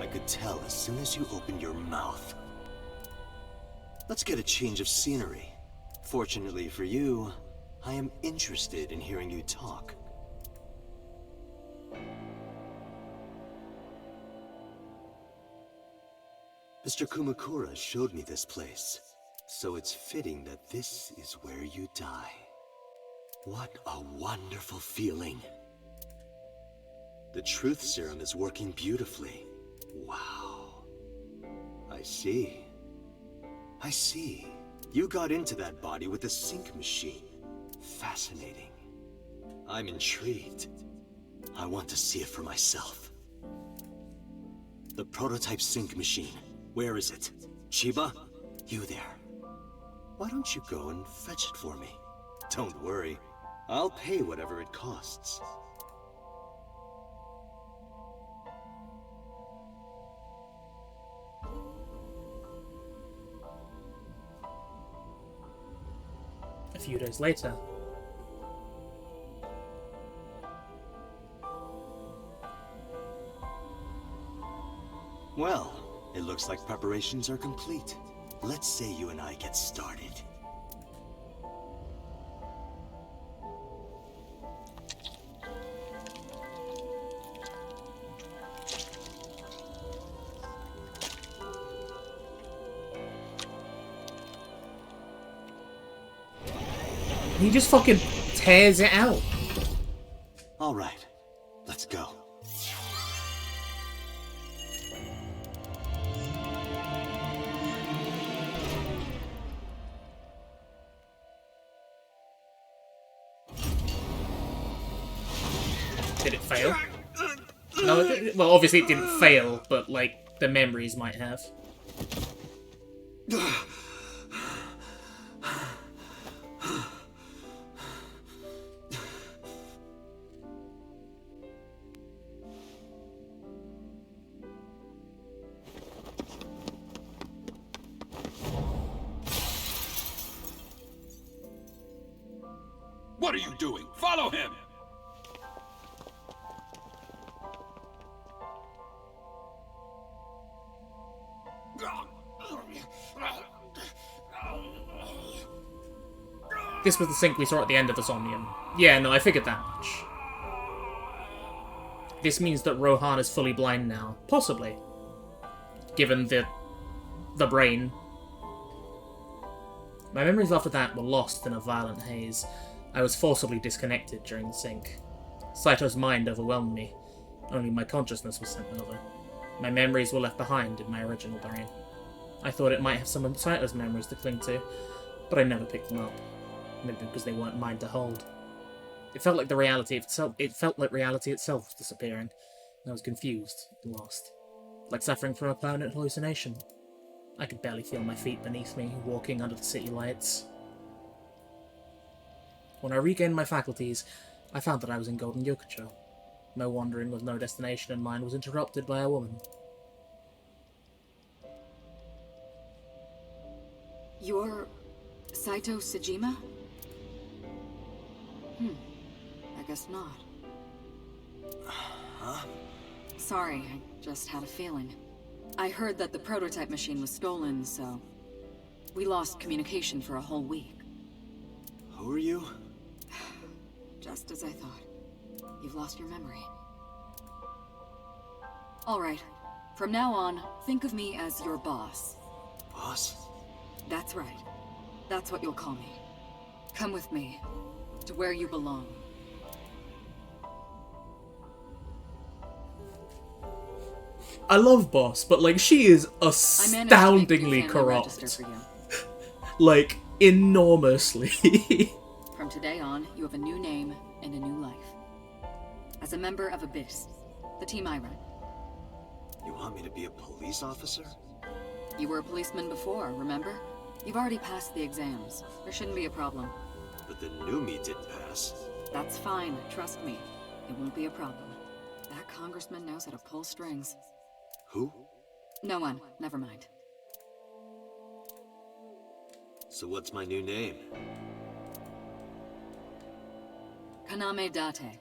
Speaker 3: I could tell as soon as you opened your mouth. Let's get a change of scenery. Fortunately for you, I am interested in hearing you talk. Mr. Kumakura showed me this place, so it's fitting that this is where you die. What a wonderful feeling. The truth serum is working beautifully. Wow. I see. I see. You got into that body with the sync machine. Fascinating. I'm intrigued. I want to see it for myself. The prototype sync machine. Where is it? Chiba? You there. Why don't you go and fetch it for me? Don't worry. I'll pay whatever it costs.
Speaker 1: A few days later.
Speaker 3: Well, it looks like preparations are complete. Let's say you and I get started.
Speaker 1: He just fucking tears it out.
Speaker 3: All right, let's go.
Speaker 1: Did it fail? No, well, obviously it didn't fail, but, like, the memories might have.
Speaker 5: What are you doing? Follow him!
Speaker 1: This was the sink we saw at the end of the Somnium. Yeah, no, I figured that much. This means that Rohan is fully blind now. Possibly. Given the brain. My memories after that were lost in a violent haze. I was forcibly disconnected during the sync. Saito's mind overwhelmed me. Only my consciousness was sent over. My memories were left behind in my original brain. I thought it might have some of Saito's memories to cling to, but I never picked them up. Maybe because they weren't mine to hold. It felt like reality itself was disappearing. And I was confused and lost. Like suffering from a permanent hallucination. I could barely feel my feet beneath me, walking under the city lights. When I regained my faculties, I found that I was in Golden Yokucho. My wandering with no destination in mind was interrupted by a woman.
Speaker 6: You're Saito Sejima? I guess not.
Speaker 3: Huh?
Speaker 6: Sorry, I just had a feeling. I heard that the prototype machine was stolen, so... we lost communication for a whole week.
Speaker 3: Who are you?
Speaker 6: Just as I thought. You've lost your memory. Alright. From now on, think of me as your boss.
Speaker 3: Boss?
Speaker 6: That's right. That's what you'll call me. Come with me. To where you belong.
Speaker 1: I love Boss, but like she is astoundingly corrupt. Like, enormously.
Speaker 6: From today on, you have a new name and a new life. As a member of Abyss, the team I run.
Speaker 3: You want me to be a police officer?
Speaker 6: You were a policeman before, remember? You've already passed the exams. There shouldn't be a problem.
Speaker 3: But the new me didn't pass.
Speaker 6: That's fine, trust me. It won't be a problem. That congressman knows how to pull strings.
Speaker 3: Who?
Speaker 6: No one, never mind.
Speaker 3: So what's my new name?
Speaker 6: Kaname Date.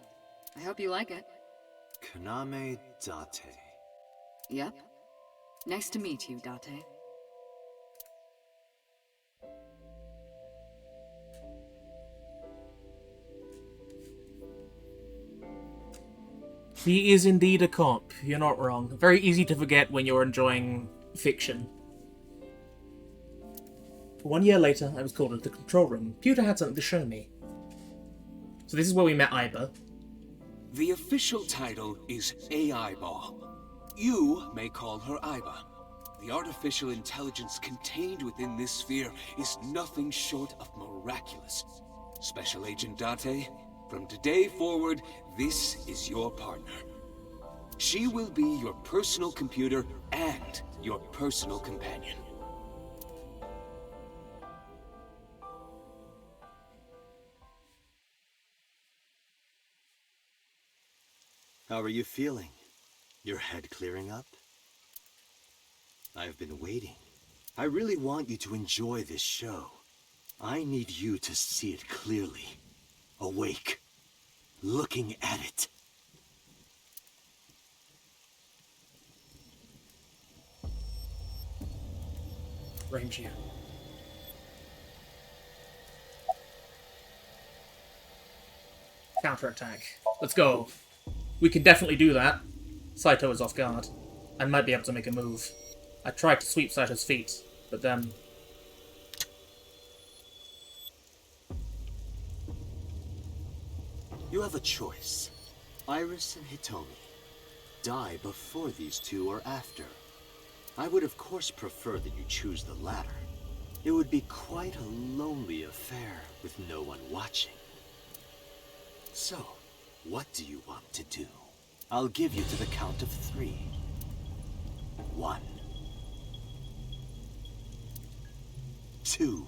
Speaker 6: I hope you like it.
Speaker 3: Kaname Date.
Speaker 6: Yep. Nice to meet you, Date.
Speaker 1: He is indeed a cop, you're not wrong. Very easy to forget when you're enjoying fiction. 1 year later, I was called into the control room. Pewter had something to show me. So this is where we met Aiba.
Speaker 7: The official title is AI Ball. You may call her Aiba. The artificial intelligence contained within this sphere is nothing short of miraculous. Special Agent Date, from today forward, this is your partner. She will be your personal computer and your personal companion.
Speaker 3: How are you feeling? Your head clearing up? I've been waiting. I really want you to enjoy this show. I need you to see it clearly. Awake. Looking at it.
Speaker 1: Range you. Counterattack. Let's go. We can definitely do that. Saito is off guard. I might be able to make a move. I tried to sweep Saito's feet, but then...
Speaker 3: You have a choice. Iris and Hitomi. Die before these two or after. I would of course prefer that you choose the latter. It would be quite a lonely affair with no one watching. So, what do you want to do? I'll give you to the count of 3. 1, 2,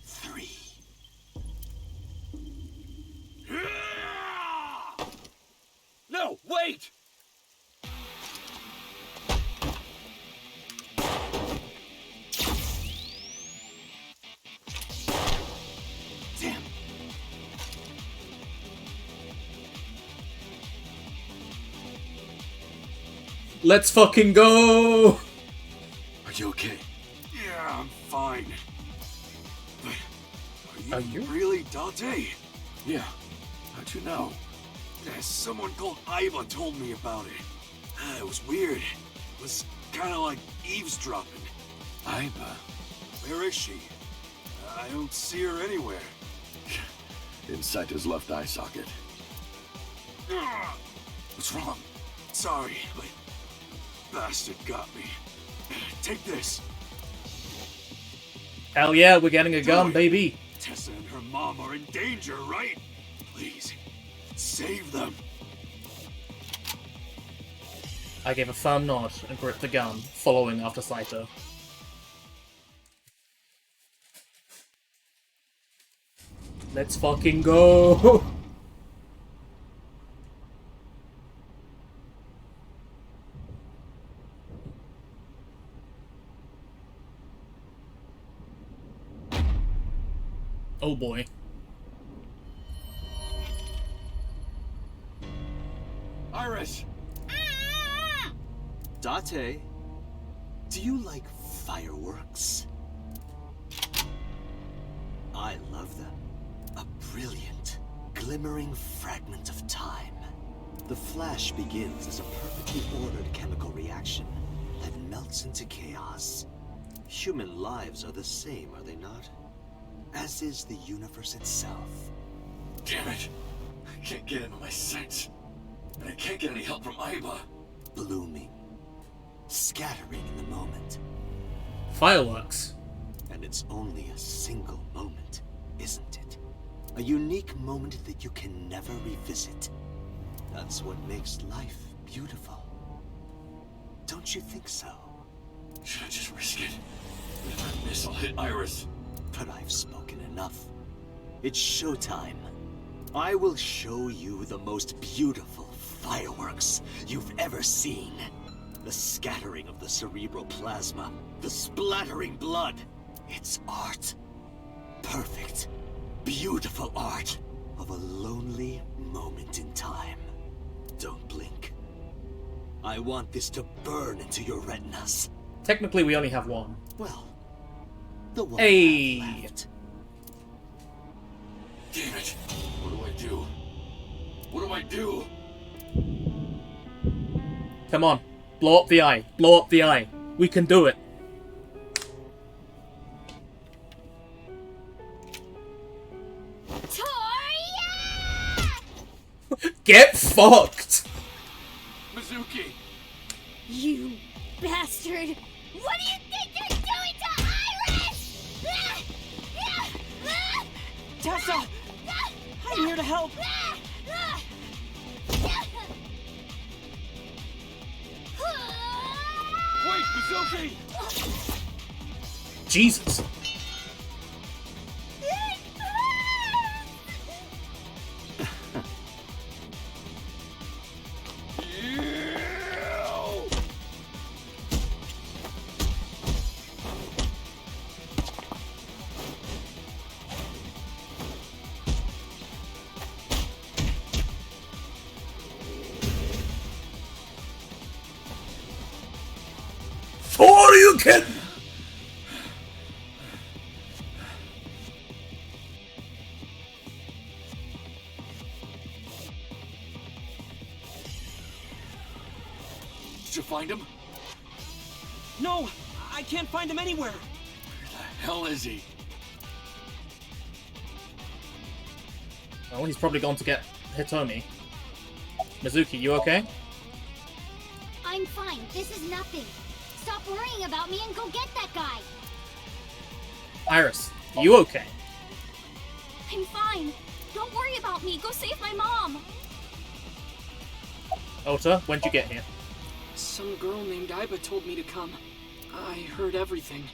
Speaker 3: 3.
Speaker 5: No, wait!
Speaker 3: Damn.
Speaker 1: Let's fucking go!
Speaker 5: Are you okay? Yeah, I'm fine. But are you really Dante? Yeah. How'd you know? Someone called Iva told me about it. It was weird. It was kind of like eavesdropping. Iva? Where is she? I don't see her anywhere.
Speaker 11: Inside his left eye socket.
Speaker 5: What's wrong? Sorry, but bastard got me. Take this.
Speaker 1: Hell yeah, we're getting a gun, baby.
Speaker 5: Tessa and her mom are in danger, right? Please, save them.
Speaker 1: I gave a firm nod and gripped the gun, following after Saito. Let's fucking go! Oh boy.
Speaker 5: Iris!
Speaker 3: Date, do you like fireworks? I love them. A brilliant, glimmering fragment of time. The flash begins as a perfectly ordered chemical reaction that melts into chaos. Human lives are the same, are they not? As is the universe itself.
Speaker 11: Damn it! I can't get into my sights. And I can't get any help from Iva.
Speaker 3: Blooming. Scattering in the moment.
Speaker 1: Fireworks.
Speaker 3: And it's only a single moment, isn't it? A unique moment that you can never revisit. That's what makes life beautiful. Don't you think so?
Speaker 11: Should I just risk it? If I miss, I'll hit Iris.
Speaker 3: But I've spoken enough. It's showtime. I will show you the most beautiful fireworks you've ever seen. The scattering of the cerebral plasma, the splattering blood. It's art. Perfect, beautiful art of a lonely moment in time. Don't blink. I want this to burn into your retinas.
Speaker 1: Technically, we only have one.
Speaker 3: Well, the one
Speaker 1: Hey!
Speaker 3: left.
Speaker 11: Damn it! What do I do? What do I do?
Speaker 1: Come on. Blow up the eye. Blow up the eye. We can do it. Get fucked!
Speaker 5: Mizuki!
Speaker 12: You bastard! What do you think you're doing to Iris?
Speaker 14: Tessa! I'm here to help!
Speaker 5: Wait, Mizuki!
Speaker 1: Jesus. Shoryuken!
Speaker 5: Did you find him?
Speaker 14: No! I can't find him anywhere!
Speaker 5: Where the hell is he?
Speaker 1: Well, he's probably gone to get Hitomi. Mizuki, you okay?
Speaker 4: I'm fine. This is nothing. Stop worrying about me and go get that guy.
Speaker 1: Iris, you okay?
Speaker 2: I'm fine. Don't worry about me. Go save my mom.
Speaker 1: Ota, when'd you get here?
Speaker 14: Some girl named Iba told me to come. I heard everything.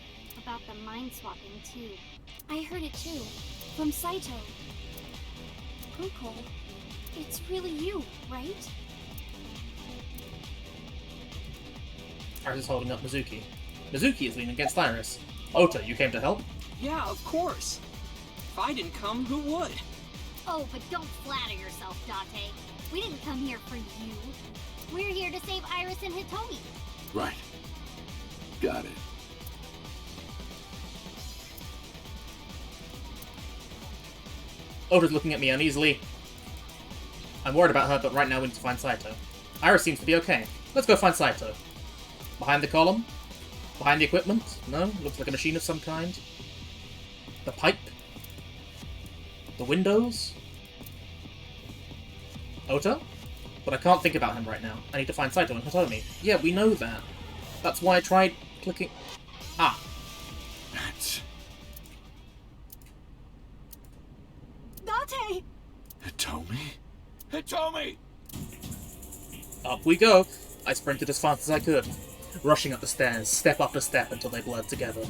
Speaker 4: About the mind swapping, too.
Speaker 2: I heard it too. From Saito. Kuko, it's really you, right?
Speaker 1: Iris is holding up Mizuki. Mizuki is leaning against Iris. Ota, you came to help?
Speaker 14: Yeah, of course. If I didn't come, who would?
Speaker 4: Oh, but don't flatter yourself, Date. We didn't come here for you. We're here to save Iris and Hitomi.
Speaker 11: Right. Got it.
Speaker 1: Ota's looking at me uneasily. I'm worried about her, but right now we need to find Saito. Iris seems to be okay. Let's go find Saito. Behind the column? Behind the equipment? No? Looks like a machine of some kind. The pipe? The windows? Ota? But I can't think about him right now. I need to find Saito and Hitomi. Yeah, we know that. That's why I tried clicking... Ah.
Speaker 11: That's...
Speaker 9: Date!
Speaker 11: Hitomi? Hitomi!
Speaker 1: Up we go. I sprinted as fast as I could, rushing up the stairs, step after step until they blurred together.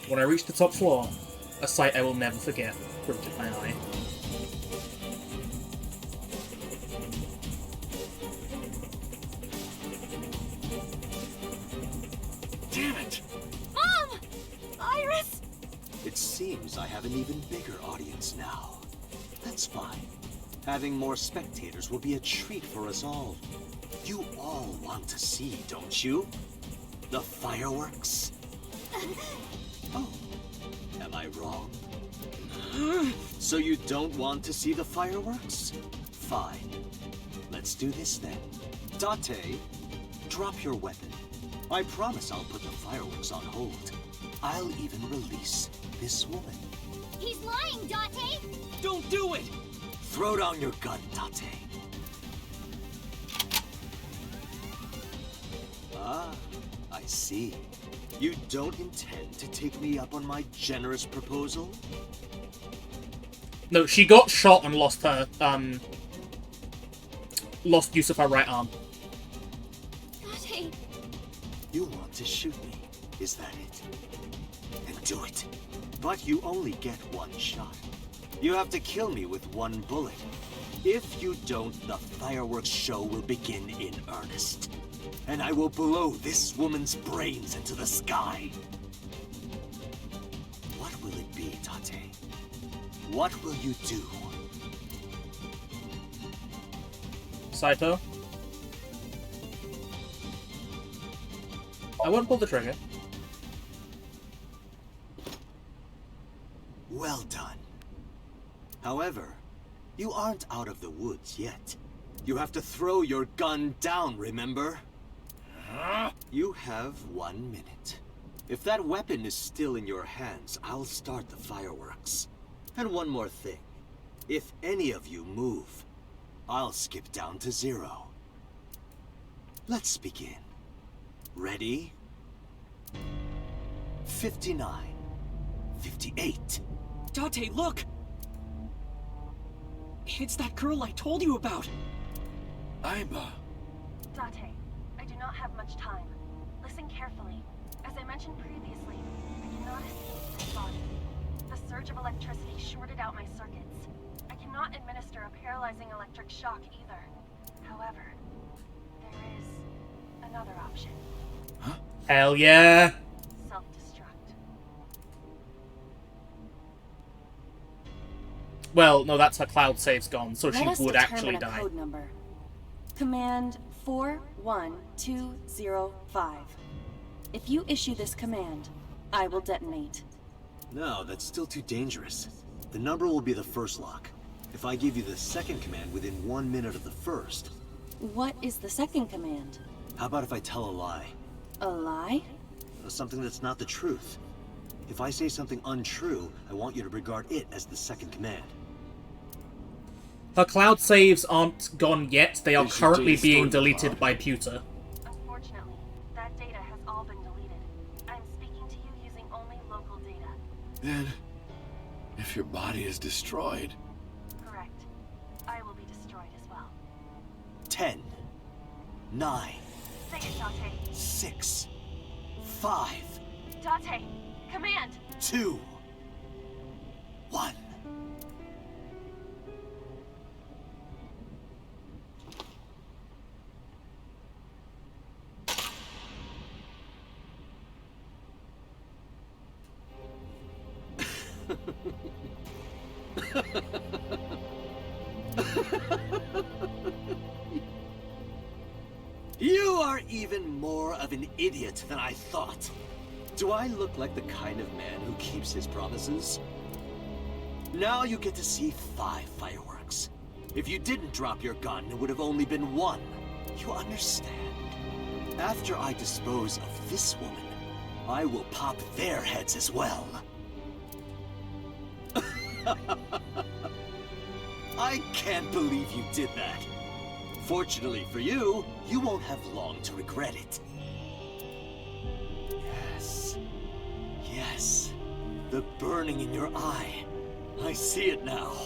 Speaker 1: When I reached the top floor, a sight I will never forget greeted my eye.
Speaker 3: Damn it!
Speaker 9: Mom! Iris!
Speaker 3: It seems I have an even bigger audience now. That's fine. Having more spectators will be a treat for us all. You all want to see, don't you? The fireworks? Oh, am I wrong? So you don't want to see the fireworks? Fine. Let's do this then. Date, drop your weapon. I promise I'll put the fireworks on hold. I'll even release this woman.
Speaker 4: He's lying, Date!
Speaker 14: Don't do it!
Speaker 3: Throw down your gun, Date. Ah, I see. You don't intend to take me up on my generous proposal?
Speaker 1: No, she got shot and lost her, lost use of her right arm.
Speaker 2: Date.
Speaker 3: You want to shoot me, is that it? Then do it. But you only get one shot. You have to kill me with one bullet. If you don't, the fireworks show will begin in earnest. And I will blow this woman's brains into the sky. What will it be, Date? What will you do?
Speaker 1: Saito? I won't pull the trigger.
Speaker 3: Well done. However, you aren't out of the woods yet. You have to throw your gun down, remember? You have 1 minute. If that weapon is still in your hands, I'll start the fireworks. And one more thing. If any of you move, I'll skip down to 0. Let's begin. Ready? 59. 58.
Speaker 14: Date, look! It's that girl I told you about!
Speaker 11: Iba.
Speaker 2: Date, I do not have much time. Listen carefully. As I mentioned previously, I cannot escape my body. The surge of electricity shorted out my circuits. I cannot administer a paralyzing electric shock either. However, there is another option.
Speaker 11: Huh?
Speaker 1: Hell yeah!
Speaker 2: Self-destruct.
Speaker 1: Well, no, that's her cloud save's gone, so she
Speaker 2: Let us
Speaker 1: would
Speaker 2: determine
Speaker 1: actually
Speaker 2: a
Speaker 1: die.
Speaker 2: code number. Command 41205. If you issue this command, I will detonate.
Speaker 3: No, that's still too dangerous. The number will be the first lock. If I give you the second command within 1 minute of the first...
Speaker 2: What is the second command?
Speaker 3: How about if I tell a lie?
Speaker 2: A lie?
Speaker 3: Something that's not the truth. If I say something untrue, I want you to regard it as the second command.
Speaker 1: Her cloud saves aren't gone yet, they are
Speaker 11: Is your
Speaker 1: currently
Speaker 11: data
Speaker 1: being
Speaker 11: stored in the
Speaker 1: deleted
Speaker 11: cloud?
Speaker 1: by Pewter.
Speaker 2: Unfortunately, that data has all been deleted. I'm speaking to you using only local data.
Speaker 11: Then, if your body is destroyed...
Speaker 2: Correct. I will be destroyed as well.
Speaker 3: 10. 9,
Speaker 2: Say it, Date.
Speaker 3: 6, 5,
Speaker 2: Date, command!
Speaker 3: 2, 1. You are even more of an idiot than I thought. Do I look like the kind of man who keeps his promises? Now you get to see 5 fireworks. If you didn't drop your gun, it would have only been 1. You understand? After I dispose of this woman, I will pop their heads as well. I can't believe you did that. Fortunately for you, you won't have long to regret it. Yes. Yes. The burning in your eye. I see it now.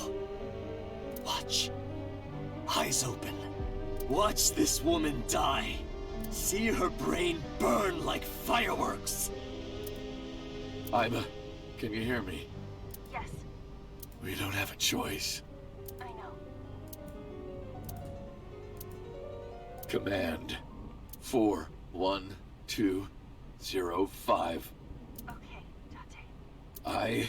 Speaker 3: Watch. Eyes open. Watch this woman die. See her brain burn like fireworks.
Speaker 5: Iba, can you hear me?
Speaker 2: Yes,
Speaker 5: We don't have a choice.
Speaker 2: I know.
Speaker 5: Command 41205.
Speaker 2: Okay, Date.
Speaker 5: I...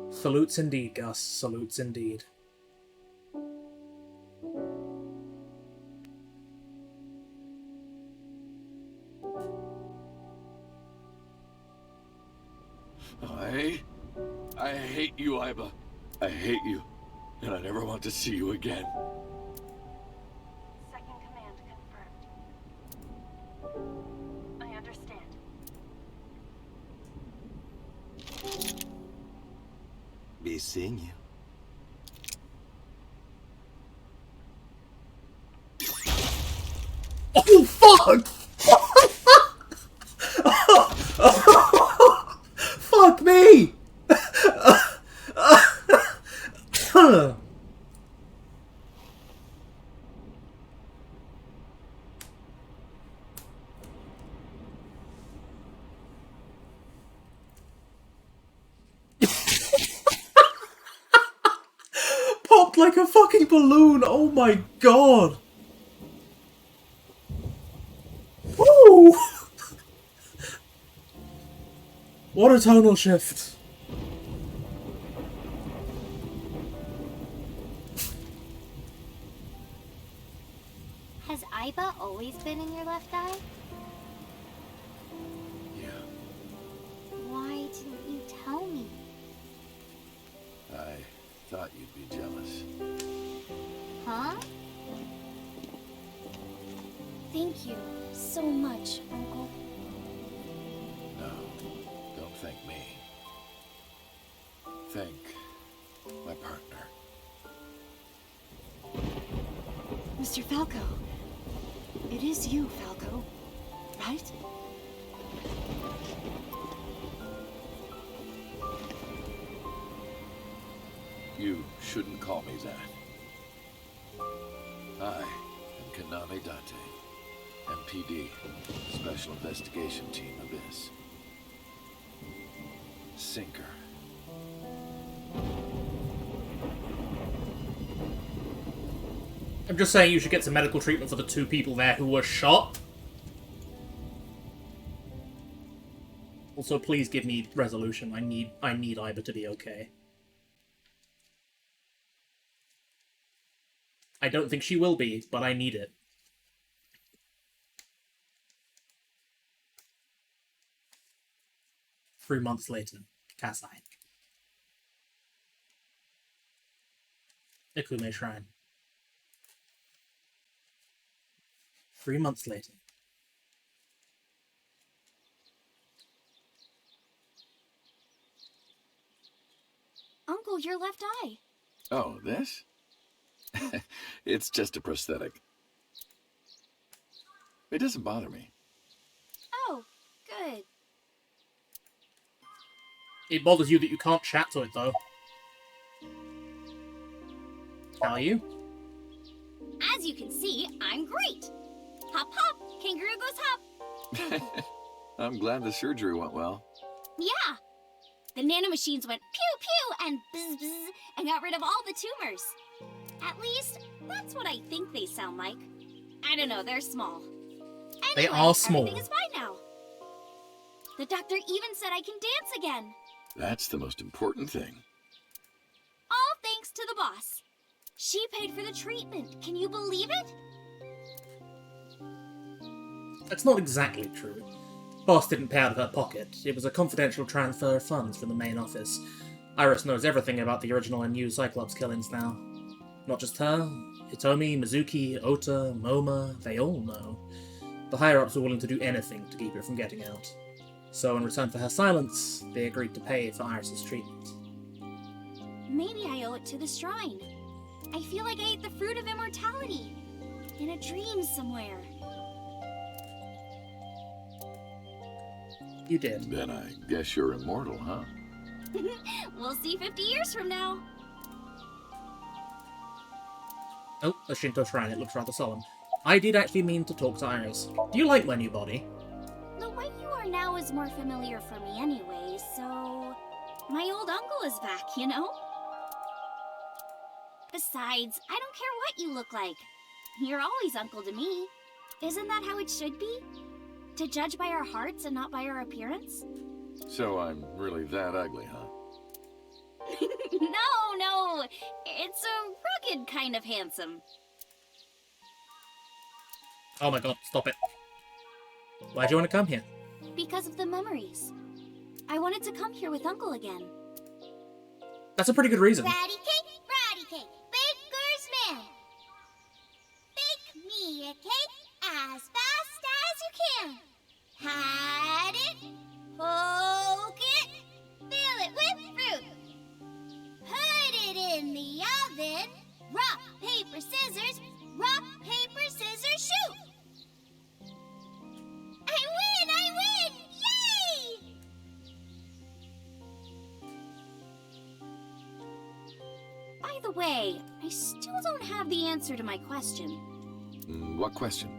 Speaker 1: Salutes indeed, Gus. Salutes indeed.
Speaker 5: I hate you, Iba. I hate you, and I never want to see you again.
Speaker 2: Second command confirmed. I understand.
Speaker 3: Be seeing you.
Speaker 1: Oh, fuck! Fuck me! Popped like a fucking balloon. Oh my god. Woo! What a tonal shift.
Speaker 4: Has Iba always been in your left eye?
Speaker 5: Yeah,
Speaker 4: Why didn't you tell me?
Speaker 11: I thought you'd be jealous.
Speaker 4: Huh?
Speaker 12: Thank you so much, Uncle.
Speaker 11: No, don't thank me. Thank my partner.
Speaker 9: Mr. Falco. It is you, Falco. Right?
Speaker 11: You shouldn't call me that. I am Kaname Date, MPD, Special Investigation Team Abyss. Sinker.
Speaker 1: I'm just saying you should get some medical treatment for the 2 people there who were shot. Also, please give me resolution. I need Iba to be okay. I don't think she will be, but I need it. Three months later, Kasai. Ikume Shrine. 3 months later.
Speaker 2: Oh, your left eye.
Speaker 11: Oh, this? It's just a prosthetic. It doesn't bother me.
Speaker 2: Oh, good.
Speaker 1: It bothers you that you can't chat to it, though. How are you?
Speaker 12: As you can see, I'm great. Hop, hop, kangaroo goes hop.
Speaker 11: I'm glad the surgery went well.
Speaker 12: Yeah. The nanomachines went pew pew and bzz bzz and got rid of all the tumors. At least, that's what I think they sound like. I don't know, they're small. Anyway,
Speaker 1: They are small.
Speaker 12: Everything is fine now. The doctor even said I can dance again.
Speaker 11: That's the most important thing.
Speaker 12: All thanks to the boss. She paid for the treatment. Can you believe it?
Speaker 1: That's not exactly true. Boss didn't pay out of her pocket. It was a confidential transfer of funds from the main office. Iris knows everything about the original and new Cyclops killings now. Not just her. Hitomi, Mizuki, Ota, Moma, they all know. The higher-ups were willing to do anything to keep it from getting out. So in return for her silence, they agreed to pay for Iris's treatment.
Speaker 12: Maybe I owe it to the shrine. I feel like I ate the fruit of immortality. In a dream somewhere.
Speaker 1: You did.
Speaker 11: Then I guess you're immortal, huh?
Speaker 12: We'll see 50 years from now.
Speaker 1: Oh, a Shinto shrine. It looks rather solemn. I did actually mean to talk to Iris. Do you like my new body?
Speaker 12: The way you are now is more familiar for me anyway, so... My old uncle is back, you know? Besides, I don't care what you look like. You're always uncle to me. Isn't that how it should be? To judge by our hearts and not by our appearance?
Speaker 11: So I'm really that ugly, huh?
Speaker 12: No. It's a rugged kind of handsome.
Speaker 1: Oh my god, stop it. Why'd you want to come here?
Speaker 12: Because of the memories. I wanted to come here with Uncle again.
Speaker 1: That's a pretty good reason.
Speaker 12: Ratty cake, baker's man. Bake me a cake as fast as you can. Hide it, poke it, fill it with fruit. Put it in the oven. Rock, paper, scissors, shoot. I win! Yay! By the way, I still don't have the answer to my question.
Speaker 11: What question?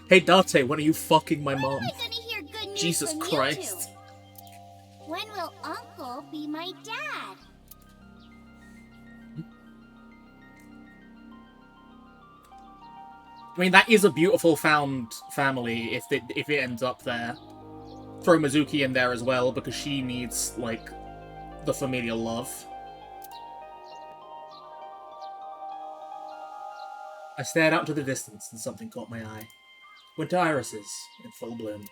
Speaker 1: Hey Date, when are you fucking my mom?
Speaker 12: When am I gonna hear good news
Speaker 1: Jesus
Speaker 12: from
Speaker 1: Christ.
Speaker 12: you two? When will Uncle be my dad?
Speaker 1: I mean, that is a beautiful found family if it ends up there. Throw Mizuki in there as well, because she needs, like, the familial love. I stared out into the distance and something caught my eye. Winter irises in full bloom.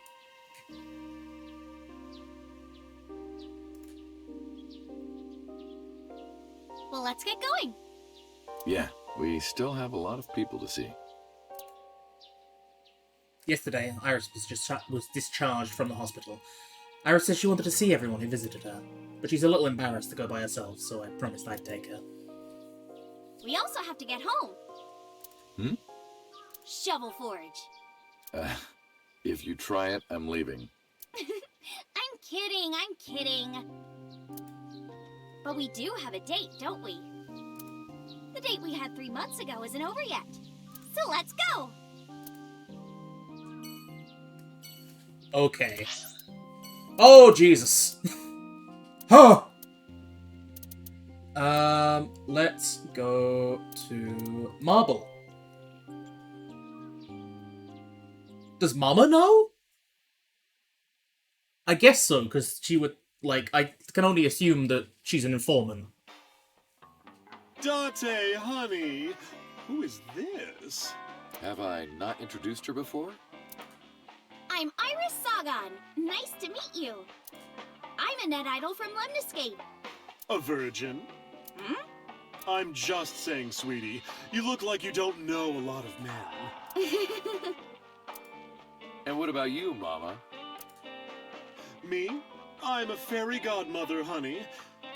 Speaker 12: Well, let's get going.
Speaker 11: Yeah, we still have a lot of people to see.
Speaker 1: Yesterday, Iris was discharged from the hospital. Iris said she wanted to see everyone who visited her, but she's a little embarrassed to go by herself, so I promised I'd take her.
Speaker 12: We also have to get home. Shovel Forge.
Speaker 11: If you try it, I'm leaving.
Speaker 12: I'm kidding. But we do have a date, don't we? The date we had 3 months ago isn't over yet. So let's go!
Speaker 1: Okay. Oh, Jesus. Huh! Let's go to Marble. Does Mama know? I guess so, because she would, like, I can only assume that she's an informant.
Speaker 8: Date, honey, who is this?
Speaker 11: Have I not introduced her before?
Speaker 12: I'm Iris Sagan. Nice to meet you. I'm a net idol from Lemniscape.
Speaker 8: A virgin? I'm just saying, sweetie. You look like you don't know a lot of men.
Speaker 11: And what about you, Mama?
Speaker 8: Me? I'm a fairy godmother, honey,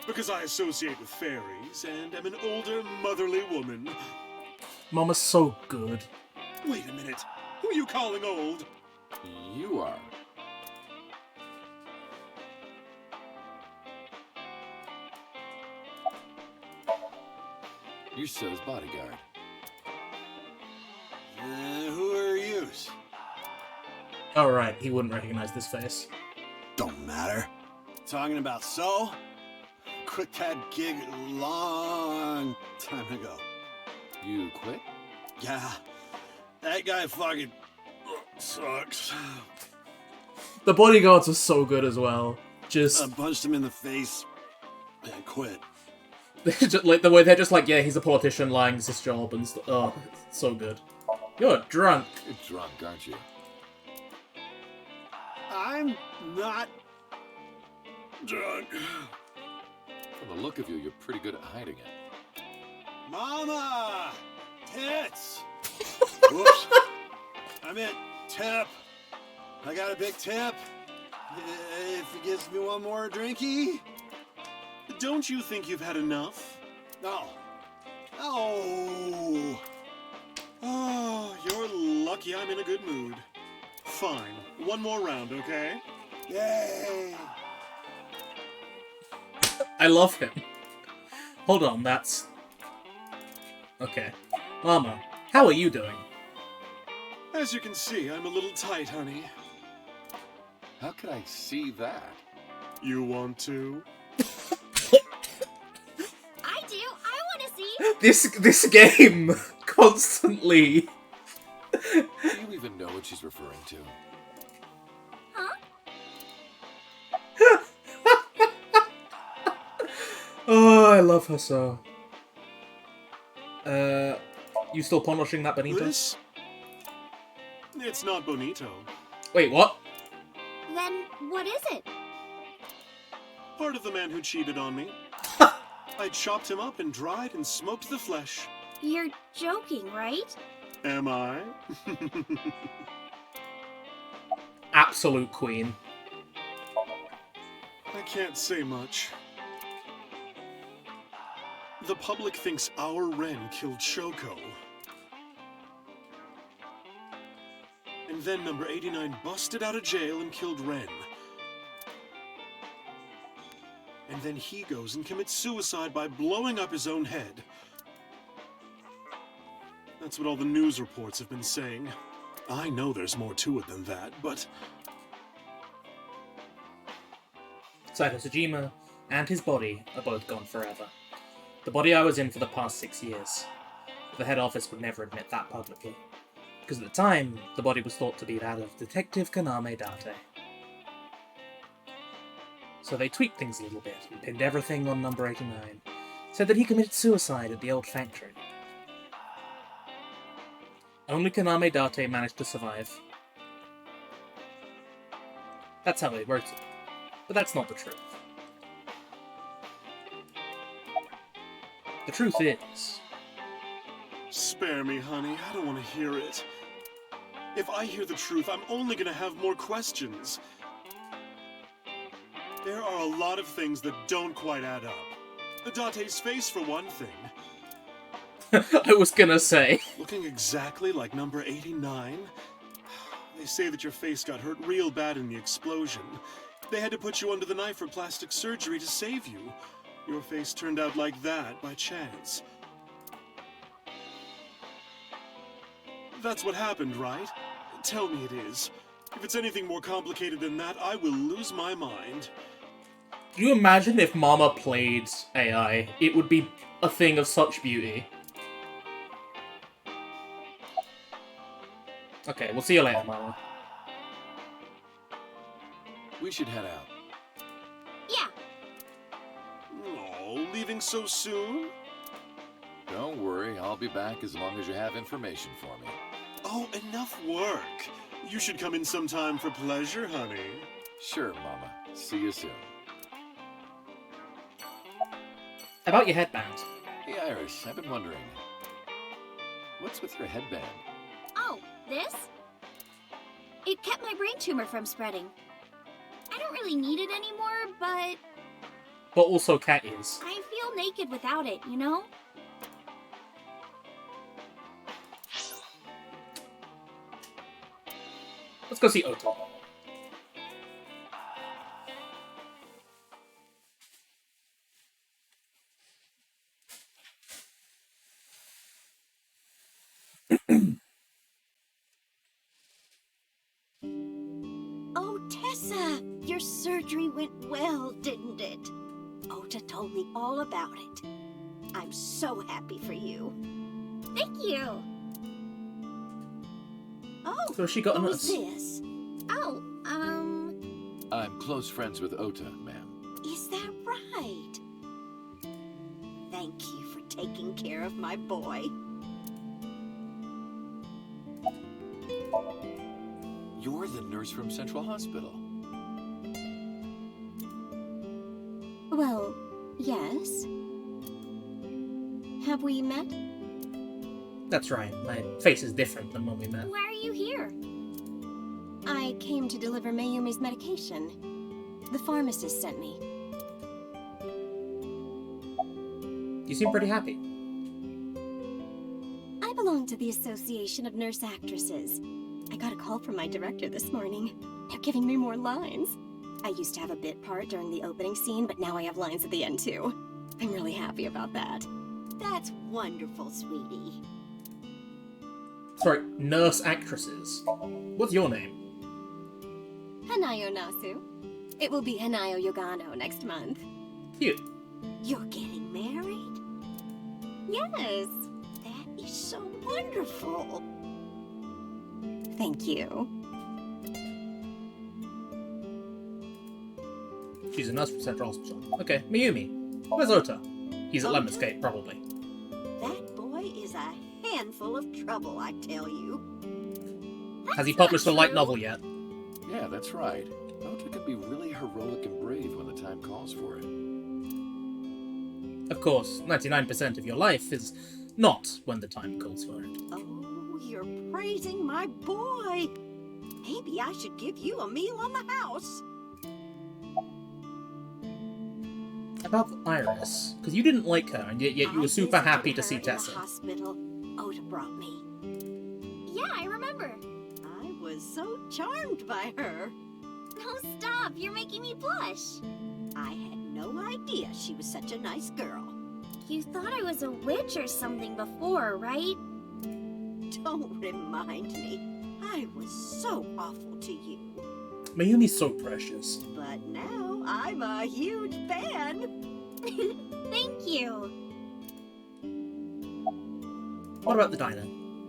Speaker 8: because I associate with fairies and am an older, motherly woman.
Speaker 1: Mama's so good.
Speaker 8: Wait a minute. Who are you calling old?
Speaker 11: You are. You're So's bodyguard.
Speaker 10: Who are yous?
Speaker 1: Alright, he wouldn't recognize this face.
Speaker 10: Don't matter. Talking about So? Quit that gig long time ago.
Speaker 11: You quit?
Speaker 10: Yeah. That guy fucking sucks.
Speaker 1: The bodyguards are so good as well. Just
Speaker 10: I punched him in the face and quit.
Speaker 1: just, like the way they're just like, yeah, he's a politician lying, it's his job, and oh, it's so good. You're drunk.
Speaker 11: You're drunk, aren't you?
Speaker 10: I'm not drunk.
Speaker 11: From the look of you, you're pretty good at hiding it.
Speaker 10: Mama! Tits! Whoops. I meant tip. I got a big tip. If he gives me one more drinky.
Speaker 8: Don't you think you've had enough?
Speaker 10: No. Oh.
Speaker 8: Oh, you're lucky I'm in a good mood. Fine. One more round, okay?
Speaker 10: Yay!
Speaker 1: I love him. Hold on, that's... Okay. Mama, how are you doing?
Speaker 8: As you can see, I'm a little tight, honey.
Speaker 11: How could I see that?
Speaker 8: You want to?
Speaker 12: I do. I want to see.
Speaker 1: This game constantly...
Speaker 11: Do you even know what she's referring to?
Speaker 12: Huh?
Speaker 1: Oh, I love her so. You still polishing that bonito?
Speaker 8: This? It's not bonito.
Speaker 1: Wait, what?
Speaker 12: Then what is it?
Speaker 8: Part of the man who cheated on me. I chopped him up and dried and smoked the flesh.
Speaker 12: You're joking, right?
Speaker 8: Am I?
Speaker 1: Absolute queen.
Speaker 8: I can't say much. The public thinks our Ren killed Shoko. And then number 89 busted out of jail and killed Ren. And then he goes and commits suicide by blowing up his own head. That's what all the news reports have been saying. I know there's more to it than that, but...
Speaker 1: Saito Tsujima and his body are both gone forever. The body I was in for the past 6 years. The head office would never admit that publicly. Because at the time, the body was thought to be that of Detective Kaname Date. So they tweaked things a little bit and pinned everything on number 89. Said that he committed suicide at the old factory. Only Kaname Date managed to survive. That's how they wrote it. But that's not the truth. The truth is...
Speaker 8: Spare me, honey. I don't want to hear it. If I hear the truth, I'm only gonna have more questions. There are a lot of things that don't quite add up. Date's face, for one thing.
Speaker 1: I was gonna say.
Speaker 8: Looking exactly like number 89? They say that your face got hurt real bad in the explosion. They had to put you under the knife for plastic surgery to save you. Your face turned out like that by chance. That's what happened, right? Tell me it is. If it's anything more complicated than that, I will lose my mind.
Speaker 1: Can you imagine if Mama played AI? It would be a thing of such beauty. Okay, we'll see you later, Mama.
Speaker 11: We should head out.
Speaker 12: Yeah.
Speaker 8: Oh, leaving so soon?
Speaker 11: Don't worry, I'll be back as long as you have information for me.
Speaker 8: Oh, enough work. You should come in sometime for pleasure, honey.
Speaker 11: Sure, Mama. See you soon.
Speaker 1: About your headband.
Speaker 11: Hey, Iris, I've been wondering. What's with your headband?
Speaker 12: Oh, this? It kept my brain tumor from spreading.
Speaker 4: I don't really need it anymore, but
Speaker 1: But also Cat is.
Speaker 4: I feel naked without it, you know?
Speaker 1: Let's go see Ota.
Speaker 9: Oh, Tessa! Your surgery went well, didn't it? Ota told me all about it. I'm so happy for you.
Speaker 4: Thank you.
Speaker 9: Oh,
Speaker 1: So she got a
Speaker 9: who's
Speaker 1: nurse.
Speaker 9: this?
Speaker 4: Oh,
Speaker 11: I'm close friends with Ota, ma'am.
Speaker 9: Is that right? Thank you for taking care of my boy.
Speaker 11: You're the nurse from Central Hospital.
Speaker 9: Well, yes. Have we met?
Speaker 1: That's right, my face is different than when we met.
Speaker 4: why are you here?
Speaker 9: I came to deliver Mayumi's medication. The pharmacist sent me.
Speaker 1: You seem pretty happy.
Speaker 9: I belong to the Association of Nurse Actresses. I got a call from my director this morning. They're giving me more lines. I used to have a bit part during the opening scene, but now I have lines at the end too. I'm really happy about that. That's wonderful, sweetie.
Speaker 1: Sorry, nurse actresses. What's your name?
Speaker 9: Hanayo Nasu. It will be Hanayo Yogano next month.
Speaker 1: Cute.
Speaker 9: You're getting married? Yes. That is so wonderful. Thank you.
Speaker 1: She's a nurse from Central Hospital. Okay, Mayumi. Where's Ota? He's at Lemon Escape, probably.
Speaker 9: That boy is a handful of trouble, I tell you.
Speaker 1: Has he published a light novel yet?
Speaker 11: Yeah, that's right. Ota can be really heroic and brave when the time calls for it.
Speaker 1: Of course, 99% of your life is not when the time calls for it.
Speaker 9: Oh, you're praising my boy. Maybe I should give you a meal on the house.
Speaker 1: About Iris, because you didn't like her, and yet you were super happy to see
Speaker 9: In the
Speaker 1: Tessa.
Speaker 9: hospital. Ota brought me.
Speaker 4: Yeah, I remember.
Speaker 9: I was so charmed by her.
Speaker 4: No, stop. You're making me blush.
Speaker 9: I had no idea she was such a nice girl.
Speaker 4: You thought I was a witch or something before, right?
Speaker 9: Don't remind me. I was so awful to you.
Speaker 1: Mayumi's so precious.
Speaker 9: But now I'm a huge fan.
Speaker 4: Thank you.
Speaker 1: What about the diner?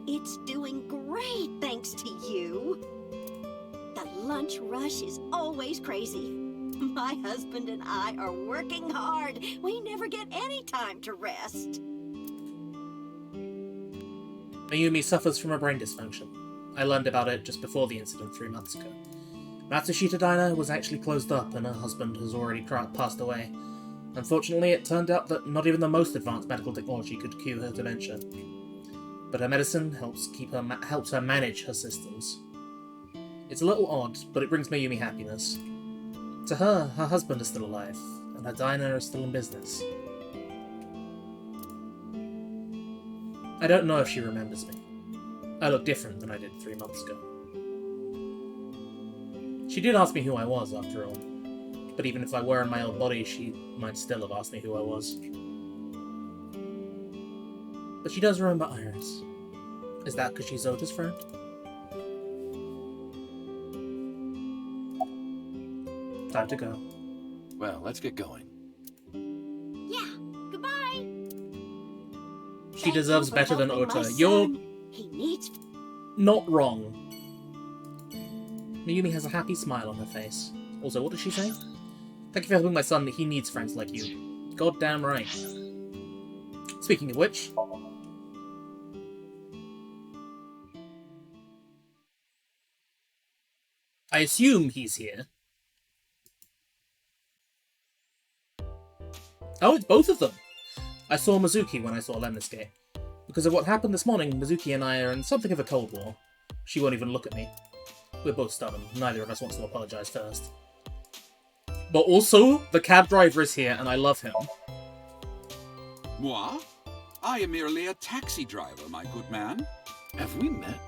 Speaker 9: It's doing great thanks to you. The lunch rush is always crazy. My husband and I are working hard. We never get any time to rest.
Speaker 1: Mayumi suffers from a brain dysfunction. I learned about it just before the incident 3 months ago. Matsushita Diner was actually closed up and her husband has already passed away. Unfortunately, it turned out that not even the most advanced medical technology could cure her dementia. But her medicine helps her manage her systems. It's a little odd, but it brings Mayumi happiness. To her husband is still alive, and her diner is still in business. I don't know if she remembers me. I look different than I did 3 months ago. She did ask me who I was, after all. But even if I were in my old body, she might still have asked me who I was. But she does remember Iris. Is that because she's Ota's friend? Time to go.
Speaker 11: Well, let's get going.
Speaker 4: Yeah, goodbye.
Speaker 1: She deserves better than Ota.
Speaker 9: You're...
Speaker 1: You're
Speaker 9: He needs...
Speaker 1: not wrong. Mayumi has a happy smile on her face. Also, what did she say? Thank you for helping my son. He needs friends like you. Goddamn right. Speaking of which... I assume he's here. Oh, it's both of them! I saw Mizuki when I saw Lemniscape. Because of what happened this morning, Mizuki and I are in something of a cold war. She won't even look at me. We're both stubborn. Neither of us wants to apologize first. But also, the cab driver is here, and I love him.
Speaker 5: Moi? I am merely a taxi driver, my good man.
Speaker 11: Have we met?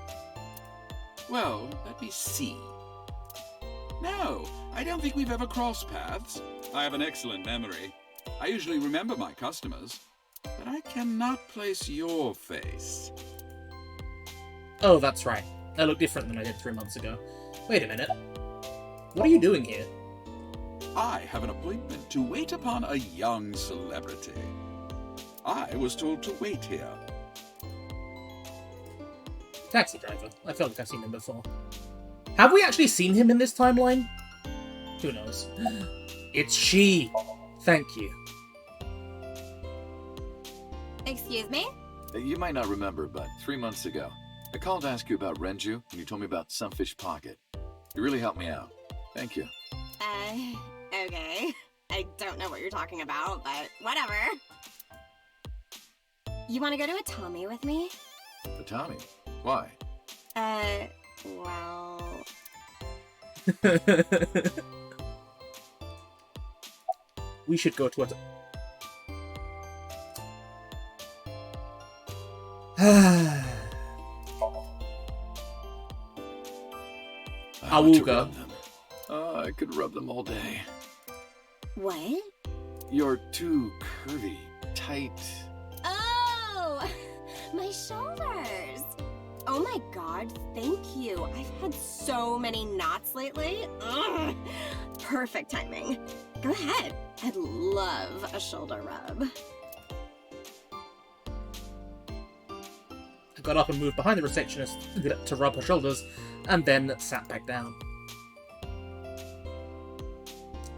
Speaker 5: Well, let me see. No, I don't think we've ever crossed paths. I have an excellent memory. I usually remember my customers, but I cannot place your face.
Speaker 1: Oh, that's right. I look different than I did 3 months ago. Wait a minute. What are you doing here?
Speaker 5: I have an appointment to wait upon a young celebrity. I was told to wait here.
Speaker 1: Taxi driver. I feel like I've seen him before. Have we actually seen him in this timeline? Who knows? It's she! Thank you.
Speaker 15: Excuse me?
Speaker 11: You might not remember, but 3 months ago, I called to ask you about Renju, and you told me about Sunfish Pocket. You really helped me out. Thank you.
Speaker 15: Okay. I don't know what you're talking about, but whatever. You want to go to a Tommy with me?
Speaker 11: The Tommy? Why?
Speaker 15: Well...
Speaker 1: We should go to a... Awuga.
Speaker 11: Oh, I could rub them all day.
Speaker 15: What?
Speaker 11: You're too curvy, tight.
Speaker 15: Oh! My shoulders! Oh my god, thank you. I've had so many knots lately. Ugh. Perfect timing. Go ahead. I'd love a shoulder rub.
Speaker 1: I got up and moved behind the receptionist to rub her shoulders, and then sat back down.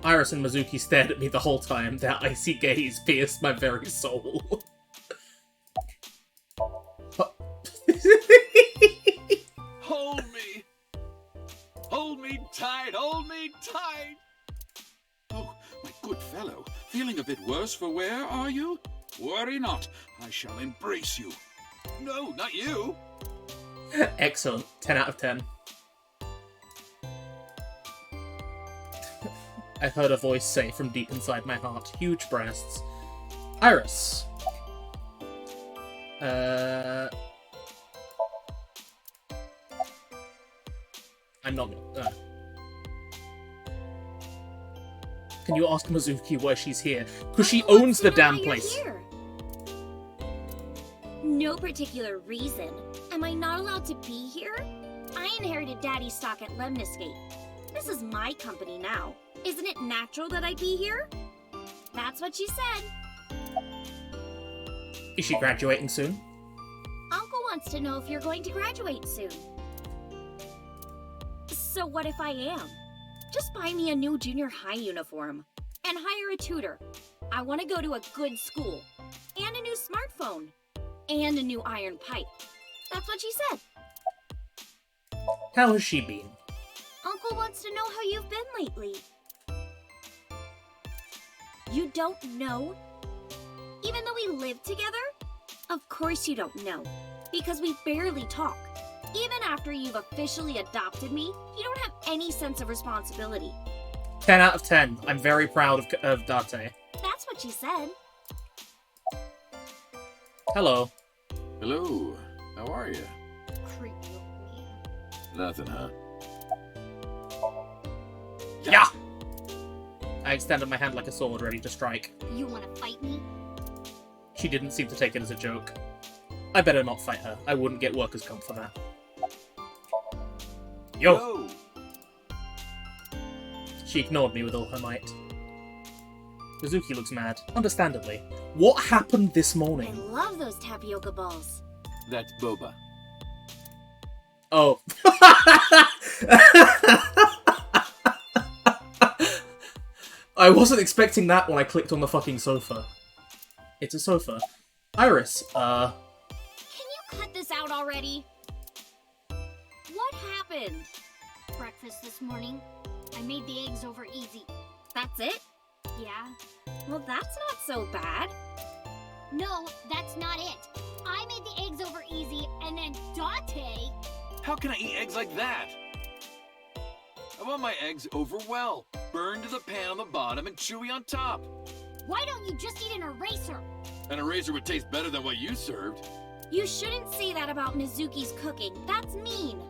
Speaker 1: Iris and Mizuki stared at me the whole time. Their icy gaze pierced my very soul.
Speaker 5: Hold me! Hold me tight! Hold me tight! Oh, my good fellow. Feeling a bit worse for wear, are you? Worry not. I shall embrace you. No, not you!
Speaker 1: Excellent. 10 out of 10. I heard a voice say from deep inside my heart, huge breasts. Iris. I'm not gonna... Can you ask Mizuki why she's here? Because she owns the damn place.
Speaker 4: Here. No particular reason. Am I not allowed to be here? I inherited Daddy's stock at Lemniscate. This is my company now. Isn't it natural that I be here? That's what she said.
Speaker 1: Is she graduating soon?
Speaker 4: Uncle wants to know if you're going to graduate soon. So what if I am? Just buy me a new junior high uniform. And hire a tutor. I want to go to a good school. And a new smartphone. And a new iron pipe. That's what she said.
Speaker 1: How has she been?
Speaker 4: Uncle wants to know how you've been lately. You don't know? Even though we live together? Of course you don't know. Because we barely talk. Even after you've officially adopted me, you don't have any sense of responsibility.
Speaker 1: 10 out of 10. I'm very proud of Date.
Speaker 4: That's what she said.
Speaker 1: Hello.
Speaker 11: Hello. How are you?
Speaker 4: Creepy old man.
Speaker 11: Nothing, huh?
Speaker 1: Yeah! I extended my hand like a sword, ready to strike.
Speaker 4: You want to fight me?
Speaker 1: She didn't seem to take it as a joke. I better not fight her. I wouldn't get workers' comp for that. Yo!
Speaker 5: No.
Speaker 1: She ignored me with all her might. Mizuki looks mad. Understandably. What happened this
Speaker 4: I
Speaker 1: morning?
Speaker 4: love those tapioca balls.
Speaker 11: That's Boba.
Speaker 1: Oh. I wasn't expecting that when I clicked on the fucking sofa. It's a sofa. Iris,
Speaker 4: Can you cut this out already? What happened? Breakfast this morning. I made the eggs over easy. That's it? Yeah. Well, that's not so bad.
Speaker 12: No, that's not it. I made the eggs over easy, and then Date...
Speaker 5: How can I eat eggs like that? I want my eggs over well.
Speaker 11: burned to the pan on the bottom and chewy on top.
Speaker 4: Why don't you just eat an eraser?
Speaker 11: An eraser would taste better than what you served.
Speaker 4: You shouldn't say that about Mizuki's cooking. That's mean.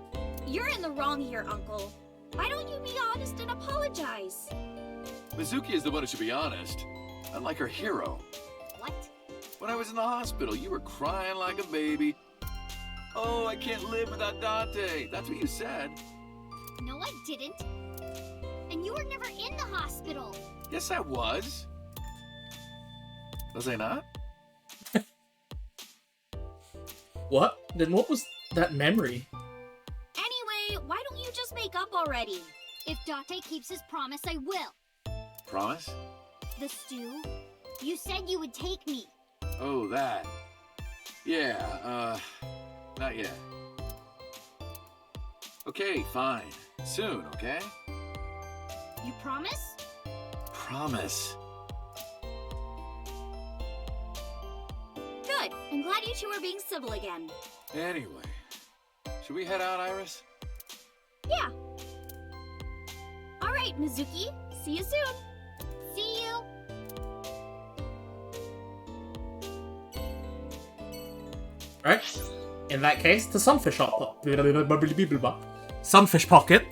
Speaker 4: You're in the wrong here, Uncle. Why don't you be honest and apologize?
Speaker 11: Mizuki is the one who should be honest, unlike her hero.
Speaker 4: What?
Speaker 11: When I was in the hospital, you were crying like a baby. Oh, I can't live without Dante. That's what you said.
Speaker 4: No, I didn't. And you were never in the hospital.
Speaker 11: Yes, I was. Was I not?
Speaker 1: What? Then what was that memory?
Speaker 4: Anyway, why don't you just make up already? If Dante keeps his promise, I will.
Speaker 11: Promise?
Speaker 4: The stew? You said you would take me.
Speaker 11: Oh, that. Yeah, not yet. Okay, fine. Soon, okay?
Speaker 4: You promise?
Speaker 11: Promise.
Speaker 4: Good. I'm glad you two are being civil again.
Speaker 11: Anyway, should we head out, Iris?
Speaker 4: Yeah. All right, Mizuki. See you soon. See you.
Speaker 1: Right? In that case, the sunfish sunfish pocket.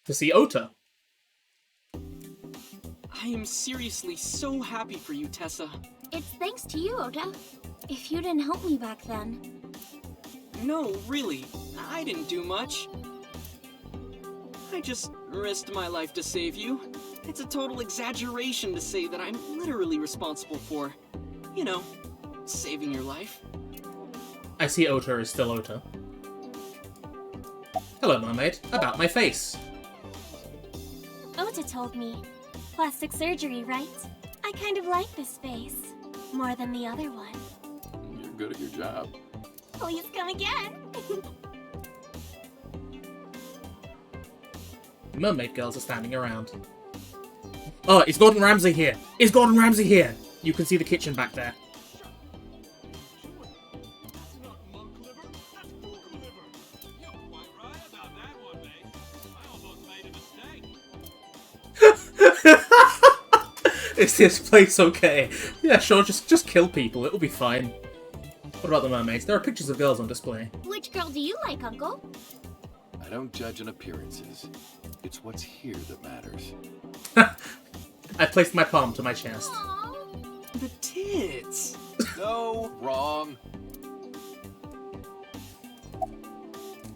Speaker 1: To see Ota.
Speaker 14: I am seriously so happy for you, Tessa.
Speaker 4: It's thanks to you, Ota. If you didn't help me back then.
Speaker 14: No, really, I didn't do much. I just risked my life to save you. It's a total exaggeration to say that I'm literally responsible for, you know, saving your life.
Speaker 1: I see Ota is still Ota. Hello, mermaid. About my face.
Speaker 9: Ota told me. Plastic surgery, right? I kind of like this face. More than the other one.
Speaker 11: You're good at your job.
Speaker 9: Please come again.
Speaker 1: The mermaid girls are standing around. Oh, is Gordon Ramsay here? Is Gordon Ramsay here? You can see the kitchen back there. Is this place okay? Yeah, sure, just kill people, it'll be fine. What about the mermaids? There are pictures of girls on display.
Speaker 4: Which girl do you like, Uncle?
Speaker 11: I don't judge on appearances. It's what's here that matters.
Speaker 1: I placed my palm to my chest.
Speaker 14: The tits!
Speaker 11: No, wrong.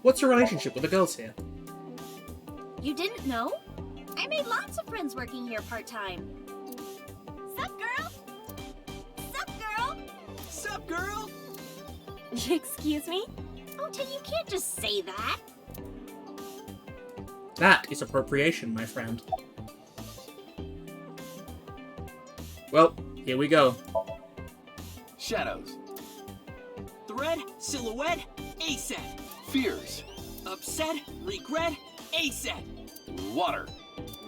Speaker 1: What's your relationship with the girls here?
Speaker 4: You didn't know? I made lots of friends working here part-time.
Speaker 9: Sup, girl? Sup, girl?
Speaker 14: Sup, girl?
Speaker 9: Excuse me?
Speaker 4: Ota, you can't just say that.
Speaker 1: That is appropriation, my friend. Well, here we go.
Speaker 11: Shadows.
Speaker 14: Thread, silhouette, ASET.
Speaker 11: Fears.
Speaker 14: Upset, regret, ASET.
Speaker 11: Water.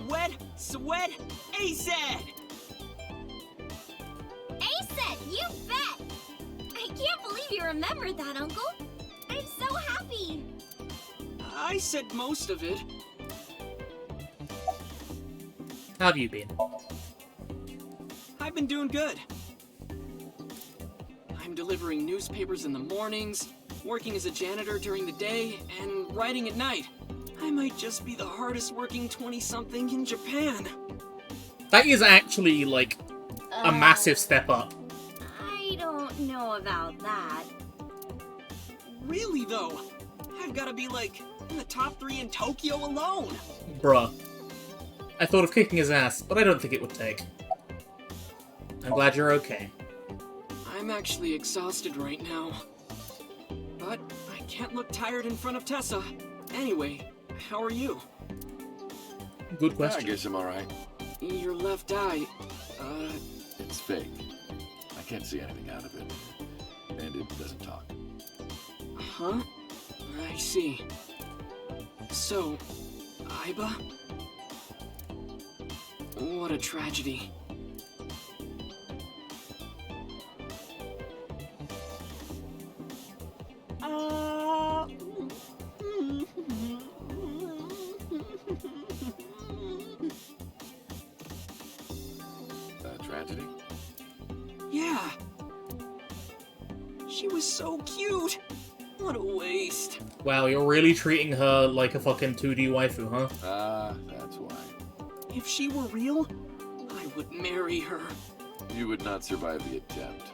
Speaker 14: Wet, sweat, ASET.
Speaker 4: ASET, you bet! I can't believe you remembered that, Uncle. I'm so happy.
Speaker 14: I said most of it.
Speaker 1: How have you been?
Speaker 14: I've been doing good. I'm delivering newspapers in the mornings, working as a janitor during the day, and writing at night. I might just be the hardest working 20-something in Japan.
Speaker 1: That is actually, like, a massive step up.
Speaker 4: I don't know about that.
Speaker 14: Really, though? I've got to be, like, in the top 3 in Tokyo alone.
Speaker 1: Bruh. I thought of kicking his ass, but I don't think it would take. I'm glad you're okay.
Speaker 14: I'm actually exhausted right now. But I can't look tired in front of Tessa. Anyway, how are you?
Speaker 1: Good question.
Speaker 11: I guess I'm alright.
Speaker 14: Your left eye,
Speaker 11: It's fake. I can't see anything out of it. And it doesn't talk.
Speaker 14: Huh? I see. So, Aiba? What a tragedy. She was so cute. What a waste.
Speaker 1: Wow, you're really treating her like a fucking 2D waifu, huh?
Speaker 11: Ah, that's why.
Speaker 14: If she were real, I would marry her.
Speaker 11: You would not survive the attempt.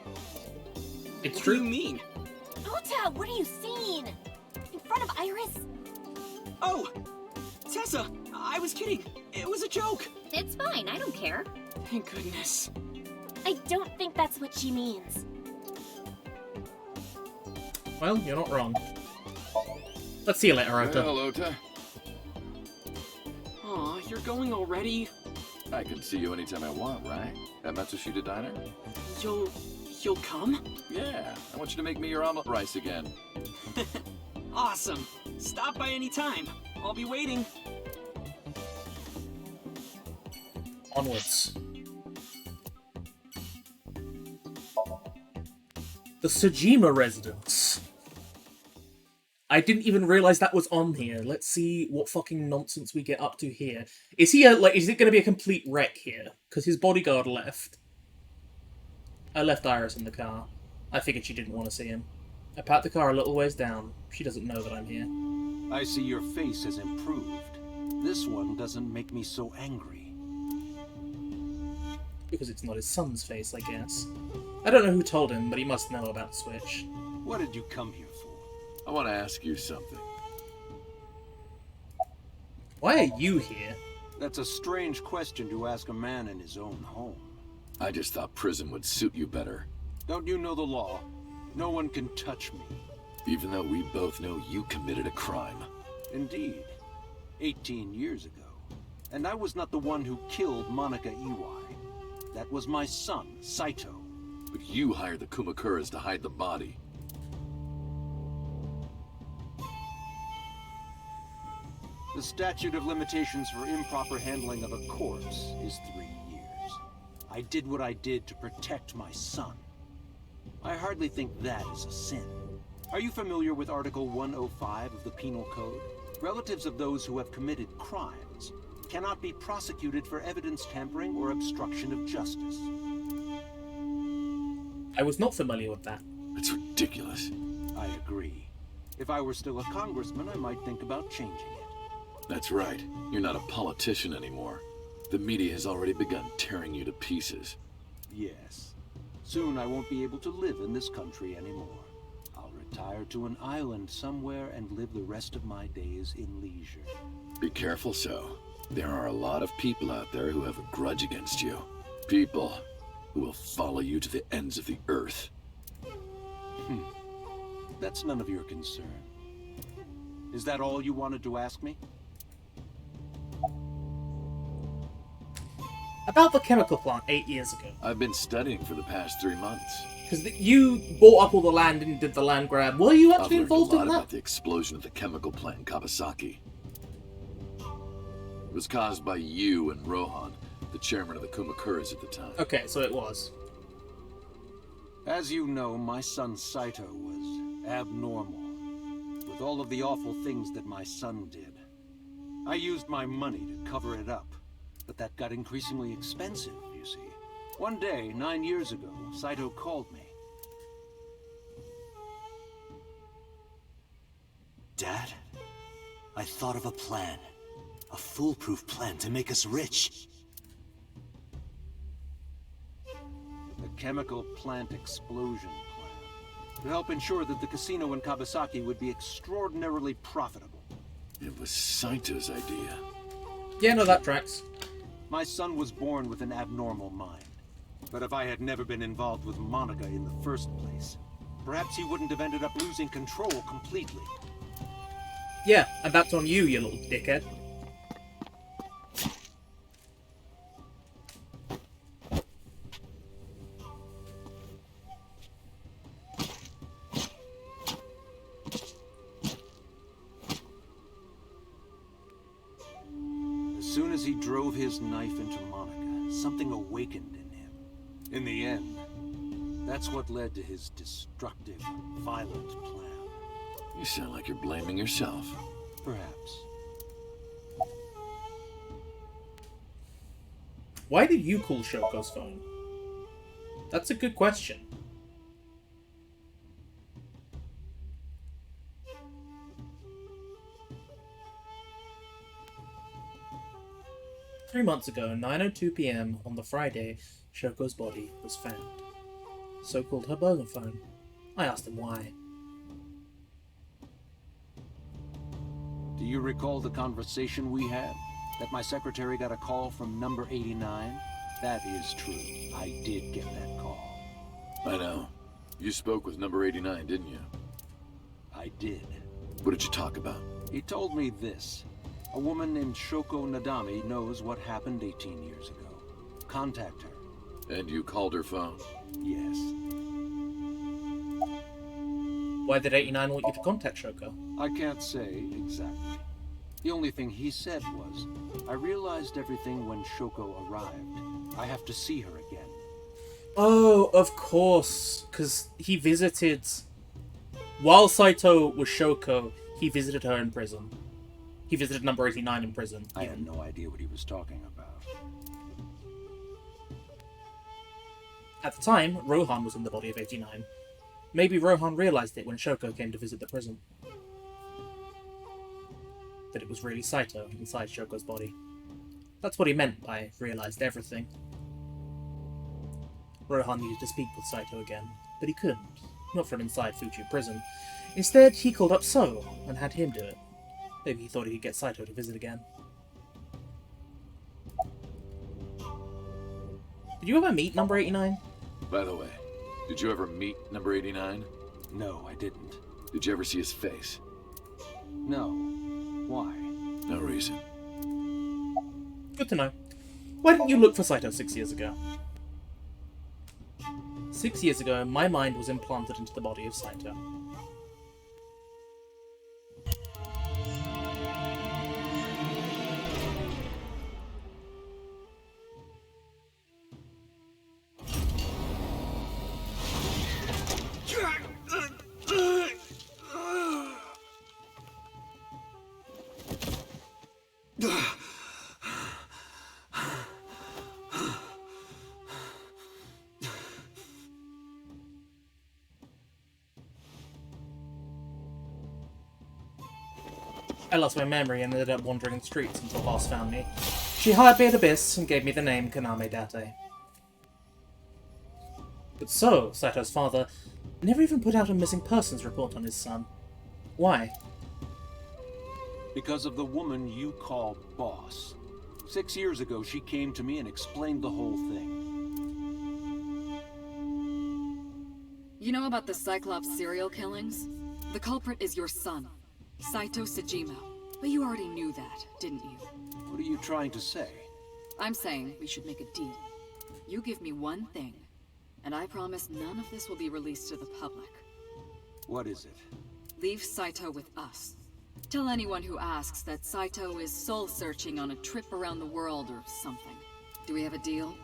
Speaker 1: It's
Speaker 14: What
Speaker 1: true.
Speaker 14: do you mean?
Speaker 15: Ota, what are you seeing? In front of Iris?
Speaker 14: Oh! Tessa, I was kidding. It was a joke.
Speaker 12: It's fine, I don't care.
Speaker 14: Thank goodness.
Speaker 15: I don't think that's what she means.
Speaker 1: Well, you're not wrong. Let's see you later, Ota.
Speaker 11: Well, Ota,
Speaker 14: Aw, you're going already?
Speaker 11: I can see you anytime I want, right? At Matsushita Diner?
Speaker 14: You'll come?
Speaker 11: Yeah, I want you to make me your omelet rice again.
Speaker 14: Awesome. Stop by any time. I'll be waiting.
Speaker 1: Onwards. The Sejima residence. I didn't even realize that was on here. Let's see what fucking nonsense we get up to here. Is he is it going to be a complete wreck here? Because his bodyguard left. I left Iris in the car. I figured she didn't want to see him. I parked the car a little ways down. She doesn't know that I'm here.
Speaker 8: I see your face has improved. This one doesn't make me so angry.
Speaker 1: Because it's not his son's face, I guess. I don't know who told him, but he must know about the Switch.
Speaker 8: What did you come here for?
Speaker 11: I want to ask you something.
Speaker 1: Why are you here?
Speaker 8: That's a strange question to ask a man in his own home.
Speaker 11: I just thought prison would suit you better.
Speaker 8: Don't you know the law? No one can touch me.
Speaker 11: Even though we both know you committed a crime.
Speaker 8: Indeed. 18 years ago. And I was not the one who killed Monica Iwai. That was my son, Saito.
Speaker 11: But you hired the Kumakuras to hide the body.
Speaker 8: The statute of limitations for improper handling of a corpse is 3 years. I did what I did to protect my son. I hardly think that is a sin. Are you familiar with Article 105 of the Penal Code? Relatives of those who have committed crimes cannot be prosecuted for evidence tampering or obstruction of justice.
Speaker 1: I was not familiar with that.
Speaker 11: That's ridiculous.
Speaker 8: I agree. If I were still a congressman, I might think about changing it.
Speaker 11: That's right. You're not a politician anymore. The media has already begun tearing you to pieces.
Speaker 8: Yes. Soon I won't be able to live in this country anymore. I'll retire to an island somewhere and live the rest of my days in leisure.
Speaker 11: Be careful, so. There are a lot of people out there who have a grudge against you. People who will follow you to the ends of the earth.
Speaker 8: That's none of your concern. Is that all you wanted to ask me?
Speaker 1: About the chemical plant 8 years ago.
Speaker 11: I've been studying for the past 3 months.
Speaker 1: Because you bought up all the land and did the land grab. Were you actually involved in
Speaker 11: I've learned a lot about
Speaker 1: that?
Speaker 11: the explosion at the chemical plant in Kawasaki. It was caused by you and Rohan, the chairman of the Kumakuras at the time.
Speaker 1: Okay, so it was.
Speaker 8: As you know, my son Saito was abnormal. With all of the awful things that my son did. I used my money to cover it up. But that got increasingly expensive, you see. One day, 9 years ago, Saito called me.
Speaker 3: Dad, I thought of a plan. A foolproof plan to make us rich.
Speaker 8: The chemical plant explosion plan. To help ensure that the casino in Kawasaki would be extraordinarily profitable.
Speaker 11: It was Saito's idea.
Speaker 1: Yeah, no, that tracks.
Speaker 8: My son was born with an abnormal mind. But if I had never been involved with Monica in the first place, perhaps he wouldn't have ended up losing control completely.
Speaker 1: Yeah, and that's on you, you little dickhead.
Speaker 8: As soon as he drove his knife into Monica, something awakened in him. In the end, that's what led to his destructive, violent plan.
Speaker 11: You sound like you're blaming yourself.
Speaker 8: Perhaps.
Speaker 1: Why did you call Shoko's phone? That's a good question. 3 months ago, 9:02 p.m. on the Friday, Shoko's body was found. So called her burner phone. I asked him why.
Speaker 16: Do you recall the conversation we had? That my secretary got a call from number 89? That is true. I did get that call.
Speaker 11: I know. You spoke with number 89, didn't you?
Speaker 16: I did.
Speaker 11: What did you talk about?
Speaker 16: He told me this. A woman named Shoko Nadami knows what happened 18 years ago. Contact her.
Speaker 11: And you called her phone?
Speaker 16: Yes.
Speaker 1: Why did 89 want you to contact Shoko?
Speaker 16: I can't say exactly. The only thing he said was, I realized everything when Shoko arrived. I have to see her again.
Speaker 1: Oh, of course. Because he visited... While Saito was Shoko, he visited her in prison. He visited number 89 in prison.
Speaker 16: I had no idea what he was talking about.
Speaker 1: At the time, Rohan was in the body of 89. Maybe Rohan realized it when Shoko came to visit the prison. That it was really Saito inside Shoko's body. That's what he meant by realized everything. Rohan needed to speak with Saito again, but he couldn't. Not from inside Fuchu prison. Instead, he called up So and had him do it. Maybe he thought he could get Saito to visit again. Did you ever meet number 89?
Speaker 11: By the way, did you ever meet number 89?
Speaker 16: No, I didn't.
Speaker 11: Did you ever see his face?
Speaker 16: No. Why?
Speaker 11: No reason.
Speaker 1: Good to know. Why didn't you look for Saito 6 years ago? 6 years ago, my mind was implanted into the body of Saito. I lost my memory and ended up wandering the streets until Boss found me. She hired me at Abyss and gave me the name Kaname Date. But so, Saito's father never even put out a missing persons report on his son. Why?
Speaker 16: Because of the woman you call boss. 6 years ago, she came to me and explained the whole thing.
Speaker 6: You know about the Cyclops serial killings? The culprit is your son, Saito Sejima. But you already knew that, didn't you?
Speaker 16: What are you trying to say?
Speaker 6: I'm saying we should make a deal. You give me one thing, and I promise none of this will be released to the public.
Speaker 16: What is it?
Speaker 6: Leave Saito with us. Tell anyone who asks that Saito is soul-searching on a trip around the world or something. Do we have a deal?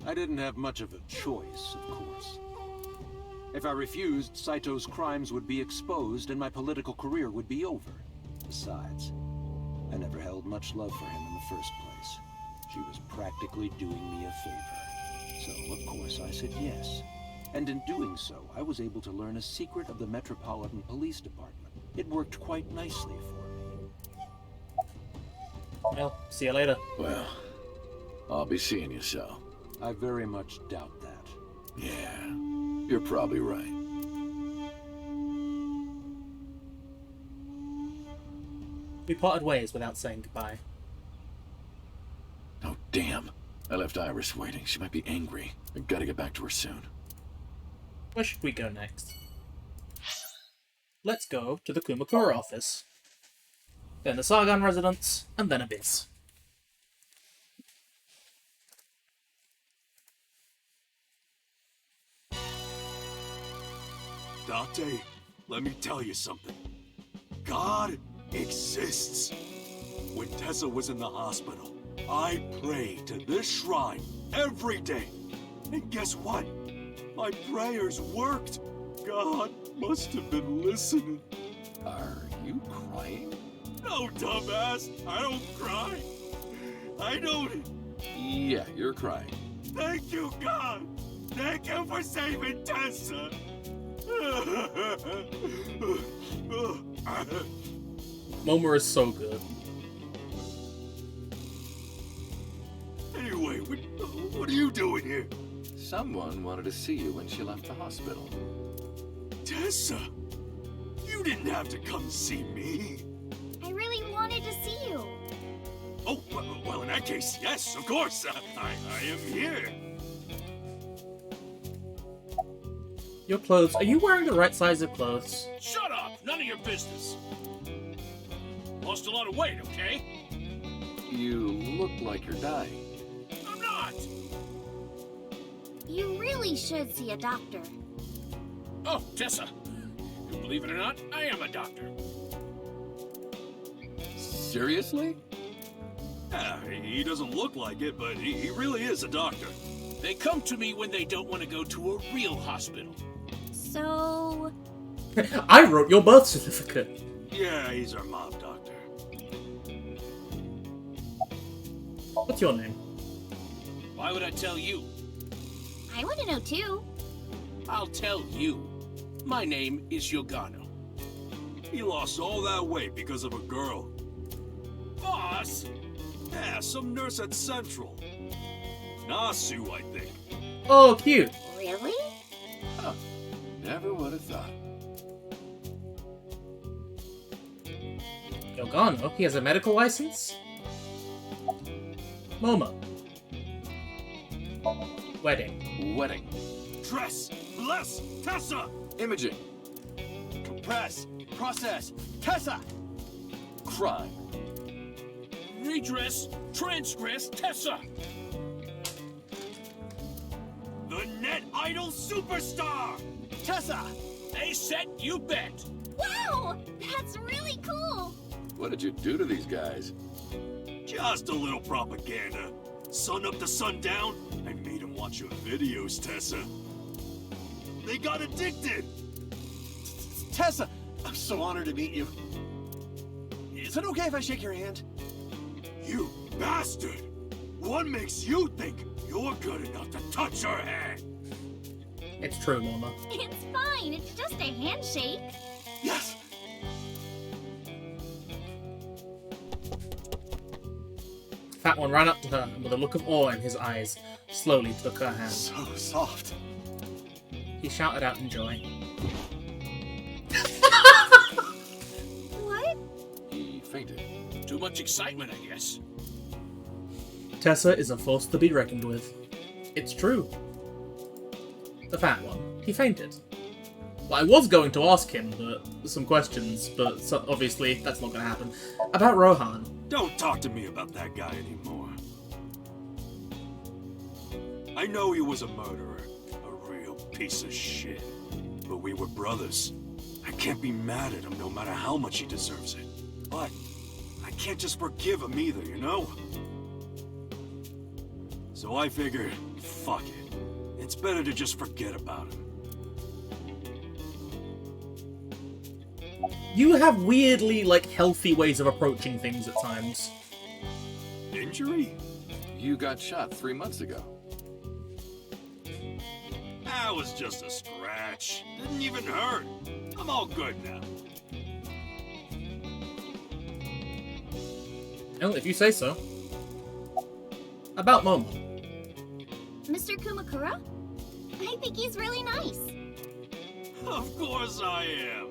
Speaker 16: I didn't have much of a choice, of course. If I refused, Saito's crimes would be exposed and my political career would be over. Besides, I never held much love for him in the first place. She was practically doing me a favor. So, of course, I said yes. And in doing so, I was able to learn a secret of the Metropolitan Police Department. It worked quite nicely for me.
Speaker 1: Well, see you later.
Speaker 11: Well, I'll be seeing you, so.
Speaker 16: I very much doubt that.
Speaker 11: Yeah, you're probably right.
Speaker 1: We parted ways without saying goodbye.
Speaker 11: Oh, damn. I left Iris waiting. She might be angry. I gotta get back to her soon.
Speaker 1: Where should we go next? Let's go to the Kumakura office. Then the Sargon residence, and then Abyss.
Speaker 5: Date, let me tell you something. God exists. When Tessa was in the hospital, I prayed to this shrine every day. And guess what? My prayers worked. God must have been listening.
Speaker 11: Are you crying?
Speaker 5: No, dumbass. I don't cry. I don't...
Speaker 11: Yeah, you're crying.
Speaker 5: Thank you, God. Thank you for saving Tessa.
Speaker 1: Momo is so good.
Speaker 5: Anyway, what are you doing here?
Speaker 11: Someone wanted to see you when she left the hospital.
Speaker 5: Tessa! You didn't have to come see me.
Speaker 4: I really wanted to see you.
Speaker 5: Oh, well, in that case, yes, of course. I am here.
Speaker 1: Your clothes. Are you wearing the right size of clothes?
Speaker 5: Shut up! None of your business. Lost a lot of weight, okay?
Speaker 11: You look like you're dying.
Speaker 5: I'm not!
Speaker 4: You really should see a doctor.
Speaker 5: Oh, Tessa. Believe it or not, I am a doctor.
Speaker 11: Seriously?
Speaker 5: Yeah, he doesn't look like it, but he really is a doctor. They come to me when they don't want to go to a real hospital.
Speaker 4: So...
Speaker 1: I wrote your birth certificate.
Speaker 5: Yeah, he's our mob doctor.
Speaker 1: What's your name?
Speaker 5: Why would I tell you?
Speaker 4: I want to know too.
Speaker 5: I'll tell you. My name is Yogano. He lost all that weight because of a girl. Boss? Yeah, some nurse at Central. Nasu, I think.
Speaker 1: Oh, cute.
Speaker 4: Really?
Speaker 11: Huh. Never would have thought.
Speaker 1: Yogano? He has a medical license? Momo. Wedding.
Speaker 11: Wedding.
Speaker 5: Dress! Bless! Tessa!
Speaker 11: Imaging.
Speaker 3: Compress. Process. Tessa!
Speaker 11: Crime.
Speaker 5: Redress! Transgress! Tessa! The Net Idol Superstar!
Speaker 3: Tessa!
Speaker 5: They said you bet!
Speaker 4: Wow! That's really cool!
Speaker 11: What did you do to these guys?
Speaker 5: Just a little propaganda. Sun up to sundown, I made them watch your videos, Tessa. They got addicted!
Speaker 3: Tessa! I'm so honored to meet you. Is it okay if I shake your hand?
Speaker 5: You bastard! What makes you think you're good enough to touch her hand?
Speaker 1: It's true, Momo.
Speaker 4: It's fine, it's just a handshake.
Speaker 5: Yes!
Speaker 1: Fat One ran up to her and with a look of awe in his eyes, slowly took her hand.
Speaker 3: So soft.
Speaker 1: He shouted out in joy.
Speaker 4: What?
Speaker 11: He fainted.
Speaker 5: Too much excitement, I guess.
Speaker 1: Tessa is a force to be reckoned with. It's true. The Fat One. He fainted. Well, I was going to ask him some questions, but obviously that's not going to happen. About Rohan.
Speaker 5: Don't talk to me about that guy anymore. I know he was a murderer, a real piece of shit. But we were brothers. I can't be mad at him no matter how much he deserves it. But I can't just forgive him either, you know? So I figured, fuck it. It's better to just forget about him.
Speaker 1: You have weirdly, healthy ways of approaching things at times.
Speaker 5: Injury?
Speaker 11: You got shot 3 months ago.
Speaker 5: That was just a scratch. Didn't even hurt. I'm all good now.
Speaker 1: Well, if you say so. About Momo.
Speaker 4: Mr. Kumakura? I think he's really nice.
Speaker 5: Of course I am.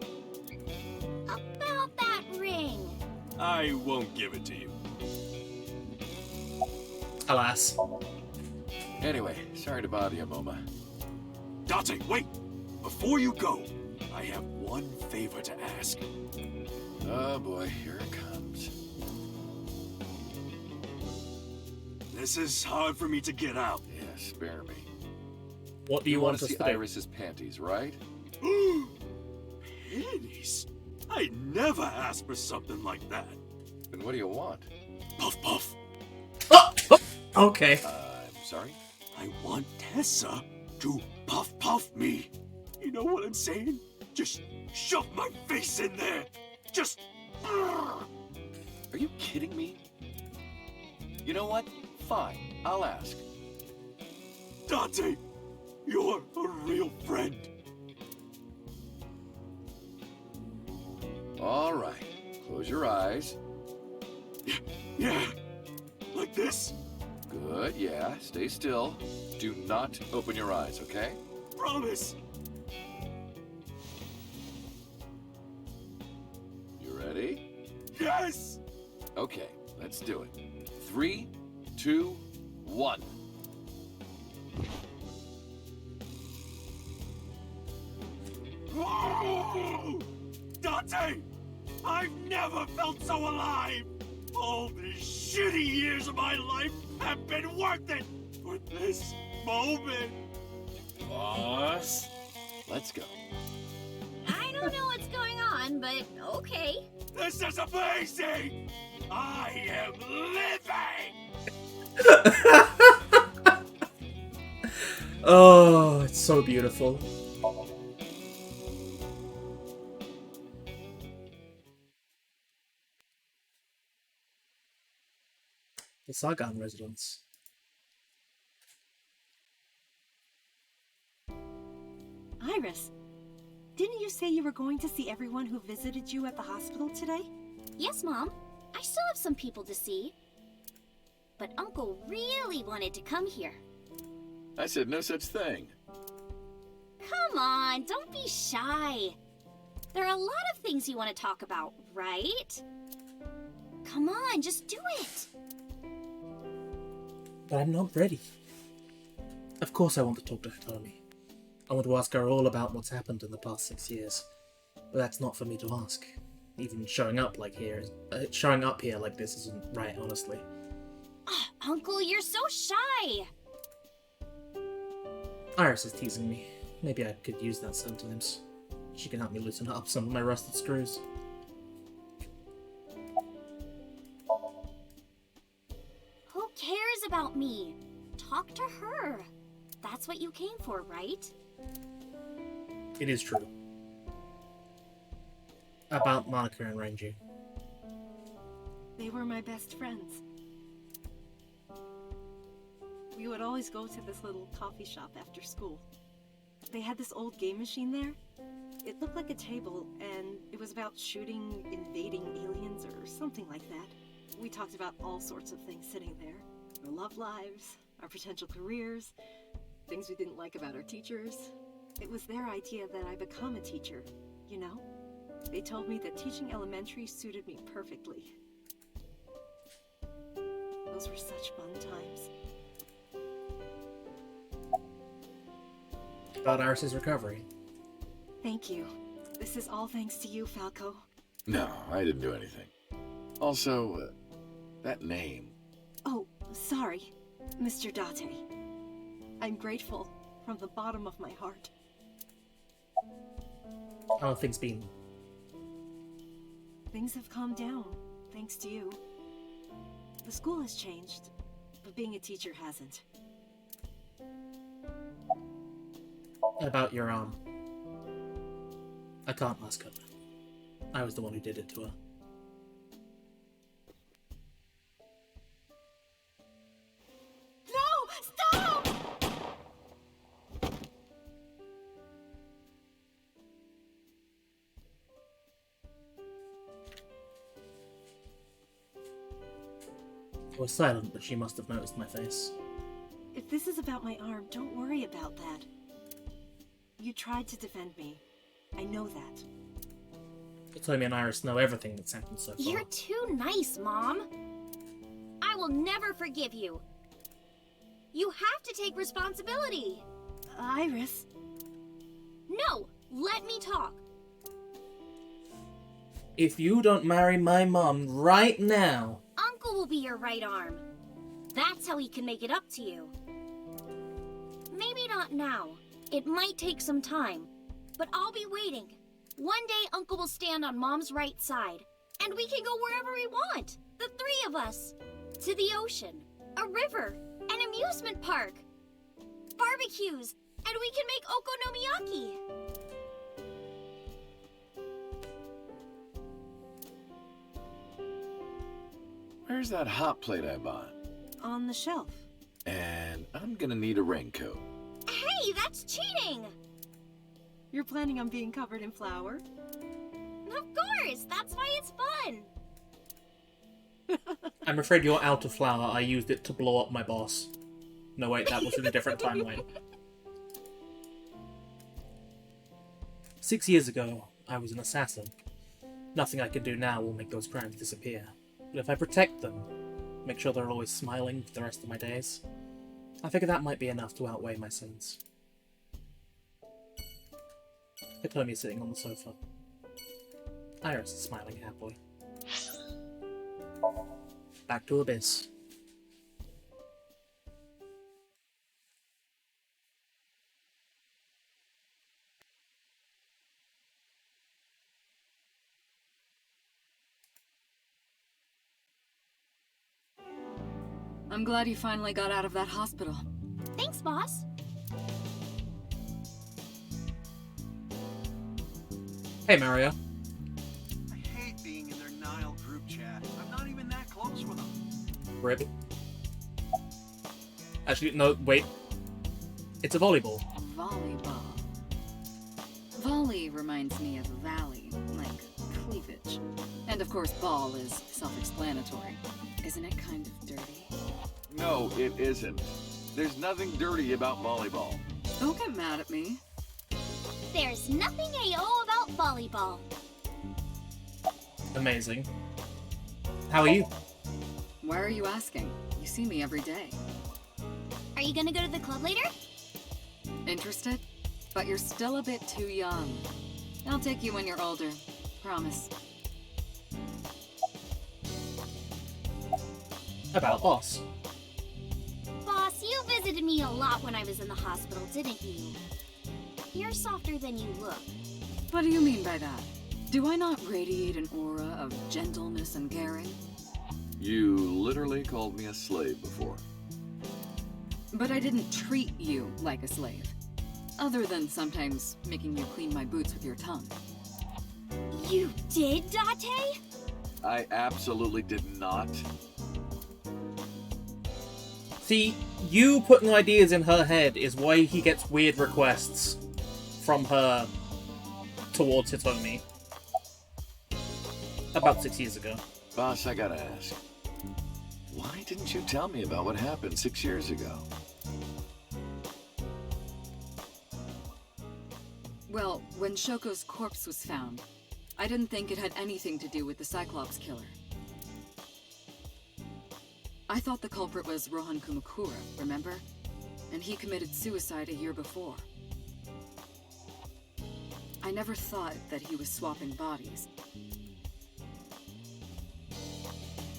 Speaker 4: About that ring.
Speaker 5: I won't give it to you.
Speaker 1: Alas.
Speaker 11: Anyway, sorry to bother you, Moma.
Speaker 5: Date, wait! Before you go, I have one favor to ask.
Speaker 11: Oh boy, here it comes.
Speaker 5: This is hard for me to get out.
Speaker 11: Yeah, spare me.
Speaker 1: What do you want
Speaker 11: to
Speaker 1: us
Speaker 11: see
Speaker 1: to do?
Speaker 11: Iris's panties, right?
Speaker 5: Panties? I never asked for something like that.
Speaker 11: Then what do you want?
Speaker 5: Puff puff.
Speaker 1: Oh! Okay.
Speaker 11: I'm sorry?
Speaker 5: I want Tessa to puff puff me. You know what I'm saying? Just shove my face in there. Just...
Speaker 11: Are you kidding me? You know what? Fine, I'll ask.
Speaker 5: Dante, you're a real friend.
Speaker 11: All right, close your eyes.
Speaker 5: Yeah, like this?
Speaker 11: Good, yeah. Stay still. Do not open your eyes, okay?
Speaker 5: Promise!
Speaker 11: You ready?
Speaker 5: Yes!
Speaker 11: Okay, let's do it. 3, 2, 1.
Speaker 5: Whoa! Dante! I've never felt so alive! All these shitty years of my life have been worth it for this moment!
Speaker 11: Boss? Let's go.
Speaker 12: I don't know what's going on, but okay.
Speaker 5: This is amazing! I am living!
Speaker 1: Oh, it's so beautiful. The Saigon residence.
Speaker 9: Iris, didn't you say you were going to see everyone who visited you at the hospital today?
Speaker 12: Yes, Mom. I still have some people to see. But Uncle really wanted to come here.
Speaker 11: I said no such thing.
Speaker 12: Come on, don't be shy. There are a lot of things you want to talk about, right? Come on, just do it.
Speaker 1: But I'm not ready. Of course I want to talk to Hitomi. I want to ask her all about what's happened in the past 6 years. But that's not for me to ask. Even showing up like here like this isn't right, honestly.
Speaker 12: Uncle, you're so shy.
Speaker 1: Iris is teasing me. Maybe I could use that sometimes. She can help me loosen up some of my rusted screws.
Speaker 12: Who cares about me? Talk to her. That's what you came for, right?
Speaker 1: It is true. About Monica and Renju.
Speaker 9: They were my best friends. We would always go to this little coffee shop after school. They had this old game machine there. It looked like a table, and it was about shooting invading aliens or something like that. We talked about all sorts of things sitting there. Our love lives, our potential careers, things we didn't like about our teachers. It was their idea that I become a teacher, you know? They told me that teaching elementary suited me perfectly. Those were such fun times.
Speaker 1: About Iris' recovery.
Speaker 9: Thank you. This is all thanks to you, Falco.
Speaker 11: No, I didn't do anything. Also, that name.
Speaker 9: Oh, sorry, Mr. Date. I'm grateful from the bottom of my heart.
Speaker 1: How have things been?
Speaker 9: Things have calmed down, thanks to you. The school has changed, but being a teacher hasn't.
Speaker 1: About your arm. I can't ask her. I was the one who did it to her.
Speaker 9: No! Stop!
Speaker 1: I was silent, but she must have noticed my face.
Speaker 9: If this is about my arm, don't worry about that. You tried to defend me. I know that.
Speaker 1: Hitomi and Iris know everything that's happened so far.
Speaker 12: You're too nice, Mom. I will never forgive you. You have to take responsibility.
Speaker 9: Iris.
Speaker 12: No, let me talk.
Speaker 1: If you don't marry my mom right now...
Speaker 12: Uncle will be your right arm. That's how he can make it up to you. Maybe not now. It might take some time. But I'll be waiting. One day Uncle will stand on Mom's right side. And we can go wherever we want. The three of us. To the ocean. A river. An amusement park. Barbecues. And we can make okonomiyaki.
Speaker 11: Where's that hot plate I bought?
Speaker 9: On the shelf.
Speaker 11: And I'm gonna need a raincoat.
Speaker 12: Hey, that's cheating!
Speaker 9: You're planning on being covered in flour?
Speaker 12: Of course! That's why it's fun!
Speaker 1: I'm afraid you're out of flour. I used it to blow up my boss. No, wait, that was in a different timeline. 6 years ago, I was an assassin. Nothing I can do now will make those crimes disappear. But if I protect them, make sure they're always smiling for the rest of my days, I figure that might be enough to outweigh my sins. Hitomi is sitting on the sofa. Iris is smiling happily. Back to Abyss.
Speaker 6: I'm glad you finally got out of that hospital.
Speaker 12: Thanks, boss.
Speaker 1: Hey, Mario.
Speaker 8: I hate being in their Nile group chat. I'm not even that close with them.
Speaker 1: Rib. Actually, no, wait. It's a volleyball.
Speaker 6: Volleyball. Volley reminds me of valley, like cleavage. And of course, ball is self-explanatory. Isn't it kind of dirty?
Speaker 11: No, it isn't. There's nothing dirty about volleyball.
Speaker 6: Don't get mad at me.
Speaker 12: There's nothing AO about volleyball.
Speaker 1: Amazing. How are you?
Speaker 6: Why are you asking? You see me every day.
Speaker 12: Are you gonna go to the club later?
Speaker 6: Interested? But you're still a bit too young. I'll take you when you're older. Promise.
Speaker 1: About Boss.
Speaker 12: Boss, you visited me a lot when I was in the hospital, didn't you? You're softer than you look.
Speaker 6: What do you mean by that? Do I not radiate an aura of gentleness and caring?
Speaker 11: You literally called me a slave before.
Speaker 6: But I didn't treat you like a slave. Other than sometimes making you clean my boots with your tongue.
Speaker 12: You did, Date?
Speaker 11: I absolutely did not.
Speaker 1: See, you putting ideas in her head is why he gets weird requests from her towards Hitomi. About 6 years ago.
Speaker 11: Boss, I gotta ask. Why didn't you tell me about what happened 6 years ago?
Speaker 6: Well, when Shoko's corpse was found, I didn't think it had anything to do with the Cyclops killer. I thought the culprit was Rohan Kumakura, remember? And he committed suicide a year before. I never thought that he was swapping bodies.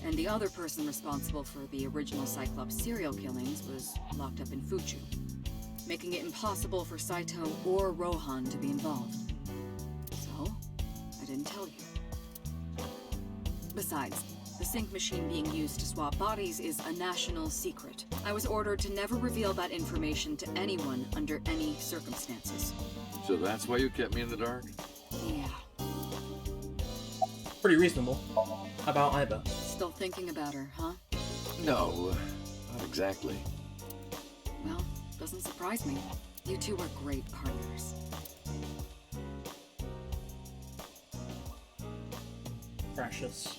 Speaker 6: And the other person responsible for the original Cyclops serial killings was locked up in Fuchu, making it impossible for Saito or Rohan to be involved. So, I didn't tell you. Besides, the sync machine being used to swap bodies is a national secret. I was ordered to never reveal that information to anyone under any circumstances.
Speaker 11: So that's why you kept me in the dark?
Speaker 6: Yeah.
Speaker 1: Pretty reasonable. About Iba.
Speaker 6: Still thinking about her, huh?
Speaker 11: No, not exactly.
Speaker 6: Well, doesn't surprise me. You two were great partners.
Speaker 1: Precious.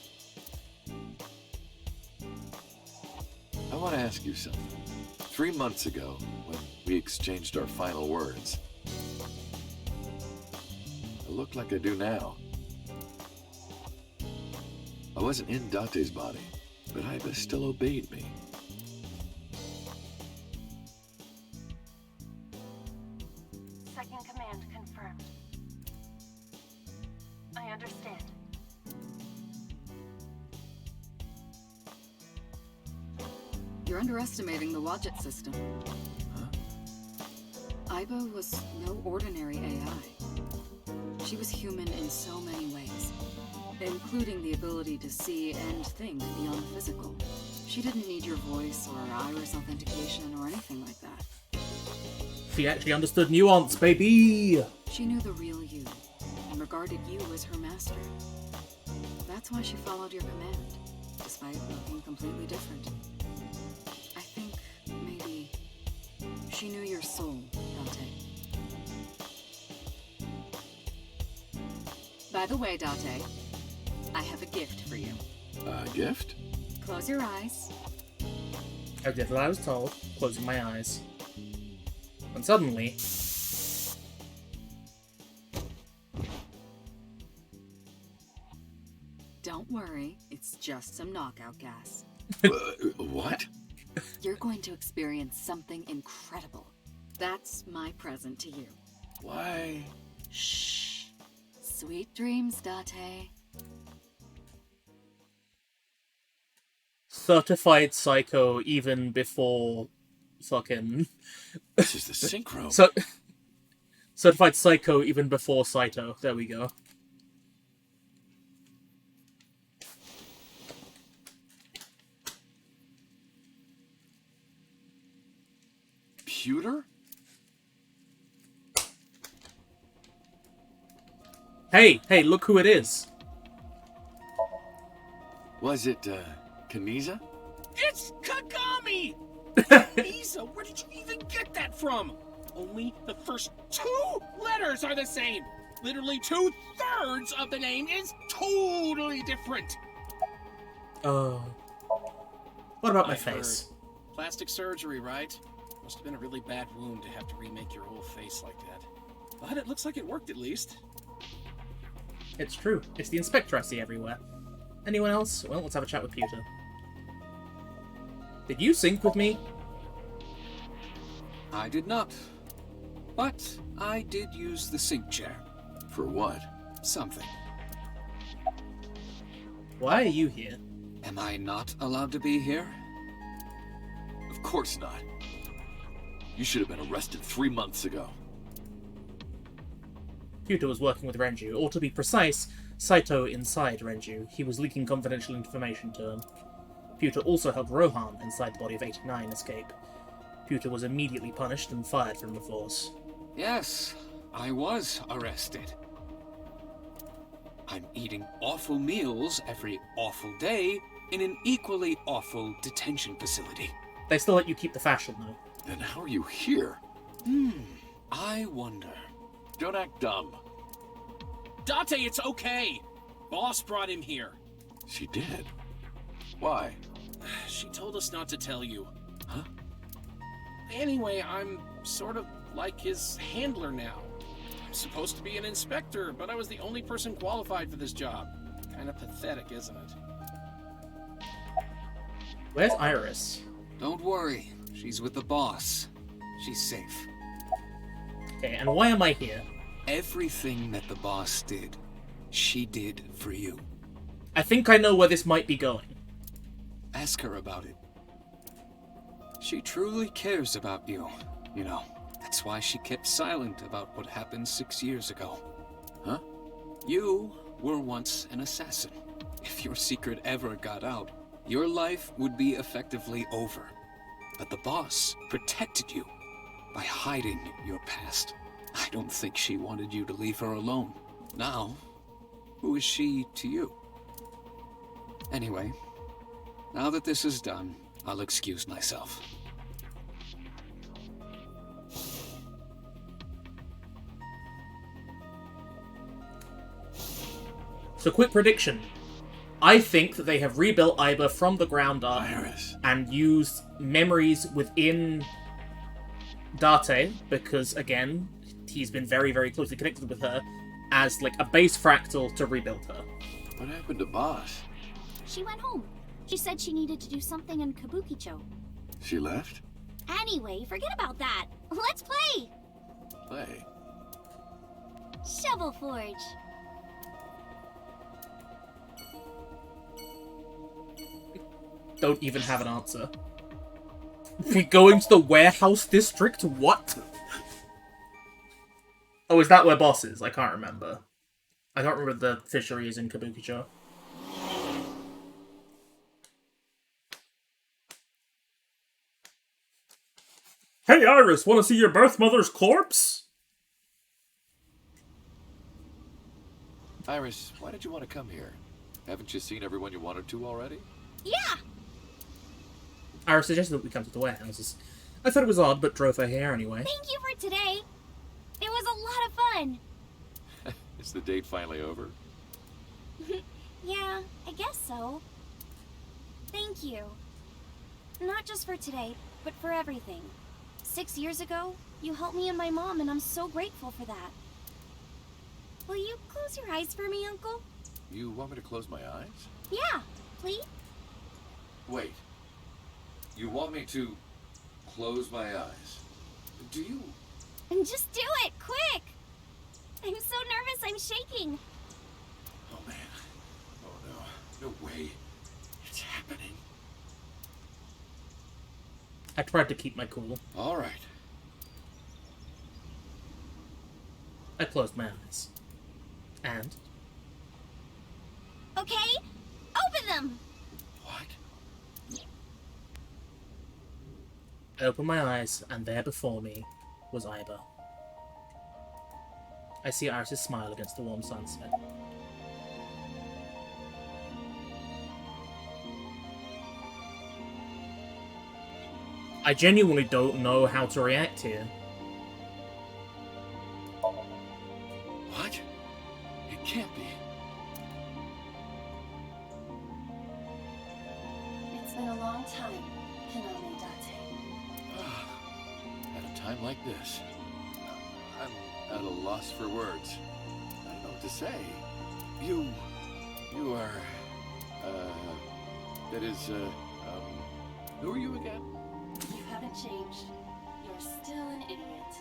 Speaker 11: I want to ask you something. 3 months ago, when we exchanged our final words, I look like I do now. I wasn't in Date's body, but Iba still obeyed me.
Speaker 2: Second command confirmed. I understand.
Speaker 6: You're underestimating the Wadjet system. Iba was no ordinary AI. She was human in so many ways, including the ability to see and think beyond the physical. She didn't need your voice or iris authentication or anything like that.
Speaker 1: She actually understood nuance, baby!
Speaker 6: She knew the real you, and regarded you as her master. That's why she followed your command, despite looking completely different. I think maybe she knew your soul, Date. By the way, Date, I have a gift for you.
Speaker 11: A gift?
Speaker 6: Close your eyes.
Speaker 1: I did what I was told, closing my eyes. And suddenly...
Speaker 6: Don't worry, it's just some knockout gas.
Speaker 11: What?
Speaker 6: You're going to experience something incredible. That's my present to you.
Speaker 11: Why?
Speaker 6: Shh. Sweet dreams, Date.
Speaker 1: Certified psycho even before fucking...
Speaker 11: This is the synchro.
Speaker 1: So, certified psycho even before Saito. There we go.
Speaker 11: Pewter?
Speaker 1: Hey, look who it is.
Speaker 11: Was it, Kaniza?
Speaker 14: It's Kagami! Lisa, where did you even get that from? Only the first 2 letters are the same. Literally 2/3 of the name is totally different.
Speaker 1: Oh. What about my
Speaker 14: I've
Speaker 1: face?
Speaker 14: heard. Plastic surgery, right? Must have been a really bad wound to have to remake your whole face like that. But it looks like it worked at least.
Speaker 1: It's true. It's the inspector I see everywhere. Anyone else? Well, let's have a chat with Pewter. Did you sync with me?
Speaker 7: I did not. But I did use the sync chair.
Speaker 11: For what?
Speaker 7: Something.
Speaker 1: Why are you here?
Speaker 7: Am I not allowed to be here?
Speaker 11: Of course not. You should have been arrested 3 months ago.
Speaker 1: Pewter was working with Renju, or to be precise, Saito inside Renju. He was leaking confidential information to him. Pewter also helped Rohan inside the body of 89 escape. Pewter was immediately punished and fired from the force.
Speaker 7: Yes, I was arrested. I'm eating awful meals every awful day in an equally awful detention facility.
Speaker 1: They still let you keep the fashion, though.
Speaker 11: Then how are you here?
Speaker 7: I wonder.
Speaker 11: Don't act dumb.
Speaker 14: Date, it's okay. Boss brought him here.
Speaker 11: She did. Why?
Speaker 14: She told us not to tell you.
Speaker 11: Huh?
Speaker 14: Anyway, I'm sort of like his handler now. I'm supposed to be an inspector, but I was the only person qualified for this job. Kind of pathetic, isn't it?
Speaker 1: Where's Iris?
Speaker 7: Don't worry. She's with the boss. She's safe.
Speaker 1: Okay, and why am I here?
Speaker 7: Everything that the boss did, she did for you.
Speaker 1: I think I know where this might be going.
Speaker 7: Ask her about it. She truly cares about you, you know. That's why she kept silent about what happened 6 years ago.
Speaker 11: Huh?
Speaker 7: You were once an assassin. If your secret ever got out, your life would be effectively over. But the boss protected you by hiding your past. I don't think she wanted you to leave her alone. Now, who is she to you? Anyway, now that this is done, I'll excuse myself.
Speaker 1: So, quick prediction. I think that they have rebuilt Aiba from the ground up and used memories within Date, because, again, he's been very, very closely connected with her, as, like, a base fractal to rebuild her.
Speaker 11: What happened to Boss?
Speaker 12: She went home. She said she needed to do something in Kabukicho.
Speaker 11: She left?
Speaker 12: Anyway, forget about that. Let's play!
Speaker 11: Play?
Speaker 12: Shovel Forge.
Speaker 1: Don't even have an answer. We going to the warehouse district? What? Oh, is that where Boss is? I can't remember. I don't remember the fisheries in Kabukicho. Hey, Iris, want to see your birth mother's corpse?
Speaker 11: Iris, why did you want to come here? Haven't you seen everyone you wanted to already?
Speaker 12: Yeah!
Speaker 1: Iris suggested that we come to the warehouses. I thought it was odd, but drove her here anyway.
Speaker 12: Thank you for today. It was a lot of fun.
Speaker 11: Is the date finally over?
Speaker 12: Yeah, I guess so. Thank you.
Speaker 15: Not just for today, but for everything. 6 years ago, you helped me and my mom, and I'm so grateful for that. Will you close your eyes for me, Uncle?
Speaker 11: You want me to close my eyes?
Speaker 15: Yeah, please?
Speaker 11: Wait. You want me to close my eyes? Do you?
Speaker 15: And just do it, quick! I'm so nervous, I'm shaking.
Speaker 11: Oh man. Oh no. No way. It's happening.
Speaker 1: I tried to keep my cool.
Speaker 11: Alright.
Speaker 1: I closed my eyes. And?
Speaker 15: Okay, open them!
Speaker 11: What?
Speaker 1: I opened my eyes, and there before me was Iba. I see Iris' smile against the warm sunset. I genuinely don't know how to react here.
Speaker 11: What? It can't be.
Speaker 2: It's been a long time, Konami Date.
Speaker 11: At a time like this, I'm at a loss for words. I don't know what to say. You are, that is, who are you again?
Speaker 2: You haven't changed. You're still an idiot.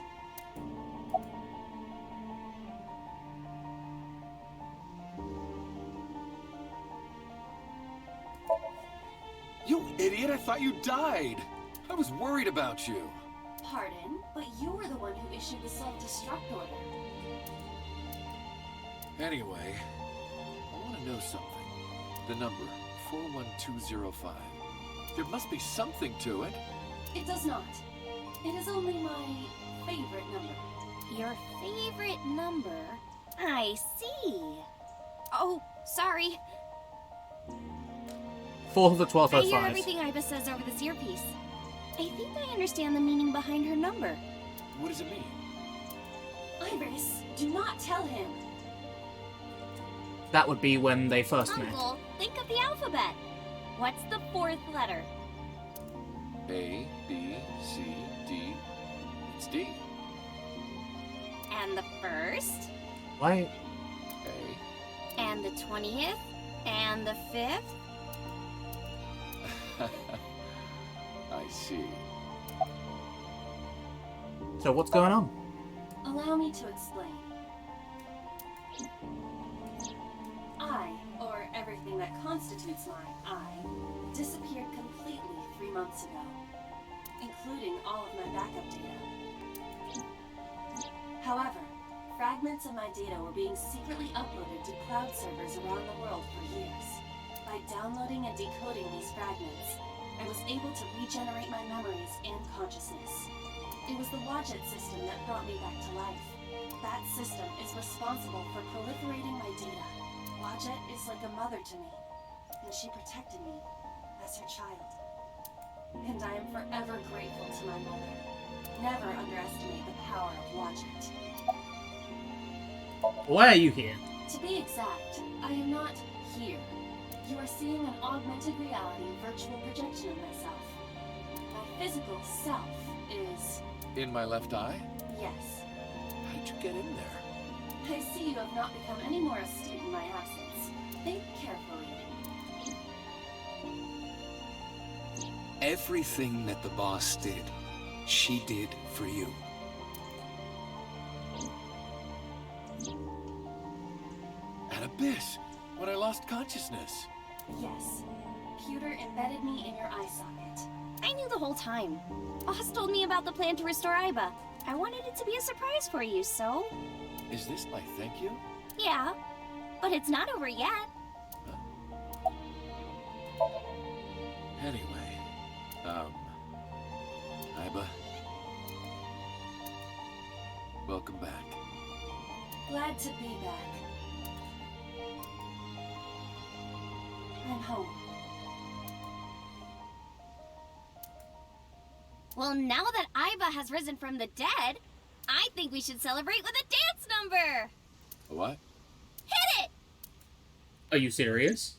Speaker 11: You idiot, I thought you died. I was worried about you.
Speaker 2: Pardon, but you were the one who issued the self-destruct order.
Speaker 11: Anyway, I want to know something. The number, 41205. There must be something to it.
Speaker 2: It does not. It is only my favorite number.
Speaker 15: Your favorite number? I see. Oh, sorry.
Speaker 1: 4th of the 12th,
Speaker 15: I hear
Speaker 1: 05.
Speaker 15: everything Iba says over this earpiece. I think I understand the meaning behind her number.
Speaker 11: What does it mean?
Speaker 2: Iris, do not tell him.
Speaker 1: That would be when they first met.
Speaker 15: Uncle, think of the alphabet. What's the 4th letter?
Speaker 11: A, B, C, D. It's D.
Speaker 15: And the 1st?
Speaker 1: Why?
Speaker 11: A.
Speaker 15: And the 20th? And the 5th?
Speaker 11: I see.
Speaker 1: So what's going on?
Speaker 2: Allow me to explain. I, or everything that constitutes my I, disappeared completely 3 months ago, including all of my backup data. However, fragments of my data were being secretly uploaded to cloud servers around the world for years. By downloading and decoding these fragments, I was able to regenerate my memories and consciousness. It was the Wadjet system that brought me back to life. That system is responsible for proliferating my data. Wadjet is like a mother to me, and she protected me as her child. And I am forever grateful to my mother. Never underestimate the power of Wadjet.
Speaker 1: Why are you here?
Speaker 2: To be exact, I am not here. You are seeing an augmented reality virtual projection of myself. My physical self is...
Speaker 11: In my left eye?
Speaker 2: Yes.
Speaker 11: How'd you get in there?
Speaker 2: I see you have not become any more astute in my absence. Think carefully.
Speaker 7: Everything that the boss did, she did for you.
Speaker 11: At Abyss, when I lost consciousness.
Speaker 2: Yes. Pewter embedded me in your eye socket.
Speaker 15: I knew the whole time. Boss told me about the plan to restore Iba. I wanted it to be a surprise for you, so...
Speaker 11: Is this my thank you?
Speaker 15: Yeah, but it's not over yet.
Speaker 11: Anyway, Iba. Welcome back.
Speaker 2: Glad to be back. I'm home.
Speaker 15: Well, now that Iba has risen from the dead, I think we should celebrate with a dance number!
Speaker 11: What?
Speaker 15: Hit it!
Speaker 1: Are you serious?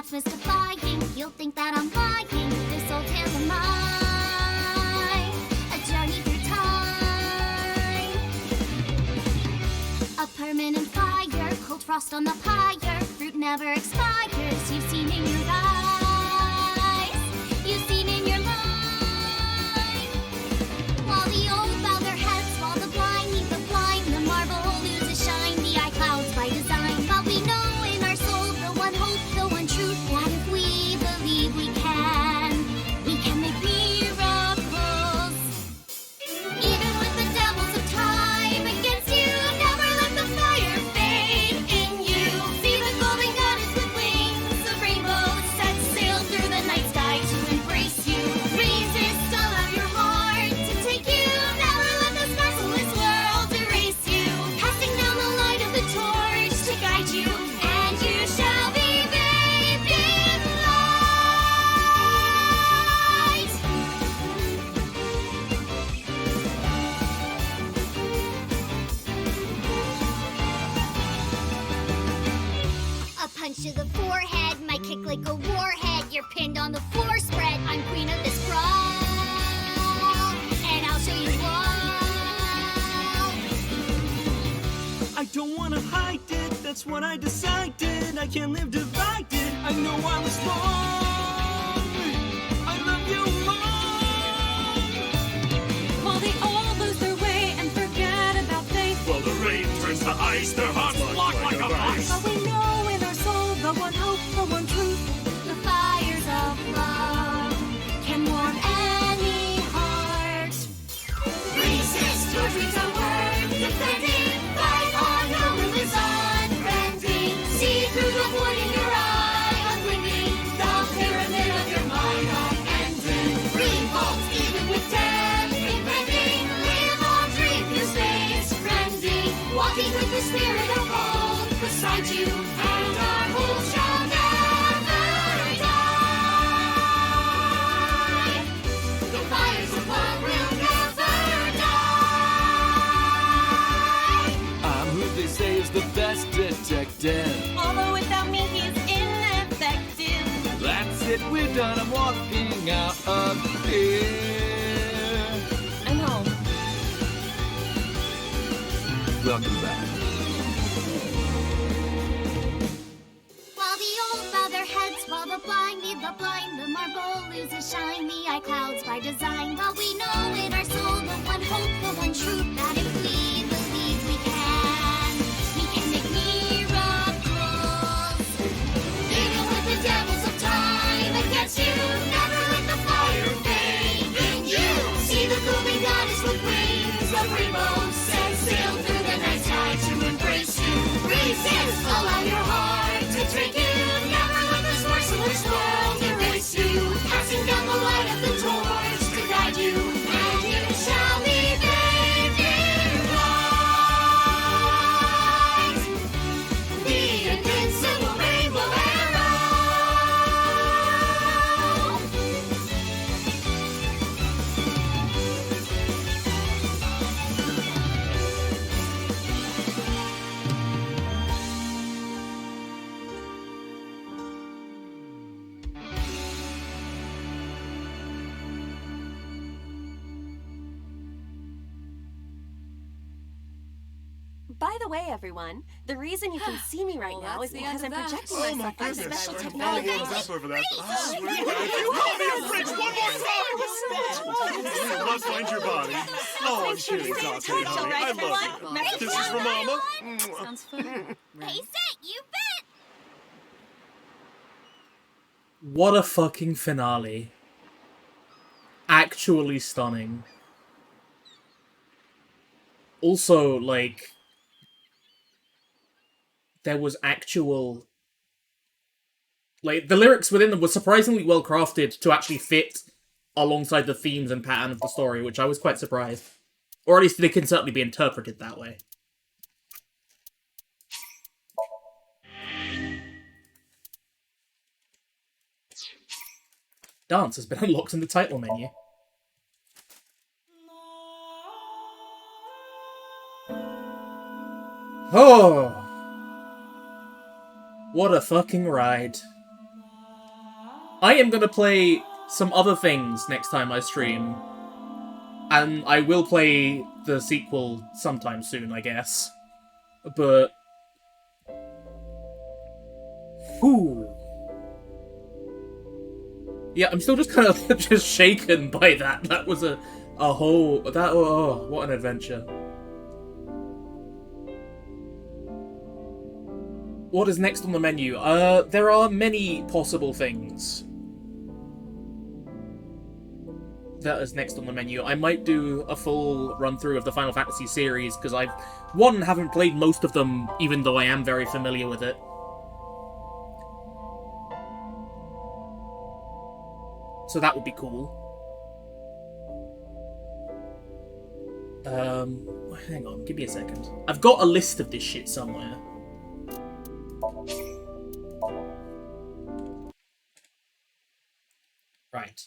Speaker 12: that's mystifying. You'll think that I'm lying. This old tale of mine, a journey through time. A permanent fire, cold frost on the pyre. Fruit never expires. You've seen in your eyes. You've seen in your life. While the old bow their heads, while the blind lead the blind, the marble loses shine, the eye clouds by design. But we know in our soul the one hope, the one truth, that if we believe we can make miracles. Even with the devils of time against you, never let the fire fade in you. See the golden goddess with wings of rainbows set sail through the night sky to embrace you. Resist, allow your heart to take you. Never let this merciless world erase you. Passing down the light of the torch to guide you, and you shall be bathed in light. A punch to the forehead might kick like a warhead. You're pinned on the floor spread. I'm queen of this brawl, and I'll show you all.
Speaker 14: I don't wanna hide it, that's what I decided. I can't live divided, I know I was wrong. I love you more. While they all lose their way and forget about faith,
Speaker 5: Well, the rain turns to ice, their hearts lock like a vice.
Speaker 14: but we know in our soul the one hope, the one truth.
Speaker 12: The fires of love can warm any heart. Resist, your dreams are worth defending. Fight on, your will is unbending. See through the void in your eye, unblinking. The pyramid of your mind unending. Revolt, even with death impending. Live on, dream through space, friending. Walking with the spirit of hope beside you, and our hope shall never die. The fires of love will never die.
Speaker 17: I'm who they say is the best detective.
Speaker 9: Although without me he's ineffective.
Speaker 17: That's it, we're done. I'm walking out of here.
Speaker 9: I'm home.
Speaker 17: Welcome back.
Speaker 12: While the old bow their heads, while the blind lead the blind, the marble loses shine, the eye clouds by design. But we know in our soul the one hope, the one truth, that if we believe we can make miracles. Even with the devils of time against you, never let the fire fade in you. See the golden goddess with wings of rainbows set sail through the night sky to embrace you. Resist, allow your heart to take you. Never let this merciless world erase you. Passing down the light of the torch to guide you, and you shall be bathed in light. The invincible rainbow arrow.
Speaker 9: By the way, everyone, the reason you can see me right now is because I'm projecting
Speaker 5: Oh my
Speaker 9: myself by
Speaker 5: goodness.
Speaker 9: special
Speaker 5: I
Speaker 9: technology.
Speaker 5: apologize over that. I swear to God, if you call me a fridge one more time, you will not find your body. Oh, I'm kidding, Dante, honey. I love you. This is from Mama.
Speaker 9: Sounds fun.
Speaker 12: Hey, Set, you bet!
Speaker 1: What a fucking finale. Actually stunning. Also, like, there was actual... Like, the lyrics within them were surprisingly well crafted to actually fit alongside the themes and pattern of the story, which I was quite surprised. Or at least they can certainly be interpreted that way. Dance has been unlocked in the title menu. Oh! What a fucking ride. I am gonna play some other things next time I stream. And I will play the sequel sometime soon, I guess. But... Whew. Yeah, I'm still just kind of just shaken by that. That was a whole... Oh, what an adventure. What is next on the menu? There are many possible things that is next on the menu. I might do a full run-through of the Final Fantasy series, because I, one, haven't played most of them, even though I am very familiar with it. So that would be cool. Hang on, give me a second. I've got a list of this shit somewhere. Right.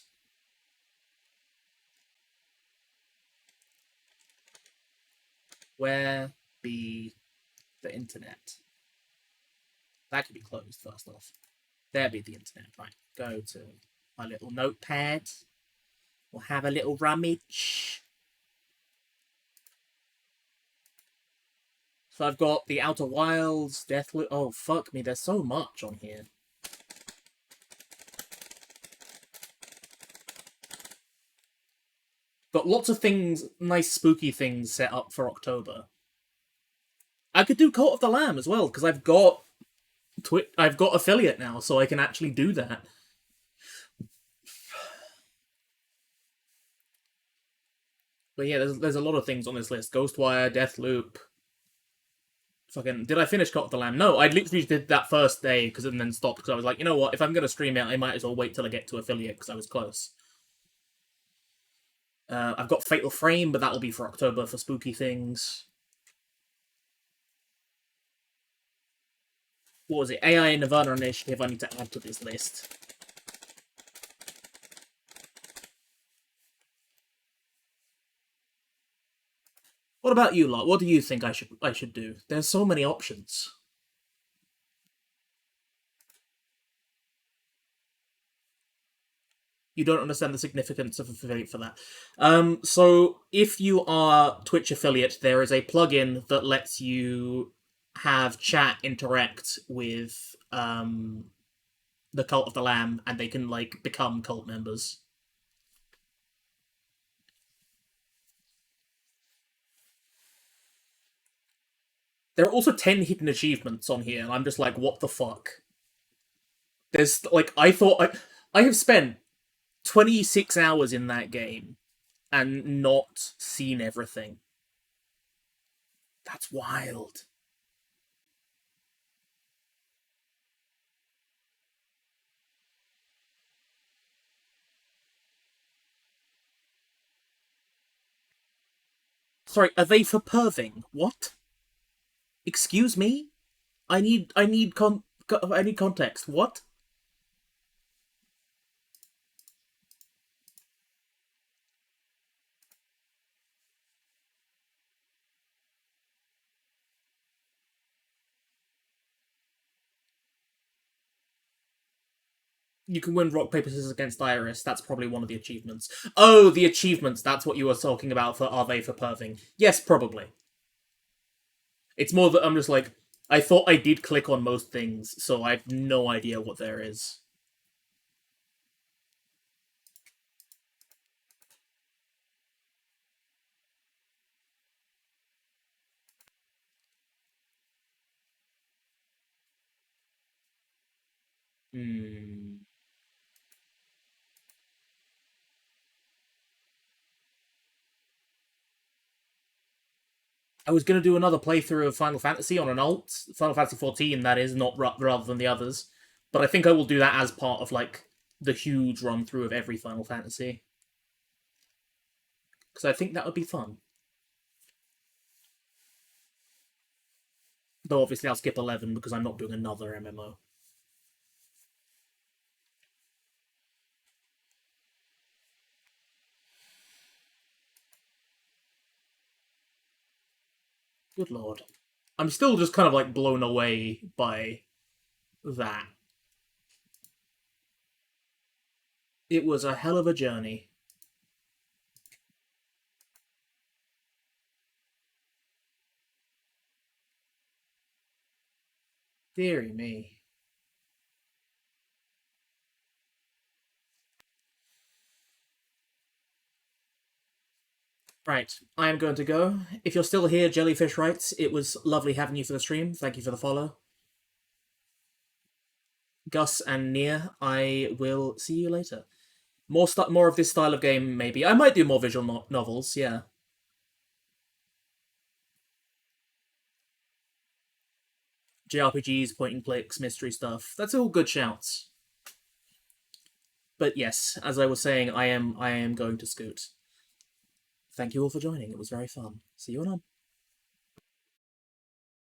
Speaker 1: Where be the internet? That could be closed first off. There be the internet. Right. Go to my little notepad. We'll have a little rummage. So I've got the Outer Wilds, Deathloop. Oh, fuck me. There's so much on here. Got lots of things, nice spooky things set up for October. I could do Cult of the Lamb as well, because I've got affiliate now, so I can actually do that. But yeah, there's a lot of things on this list. Ghostwire, Deathloop. Fucking, did I finish Cult of the Lamb? No, I literally did that first day, because and then stopped, because I was like, you know what, if I'm going to stream it, I might as well wait till I get to affiliate, because I was close. I've got Fatal Frame, but that'll be for October for spooky things. What was it? AI Nirvana Initiative I need to add to this list. What about you lot? What do you think I should do? There's so many options. You don't understand the significance of affiliate for that. So if you are Twitch affiliate, there is a plugin that lets you have chat interact with the Cult of the Lamb, and they can like become cult members. There are also 10 hidden achievements on here, and I'm just like, what the fuck? There's like, I have spent 26 hours in that game and not seen everything. That's wild. Sorry, are they for perving? What? Excuse me? I need context. What? You can win rock, paper, scissors against Iris. That's probably one of the achievements. Oh, the achievements. That's what you were talking about for are they for perving? Yes, probably. It's more that I'm just like, I thought I did click on most things, so I have no idea what there is. I was going to do another playthrough of Final Fantasy on an alt. Final Fantasy 14, that is, not rather than the others. But I think I will do that as part of, like, the huge run-through of every Final Fantasy. Because I think that would be fun. Though obviously I'll skip 11 because I'm not doing another MMO. Good lord. I'm still just kind of, like, blown away by that. It was a hell of a journey. Deary me. Right, I am going to go. If you're still here, Jellyfish writes, it was lovely having you for the stream. Thank you for the follow. Gus and Nia, I will see you later. More of this style of game, maybe. I might do more visual novels, yeah. JRPGs, point and clicks, mystery stuff. That's all good shouts. But yes, as I was saying, I am going to scoot. Thank you all for joining. It was very fun. See you on.